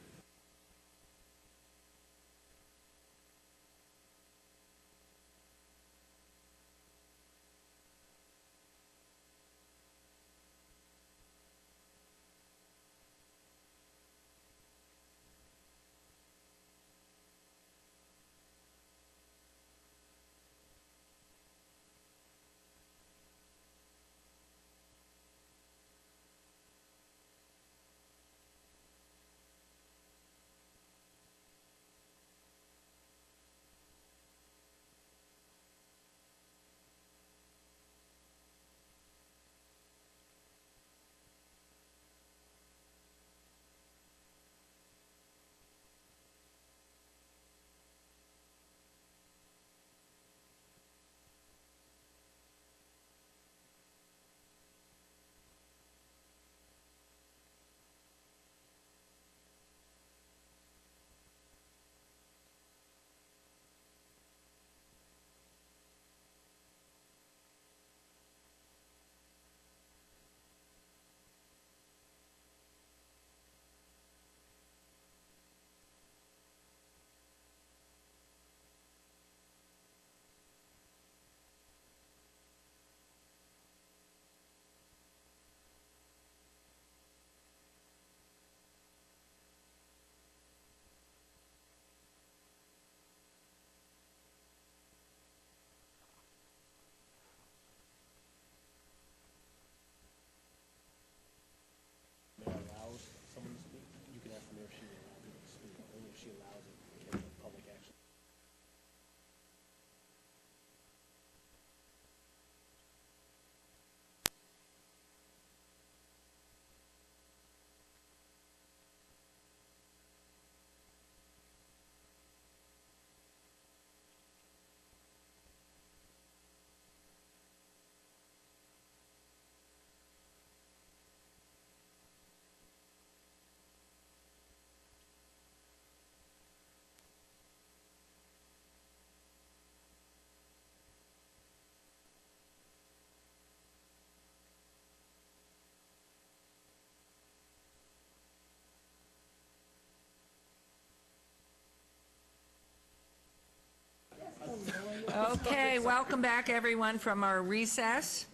Okay, welcome back, everyone, from our recess.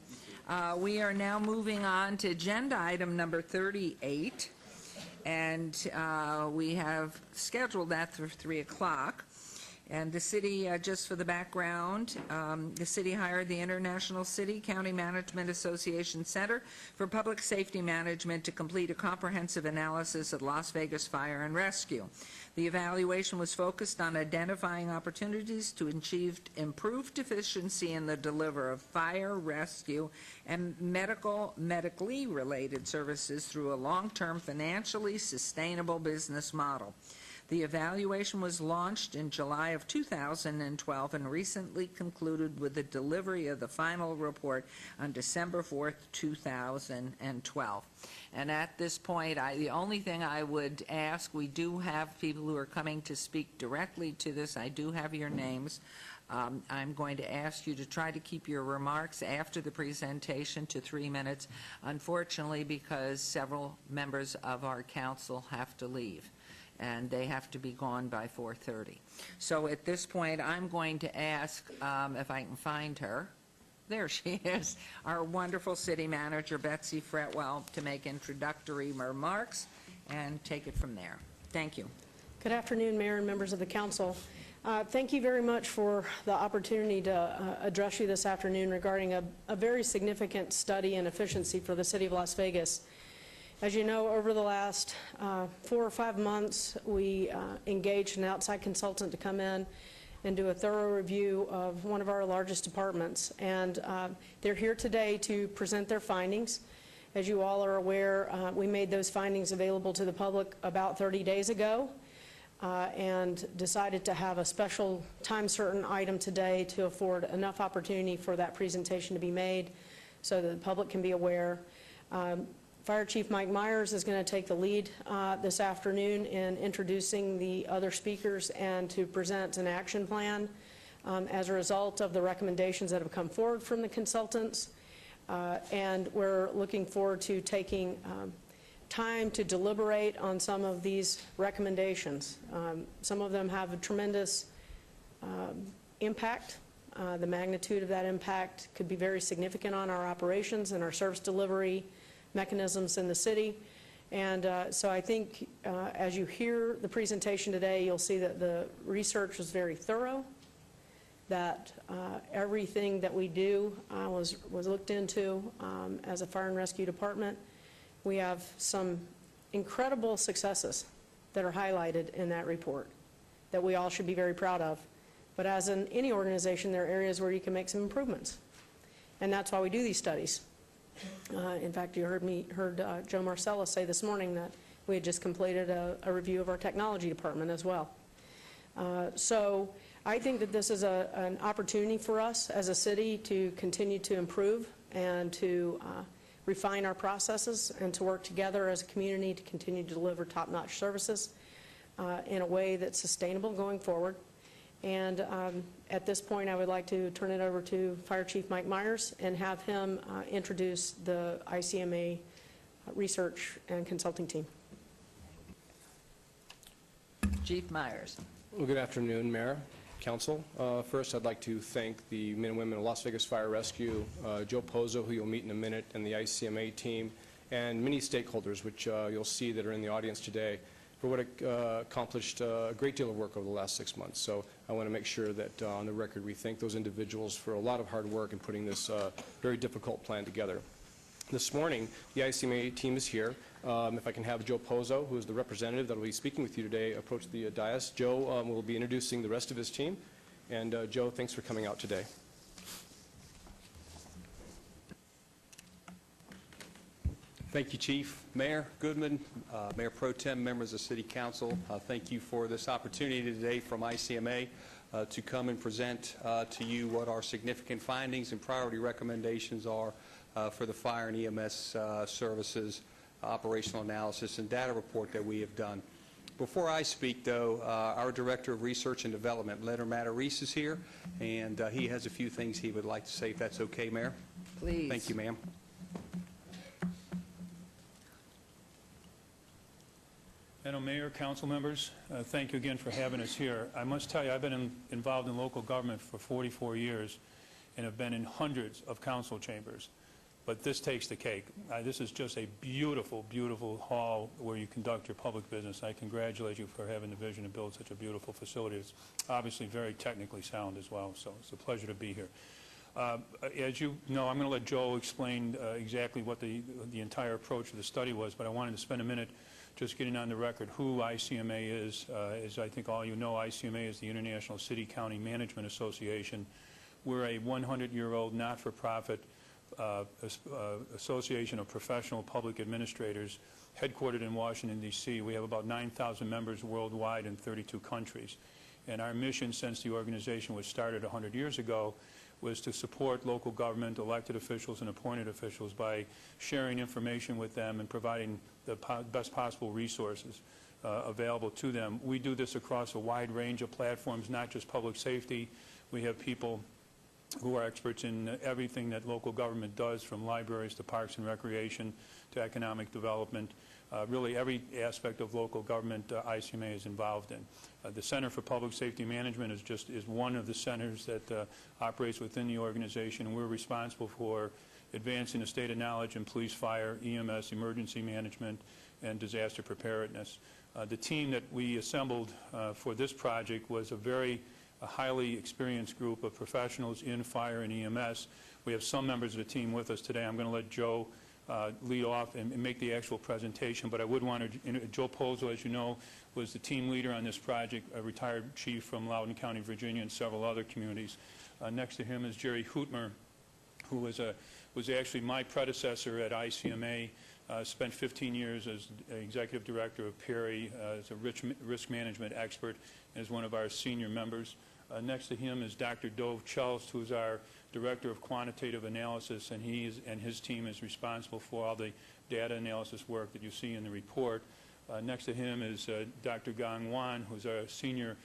We are now moving on to agenda item number 38, and we have scheduled that for 3 o'clock. And the city, just for the background, the city hired the International City County Management Association Center for Public Safety Management to complete a comprehensive analysis of Las Vegas fire and rescue. The evaluation was focused on identifying opportunities to achieve improved efficiency in the delivery of fire, rescue, and medically related services through a long-term, financially sustainable business model. The evaluation was launched in July of 2012 and recently concluded with the delivery of the final report on December 4th, 2012. And at this point, the only thing I would ask, we do have people who are coming to speak directly to this. I do have your names. I'm going to ask you to try to keep your remarks after the presentation to 3 minutes, unfortunately, because several members of our council have to leave, and they have to be gone by 4:30. So at this point, I'm going to ask if I can find her. There she is, our wonderful city manager, Betsy Fretwell, to make introductory remarks and take it from there. Thank you. Good afternoon, Mayor and members of the council. Thank you very much for the opportunity to address you this afternoon regarding a very significant study in efficiency for the city of Las Vegas. As you know, over the last 4 or 5 months, we engaged an outside consultant to come in and do a thorough review of one of our largest departments. And they're here today to present their findings. As you all are aware, we made those findings available to the public about 30 days ago and decided to have a special time certain item today to afford enough opportunity for that presentation to be made so that the public can be aware. Fire Chief Mike Myers is going to take the lead this afternoon in introducing the other speakers and to present an action plan as a result of the recommendations that have come forward from the consultants. And we're looking forward to taking time to deliberate on some of these recommendations. Some of them have a tremendous impact. The magnitude of that impact could be very significant on our operations and our service delivery mechanisms in the city. And so I think as you hear the presentation today, you'll see that the research was very thorough, that everything that we do was looked into as a fire and rescue department. We have some incredible successes that are highlighted in that report that we all should be very proud of. But as in any organization, there are areas where you can make some improvements. And that's why we do these studies. In fact, you heard Joe Marcella say this morning that we had just completed a review of our technology department as well. So I think that this is an opportunity for us as a city to continue to improve and to refine our processes and to work together as a community to continue to deliver top-notch services in a way that's sustainable going forward. And at this point, I would like to turn it over to Fire Chief Mike Myers and have him introduce the ICMA research and consulting team. Chief Myers. Well, good afternoon, Mayor, Council. First, I'd like to thank the men and women of Las Vegas Fire Rescue, Joe Pozo, who you'll meet in a minute, and the ICMA team, and many stakeholders, which you'll see that are in the audience today, for what accomplished a great deal of work over the last 6 months. So I want to make sure that on the record we thank those individuals for a lot of hard work in putting this very difficult plan together. This morning, the ICMA team is here. If I can have Joe Pozo, who is the representative that will be speaking with you today, approach the dais. Joe will be introducing the rest of his team. And Joe, thanks for coming out today. Thank you, Chief. Mayor Goodman, Mayor Pro Tem, members of City Council, thank you for this opportunity today from ICMA to come and present to you what our significant findings and priority recommendations are for the fire and EMS services operational analysis and data report that we have done. Before I speak, though, our Director of Research and Development, Leonard Matarese, is here, and he has a few things he would like to say, if that's okay, Mayor. Please. Thank you, ma'am. Madam Mayor, council members, thank you again for having us here. I must tell you, I've been involved in local government for 44 years and have been in hundreds of council chambers. But this takes the cake. This is just a beautiful, beautiful hall where you conduct your public business. I congratulate you for having the vision to build such a beautiful facility. It's obviously very technically sound as well, so it's a pleasure to be here. As you know, I'm going to let Joe explain exactly what the entire approach of the study was, but I wanted to spend a minute just getting on the record who ICMA is. As I think all you know, ICMA is the International City County Management Association. We're a 100-year-old not-for-profit association of professional public administrators headquartered in Washington, D.C. We have about 9,000 members worldwide in 32 countries. And our mission since the organization was started 100 years ago was to support local government, elected officials, and appointed officials by sharing information with them and providing the best possible resources available to them. We do this across a wide range of platforms, not just public safety. We have people who are experts in everything that local government does, from libraries to parks and recreation to economic development. Really every aspect of local government ICMA is involved in. The Center for Public Safety Management is one of the centers that operates within the organization, and we're responsible for advancing the state of knowledge in police, fire, EMS, emergency management, and disaster preparedness. The team that we assembled for this project was a highly experienced group of professionals in fire and EMS. We have some members of the team with us today. I'm going to let Joe lead off and make the actual presentation, but I would want to, Joe Pozo, as you know, was the team leader on this project, a retired chief from Loudoun County, Virginia, and several other communities. Next to him is Jerry Hootmer, who was actually my predecessor at ICMA, spent 15 years as executive director of Perry, as a risk management expert, and is one of our senior members. Next to him is Dr. Dove Chelst, who is our Director of Quantitative Analysis, and his team is responsible for all the data analysis work that you see in the report. Next to him is Dr. Gang Wan, who's our Senior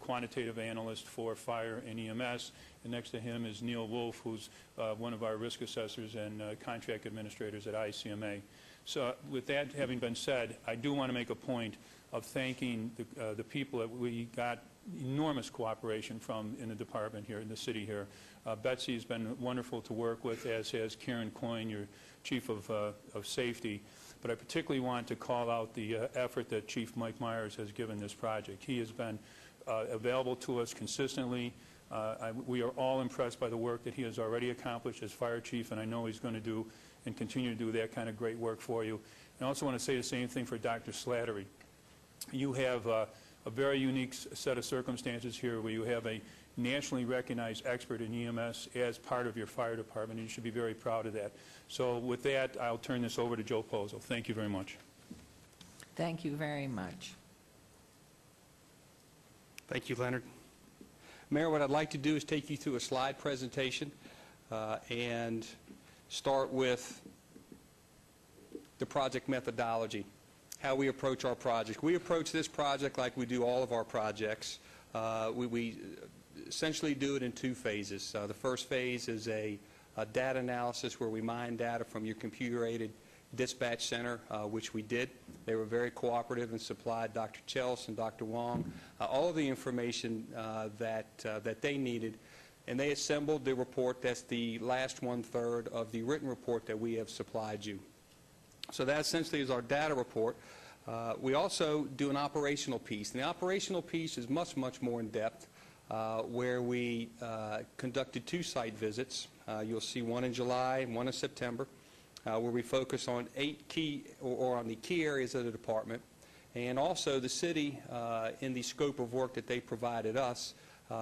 Quantitative Analyst for Fire and EMS. And next to him is Neil Wolf, who's one of our risk assessors and contract administrators at ICMA. So with that having been said, I do want to make a point of thanking the people that we got enormous cooperation from in the department here, in the city here. Betsy has been wonderful to work with, as has Karen Coyne, your chief of safety. But I particularly want to call out the effort that Chief Mike Myers has given this project. He has been available to us consistently. We are all impressed by the work that he has already accomplished as fire chief, and I know he's going to do and continue to do that kind of great work for you. And I also want to say the same thing for Dr. Slattery. You have a very unique set of circumstances here where you have a nationally recognized expert in EMS as part of your fire department, and you should be very proud of that. So with that, I'll turn this over to Joe Pozo. Thank you very much. Thank you very much. Thank you, Leonard. Mayor, what I'd like to do is take you through a slide presentation and start with the project methodology, how we approach our project. We approach this project like we do all of our projects. We essentially do it in two phases. The first phase is a data analysis where we mine data from your computer-aided dispatch center, which we did. They were very cooperative and supplied Dr. Chels and Dr. Wong all of the information that they needed, and they assembled the report that's the last one-third of the written report that we have supplied you. So that essentially is our data report. We also do an operational piece, and the operational piece is much, much more in-depth, where we conducted 2 site visits. You'll see one in July and one in September, where we focus on 8 key, or on the key areas of the department, and also the city, in the scope of work that they provided us,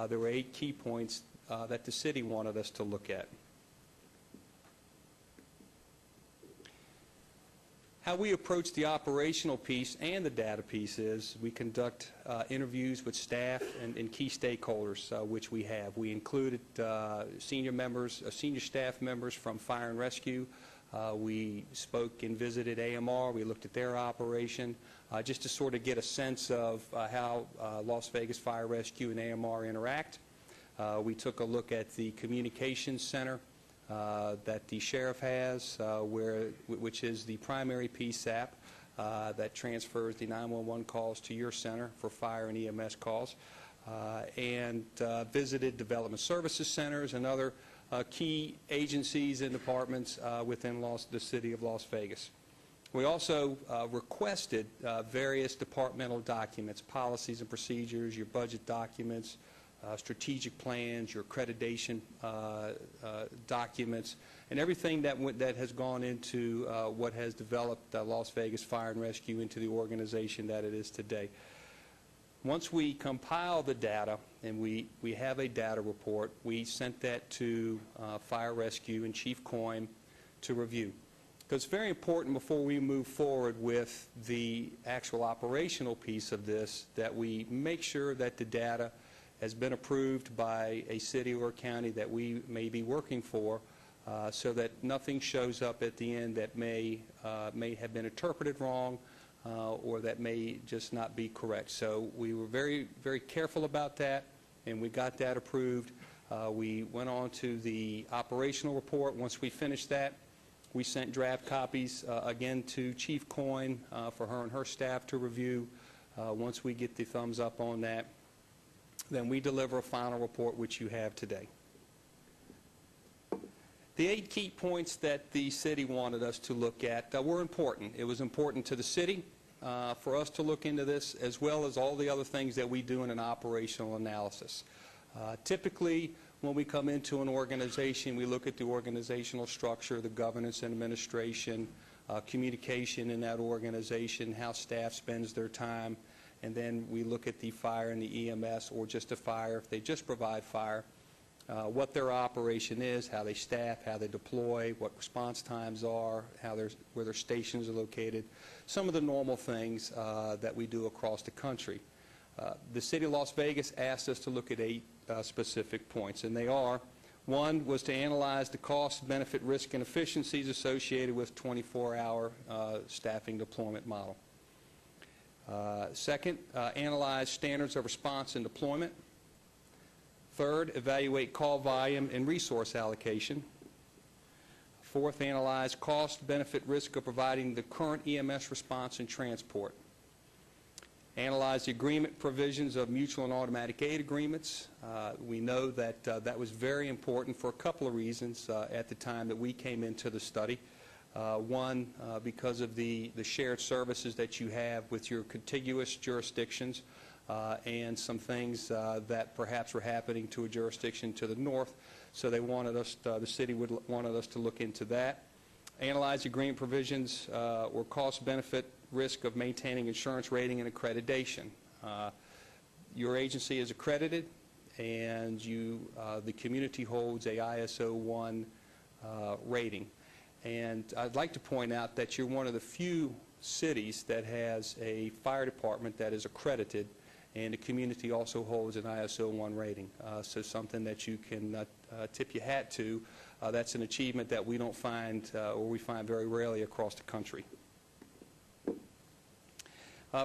there were 8 key points that the city wanted us to look at. How we approach the operational piece and the data piece is we conduct interviews with staff and key stakeholders, which we have. We included senior staff members from Fire and Rescue. We spoke and visited AMR. We looked at their operation just to sort of get a sense of how Las Vegas Fire Rescue and AMR interact. We took a look at the communications center that the sheriff has, which is the primary PSAP that transfers the 911 calls to your center for fire and EMS calls, and visited development services centers and other key agencies and departments within the city of Las Vegas. We also requested various departmental documents, policies and procedures, your budget documents, strategic plans, your accreditation documents, and everything that has gone into what has developed Las Vegas Fire and Rescue into the organization that it is today. Once we compile the data and we have a data report, we sent that to Fire Rescue and Chief Coyne to review. Because it's very important before we move forward with the actual operational piece of this that we make sure that the data has been approved by a city or a county that we may be working for, so that nothing shows up at the end that may have been interpreted wrong or that may just not be correct. So we were very, very careful about that, and we got that approved. We went on to the operational report. Once we finished that, we sent draft copies again to Chief Coyne for her and her staff to review. Once we get the thumbs up on that, then we deliver a final report, which you have today. The 8 key points that the city wanted us to look at were important. It was important to the city for us to look into this, as well as all the other things that we do in an operational analysis. Typically, when we come into an organization, we look at the organizational structure, the governance and administration, communication in that organization, how staff spends their time, and then we look at the fire and the EMS, or just a fire, if they just provide fire, what their operation is, how they staff, how they deploy, what response times are, where their stations are located, some of the normal things that we do across the country. The City of Las Vegas asked us to look at 8 specific points, and they are: 1 was to analyze the cost, benefit, risk, and efficiencies associated with 24-hour staffing deployment model. 2nd, analyze standards of response and deployment. 3rd, evaluate call volume and resource allocation. Fourth, analyze cost, benefit, risk of providing the current EMS response and transport. Analyze the agreement provisions of mutual and automatic aid agreements. We know that that was very important for a couple of reasons at the time that we came into the study. One, because of the shared services that you have with your contiguous jurisdictions and some things that perhaps were happening to a jurisdiction to the north. So they wanted us, the city wanted us to look into that. Analyze agreement provisions or cost benefit risk of maintaining insurance rating and accreditation. Your agency is accredited, and the community holds a ISO 1 rating. And I'd like to point out that you're one of the few cities that has a fire department that is accredited, and the community also holds an ISO 1 rating. So something that you can tip your hat to. That's an achievement that we don't find, or we find very rarely across the country.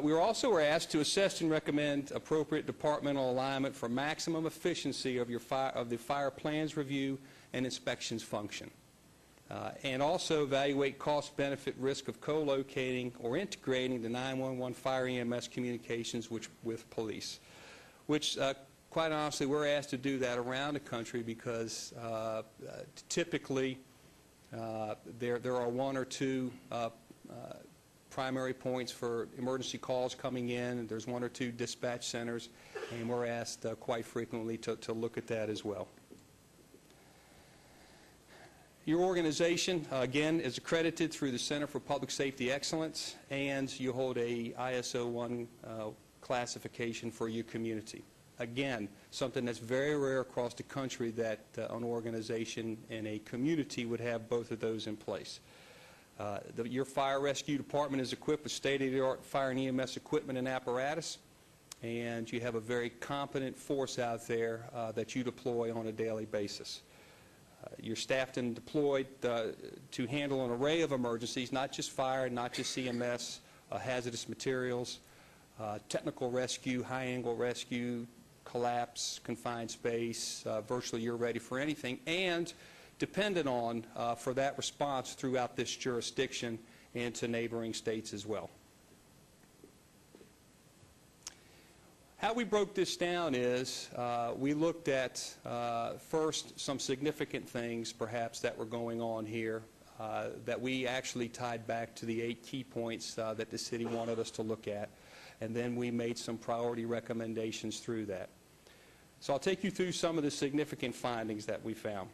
We were also asked to assess and recommend appropriate departmental alignment for maximum efficiency of the fire plans review and inspections function. And also evaluate cost benefit risk of co-locating or integrating the 911 fire EMS communications with police, which quite honestly we're asked to do that around the country because typically there are one or two primary points for emergency calls coming in, and there's one or two dispatch centers, and we're asked quite frequently to look at that as well. Your organization, again, is accredited through the Center for Public Safety Excellence, and you hold a ISO 1 classification for your community. Again, something that's very rare across the country that an organization and a community would have both of those in place. Your fire rescue department is equipped with state-of-the-art fire and EMS equipment and apparatus, and you have a very competent force out there that you deploy on a daily basis. You're staffed and deployed to handle an array of emergencies, not just fire, not just EMS, hazardous materials, technical rescue, high-angle rescue, collapse, confined space, virtually you're ready for anything, and dependent on for that response throughout this jurisdiction and to neighboring states as well. How we broke this down is we looked at first some significant things perhaps that were going on here that we actually tied back to the 8 key points that the city wanted us to look at, and then we made some priority recommendations through that. So I'll take you through some of the significant findings that we found.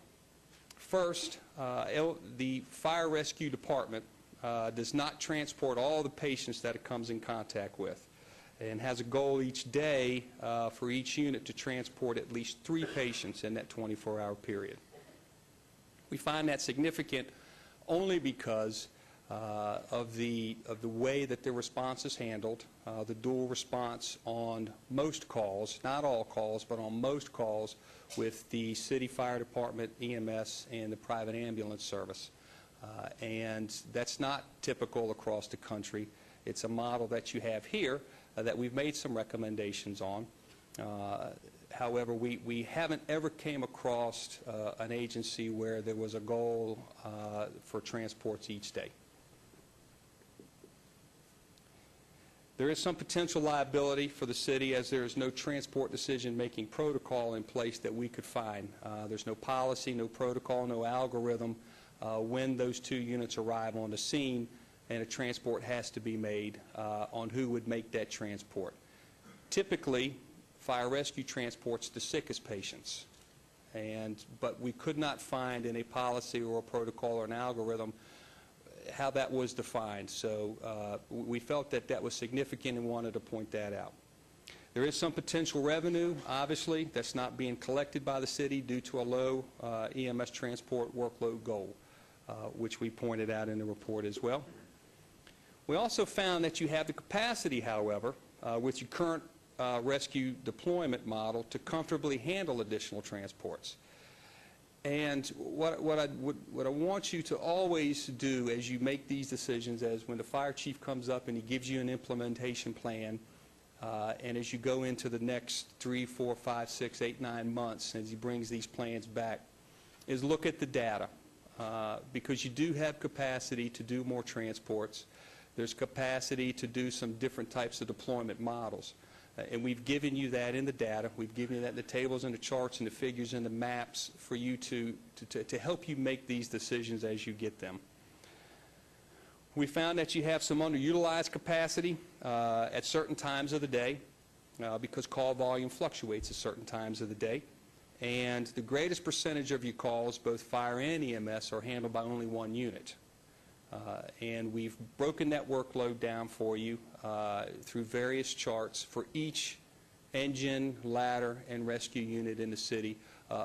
First, the fire rescue department does not transport all the patients that it comes in contact with, and has a goal each day for each unit to transport at least 3 patients in that 24-hour period. We find that significant only because of the way that the response is handled, the dual response on most calls, not all calls, but on most calls with the city fire department, EMS, and the private ambulance service. And that's not typical across the country. It's a model that you have here that we've made some recommendations on. However, we haven't ever came across an agency where there was a goal for transports each day. There is some potential liability for the city as there is no transport decision-making protocol in place that we could find. There's no policy, no protocol, no algorithm when those 2 units arrive on the scene, and a transport has to be made on who would make that transport. Typically, fire rescue transports the sickest patients, but we could not find in a policy or a protocol or an algorithm how that was defined. So we felt that that was significant and wanted to point that out. There is some potential revenue, obviously, that's not being collected by the city due to a low EMS transport workload goal, which we pointed out in the report as well. We also found that you have the capacity, however, with your current rescue deployment model to comfortably handle additional transports. And what I want you to always do as you make these decisions is when the fire chief comes up and he gives you an implementation plan, and as you go into the next 3, 4, 5, 6, 8, 9 months as he brings these plans back, is look at the data. because you do have capacity to do more transports. There's capacity to do some different types of deployment models. And we've given you that in the data. We've given you that in the tables and the charts and the figures and the maps for you to help you make these decisions as you get them. We found that you have some underutilized capacity at certain times of the day because call volume fluctuates at certain times of the day. And the greatest percentage of your calls, both fire and EMS, are handled by only one unit. And we've broken that workload down for you through various charts for each engine, ladder, and rescue unit in the city,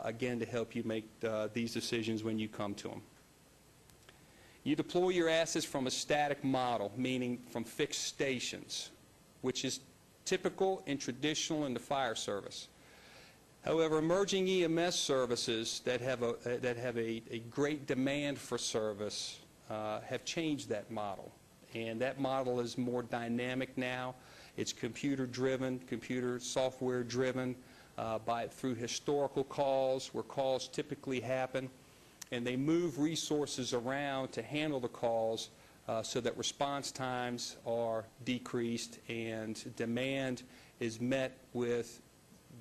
again, to help you make these decisions when you come to them. You deploy your assets from a static model, meaning from fixed stations, which is typical and traditional in the fire service. However, emerging EMS services that have a great demand for service have changed that model. And that model is more dynamic now. It's computer-driven, computer software-driven through historical calls where calls typically happen. And they move resources around to handle the calls so that response times are decreased and demand is met with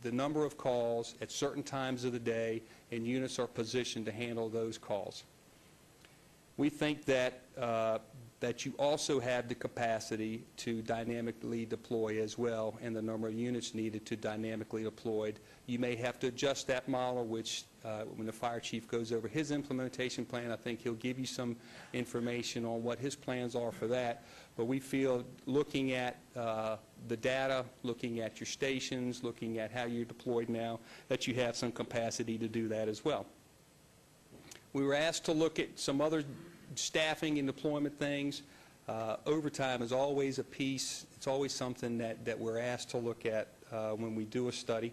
the number of calls at certain times of the day, and units are positioned to handle those calls. We think that that you also have the capacity to dynamically deploy as well, and the number of units needed to dynamically deployed. You may have to adjust that model, which when the fire chief goes over his implementation plan, I think he'll give you some information on what his plans are for that. But we feel, looking at the data, looking at your stations, looking at how you're deployed now, that you have some capacity to do that as well. We were asked to look at some other staffing and deployment things. Overtime is always a piece. It's always something that we're asked to look at when we do a study.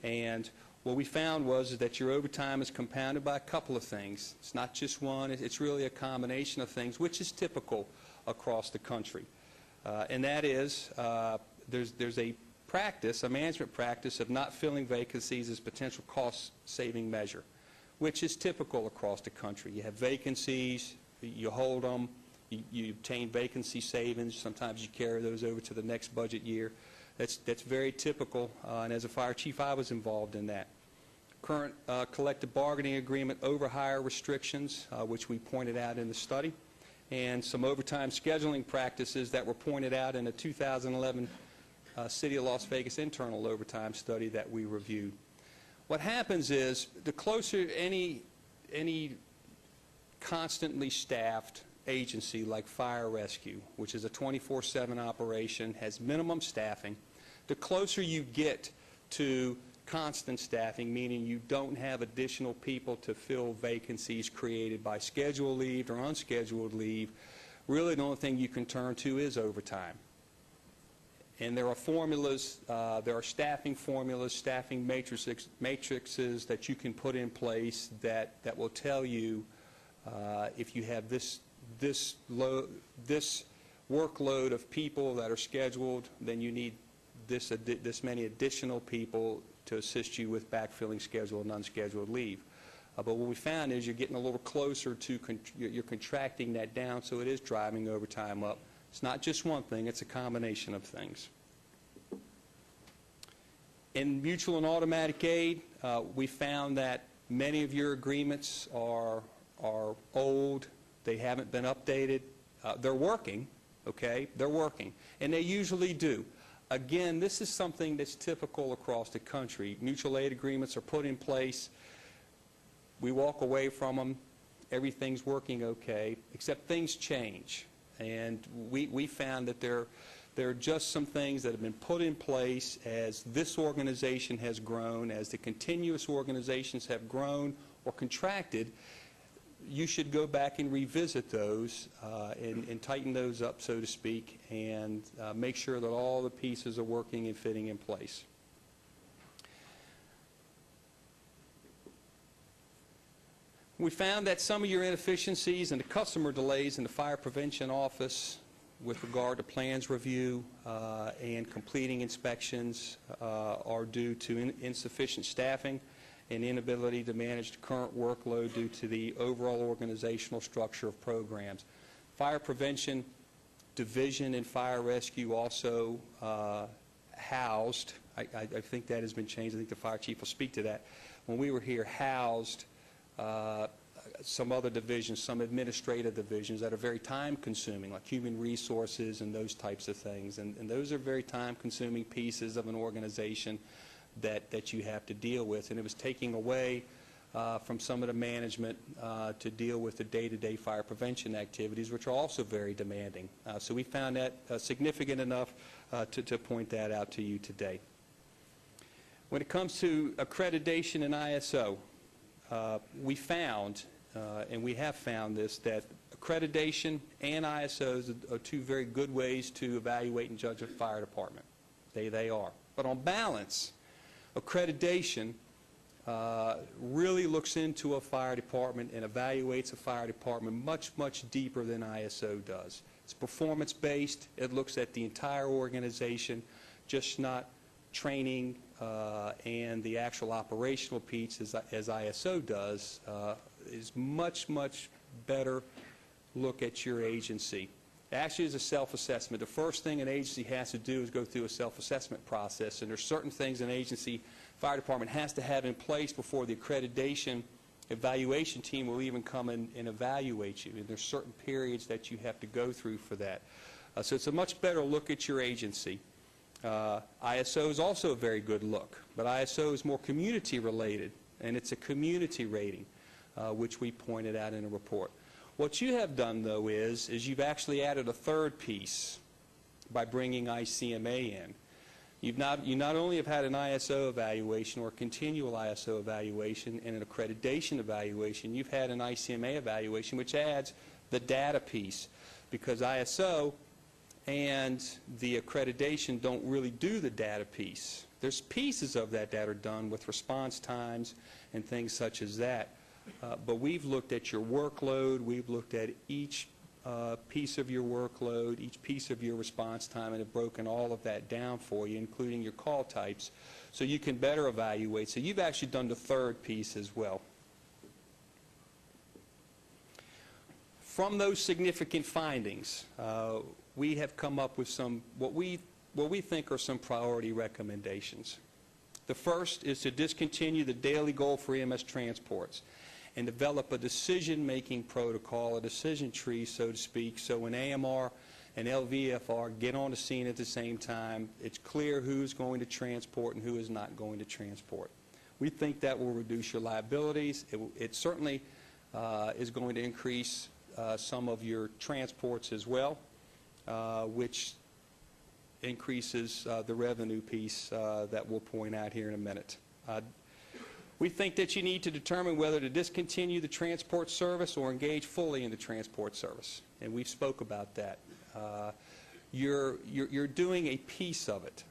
And what we found was that your overtime is compounded by a couple of things. It's not just one. It's really a combination of things, which is typical across the country. And that is there's a practice, a management practice, of not filling vacancies as potential cost-saving measure, which is typical across the country. You have vacancies, you hold them, you obtain vacancy savings. Sometimes you carry those over to the next budget year. That's very typical, and as a fire chief, I was involved in that. Current collective bargaining agreement overhire restrictions, which we pointed out in the study, and some overtime scheduling practices that were pointed out in a 2011 City of Las Vegas internal overtime study that we reviewed. What happens is, the closer any constantly staffed agency like fire rescue, which is a 24/7 operation, has minimum staffing, the closer you get to constant staffing, meaning you don't have additional people to fill vacancies created by scheduled leave or unscheduled leave, really the only thing you can turn to is overtime. And there are formulas, there are staffing formulas, staffing matrices that you can put in place that will tell you if you have this workload of people that are scheduled, then you need this many additional people to assist you with backfilling scheduled and unscheduled leave. But what we found is you're getting a little closer to, you're contracting that down, so it is driving overtime up. It's not just one thing, it's a combination of things. In mutual and automatic aid, we found that many of your agreements are old, they haven't been updated. They're working, okay? They're working, and they usually do. Again, this is something that's typical across the country. Mutual aid agreements are put in place. We walk away from them. Everything's working okay, except things change. And we found that there are just some things that have been put in place as this organization has grown, as the continuous organizations have grown or contracted. You should go back and revisit those and tighten those up, so to speak, and make sure that all the pieces are working and fitting in place. We found that some of your inefficiencies and the customer delays in the Fire Prevention Office with regard to plans review and completing inspections are due to insufficient staffing and inability to manage the current workload due to the overall organizational structure of programs. Fire Prevention Division and Fire Rescue also housed, I think that has been changed, I think the fire chief will speak to that. When we were here, housed some other divisions, some administrative divisions that are very time-consuming, like human resources and those types of things. And those are very time-consuming pieces of an organization that you have to deal with. And it was taking away from some of the management to deal with the day-to-day fire prevention activities, which are also very demanding. So we found that significant enough to point that out to you today. When it comes to accreditation and ISO, we found, and we have found this, that accreditation and ISOs are two very good ways to evaluate and judge a fire department. They are. But on balance, accreditation really looks into a fire department and evaluates a fire department much, much deeper than ISO does. It's performance-based. It looks at the entire organization, just not training and the actual operational piece as ISO does. Is much, much better look at your agency. Actually, it's a self-assessment. The first thing an agency has to do is go through a self-assessment process, and there's certain things an agency fire department has to have in place before the accreditation evaluation team will even come and evaluate you. And there's certain periods that you have to go through for that. So it's a much better look at your agency. ISO is also a very good look, but ISO is more community-related, and it's a community rating, which we pointed out in a report. What you have done, though, is you've actually added a third piece by bringing ICMA in. You not only have had an ISO evaluation or a continual ISO evaluation and an accreditation evaluation, you've had an ICMA evaluation, which adds the data piece, because ISO and the accreditation don't really do the data piece. There's pieces of that that are done with response times and things such as that. But we've looked at your workload, we've looked at each piece of your workload, each piece of your response time, and have broken all of that down for you, including your call types, so you can better evaluate. So you've actually done the third piece as well. From those significant findings, we have come up with some, what we think are some priority recommendations. The first is to discontinue the daily goal for EMS transports and develop a decision-making protocol, a decision tree, so to speak, so when AMR and LVFR get on the scene at the same time, it's clear who's going to transport and who is not going to transport. We think that will reduce your liabilities. It certainly is going to increase some of your transports as well, which increases the revenue piece that we'll point out here in a minute. We think that you need to determine whether to discontinue the transport service or engage fully in the transport service, and we've spoke about that. You're doing a piece of it,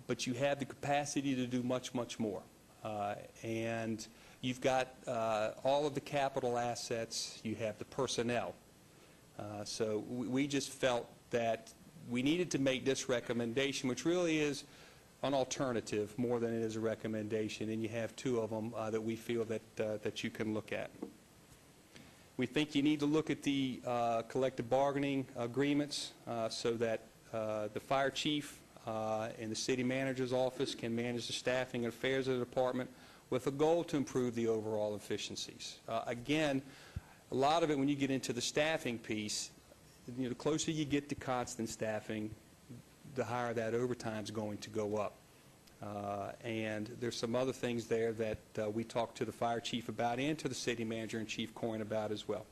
but you have the capacity to do much, much more. And you've got all of the capital assets, you have the personnel. So we just felt that we needed to make this recommendation, which really is an alternative more than it is a recommendation, and you have two of them that we feel that you can look at. We think you need to look at the collective bargaining agreements so that the fire chief and the city manager's office can manage the staffing and affairs of the department with a goal to improve the overall efficiencies. Again, a lot of it, when you get into the staffing piece, the closer you get to constant staffing, the higher that overtime is going to go up. And there's some other things there that we talked to the fire chief about and to the city manager and Chief Coyne about as well.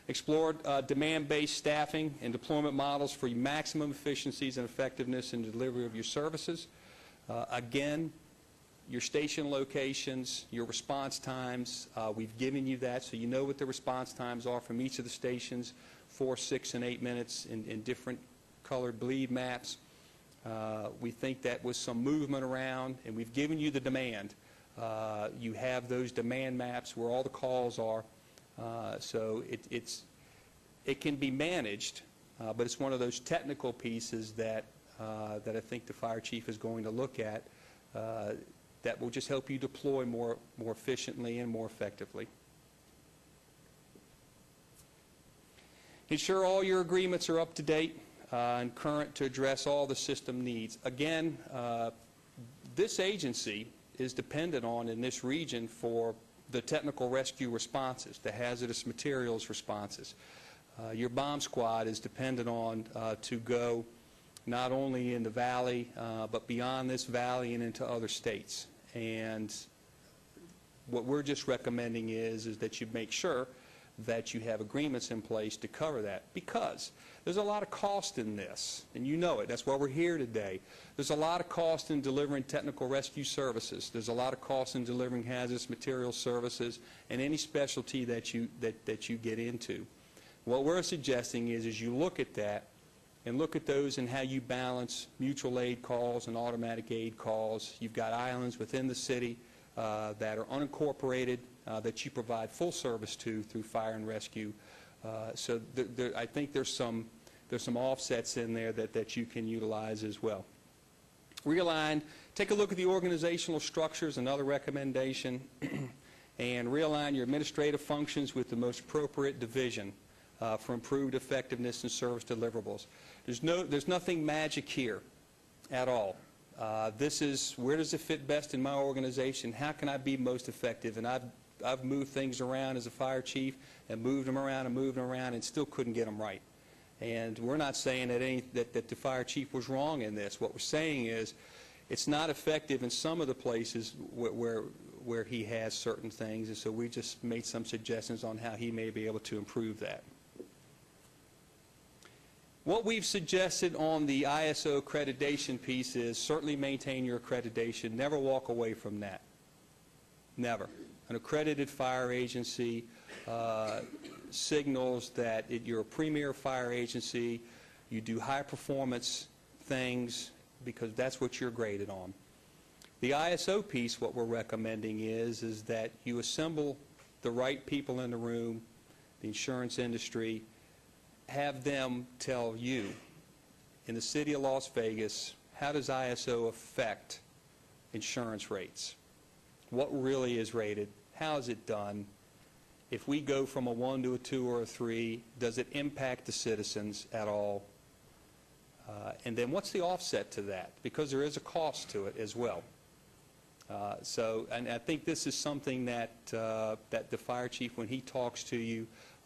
Explored demand-based staffing and deployment models for maximum efficiencies and effectiveness in the delivery of your services. Again, your station locations, your response times, we've given you that so you know what the response times are from each of the stations, 4, 6, and 8 minutes in different colored bleed maps. We think that with some movement around, and we've given you the demand. You have those demand maps where all the calls are, so it can be managed, but it's one of those technical pieces that I think the fire chief is going to look at that will just help you deploy more efficiently and more effectively. Ensure all your agreements are up to date and current to address all the system needs. Again, this agency is dependent on, in this region, for the technical rescue responses, the hazardous materials responses. Your bomb squad is dependent on to go not only in the valley, but beyond this valley and into other states. And what we're just recommending is that you make sure that you have agreements in place to cover that, because there's a lot of cost in this, and you know it. That's why we're here today. There's a lot of cost in delivering technical rescue services. There's a lot of cost in delivering hazardous materials services and any specialty that you get into. What we're suggesting is you look at that and look at those and how you balance mutual aid calls and automatic aid calls. You've got islands within the city that are unincorporated that you provide full service to through fire and rescue. So I think there's some offsets in there that you can utilize as well. Realign. Take a look at the organizational structures, another recommendation, and realign your administrative functions with the most appropriate division for improved effectiveness and service deliverables. There's nothing magic here at all. This is where does it fit best in my organization? How can I be most effective? And I've moved things around as a fire chief and moved them around and still couldn't get them right. And we're not saying that the fire chief was wrong in this. What we're saying is it's not effective in some of the places where he has certain things, and so we just made some suggestions on how he may be able to improve that. What we've suggested on the ISO accreditation piece is certainly maintain your accreditation. Never walk away from that. Never. An accredited fire agency signals that you're a premier fire agency. You do high-performance things because that's what you're graded on. The ISO piece, what we're recommending is that you assemble the right people in the room, the insurance industry, have them tell you, in the city of Las Vegas, how does ISO affect insurance rates? What really is rated? How is it done? If we go from a 1 to a 2 or a 3, does it impact the citizens at all? And then what's the offset to that? Because there is a cost to it as well. And I think this is something that the fire chief, when he talks to you,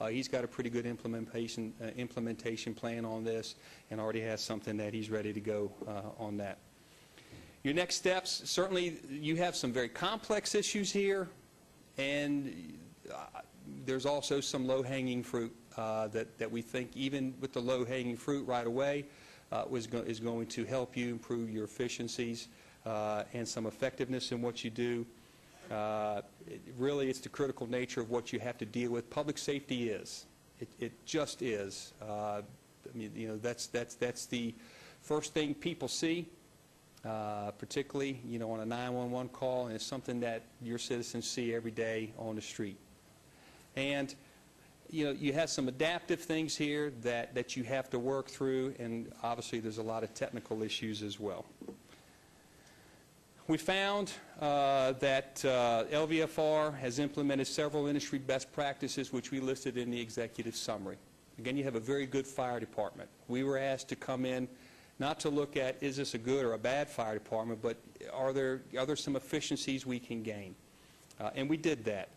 he's got a pretty good implementation plan on this and already has something that he's ready to go on that. Your next steps, certainly you have some very complex issues here, and there's also some low-hanging fruit that we think, even with the low-hanging fruit right away, is going to help you improve your efficiencies and some effectiveness in what you do. Really, it's the critical nature of what you have to deal with. Public safety is. It just is. I mean, you know, that's the first thing people see, particularly, you know, on a 911 call, and it's something that your citizens see every day on the street. And you know, you have some adaptive things here that you have to work through, and obviously there's a lot of technical issues as well. We found that LVFR has implemented several industry best practices, which we listed in the executive summary. Again, you have a very good fire department. We were asked to come in not to look at is this a good or a bad fire department, but are there some efficiencies we can gain? And we did that.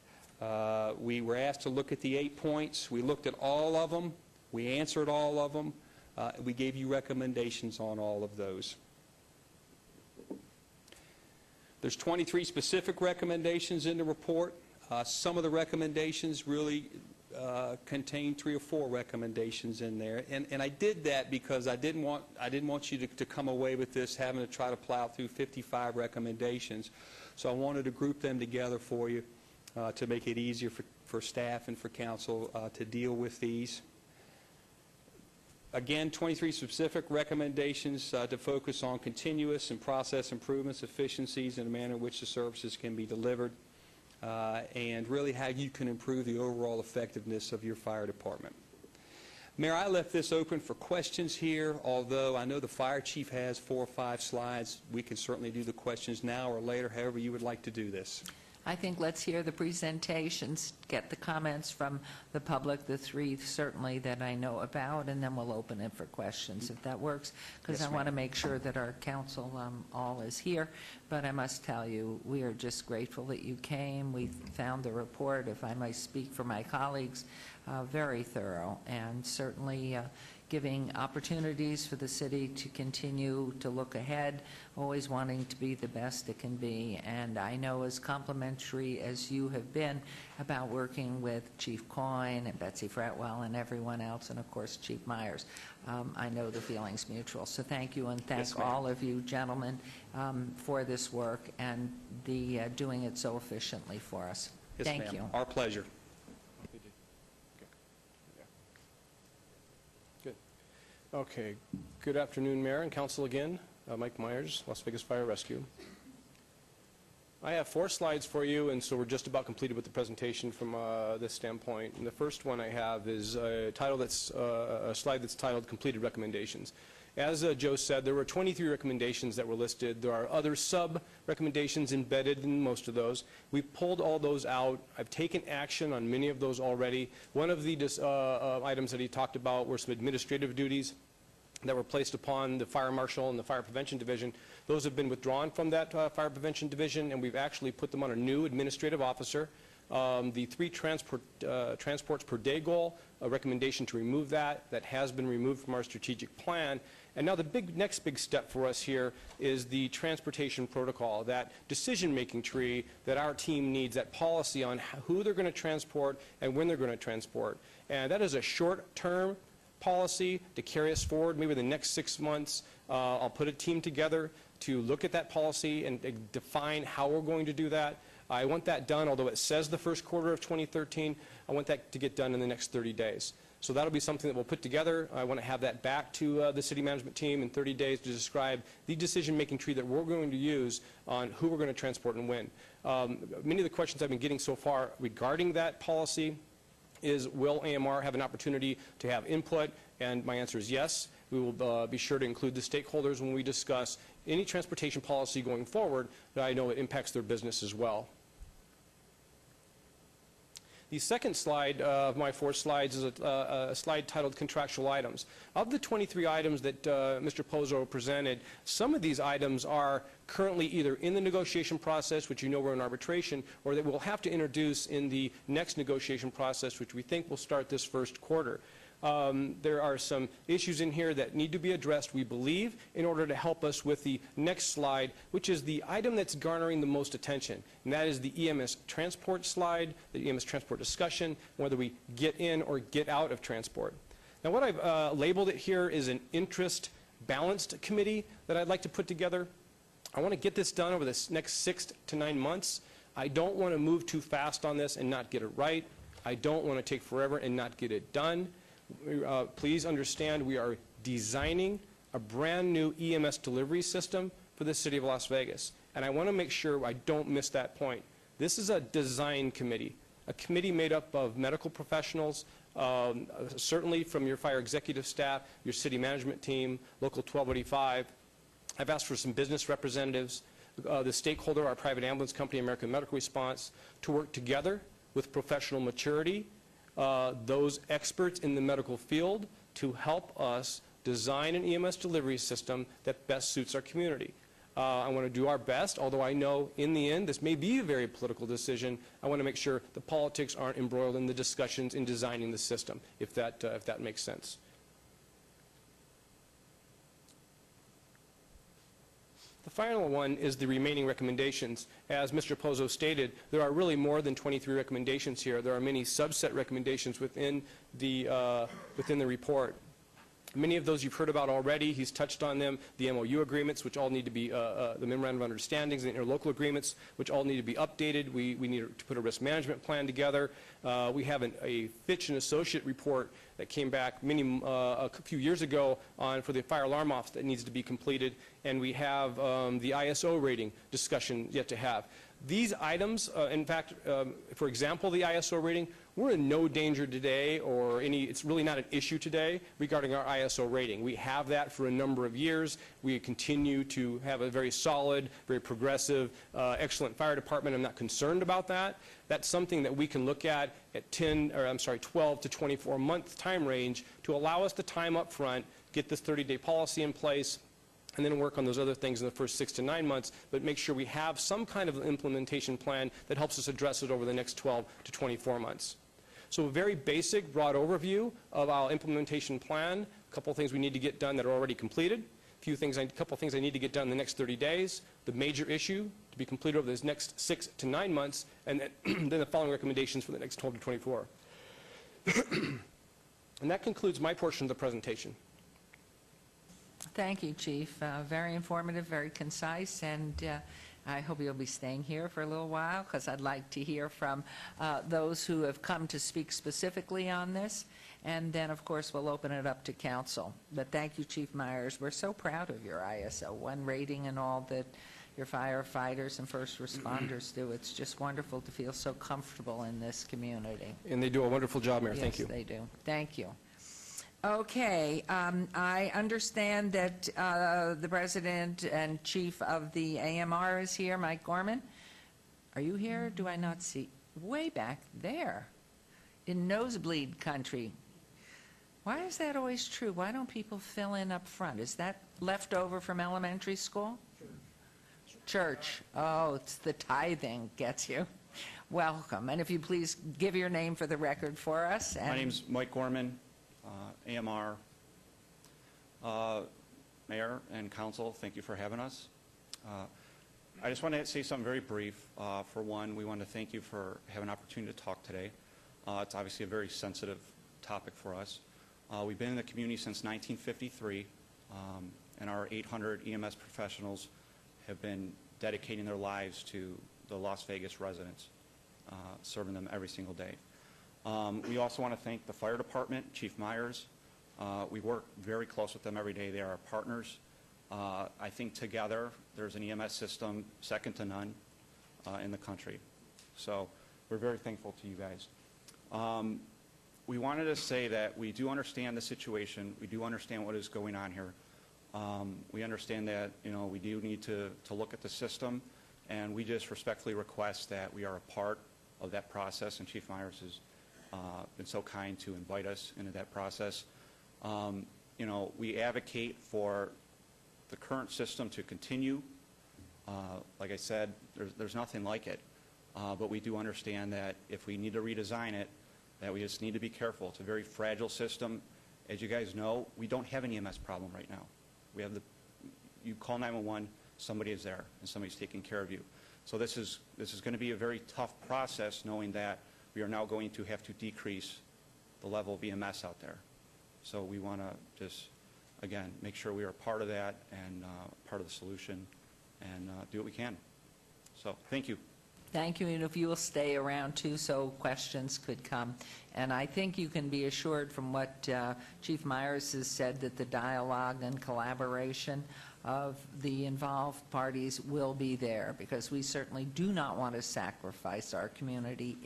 We were asked to look at the 8 points. We looked at all of them. We answered all of them. We gave you recommendations on all of those. There's 23 specific recommendations in the report. Some of the recommendations really contain 3 or 4 recommendations in there, and I did that because I didn't want you to come away with this having to try to plow through 55 recommendations. So I wanted to group them together for you to make it easier for staff and for council to deal with these. Again, 23 specific recommendations to focus on continuous and process improvements, efficiencies, and the manner in which the services can be delivered, and really how you can improve the overall effectiveness of your fire department. Mayor, I left this open for questions here, although I know the fire chief has 4 or 5 slides. We can certainly do the questions now or later, however you would like to do this. I think let's hear the presentations, get the comments from the public, the 3 certainly that I know about, and then we'll open it for questions, if that works, because Yes, I want to ma'am. make sure that our council all is here. But I must tell you, we are just grateful that you came. We found the report, if I might speak for my colleagues, very thorough, and certainly giving opportunities for the city to continue to look ahead, always wanting to be the best it can be. And I know as complimentary as you have been about working with Chief Coyne and Betsy Fretwell and everyone else, and of course Chief Myers, I know the feeling's mutual. So thank you, and thank Yes, ma'am. all of you gentlemen for this work and the doing it so efficiently for us. Yes, Thank ma'am. you. Our pleasure. Okay. Good afternoon, Mayor and Council again. Mike Myers, Las Vegas Fire Rescue. I have 4 slides for you, and so we're just about completed with the presentation from this standpoint. And the first one I have is a slide that's titled Completed Recommendations. As Joe said, there were 23 recommendations that were listed. There are other sub-recommendations embedded in most of those. We've pulled all those out. I've taken action on many of those already. One of the items that he talked about were some administrative duties that were placed upon the fire marshal and the fire prevention division. Those have been withdrawn from that fire prevention division, and we've actually put them on a new administrative officer. The 3 transports per day goal, a recommendation to remove that has been removed from our strategic plan. And now the next big step for us here is the transportation protocol, that decision-making tree that our team needs, that policy on who they're going to transport and when they're going to transport. And that is a short-term policy to carry us forward maybe the next 6 months. I'll put a team together to look at that policy and define how we're going to do that. I want that done, although it says the first quarter of 2013, I want that to get done in the next 30 days. So that'll be something that we'll put together. I want to have that back to the city management team in 30 days to describe the decision-making tree that we're going to use on who we're going to transport and when. Many of the questions I've been getting so far regarding that policy is, will AMR have an opportunity to have input? And my answer is yes. We will be sure to include the stakeholders when we discuss any transportation policy going forward that I know it impacts their business as well. The second slide of my 4 slides is a slide titled Contractual Items. Of the 23 items that Mr. Pozo presented, some of these items are currently either in the negotiation process, which you know we're in arbitration, or that we'll have to introduce in the next negotiation process, which we think will start this first quarter. There are some issues in here that need to be addressed, we believe, in order to help us with the next slide, which is the item that's garnering the most attention, and that is the EMS transport slide, the EMS transport discussion, whether we get in or get out of transport. Now, what I've labeled it here is an interest-balanced committee that I'd like to put together. I want to get this done over the next 6 to 9 months. I don't want to move too fast on this and not get it right. I don't want to take forever and not get it done. Please understand we are designing a brand new EMS delivery system for the city of Las Vegas. And I want to make sure I don't miss that point. This is a design committee, a committee made up of medical professionals, certainly from your fire executive staff, your city management team, Local 1285. I've asked for some business representatives, the stakeholder, our private ambulance company, American Medical Response, to work together with professional maturity, those experts in the medical field, to help us design an EMS delivery system that best suits our community. I want to do our best, although I know in the end this may be a very political decision. I want to make sure the politics aren't embroiled in the discussions in designing the system, if that makes sense. The final one is the remaining recommendations. As Mr. Pozo stated, there are really more than 23 recommendations here. There are many subset recommendations within the report. Many of those you've heard about already. He's touched on them. The MOU agreements, which all need to be, the memorandum of understandings, the interlocal agreements, which all need to be updated. We need to put a risk management plan together. We have a Fitch and Associate report that came back a few years ago for the fire alarm office that needs to be completed. And we have the ISO rating discussion yet to have. These items, in fact, for example, the ISO rating, we're in no danger today, or it's really not an issue today regarding our ISO rating. We have that for a number of years. We continue to have a very solid, very progressive, excellent fire department. I'm not concerned about that. That's something that we can look at 12 to 24 month time range to allow us the time up front, get this 30-day policy in place, and then work on those other things in the first 6 to 9 months, but make sure we have some kind of implementation plan that helps us address it over the next 12 to 24 months. So a very basic, broad overview of our implementation plan, a couple of things we need to get done that are already completed, a couple of things I need to get done in the next 30 days, the major issue to be completed over the next 6 to 9 months, and then the following recommendations for the next 12 to 24. And that concludes my portion of the presentation. Thank you, Chief. Very informative, very concise, and I hope you'll be staying here for a little while, because I'd like to hear from those who have come to speak specifically on this, and then, of course, we'll open it up to council. But thank you, Chief Myers. We're so proud of your ISO 1 rating and all that your firefighters and first responders do. It's just wonderful to feel so comfortable in this community. And they do a wonderful job, Mayor. Thank you. Yes, they do. Thank you. Okay, I understand that the President and Chief of the AMR is here, Mike Gorman. Are you here? Do I not see? Way back there, in nosebleed country. Why is that always true? Why don't people fill in up front? Is that left over from elementary school? Church. Oh, it's the tithing gets you. Welcome. And if you please give your name for the record for us. My name's Mike Gorman. AMR, Mayor and Council, thank you for having us. I just want to say something very brief. For one, we want to thank you for having an opportunity to talk today. It's obviously a very sensitive topic for us. We've been in the community since 1953, and our 800 EMS professionals have been dedicating their lives to the Las Vegas residents, serving them every single day. We also want to thank the fire department, Chief Myers. We work very close with them every day. They are our partners. I think together there's an EMS system second to none in the country. So we're very thankful to you guys. We wanted to say that we do understand the situation. We do understand what is going on here. We understand that we do need to look at the system, and we just respectfully request that we are a part of that process, and Chief Myers has been so kind to invite us into that process. We advocate for the current system to continue. Like I said, there's nothing like it. But we do understand that if we need to redesign it, that we just need to be careful. It's a very fragile system. As you guys know, we don't have an EMS problem right now. We have you call 911, somebody is there, and somebody's taking care of you. So this is going to be a very tough process, knowing that we are now going to have to decrease the level of EMS out there. So we want to just, again, make sure we are part of that and part of the solution, and do what we can. So thank you. Thank you, and if you will stay around too, so questions could come. And I think you can be assured from what Chief Myers has said that the dialogue and collaboration of the involved parties will be there, because we certainly do not want to sacrifice our community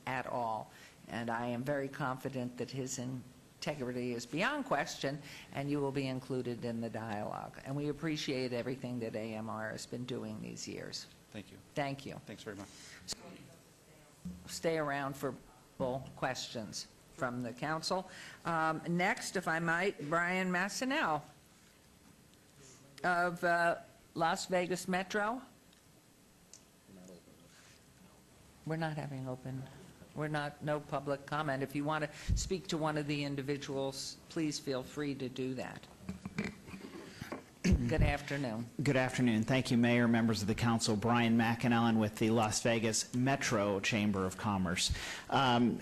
at all. And I am very confident that his integrity is beyond question, and you will be included in the dialogue. And we appreciate everything that AMR has been doing these years. Thank you. Thank you. Thanks very much. Stay around for questions from the council. Next, if I might, Brian Massenell of Las Vegas Metro. We're not having open. No public comment. If you want to speak to one of the individuals, please feel free to do that. Good afternoon. Good afternoon. Thank you, Mayor, members of the council. Brian McAnallen with the Las Vegas Metro Chamber of Commerce. And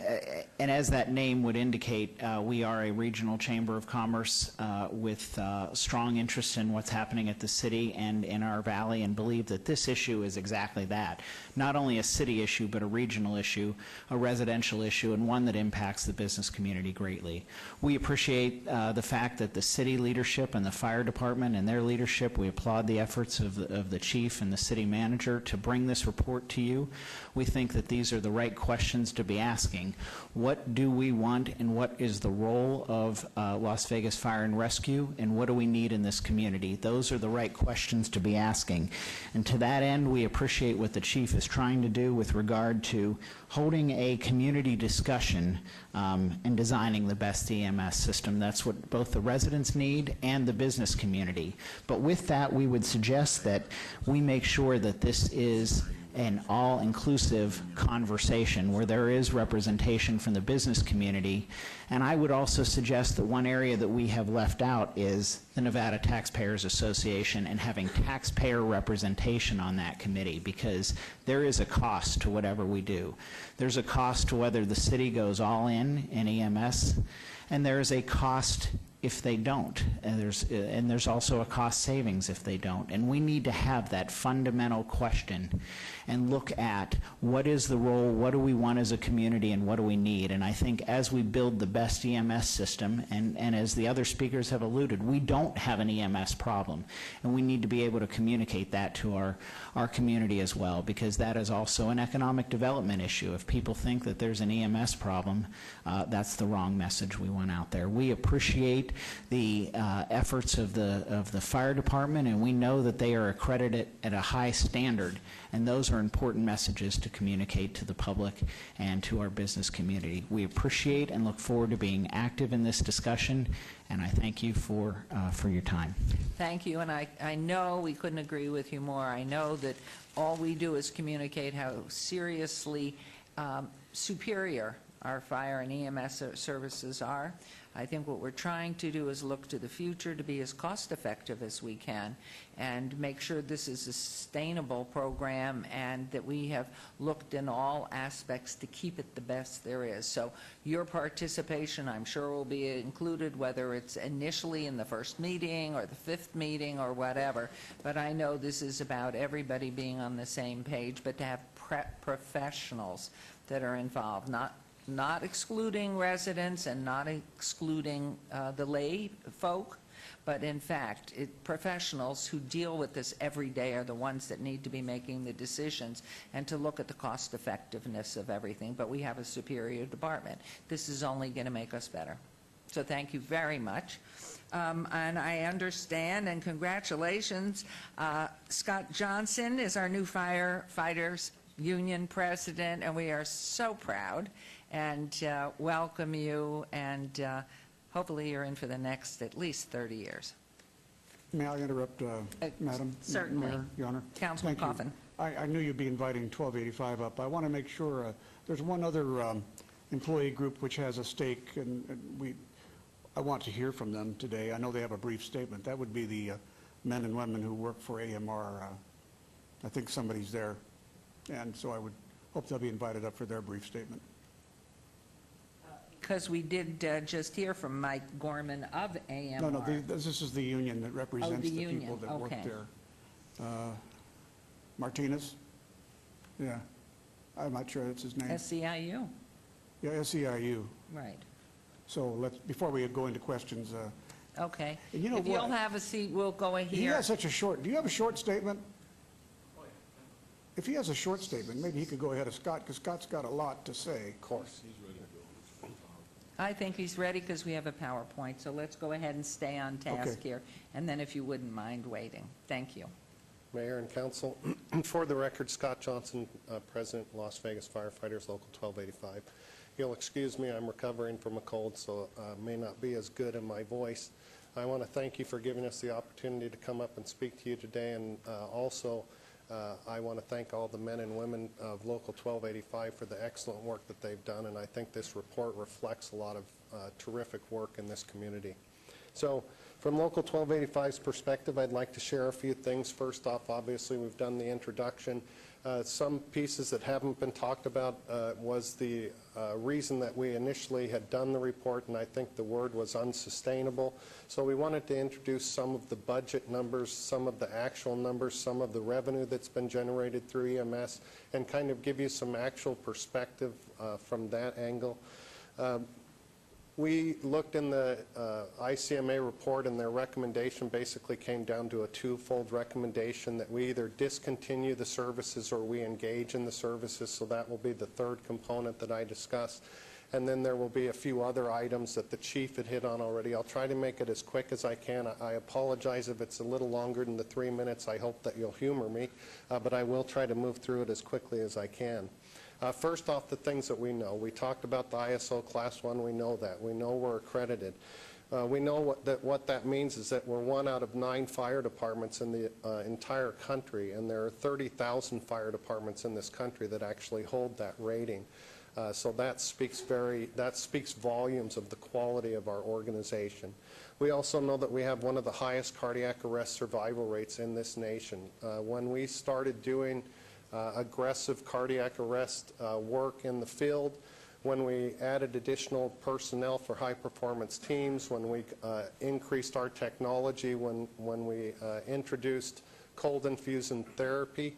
as that name would indicate, we are a regional chamber of commerce with strong interest in what's happening at the city and in our valley, and believe that this issue is exactly that. Not only a city issue, but a regional issue, a residential issue, and one that impacts the business community greatly. We appreciate the fact that the city leadership and the fire department and their leadership leadership. We applaud the efforts of the chief and the city manager to bring this report to you. We think that these are the right questions to be asking. What do we want, and what is the role of Las Vegas Fire and Rescue, and what do we need in this community? Those are the right questions to be asking. And to that end, we appreciate what the chief is trying to do with regard to holding a community discussion and designing the best EMS system. That's what both the residents need and the business community. But with that, we would suggest that we make sure that this is an all-inclusive conversation where there is representation from the business community. And I would also suggest that one area that we have left out is the Nevada Taxpayers Association and having taxpayer representation on that committee, because there is a cost to whatever we do. There's a cost to whether the city goes all in EMS, and there is a cost if they don't, and there's also a cost savings if they don't. And we need to have that fundamental question and look at what is the role, what do we want as a community, and what do we need. And I think as we build the best EMS system, and as the other speakers have alluded, we don't have an EMS problem, and we need to be able to communicate that to our community as well, because that is also an economic development issue. If people think that there's an EMS problem, that's the wrong message we want out there. We appreciate the efforts of the fire department, and we know that they are accredited at a high standard, and those are important messages to communicate to the public and to our business community. We appreciate and look forward to being active in this discussion, and I thank you for your time. Thank you, and I know we couldn't agree with you more. I know that all we do is communicate how seriously superior our fire and EMS services are. I think what we're trying to do is look to the future to be as cost-effective as we can and make sure this is a sustainable program and that we have looked in all aspects to keep it the best there is. So your participation, I'm sure, will be included, whether it's initially in the first meeting or the fifth meeting or whatever. But I know this is about everybody being on the same page, but to have professionals that are involved, not excluding residents and not excluding the lay folk, but in fact, professionals who deal with this every day are the ones that need to be making the decisions and to look at the cost effectiveness of everything. But we have a superior department. This is only going to make us better. So thank you very much. And I understand, and congratulations, Scott Johnson is our new Firefighters Union president, and we are so proud and welcome you, and hopefully you're in for the next at least 30 years. May I interrupt, Madam? Certainly. Mayor, Your Honor? Councilman Thank you. Coffin. I knew you'd be inviting 1285 up. I want to make sure, there's one other employee group which has a stake, and I want to hear from them today. I know they have a brief statement. That would be the men and women who work for AMR. I think somebody's there, and so I would hope they'll be invited up for their brief statement. Because we did just hear from Mike Gorman of AMR. No, this is the union that represents the union. people that work Okay. there. Martinez? Yeah, I'm not sure that's his name. SEIU. Yeah, SEIU. Right. So before we go into questions. Okay. And you know if what? you'll have a seat, we'll go here. He has such a short, do you have a short statement? If he has a short statement, maybe he could go ahead of Scott, because Scott's got a lot to say. Of course. I think he's ready because we have a PowerPoint, so let's go ahead and stay on task Okay. here, and then if you wouldn't mind waiting. Thank you. Mayor and council, for the record, Scott Johnson, President, Las Vegas Firefighters, Local 1285. You'll excuse me, I'm recovering from a cold, so may not be as good in my voice. I want to thank you for giving us the opportunity to come up and speak to you today, and also I want to thank all the men and women of Local 1285 for the excellent work that they've done, and I think this report reflects a lot of terrific work in this community. So from Local 1285's perspective, I'd like to share a few things. First off, obviously, we've done the introduction. Some pieces that haven't been talked about was the reason that we initially had done the report, and I think the word was unsustainable. So we wanted to introduce some of the budget numbers, some of the actual numbers, some of the revenue that's been generated through EMS, and kind of give you some actual perspective from that angle. We looked in the ICMA report, and their recommendation basically came down to a twofold recommendation, that we either discontinue the services or we engage in the services, so that will be the third component that I discussed. And then there will be a few other items that the chief had hit on already. I'll try to make it as quick as I can. I apologize if it's a little longer than the 3 minutes. I hope that you'll humor me, but I will try to move through it as quickly as I can. First off, the things that we know. We talked about the ISO Class 1. We know that. We know we're accredited. We know what that means is that we're 1 out of 9 fire departments in the entire country, and there are 30,000 fire departments in this country that actually hold that rating. So that speaks volumes of the quality of our organization. We also know that we have one of the highest cardiac arrest survival rates in this nation. When we started doing aggressive cardiac arrest work in the field, when we added additional personnel for high-performance teams, when we increased our technology, when we introduced cold infusion therapy,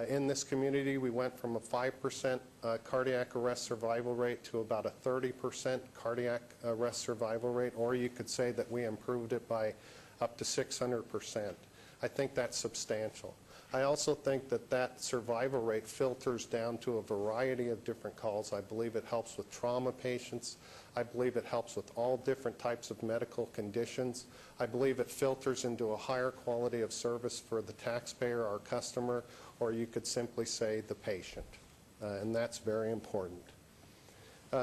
in this community, we went from a 5% cardiac arrest survival rate to about a 30% cardiac arrest survival rate, or you could say that we improved it by up to 600%. I think that's substantial. I also think that that survival rate filters down to a variety of different calls. I believe it helps with trauma patients. I believe it helps with all different types of medical conditions. I believe it filters into a higher quality of service for the taxpayer, our customer, or you could simply say the patient, and that's very important.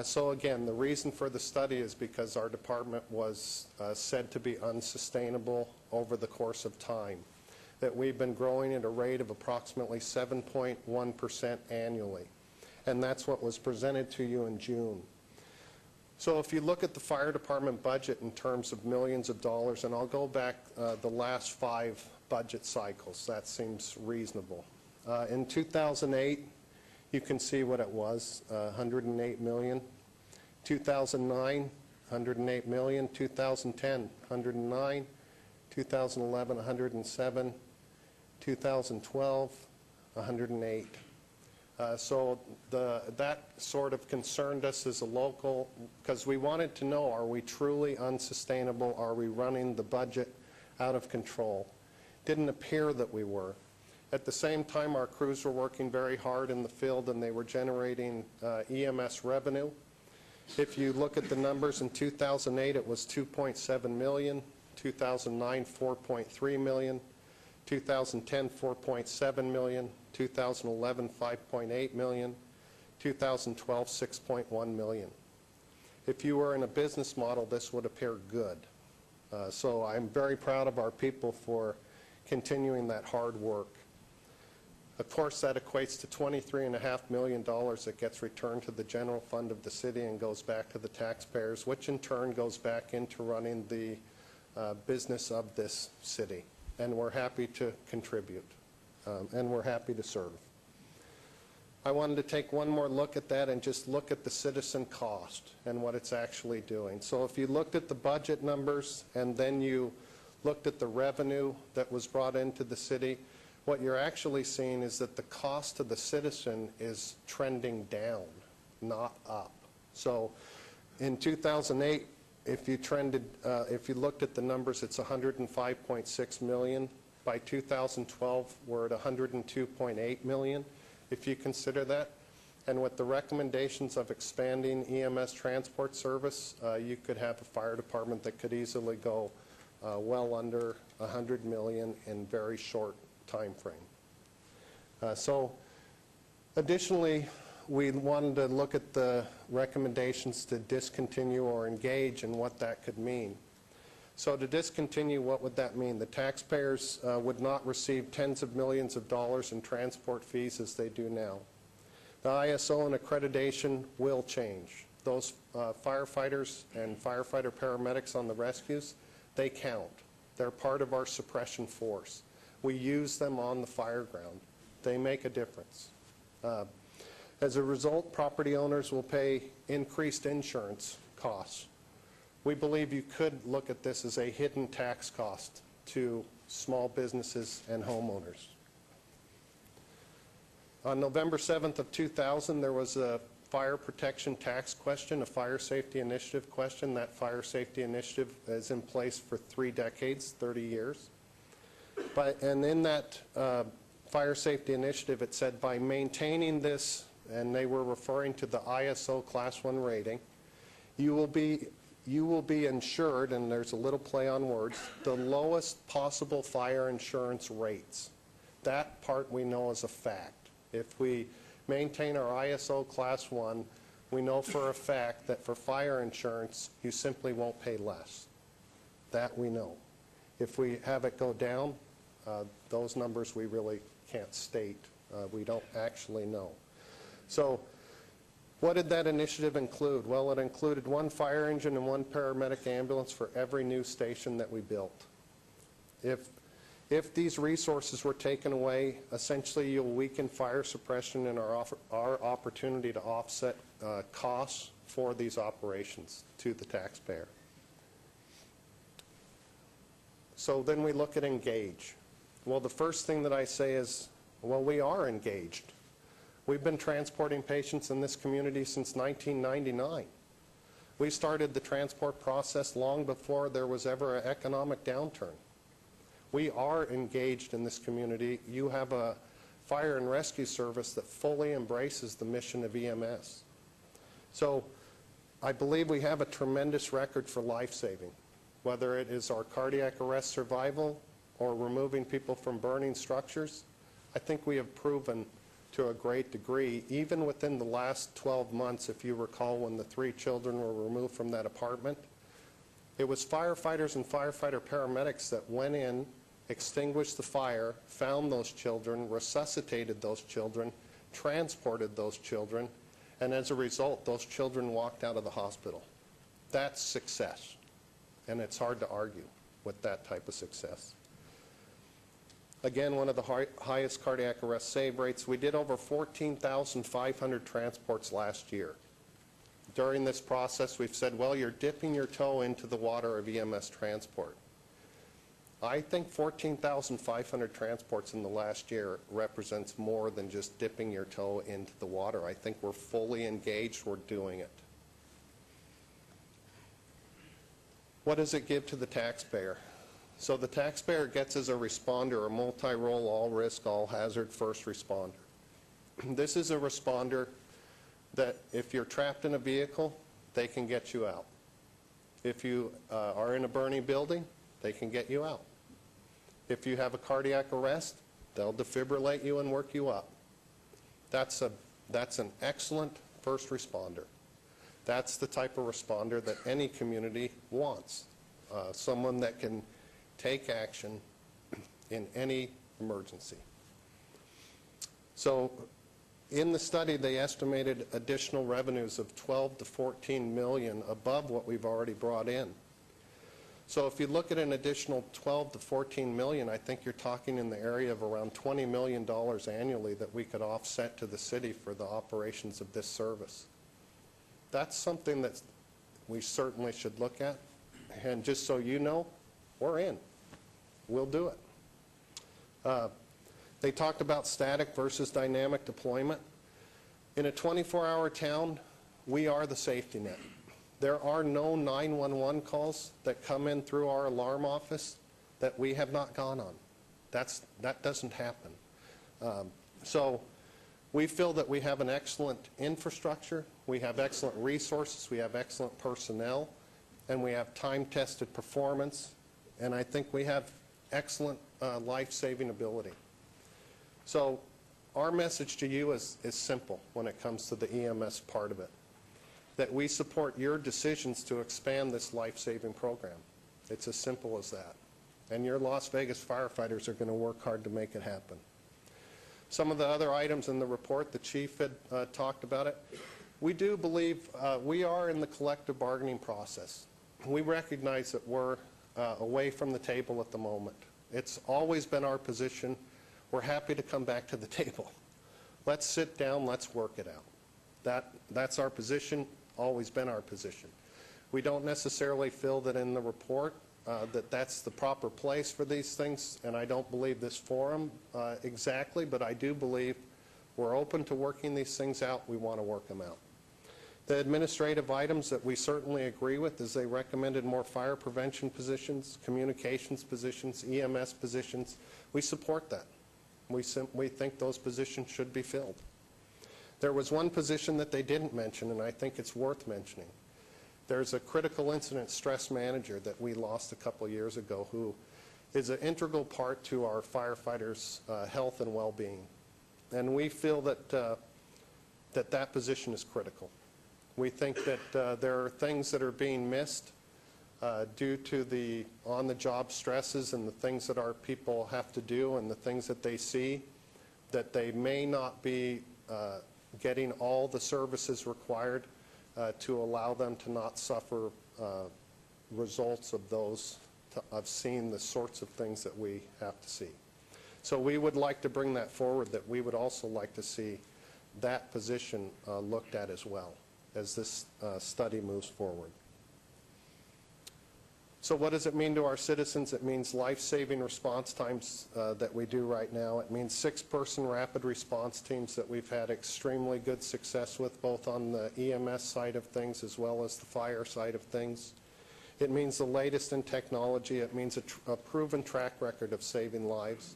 So again, the reason for the study is because our department was said to be unsustainable over the course of time, that we've been growing at a rate of approximately 7.1% annually, and that's what was presented to you in June. So if you look at the fire department budget in terms of millions of dollars, and I'll go back the last 5 budget cycles, that seems reasonable. In 2008, you can see what it was, $108 million. 2009, $108 million. 2010, $109. 2011, $107. 2012, $108. So that sort of concerned us as a local, because we wanted to know, are we truly unsustainable? Are we running the budget out of control? Didn't appear that we were. At the same time, our crews were working very hard in the field, and they were generating EMS revenue. If you look at the numbers, in 2008, it was $2.7 million. 2009, $4.3 million. 2010, $4.7 million. 2011, $5.8 million. 2012, $6.1 million. If you were in a business model, this would appear good. So I'm very proud of our people for continuing that hard work. Of course, that equates to $23.5 million that gets returned to the general fund of the city and goes back to the taxpayers, which in turn goes back into running the business of this city. And we're happy to contribute, and we're happy to serve. I wanted to take one more look at that and just look at the citizen cost and what it's actually doing. So if you looked at the budget numbers and then you looked at the revenue that was brought into the city, what you're actually seeing is that the cost to the citizen is trending down, not up. So in 2008, if you looked at the numbers, it's $105.6 million. By 2012, we're at $102.8 million, if you consider that. And with the recommendations of expanding EMS transport service, you could have a fire department that could easily go well under $100 million in very short time frame. So additionally, we wanted to look at the recommendations to discontinue or engage and what that could mean. So to discontinue, what would that mean? The taxpayers would not receive tens of millions of dollars in transport fees as they do now. The ISO and accreditation will change. Those firefighters and firefighter paramedics on the rescues, they count. They're part of our suppression force. We use them on the fire ground. They make a difference. As a result, property owners will pay increased insurance costs. We believe you could look at this as a hidden tax cost to small businesses and homeowners. On November 7th of 2000, there was a fire protection tax question, a fire safety initiative question. That fire safety initiative is in place for 3 decades, 30 years. And in that fire safety initiative, it said by maintaining this, and they were referring to the ISO Class 1 rating, you will be insured, and there's a little play on words, the lowest possible fire insurance rates. That part we know is a fact. If we maintain our ISO Class 1, we know for a fact that for fire insurance, you simply won't pay less. That we know. If we have it go down, those numbers we really can't state. We don't actually know. So what did that initiative include? Well, it included 1 fire engine and 1 paramedic ambulance for every new station that we built. If these resources were taken away, essentially you'll weaken fire suppression and our opportunity to offset costs for these operations to the taxpayer. So then we look at engage. Well, the first thing that I say is, well, we are engaged. We've been transporting patients in this community since 1999. We started the transport process long before there was ever an economic downturn. We are engaged in this community. You have a fire and rescue service that fully embraces the mission of EMS. So I believe we have a tremendous record for life-saving, whether it is our cardiac arrest survival or removing people from burning structures. I think we have proven to a great degree, even within the last 12 months, if you recall, when the 3 children were removed from that apartment. It was firefighters and firefighter paramedics that went in, extinguished the fire, found those children, resuscitated those children, transported those children, and as a result, those children walked out of the hospital. That's success, and it's hard to argue with that type of success. Again, one of the highest cardiac arrest save rates. We did over 14,500 transports last year. During this process, we've said, well, you're dipping your toe into the water of EMS transport. I think 14,500 transports in the last year represents more than just dipping your toe into the water. I think we're fully engaged. We're doing it. What does it give to the taxpayer? So the taxpayer gets as a responder a multi-role, all-risk, all-hazard first responder. This is a responder that if you're trapped in a vehicle, they can get you out. If you are in a burning building, they can get you out. If you have a cardiac arrest, they'll defibrillate you and work you up. That's an excellent first responder. That's the type of responder that any community wants, someone that can take action in any emergency. So in the study, they estimated additional revenues of 12 to 14 million above what we've already brought in. So if you look at an additional 12 to 14 million, I think you're talking in the area of around $20 million annually that we could offset to the city for the operations of this service. That's something that we certainly should look at. And just so you know, we're in. We'll do it. They talked about static versus dynamic deployment. In a 24-hour town, we are the safety net. There are no 911 calls that come in through our alarm office that we have not gone on. That doesn't happen. So we feel that we have an excellent infrastructure, we have excellent resources, we have excellent personnel, and we have time-tested performance, and I think we have excellent life-saving ability. So our message to you is simple when it comes to the EMS part of it, that we support your decisions to expand this life-saving program. It's as simple as that. And your Las Vegas firefighters are going to work hard to make it happen. Some of the other items in the report, the chief had talked about it. We do believe we are in the collective bargaining process. We recognize that we're away from the table at the moment. It's always been our position. We're happy to come back to the table. Let's sit down, let's work it out. That's our position, always been our position. We don't necessarily feel that in the report that's the proper place for these things, and I don't believe this forum exactly, but I do believe we're open to working these things out. We want to work them out. The administrative items that we certainly agree with is they recommended more fire prevention positions, communications positions, EMS positions. We support that. We think those positions should be filled. There was one position that they didn't mention, and I think it's worth mentioning. There's a critical incident stress manager that we lost a couple years ago who is an integral part to our firefighters' health and well-being. And we feel that that position is critical. We think that there are things that are being missed due to the on-the-job stresses and the things that our people have to do and the things that they see, that they may not be getting all the services required to allow them to not suffer results of those, of seeing the sorts of things that we have to see. So we would like to bring that forward, that we would also like to see that position looked at as well as this study moves forward. So what does it mean to our citizens? It means life-saving response times that we do right now. It means 6-person rapid response teams that we've had extremely good success with, both on the EMS side of things as well as the fire side of things. It means the latest in technology. It means a proven track record of saving lives.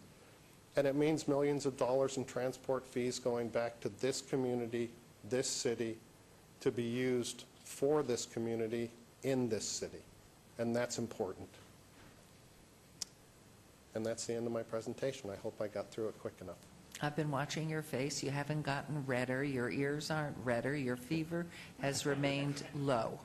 And it means millions of dollars in transport fees going back to this community, this city, to be used for this community in this city. And that's important. And that's the end of my presentation. I hope I got through it quick enough. I've been watching your face. You haven't gotten redder. Your ears aren't redder. Your fever has remained low.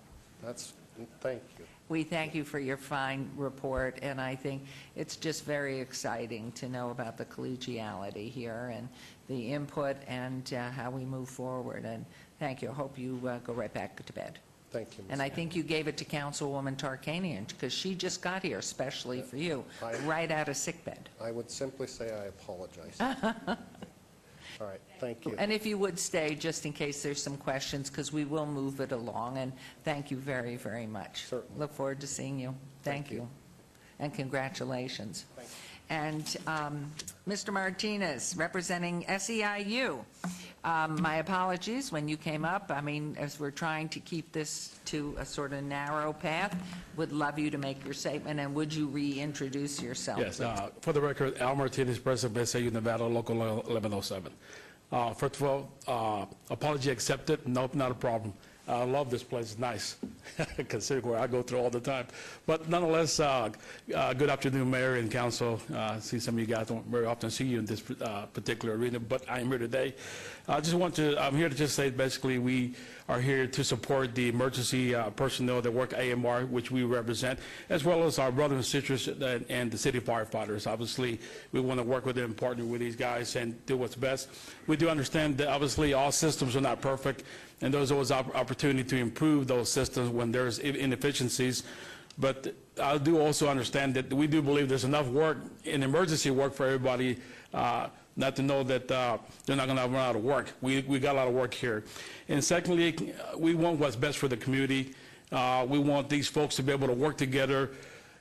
Thank you. We thank you for your fine report, and I think it's just very exciting to know about the collegiality here and the input and how we move forward. And thank you. I hope you go right back to bed. Thank you, Ms. And I think you gave it to Councilwoman Tarkanian, because she just got here especially for you, right out of sickbed. I would simply say I apologize. All right, thank you. And if you would stay, just in case there's some questions, because we will move it along, and thank you very, very much. Certainly. Look forward to seeing you. Thank you. And congratulations. Thank you. And Mr. Martinez, representing SEIU. My apologies when you came up. I mean, as we're trying to keep this to a sort of narrow path, would love you to make your statement, and would you reintroduce yourself? Yes, for the record, Al Martinez, President of SAU Nevada, Local 1107. First of all, apology accepted. Nope, not a problem. I love this place. It's nice, considering where I go through all the time. But nonetheless, good afternoon, Mayor and Council. See some of you guys don't very often see you in this particular arena, but I am here today. I'm here to just say basically we are here to support the emergency personnel that work AMR, which we represent, as well as our brothers and sisters and the city firefighters. Obviously, we want to work with them, partner with these guys, and do what's best. We do understand that obviously all systems are not perfect, and there's always opportunity to improve those systems when there's inefficiencies. But I do also understand that we do believe there's enough work in emergency work for everybody not to know that they're not going to run out of work. We got a lot of work here. And secondly, we want what's best for the community. We want these folks to be able to work together,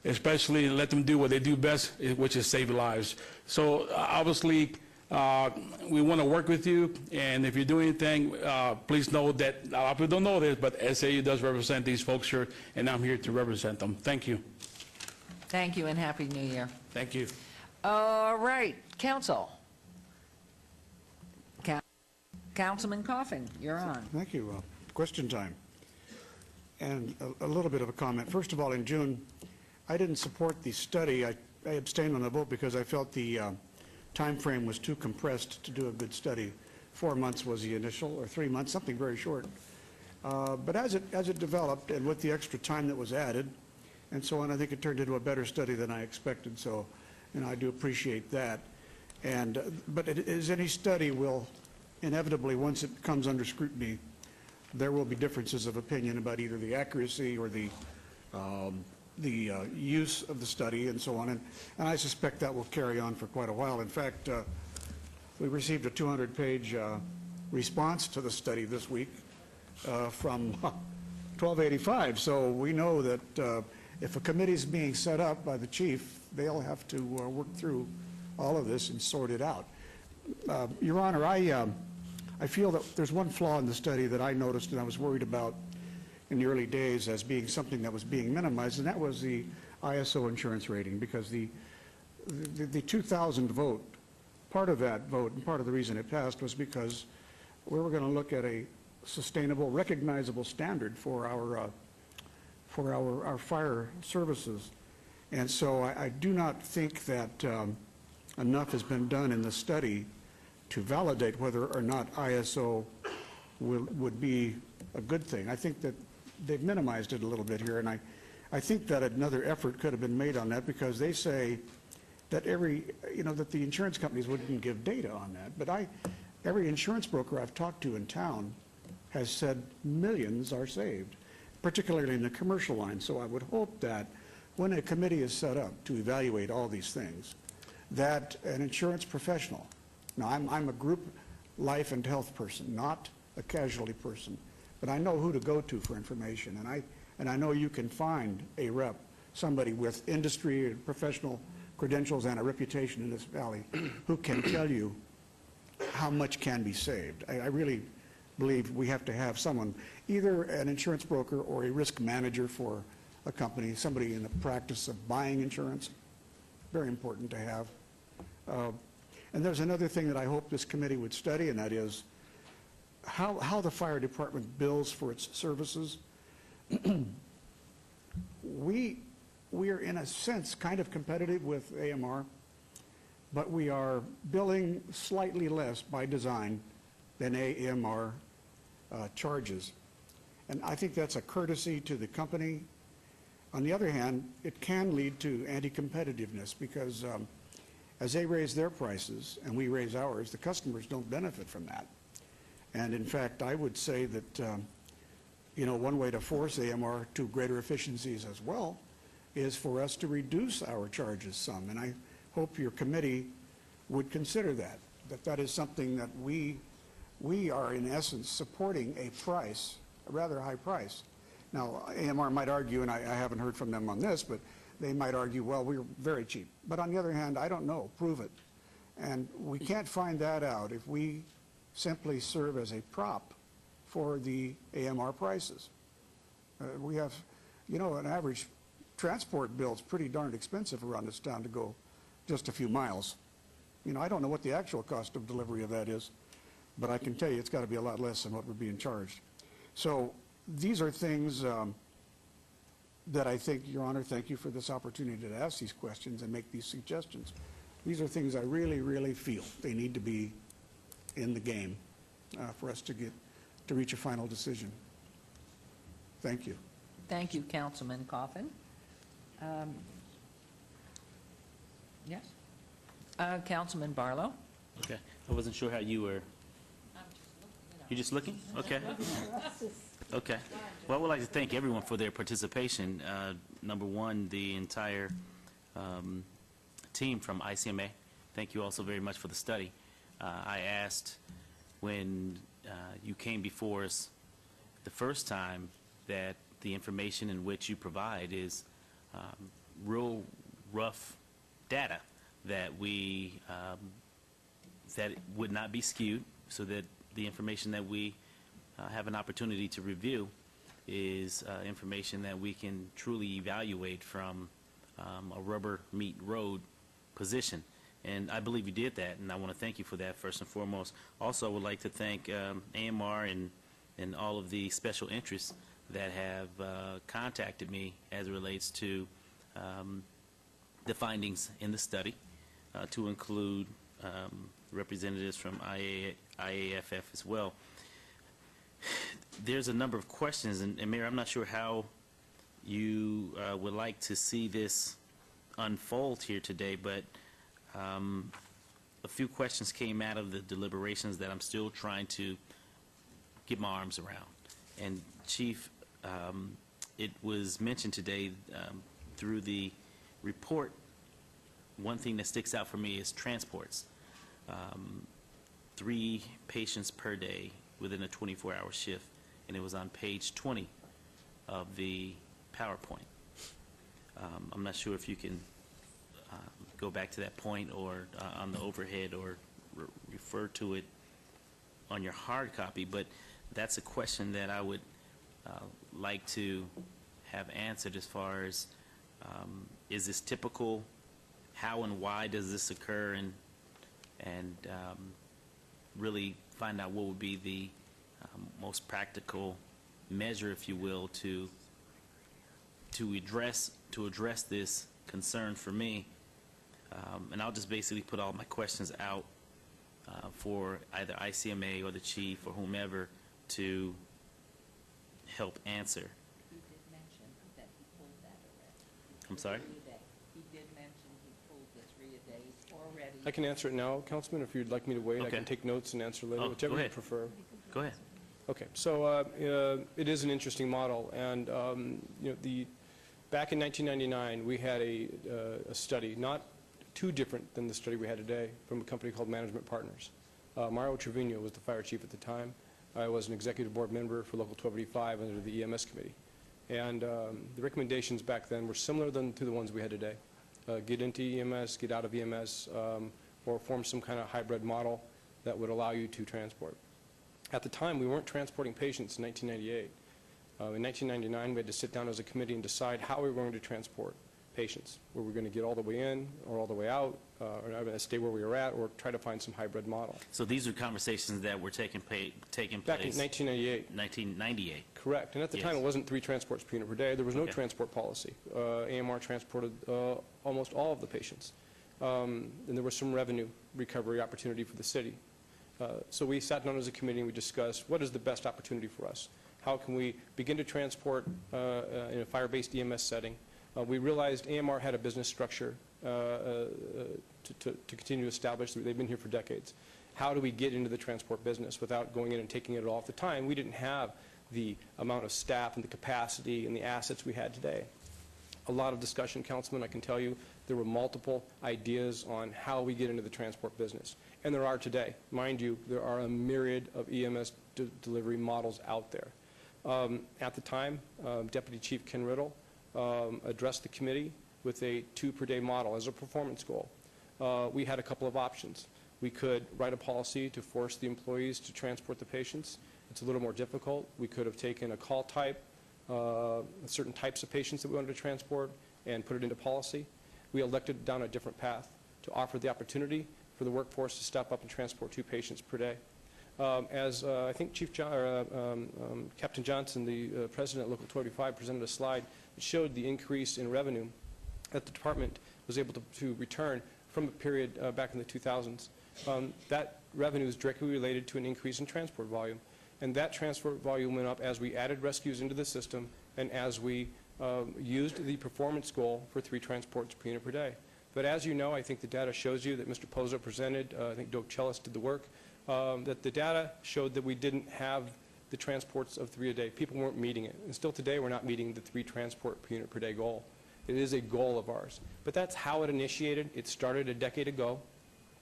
especially let them do what they do best, which is save lives. So obviously, we want to work with you, and if you do anything, please know that a lot of people don't know this, but SAU does represent these folks here, and I'm here to represent them. Thank you. Thank you, and Happy New Year. Thank you. All right, Council. Councilman Coffin, you're on. Thank you. Question time. And a little bit of a comment. First of all, in June, I didn't support the study. I abstained on the vote because I felt the time frame was too compressed to do a good study. 4 months was the initial, or 3 months, something very short. But as it developed, and with the extra time that was added, and so on, I think it turned into a better study than I expected. So, I do appreciate that. But as any study will inevitably, once it comes under scrutiny, there will be differences of opinion about either the accuracy or the use of the study and so on. And I suspect that will carry on for quite a while. In fact, we received a 200-page response to the study this week from 1285. So we know that if a committee is being set up by the chief, they'll have to work through all of this and sort it out. Your Honor, I I feel that there's one flaw in the study that I noticed and I was worried about in the early days as being something that was being minimized, and that was the ISO insurance rating, because the 2000 vote, part of that vote and part of the reason it passed was because we were going to look at a sustainable, recognizable standard for our fire services. And so I do not think that enough has been done in the study to validate whether or not ISO would be a good thing. I think that they've minimized it a little bit here, and I think that another effort could have been made on that, because they say that that the insurance companies wouldn't give data on that. But every insurance broker I've talked to in town has said millions are saved, particularly in the commercial line. So I would hope that when a committee is set up to evaluate all these things, that an insurance professional, now I'm a group life and health person, not a casualty person, but I know who to go to for information, and I know you can find a rep, somebody with industry and professional credentials and a reputation in this valley who can tell you how much can be saved. I really believe we have to have someone, either an insurance broker or a risk manager for a company, somebody in the practice of buying insurance. Very important to have. And there's another thing that I hope this committee would study, and that is how the fire department bills for its services. We are, in a sense, kind of competitive with AMR, but we are billing slightly less by design than AMR charges. And I think that's a courtesy to the company. On the other hand, it can lead to anti-competitiveness, because as they raise their prices and we raise ours, the customers don't benefit from that. And in fact, I would say that one way to force AMR to greater efficiencies as well is for us to reduce our charges some. And I hope your committee would consider that is something that we are in essence supporting a price, a rather high price. Now, AMR might argue, and I haven't heard from them on this, but they might argue, well, we're very cheap. But on the other hand, I don't know, prove it. And we can't find that out if we simply serve as a prop for the AMR prices. We have, an average transport bill is pretty darn expensive around this town to go just a few miles. I don't know what the actual cost of delivery of that is, but I can tell you it's got to be a lot less than what we're being charged. So these are things that I think, Your Honor, thank you for this opportunity to ask these questions and make these suggestions. These are things I really, really feel they need to be in the game for us to reach a final decision. Thank you. Thank you, Councilman Coffin. Yes? Councilman Barlow? Okay. I wasn't sure how you were. You're just looking? Okay. Okay. Well, I would like to thank everyone for their participation. Number one, the entire team from ICMA. Thank you also very much for the study. I asked when you came before us the first time that the information in which you provide is real rough data that that would not be skewed, so that the information that we have an opportunity to review is information that we can truly evaluate from a rubber meet road position. And I believe you did that, and I want to thank you for that first and foremost. Also, I would like to thank AMR and all of the special interests that have contacted me as it relates to the findings in the study, to include representatives from IAFF as well. There's a number of questions, and Mayor, I'm not sure how you would like to see this unfold here today, but a few questions came out of the deliberations that I'm still trying to get my arms around. And Chief, it was mentioned today through the report, one thing that sticks out for me is transports. 3 patients per day within a 24-hour shift, and it was on page 20 of the PowerPoint. I'm not sure if you can go back to that point or on the overhead or refer to it on your hard copy, but that's a question that I would like to have answered as far as, is this typical? How and why does this occur? And really find out what would be the most practical measure, if you will, to address this concern for me. And I'll just basically put all my questions out for either ICMA or the chief or whomever to help answer. He did mention that he pulled that already. I'm sorry? He did mention he pulled the 3-a-days already. I can answer it now, Councilman, if you'd like me to wait. I Okay. can take notes and answer later, Oh, whichever go you ahead. prefer. Go ahead. Okay, so it is an interesting model, and back in 1999, we had a study, not too different than the study we had today, from a company called Management Partners. Mario Trevino was the fire chief at the time. I was an executive board member for Local 1285 under the EMS committee. And the recommendations back then were similar to the ones we had today. Get into EMS, get out of EMS, or form some kind of hybrid model that would allow you to transport. At the time, we weren't transporting patients in 1998. In 1999, we had to sit down as a committee and decide how we were going to transport patients. Were we going to get all the way in or all the way out, or stay where we were at, or try to find some hybrid model? So these are conversations that were taking place Back in 1998. 1998. Correct. And at the Yes. time, it wasn't 3 transports per unit per day. There was no Okay. transport policy. AMR transported almost all of the patients. And there was some revenue recovery opportunity for the city. So we sat down as a committee and we discussed what is the best opportunity for us. How can we begin to transport in a fire-based EMS setting? We realized AMR had a business structure to continue to establish. They've been here for decades. How do we get into the transport business without going in and taking it all? At the time, we didn't have the amount of staff and the capacity and the assets we had today. A lot of discussion, Councilman, I can tell you. There were multiple ideas on how we get into the transport business. And there are today. Mind you, there are a myriad of EMS delivery models out there. At the time, Deputy Chief Ken Riddle addressed the committee with a 2-per-day model as a performance goal. We had a couple of options. We could write a policy to force the employees to transport the patients. It's a little more difficult. We could have taken a call type, certain types of patients that we wanted to transport, and put it into policy. We elected down a different path to offer the opportunity for the workforce to step up and transport 2 patients per day. As I think Captain Johnson, the president at Local 285, presented a slide that showed the increase in revenue that the department was able to return from a period back in the 2000s. That revenue is directly related to an increase in transport volume. And that transport volume went up as we added rescues into the system and as we used the performance goal for 3 transports per unit per day. But as you know, I think the data shows you that Mr. Pozo presented, I think Doak Chellis did the work, that the data showed that we didn't have the transports of 3 a day. People weren't meeting it. And still today, we're not meeting the 3 transport per unit per day goal. It is a goal of ours. But that's how it initiated. It started a decade ago.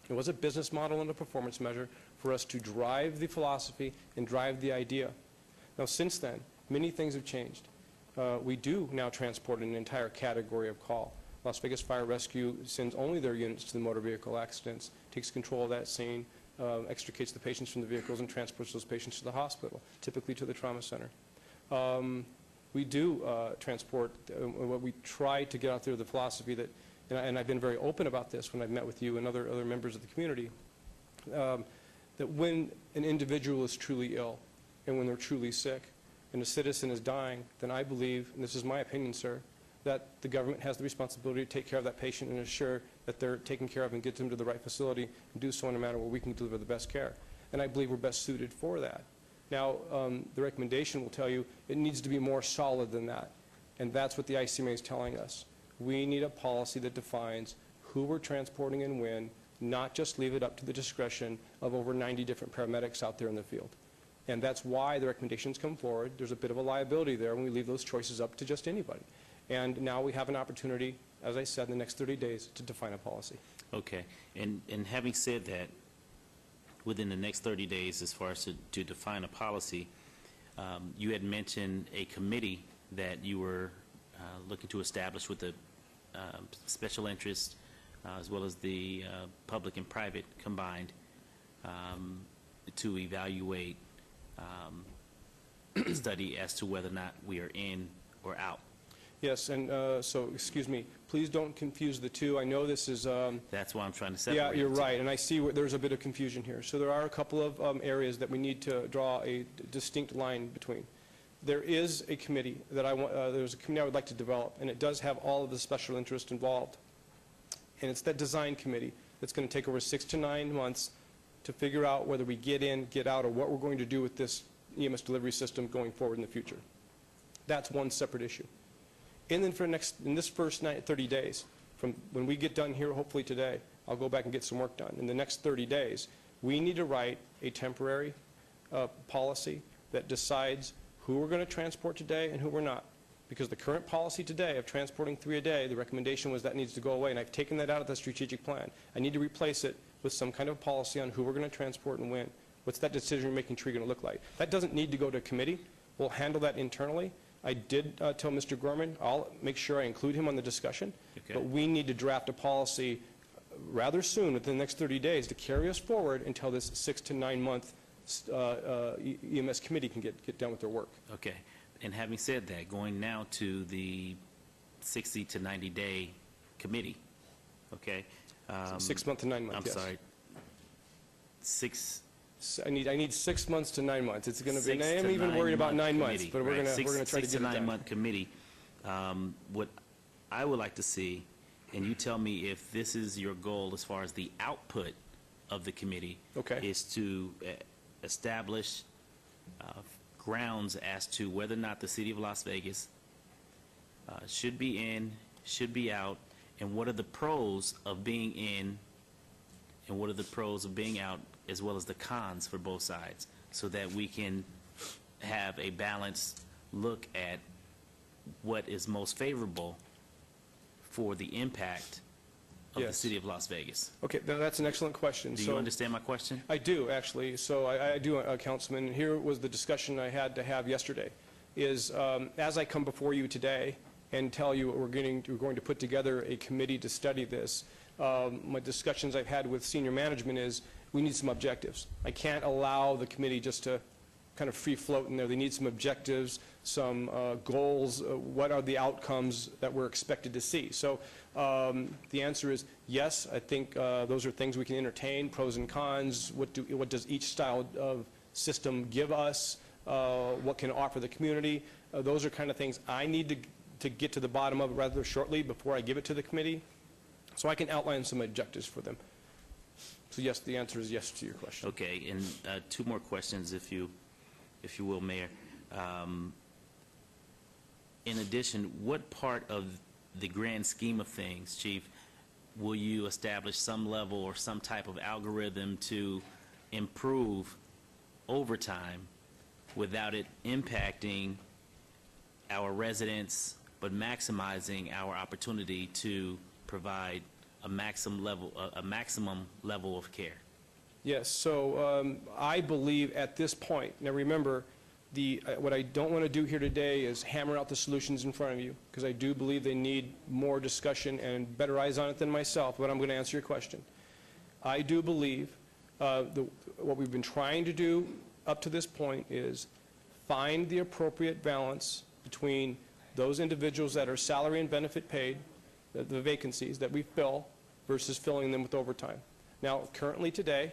It was a business model and a performance measure for us to drive the philosophy and drive the idea. Now, since then, many things have changed. We do now transport an entire category of call. Las Vegas Fire Rescue sends only their units to the motor vehicle accidents, takes control of that scene, extricates the patients from the vehicles, and transports those patients to the hospital, typically to the trauma center. We do transport, what we try to get out there, the philosophy that, and I've been very open about this when I've met with you and other members of the community, that when an individual is truly ill and when they're truly sick and a citizen is dying, then I believe, and this is my opinion, sir, that the government has the responsibility to take care of that patient and ensure that they're taken care of and get them to the right facility and do so in a manner where we can deliver the best care. And I believe we're best suited for that. Now, the recommendation will tell you it needs to be more solid than that. And that's what the ICMA is telling us. We need a policy that defines who we're transporting and when, not just leave it up to the discretion of over 90 different paramedics out there in the field. And that's why the recommendations come forward. There's a bit of a liability there when we leave those choices up to just anybody. And now we have an opportunity, as I said, in the next 30 days to define a policy. Okay. And having said that, within the next 30 days, as far as to define a policy, you had mentioned a committee that you were looking to establish with the special interest as well as the public and private combined. to evaluate the study as to whether or not we are in or out. Yes, and so, excuse me, please don't confuse the two. I know this is... That's why I'm trying to separate. Yeah, you're the two. right, and I see there's a bit of confusion here. So there are a couple of areas that we need to draw a distinct line between. There is a committee that there's a committee I would like to develop, and it does have all of the special interest involved. And it's that design committee that's going to take over 6 to 9 months to figure out whether we get in, get out, or what we're going to do with this EMS delivery system going forward in the future. That's one separate issue. And then in this first 30 days, from when we get done here, hopefully today, I'll go back and get some work done. In the next 30 days, we need to write a temporary policy that decides who we're going to transport today and who we're not. Because the current policy today of transporting 3 a day, the recommendation was that needs to go away, and I've taken that out of the strategic plan. I need to replace it with some kind of policy on who we're going to transport and when. What's that decision-making tree going to look like? That doesn't need to go to committee. We'll handle that internally. I did tell Mr. Gorman, I'll make sure I include him on the discussion, but we need to draft a policy rather soon, within the next 30 days, to carry us forward until this 6 to 9 month EMS committee can get done with their work. Okay. And having said that, going now to the 60 to 90 day committee, okay? 6 months to 9 months, I'm yes. sorry. 6. I need 6 months to 9 months. It's going to be, and I 6 am to even 9 worried about month 9 months, committee, but we're right. going to try to 6 get to it 9 done. month committee. What I would like to see, and you tell me if this is your goal as far as the output of the committee, is to establish grounds as to whether or not the city of Las Vegas should be in, should be out, and what are the pros of being in, and what are the pros of being out, as well as the cons for both sides, so that we can have a balanced look at what is most favorable for the impact of the city of Las Vegas. Okay, that's an excellent question. Do you understand my question? I do, actually. So I do, Councilman. Here was the discussion I had to have yesterday, is as I come before you today and tell you we're going to put together a committee to study this, my discussions I've had with senior management is we need some objectives. I can't allow the committee just to kind of free float in there. They need some objectives, some goals. What are the outcomes that we're expected to see? So the answer is yes. I think those are things we can entertain, pros and cons. What does each style of system give us? What can it offer the community? Those are kind of things I need to get to the bottom of rather shortly before I give it to the committee, so I can outline some objectives for them. So yes, the answer is yes to your question. Okay, and 2 more questions, if you will, Mayor. In addition, what part of the grand scheme of things, Chief, will you establish some level or some type of algorithm to improve overtime without it impacting our residents, but maximizing our opportunity to provide a maximum level of care? Yes, so I believe at this point, now remember, what I don't want to do here today is hammer out the solutions in front of you, because I do believe they need more discussion and better eyes on it than myself, but I'm going to answer your question. I do believe what we've been trying to do up to this point is find the appropriate balance between those individuals that are salary and benefit paid, the vacancies that we fill, versus filling them with overtime. Now, currently today,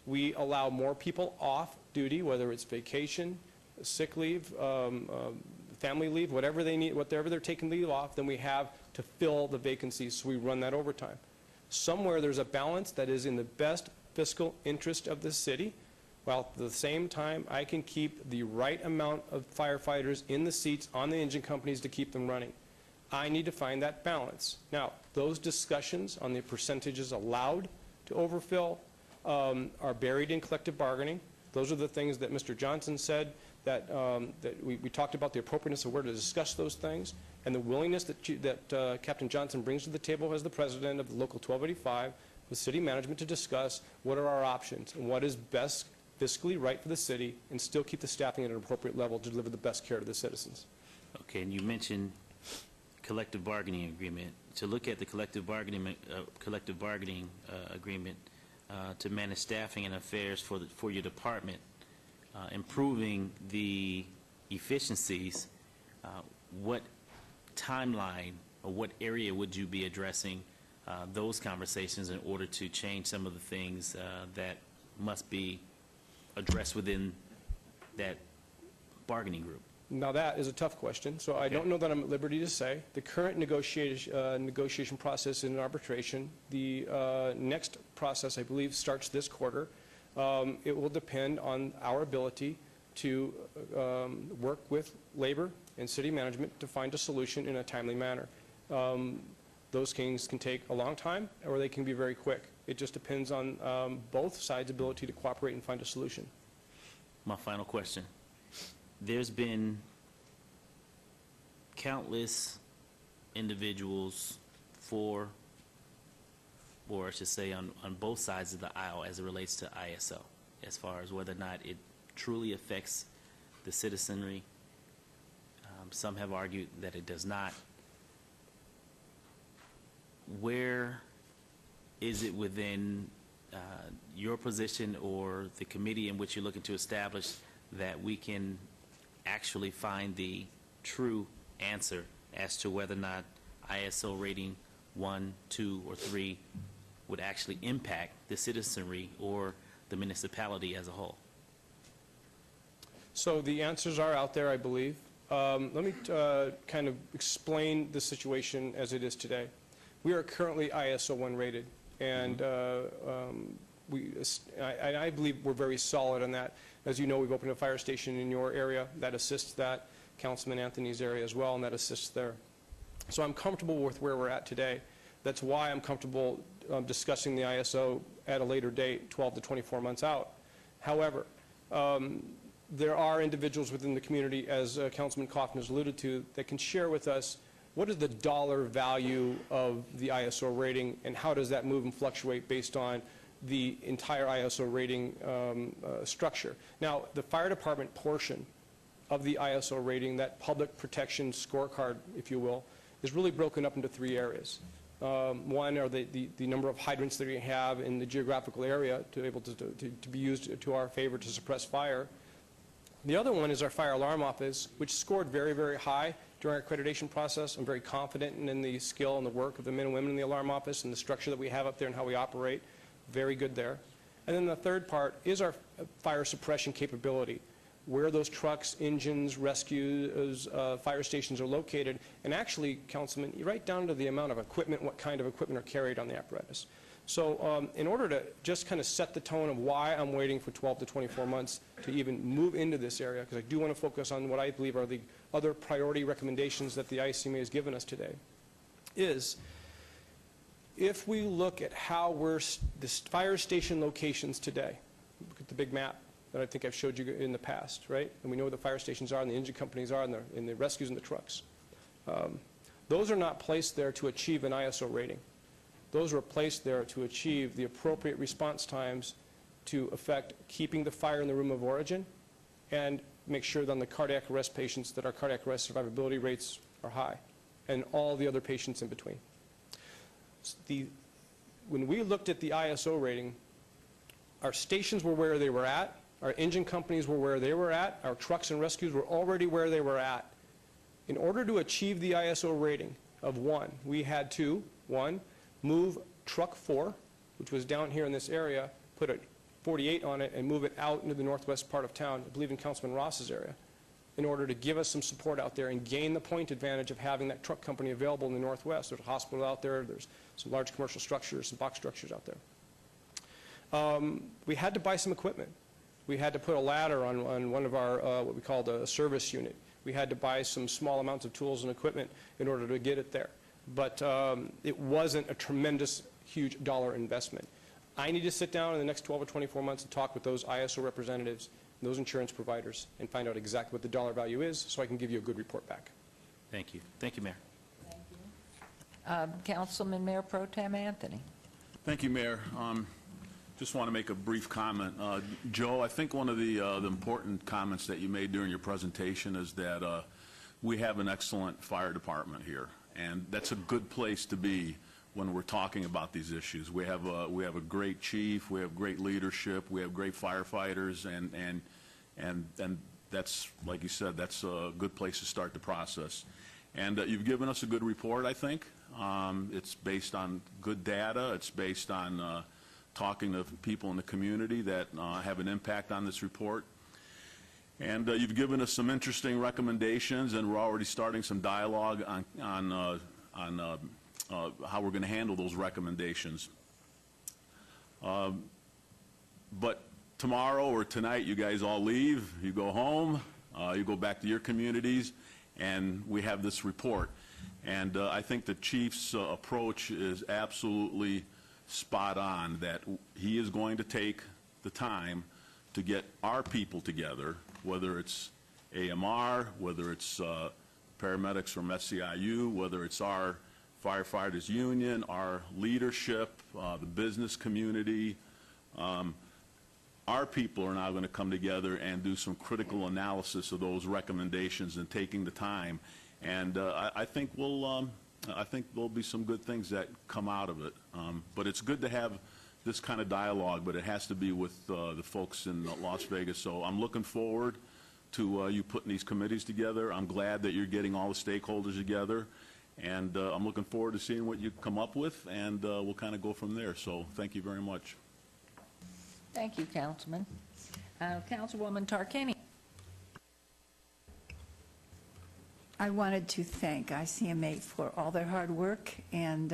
we allow more people off duty, whether it's vacation, sick leave, family leave, whatever they need, whatever they're taking leave off, than we have to fill the vacancies, so we run that overtime. Somewhere there's a balance that is in the best fiscal interest of the city, while at the same time I can keep the right amount of firefighters in the seats on the engine companies to keep them running. I need to find that balance. Now, those discussions on the percentages allowed to overfill are buried in collective bargaining. Those are the things that Mr. Johnson said, that we talked about the appropriateness of where to discuss those things, and the willingness that Captain Johnson brings to the table as the president of the Local 1285 with city management to discuss what are our options and what is best fiscally right for the city and still keep the staffing at an appropriate level to deliver the best care to the citizens. Okay, and you mentioned collective bargaining agreement. To look at the collective bargaining agreement, to manage staffing and affairs for your department, improving the efficiencies, what timeline or what area would you be addressing those conversations in order to change some of the things that must be addressed within that bargaining group? Now, that is a tough question, so I don't know that I'm at liberty to say. The current negotiation process in arbitration, the next process, I believe, starts this quarter. It will depend on our ability to work with labor and city management to find a solution in a timely manner. Those things can take a long time, or they can be very quick. It just depends on both sides' ability to cooperate and find a solution. My final question. There's been countless individuals or I should say on both sides of the aisle as it relates to ISO, as far as whether or not it truly affects the citizenry. Some have argued that it does not. Where is it within your position or the committee in which you're looking to establish that we can actually find the true answer as to whether or not ISO rating 1, 2, or 3 would actually impact the citizenry or the municipality as a whole? So the answers are out there, I believe. Let me kind of explain the situation as it is today. We are currently ISO 1 rated, and I believe we're very solid on that. As you know, we've opened a fire station in your area that assists that, Councilman Anthony's area as well, and that assists there. So I'm comfortable with where we're at today. That's why I'm comfortable discussing the ISO at a later date, 12 to 24 months out. However, there are individuals within the community, as Councilman Kaufman has alluded to, that can share with us what is the dollar value of the ISO rating, and how does that move and fluctuate based on the entire ISO rating structure. Now, the fire department portion of the ISO rating, that public protection scorecard, if you will, is really broken up into 3 areas. One are the number of hydrants that we have in the geographical area to be able to be used to our favor to suppress fire. The other one is our fire alarm office, which scored very, very high during our accreditation process. I'm very confident in the skill and the work of the men and women in the alarm office and the structure that we have up there and how we operate. Very good there. And then the third part is our fire suppression capability, where those trucks, engines, rescues, fire stations are located. And actually, Councilman, you write down to the amount of equipment, what kind of equipment are carried on the apparatus. So in order to just kind of set the tone of why I'm waiting for 12 to 24 months to even move into this area, because I do want to focus on what I believe are the other priority recommendations that the ICMA has given us today, is if we look at how the fire station locations today, look at the big map that I think I've showed you in the past, right? And we know where the fire stations are and the engine companies are and the rescues and the trucks. Those are not placed there to achieve an ISO rating. Those were placed there to achieve the appropriate response times to affect keeping the fire in the room of origin and make sure that on the cardiac arrest patients that our cardiac arrest survivability rates are high, and all the other patients in between. When we looked at the ISO rating, our stations were where they were at, our engine companies were where they were at, our trucks and rescues were already where they were at. In order to achieve the ISO rating of 1, we had to, 1, move truck 4, which was down here in this area, put a 48 on it and move it out into the northwest part of town, I believe in Councilman Ross's area, in order to give us some support out there and gain the point advantage of having that truck company available in the northwest. There's a hospital out there, there's some large commercial structures, some box structures out there. We had to buy some equipment. We had to put a ladder on one of our, what we called a service unit. We had to buy some small amounts of tools and equipment in order to get it there. But it wasn't a tremendous, huge dollar investment. I need to sit down in the next 12 or 24 months and talk with those ISO representatives and those insurance providers and find out exactly what the dollar value is so I can give you a good report back. Thank you. Thank you, Mayor. Councilman Mayor Pro Tem Anthony. Thank you, Mayor. Just want to make a brief comment. Joe, I think one of the important comments that you made during your presentation is that we have an excellent fire department here, and that's a good place to be when we're talking about these issues. We have a great chief, we have great leadership, we have great firefighters, and that's, like you said, that's a good place to start the process. And you've given us a good report, I think. It's based on good data. It's based on talking to people in the community that have an impact on this report. And you've given us some interesting recommendations, and we're already starting some dialogue on how we're going to handle those recommendations. But tomorrow or tonight, you guys all leave, you go home, you go back to your communities, and we have this report. And I think the chief's approach is absolutely spot on, that he is going to take the time to get our people together, whether it's AMR, whether it's paramedics from SEIU, whether it's our firefighters union, our leadership, the business community. Our people are now going to come together and do some critical analysis of those recommendations and taking the time. And I think there'll be some good things that come out of it. But it's good to have this kind of dialogue, but it has to be with the folks in Las Vegas. So I'm looking forward to you putting these committees together. I'm glad that you're getting all the stakeholders together. And I'm looking forward to seeing what you come up with, and we'll kind of go from there. So thank you very much. Thank you, Councilman. Councilwoman Tarkanian. I wanted to thank ICMA for all their hard work and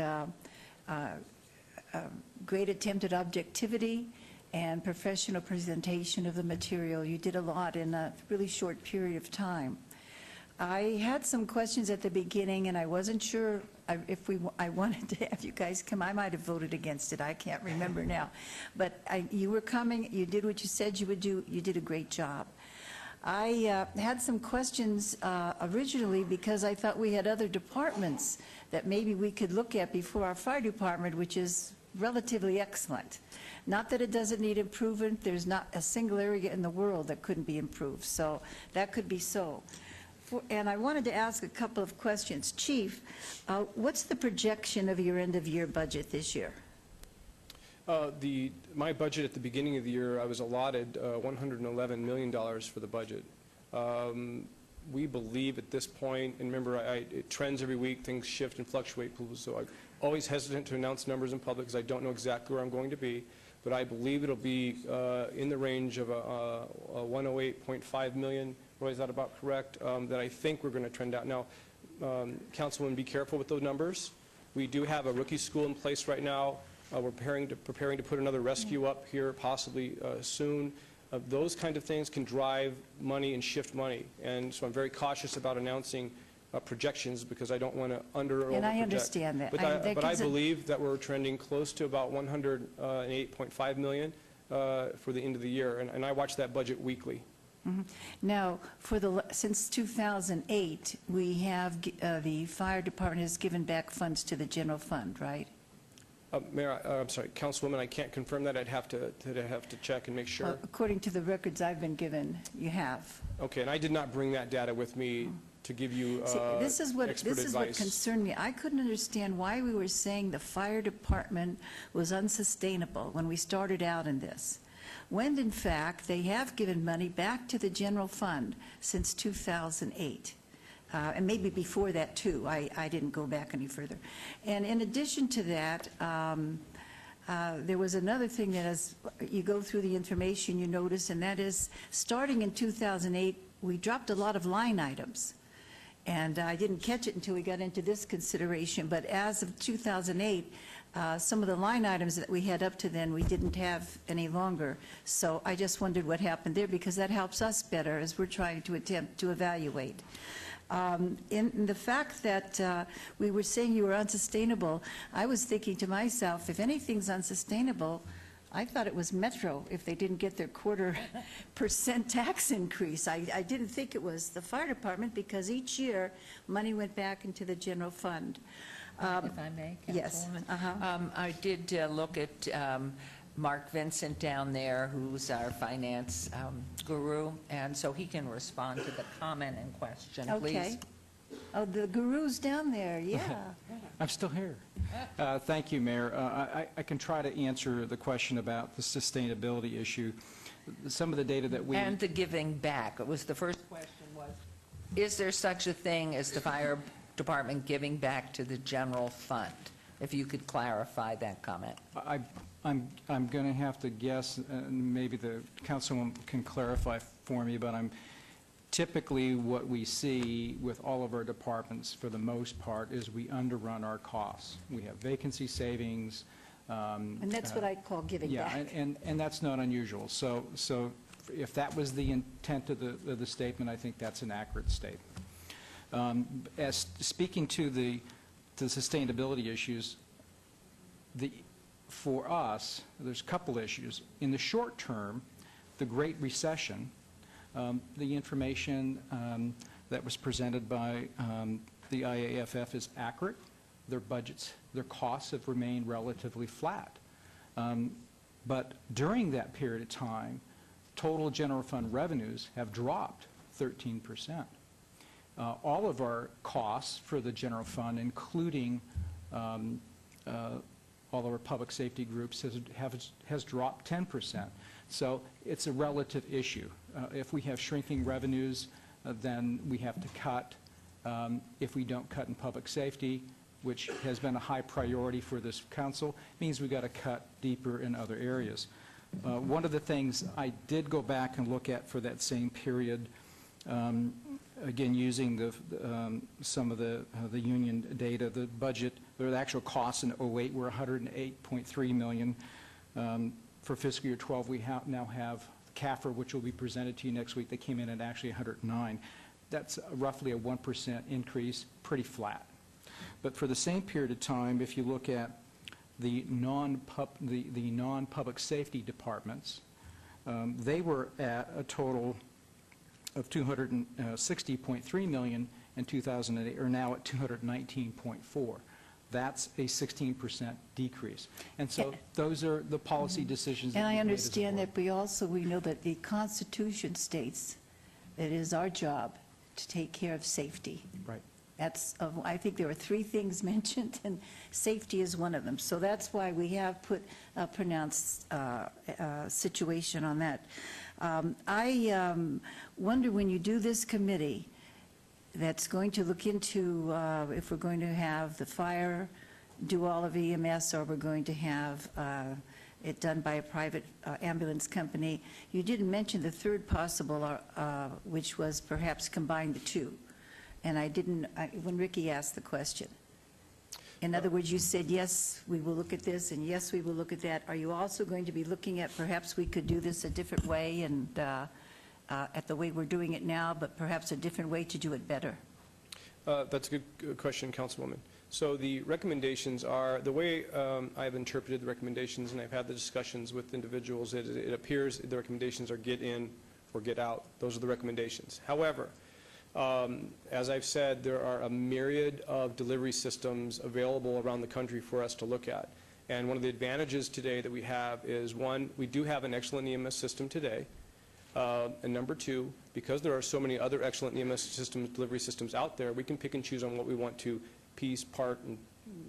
great attempt at objectivity and professional presentation of the material. You did a lot in a really short period of time. I had some questions at the beginning, and I wasn't sure if I wanted to have you guys come. I might have voted against it. I can't remember now. But you were coming. You did what you said you would do. You did a great job. I had some questions originally because I thought we had other departments that maybe we could look at before our fire department, which is relatively excellent. Not that it doesn't need improvement. There's not a single area in the world that couldn't be improved. So that could be so. And I wanted to ask a couple of questions. Chief, what's the projection of your end-of-year budget this year? My budget at the beginning of the year, I was allotted $111 million for the budget. We believe at this point, and remember, it trends every week, things shift and fluctuate, so I'm always hesitant to announce numbers in public because I don't know exactly where I'm going to be, but I believe it'll be in the range of 108.5 million. Roy, is that about correct? That I think we're going to trend out. Now, Councilman, be careful with those numbers. We do have a rookie school in place right now. We're preparing to put another rescue up here possibly soon. Those kind of things can drive money and shift money. And so I'm very cautious about announcing projections because I don't want to under or over project. And I understand that. But I believe that we're trending close to about 108.5 million for the end of the year. And I watch that budget weekly. Mm-hmm. Now, since 2008, we have the fire department has given back funds to the general fund, right? Mayor, I'm sorry, Councilwoman, I can't confirm that. I'd have to check and make sure. According to the records I've been given, you have. Okay, and I did not bring that data with me to give you this is what advice. concerned me. I couldn't understand why we were saying the fire department was unsustainable when we started out in this, when in fact they have given money back to the general fund since 2008. And maybe before that too. I didn't go back any further. And in addition to that, there was another thing that as you go through the information you notice, and that is starting in 2008 we dropped a lot of line items. And I didn't catch it until we got into this consideration, but as of 2008, some of the line items that we had up to then we didn't have any longer. So I just wondered what happened there, because that helps us better as we're trying to attempt to evaluate. In the fact that we were saying you were unsustainable, I was thinking to myself, if anything's unsustainable, I thought it was Metro if they didn't get their 0.25% tax increase. I didn't think it was the fire department, because each year money went back into the general fund. If I may, Councilwoman? Yes. I did look at Mark Vincent down there, who's our finance guru, and so he can respond to the comment in question, please. Oh, the guru's down there, yeah. I'm still here. Thank you, Mayor. I can try to answer the question about the sustainability issue. Some of the data that we... And the giving back. It was the first question was, is there such a thing as the fire department giving back to the general fund? If you could clarify that comment. I'm going to have to guess, and maybe the councilwoman can clarify for me, but typically what we see with all of our departments, for the most part, is we underrun our costs. We have vacancy savings. And that's what I call giving back. Yeah, and that's not unusual. So if that was the intent of the statement, I think that's an accurate statement. As speaking to the sustainability issues, for us, there's a couple issues. In the short term, the Great Recession, the information that was presented by the IAFF is accurate. Their budgets, their costs have remained relatively flat. But during that period of time, total general fund revenues have dropped 13%. All of our costs for the general fund, including all of our public safety groups, has dropped 10%. So it's a relative issue. If we have shrinking revenues, then we have to cut. If we don't cut in public safety, which has been a high priority for this council, means we've got to cut deeper in other areas. One of the things I did go back and look at for that same period, again using some of the union data, the budget, or the actual costs in 08 were $108.3 million. For fiscal year 12, we now have CAFR, which will be presented to you next week. They came in at actually 109. That's roughly a 1% increase, pretty flat. But for the same period of time, if you look at the non-public safety departments, they were at a total of $260.3 million in 2008, are now at $219.4. That's a 16% decrease. And so those are the policy decisions that And I we've made as a understand board. that we know that the Constitution states that it is our job to take care of safety. Right. I think there were 3 things mentioned, and safety is one of them. So that's why we have put a pronounced situation on that. I wonder, when you do this committee that's going to look into if we're going to have the fire do all of EMS, or we're going to have it done by a private ambulance company, you didn't mention the third possible, which was perhaps combine the two. And I didn't, when Ricky asked the question. In other words, you said, yes, we will look at this, and yes, we will look at that. Are you also going to be looking at perhaps we could do this a different way, and at the way we're doing it now, but perhaps a different way to do it better? That's a good question, Councilwoman. So the recommendations are, the way I've interpreted the recommendations, and I've had the discussions with individuals, it appears the recommendations are get in or get out. Those are the recommendations. However, as I've said, there are a myriad of delivery systems available around the country for us to look at. And one of the advantages today that we have is, one, we do have an excellent EMS system today. And number 2, because there are so many other excellent EMS systems, delivery systems out there, we can pick and choose on what we want to piece, part, and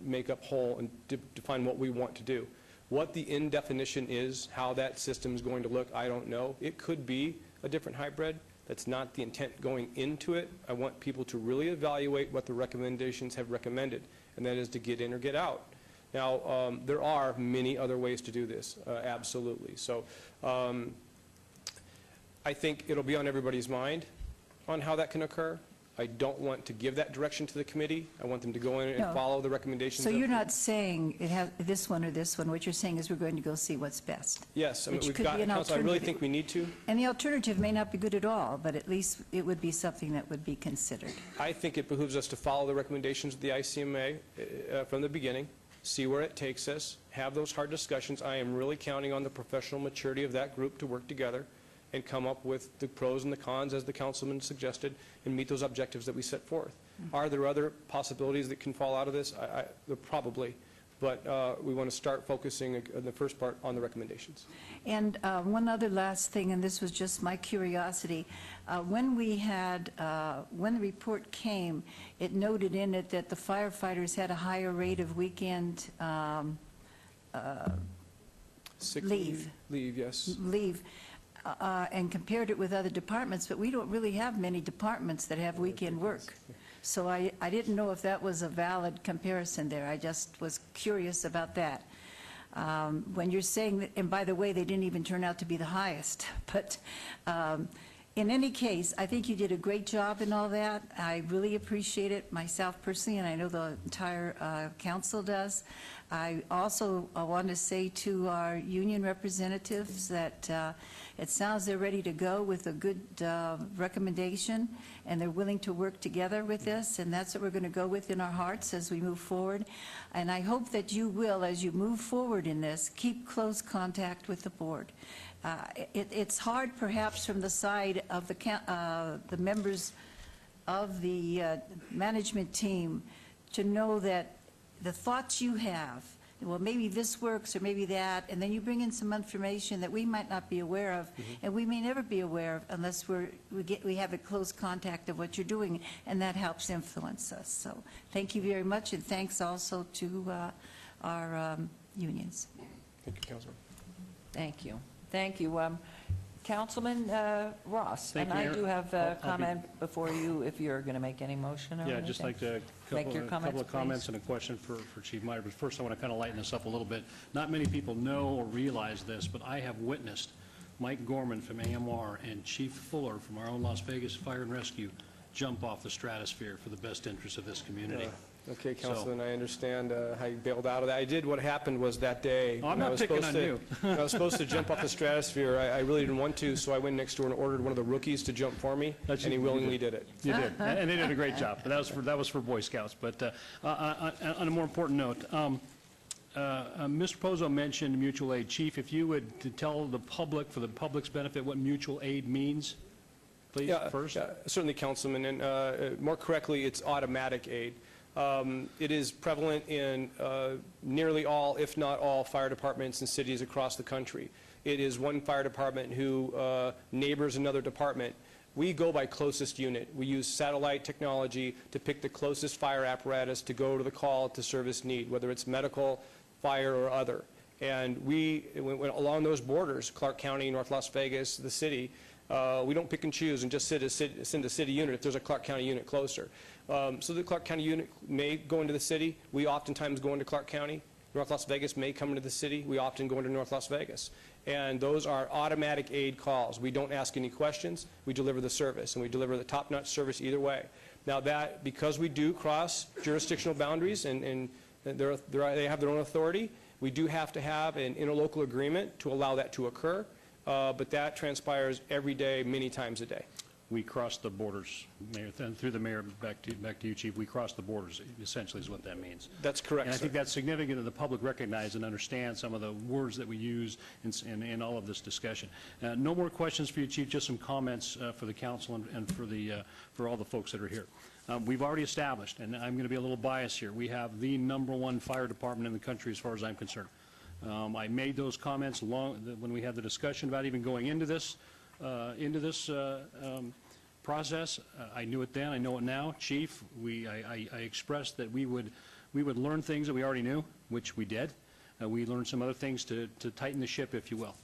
make up whole, and define what we want to do. What the end definition is, how that system is going to look, I don't know. It could be a different hybrid. That's not the intent going into it. I want people to really evaluate what the recommendations have recommended, and that is to get in or get out. Now, there are many other ways to do this, absolutely. So I think it'll be on everybody's mind on how that can occur. I don't want to give that direction to the committee. I want them to go in and No. follow the recommendations. So you're not saying it has this one or this one. What you're saying is we're going to go see what's best. Yes, I mean, Which we've could got, be an Council, I really alternative. think we need to. And the alternative may not be good at all, but at least it would be something that would be considered. I think it behooves us to follow the recommendations of the ICMA from the beginning, see where it takes us, have those hard discussions. I am really counting on the professional maturity of that group to work together and come up with the pros and the cons, as the councilman suggested, and meet those objectives that we set forth. Are there other possibilities that can fall out of this? There probably, but we want to start focusing in the first part on the recommendations. And one other last thing, and this was just my curiosity. When the report came, it noted in it that the firefighters had a higher rate of weekend Sick leave. Leave, yes. Leave, and compared it with other departments, but we don't really have many departments that have weekend work. So I didn't know if that was a valid comparison there. I just was curious about that. When you're saying that, and by the way, they didn't even turn out to be the highest, but in any case, I think you did a great job in all that. I really appreciate it myself personally, and I know the entire council does. I also want to say to our union representatives that it sounds they're ready to go with a good recommendation, and they're willing to work together with this, and that's what we're going to go with in our hearts as we move forward. And I hope that you will, as you move forward in this, keep close contact with the board. It's hard perhaps from the side of the members of the management team to know that the thoughts you have, well, maybe this works or maybe that, and then you bring in some information that we might not be aware of, and we may never be aware of unless we have a close contact of what you're doing, and that helps influence us. So thank you very much, and thanks also to our unions. Thank you, Councilman. Thank you. Thank you. Councilman Ross, Thank and you, I Mayor. do have I'll a be- comment before you, if you're going to make any motion or anything. Yeah, just like to, Make your couple comments, of comments please. and a question for Chief Meyer. But first, I want to kind of lighten this up a little bit. Not many people know or realize this, but I have witnessed Mike Gorman from AMR and Chief Fuller from our own Las Vegas Fire and Rescue jump off the stratosphere for the best interest of this community. Okay, Councilman, I understand how you bailed out of that. I did. What happened was that day. Oh, I'm when I not was picking supposed on to- you. when I was supposed to jump off the stratosphere. I really didn't want to, so I went next door and ordered one of the rookies to jump for me, and he willingly did it. You did, and they did a great job. But that was for Boy Scouts. But on a more important note, Mr. Pozo mentioned mutual aid. Chief, if you would to tell the public, for the public's benefit, what mutual aid means, please, first. Yeah, certainly, Councilman, and more correctly, it's automatic aid. It is prevalent in nearly all, if not all, fire departments and cities across the country. It is one fire department who neighbors another department. We go by closest unit. We use satellite technology to pick the closest fire apparatus to go to the call to service need, whether it's medical, fire, or other. And we, along those borders, Clark County, North Las Vegas, the city, we don't pick and choose and just send a city unit if there's a Clark County unit closer. So the Clark County unit may go into the city. We oftentimes go into Clark County. North Las Vegas may come into the city. We often go into North Las Vegas. And those are automatic aid calls. We don't ask any questions. We deliver the service, and we deliver the top-notch service either way. Now that, because we do cross jurisdictional boundaries and they have their own authority, we do have to have an interlocal agreement to allow that to occur. But that transpires every day, many times a day. We cross the borders, Mayor, and through the mayor, back to you, Chief. We cross the borders, essentially, is what that means. That's correct, And I sir. think that's significant that the public recognize and understand some of the words that we use in all of this discussion. No more questions for you, Chief, just some comments for the council and for all the folks that are here. We've already established, and I'm going to be a little biased here, we have the #1 fire department in the country as far as I'm concerned. I made those comments when we had the discussion about even going into this process. I knew it then, I know it now. Chief, I expressed that we would learn things that we already knew, which we did. We learned some other things to tighten the ship, if you will.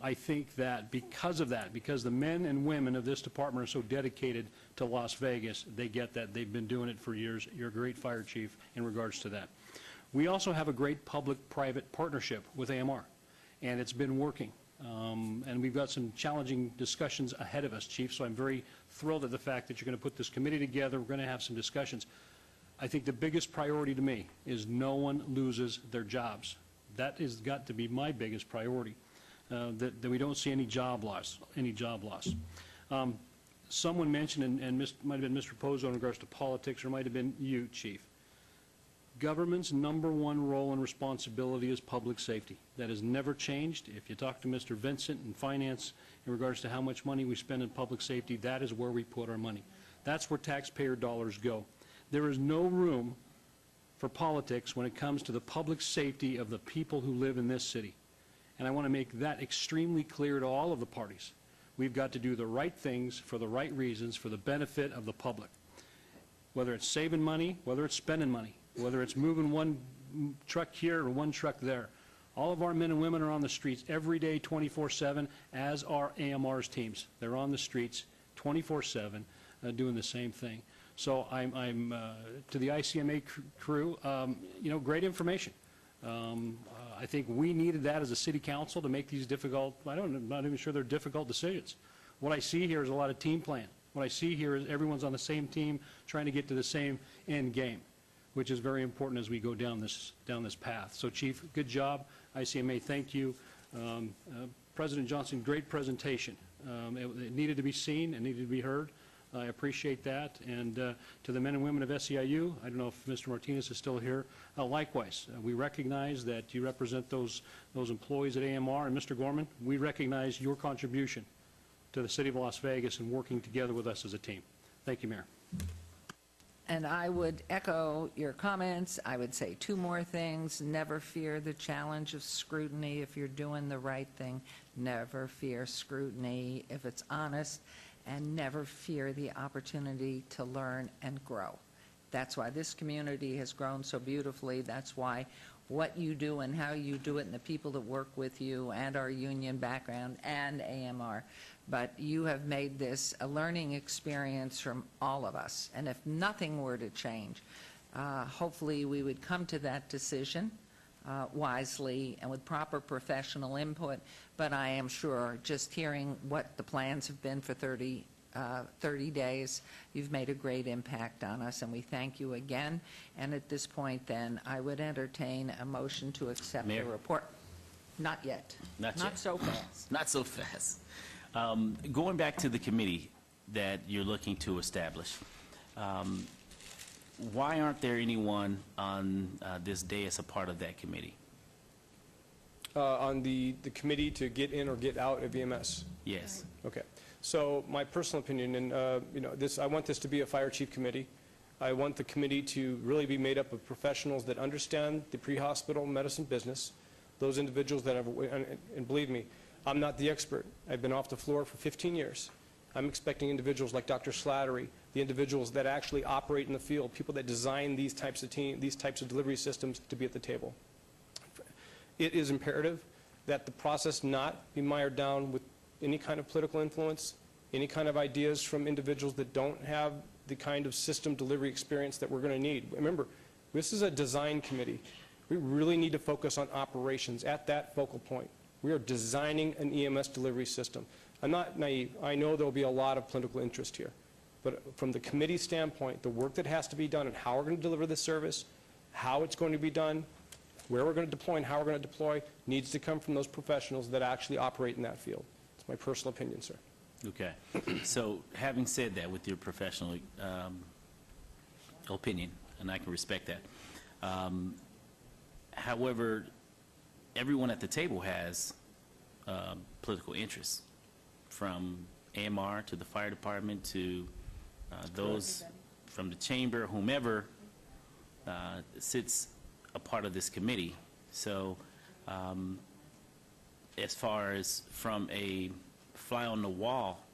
I think that because of that, because the men and women of this department are so dedicated to Las Vegas, they get that. They've been doing it for years. You're a great fire chief in regards to that. We also have a great public-private partnership with AMR, and it's been working. And we've got some challenging discussions ahead of us, Chief, so I'm very thrilled at the fact that you're going to put this committee together. We're going to have some discussions. I think the biggest priority to me is no one loses their jobs. That has got to be my biggest priority, that we don't see any job loss. Someone mentioned, and might have been Mr. Pozo in regards to politics, or might have been you, Chief. Government's #1 role and responsibility is public safety. That has never changed. If you talk to Mr. Vincent in finance in regards to how much money we spend in public safety, that is where we put our money. That's where taxpayer dollars go. There is no room for politics when it comes to the public safety of the people who live in this city. And I want to make that extremely clear to all of the parties. We've got to do the right things for the right reasons for the benefit of the public. Whether it's saving money, whether it's spending money, whether it's moving one truck here or one truck there. All of our men and women are on the streets every day, 24/7, as are AMR's teams. They're on the streets 24/7, doing the same thing. So I'm to the ICMA crew, great information. I think we needed that as a city council to make these difficult, I'm not even sure they're difficult decisions. What I see here is a lot of team plan. What I see here is everyone's on the same team trying to get to the same end game, which is very important as we go down this path. So, Chief, good job. ICMA, thank you. President Johnson, great presentation. It needed to be seen and needed to be heard. I appreciate that. And to the men and women of SEIU, I don't know if Mr. Martinez is still here, likewise, we recognize that you represent those employees at AMR. And Mr. Gorman, we recognize your contribution to the City of Las Vegas and working together with us as a team. Thank you, Mayor. And I would echo your comments. I would say two more things. Never fear the challenge of scrutiny if you're doing the right thing. Never fear scrutiny if it's honest. And never fear the opportunity to learn and grow. That's why this community has grown so beautifully. That's why what you do and how you do it and the people that work with you and our union background and AMR. But you have made this a learning experience from all of us. And if nothing were to change, hopefully we would come to that decision wisely and with proper professional input. But I am sure, just hearing what the plans have been for 30 days, you've made a great impact on us, and we thank you again. And at this point, then, I would entertain a motion to accept the report. Not yet. Not yet. So fast. Not so fast. Going back to the committee that you're looking to establish, why aren't there anyone on this day as a part of that committee? On the committee to get in or get out of EMS? Yes. Okay. So my personal opinion, and I want this to be a fire chief committee. I want the committee to really be made up of professionals that understand the pre-hospital medicine business, those individuals that have, and believe me, I'm not the expert. I've been off the floor for 15 years. I'm expecting individuals like Dr. Slattery, the individuals that actually operate in the field, people that design these types of delivery systems to be at the table. It is imperative that the process not be mired down with any kind of political influence, any kind of ideas from individuals that don't have the kind of system delivery experience that we're going to need. Remember, this is a design committee. We really need to focus on operations at that focal point. We are designing an EMS delivery system. I'm not naive. I know there will be a lot of political interest here. But from the committee standpoint, the work that has to be done and how we're going to deliver this service, how it's going to be done, where we're going to deploy and how we're going to deploy needs to come from those professionals that actually operate in that field. It's my personal opinion, sir. Okay. So having said that, with your professional opinion, and I can respect that, however, everyone at the table has political interests, from AMR to the fire department to those from the chamber, whomever sits a part of this committee. So as far as from a fly on the wall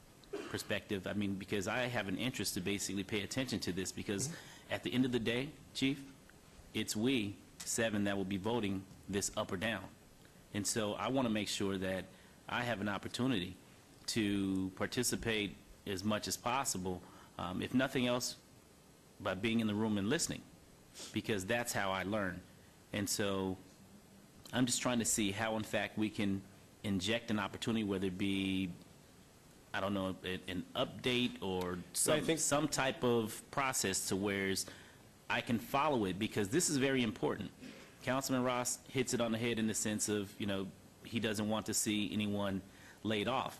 perspective, I mean, because I have an interest to basically pay attention to this, because at the end of the day, Chief, it's we, 7, that will be voting this up or down. And so I want to make sure that I have an opportunity to participate as much as possible, if nothing else, by being in the room and listening, because that's how I learn. And so I'm just trying to see how, in fact, we can inject an opportunity, whether it be, I don't know, an update or some type of process to where I can follow it, because this is very important. Councilman Ross hits it on the head in the sense of, he doesn't want to see anyone laid off.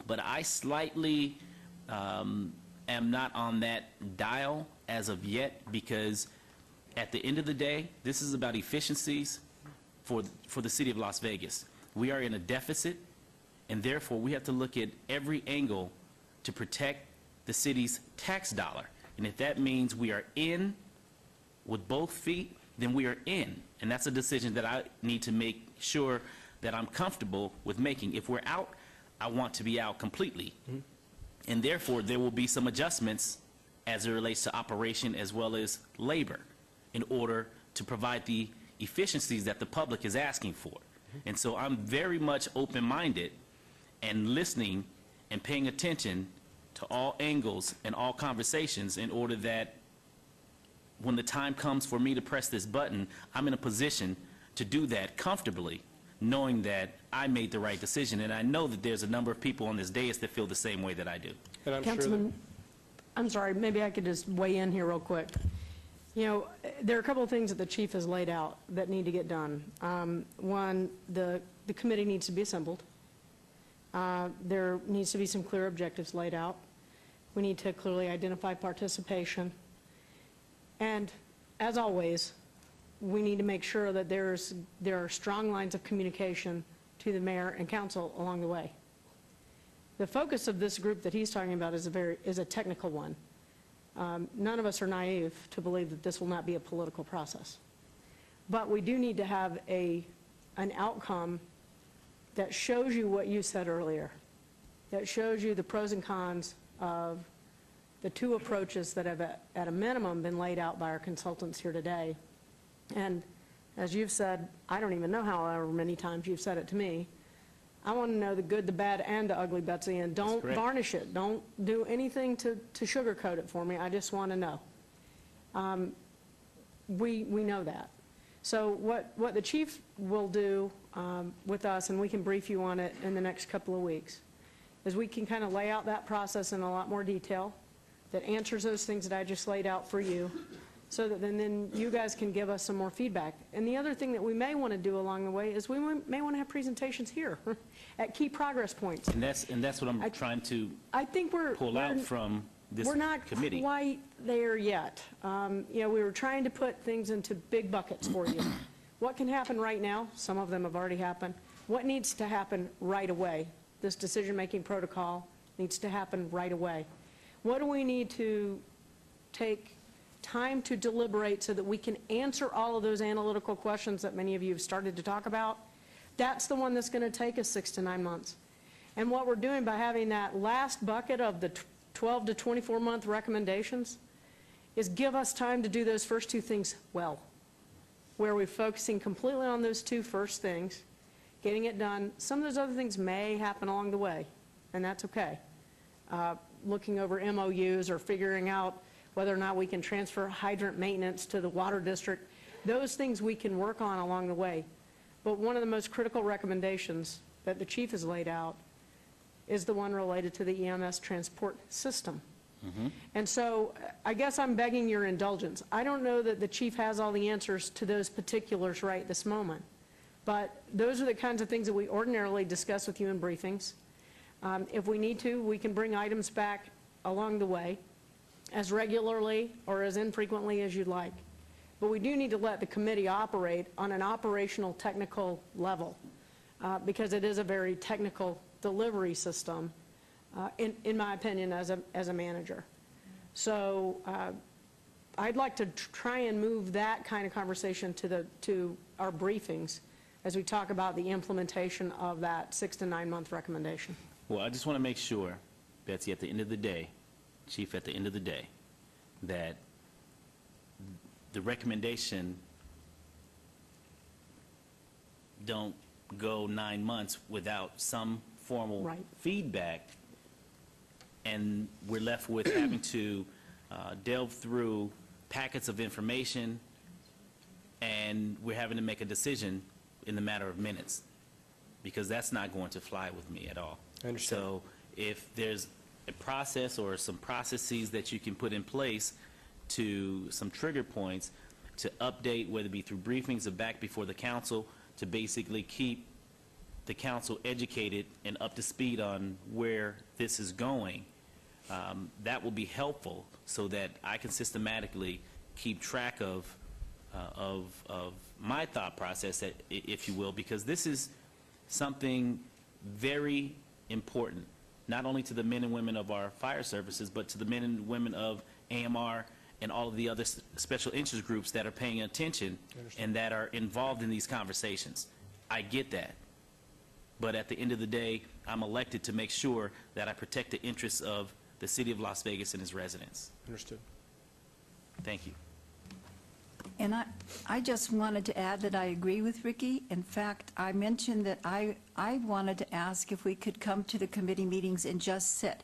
But I slightly am not on that dial as of yet, because at the end of the day, this is about efficiencies for the city of Las Vegas. We are in a deficit, and therefore we have to look at every angle to protect the city's tax dollar. And if that means we are in with both feet, then we are in. And that's a decision that I need to make sure that I'm comfortable with making. If we're out, I want to be out completely. And therefore, there will be some adjustments as it relates to operation as well as labor in order to provide the efficiencies that the public is asking for. And so I'm very much open-minded and listening and paying attention to all angles and all conversations in order that when the time comes for me to press this button, I'm in a position to do that comfortably, knowing that I made the right decision. And I know that there's a number of people on this dais that feel the same way that I do. And I'm sure that Councilman, I'm sorry, maybe I could just weigh in here real quick. You know, there are a couple of things that the chief has laid out that need to get done. One, the committee needs to be assembled. There needs to be some clear objectives laid out. We need to clearly identify participation. And as always, we need to make sure that there are strong lines of communication to the mayor and council along the way. The focus of this group that he's talking about is a technical one. None of us are naive to believe that this will not be a political process. But we do need to have an outcome that shows you what you said earlier, that shows you the pros and cons of the two approaches that have, at a minimum, been laid out by our consultants here today. And as you've said, I don't even know however many times you've said it to me, I want to know the good, the bad, and the ugly, Betsy, and don't varnish it. Don't do anything to sugarcoat it for me. I just want to know. We know that. So what the chief will do with us, and we can brief you on it in the next couple of weeks, is we can kind of lay out that process in a lot more detail that answers those things that I just laid out for you, so that then you guys can give us some more feedback. And the other thing that we may want to do along the way is we may want to have presentations here at key progress points. And that's what I'm trying to I think pull out from this we're not committee. quite there yet. You know, we were trying to put things into big buckets for you. What can happen right now? Some of them have already happened. What needs to happen right away? This decision-making protocol needs to happen right away. What do we need to take time to deliberate so that we can answer all of those analytical questions that many of you have started to talk about? That's the one that's going to take us 6 to 9 months. And what we're doing by having that last bucket of the 12 to 24-month recommendations is give us time to do those first two things well, where we're focusing completely on those two first things, getting it done. Some of those other things may happen along the way, and that's okay. Looking over MOUs or figuring out whether or not we can transfer hydrant maintenance to the water district, those things we can work on along the way. But one of the most critical recommendations that the chief has laid out is the one related to the EMS transport system. And so I guess I'm begging your indulgence. I don't know that the chief has all the answers to those particulars right this moment, but those are the kinds of things that we ordinarily discuss with you in briefings. If we need to, we can bring items back along the way as regularly or as infrequently as you'd like. But we do need to let the committee operate on an operational technical level because it is a very technical delivery system, in my opinion, as a manager. So I'd like to try and move that kind of conversation to our briefings as we talk about the implementation of that 6 to 9 month recommendation. Well, I just want to make sure, Betsy, at the end of the day, Chief, at the end of the day, that the recommendation don't go 9 months without some formal feedback, and we're left with having to delve through packets of information, and we're having to make a decision in the matter of minutes, because that's not going to fly with me at all. I understand. So if there's a process or some processes that you can put in place to some trigger points to update, whether it be through briefings or back before the council, to basically keep the council educated and up to speed on where this is going, that will be helpful so that I can systematically keep track of my thought process, if you will, because this is something very important, not only to the men and women of our fire services, but to the men and women of AMR and all of the other special interest groups that are paying attention and that are involved in these conversations. I get that. But at the end of the day, I'm elected to make sure that I protect the interests of the city of Las Vegas and its residents. Understood. Thank you. And I just wanted to add that I agree with Ricky. In fact, I mentioned that I wanted to ask if we could come to the committee meetings and just sit.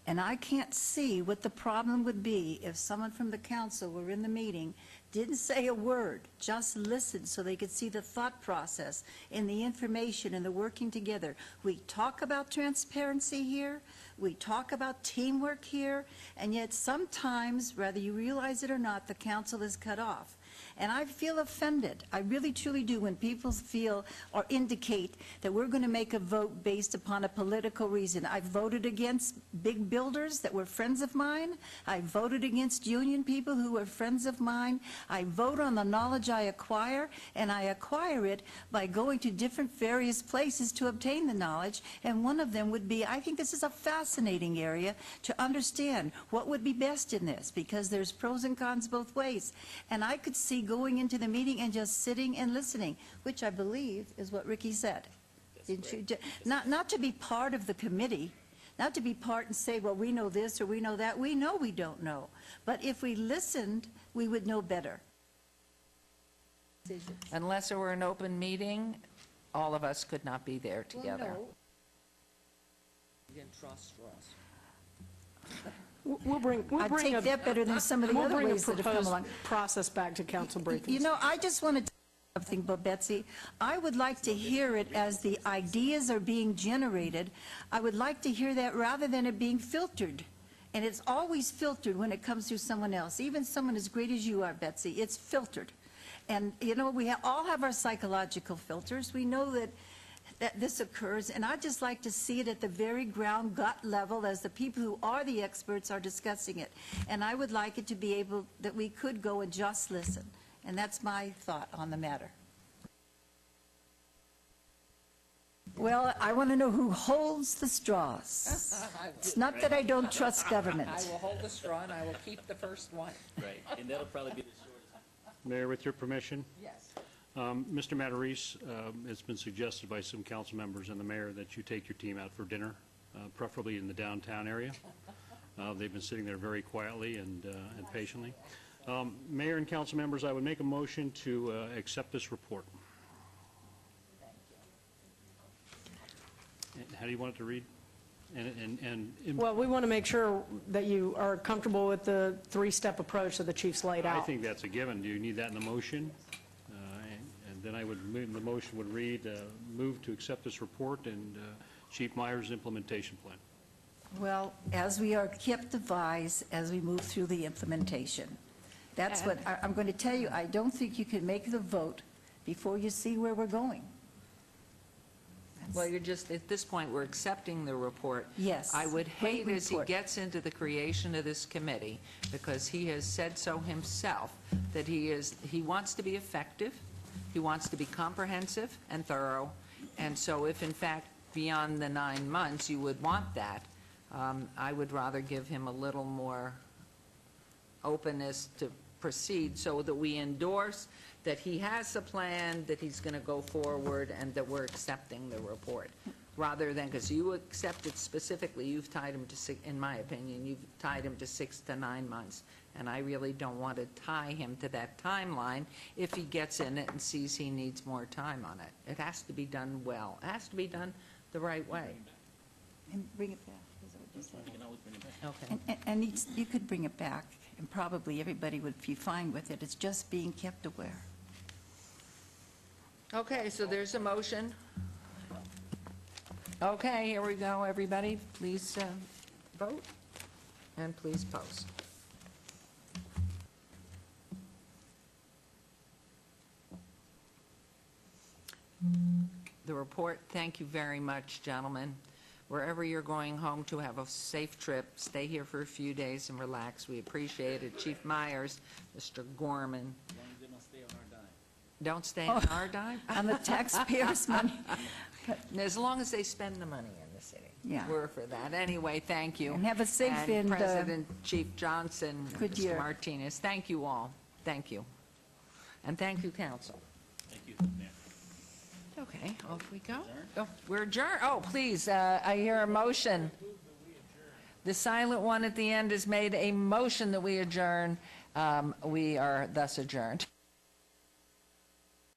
And I can't see what the problem would be if someone from the council were in the meeting, didn't say a word, just listened so they could see the thought process and the information and the working together. We talk about transparency here, we talk about teamwork here, and yet sometimes, whether you realize it or not, the council is cut off. And I feel offended, I really truly do, when people feel or indicate that we're going to make a vote based upon a political reason. I voted against big builders that were friends of mine. I voted against union people who were friends of mine. I vote on the knowledge I acquire, and I acquire it by going to different various places to obtain the knowledge. And one of them would be, I think this is a fascinating area to understand what would be best in this, because there's pros and cons both ways. And I could see going into the meeting and just sitting and listening, which I believe is what Ricky said. Didn't you? Not to be part of the committee, not to be part and say, well, we know this or we know that. We know we don't know. But if we listened, we would know better. Unless it were an open meeting, all of us could not be there together. Well, no. You didn't trust Ross. I'd take that better than some of the other ways that have come along. Process back to council briefings. You know, I just wanted to say something about Betsy. I would like to hear it as the ideas are being generated. I would like to hear that rather than it being filtered. And it's always filtered when it comes through someone else, even someone as great as you are, Betsy. It's filtered. And, you know, we all have our psychological filters. We know that this occurs, and I'd just like to see it at the very ground gut level as the people who are the experts are discussing it. And I would like it to be able that we could go and just listen. And that's my thought on the matter. Well, I want to know who holds the straws. It's not that I don't trust government. I will hold the straw and I will keep the first one. Right, and that'll probably be the shortest. Mayor, with your permission? Yes. Mr. Matarese, it's been suggested by some council members and the mayor that you take your team out for dinner, preferably in the downtown area. They've been sitting there very quietly and patiently. Mayor and council members, I would make a motion to accept this report. How do you want it to read? Well, we want to make sure that you are comfortable with the three-step approach that the chief's laid out. I think that's a given. Do you need that in the motion? And then I would move, the motion would read, move to accept this report and Chief Myers' implementation plan. Well, as we are kept advised as we move through the implementation. That's what I'm going to tell you. I don't think you can make the vote before you see where we're going. Well, you're just, at this point, we're accepting the report. Yes. I would hate Great as he report. gets into the creation of this committee, because he has said so himself, that he wants to be effective, he wants to be comprehensive and thorough, and so if in fact beyond the 9 months you would want that, I would rather give him a little more openness to proceed so that we endorse that he has a plan, that he's going to go forward, and that we're accepting the report. Rather than, because you accept it specifically, you've tied him to, in my opinion, you've tied him to 6 to 9 months. And I really don't want to tie him to that timeline if he gets in it and sees he needs more time on it. It has to be done well. It has to be done the right way. And bring it back. Is that what you said? You can always bring it back. Okay. And you could bring it back, and probably everybody would be fine with it. It's just being kept aware. Okay, so there's a motion. Okay, here we go, everybody. Please vote, and please post. The report, thank you very much, gentlemen. Wherever you're going home to, have a safe trip. Stay here for a few days and relax. We appreciate it. Chief Myers, Mr. Gorman. Don't stay on our dime? On the taxpayers' money. As long as they spend the money in the city. Yeah. were for that. Anyway, thank you. And have a safe And and, President, Chief Johnson, good Mr. year. Martinez, thank you all. Thank you. And thank you, council. Thank you, Mayor. Okay, off we go. Oh, we're adjourned. Oh, please, I hear a motion. The silent one at the end has made a motion that we adjourn. We are thus adjourned.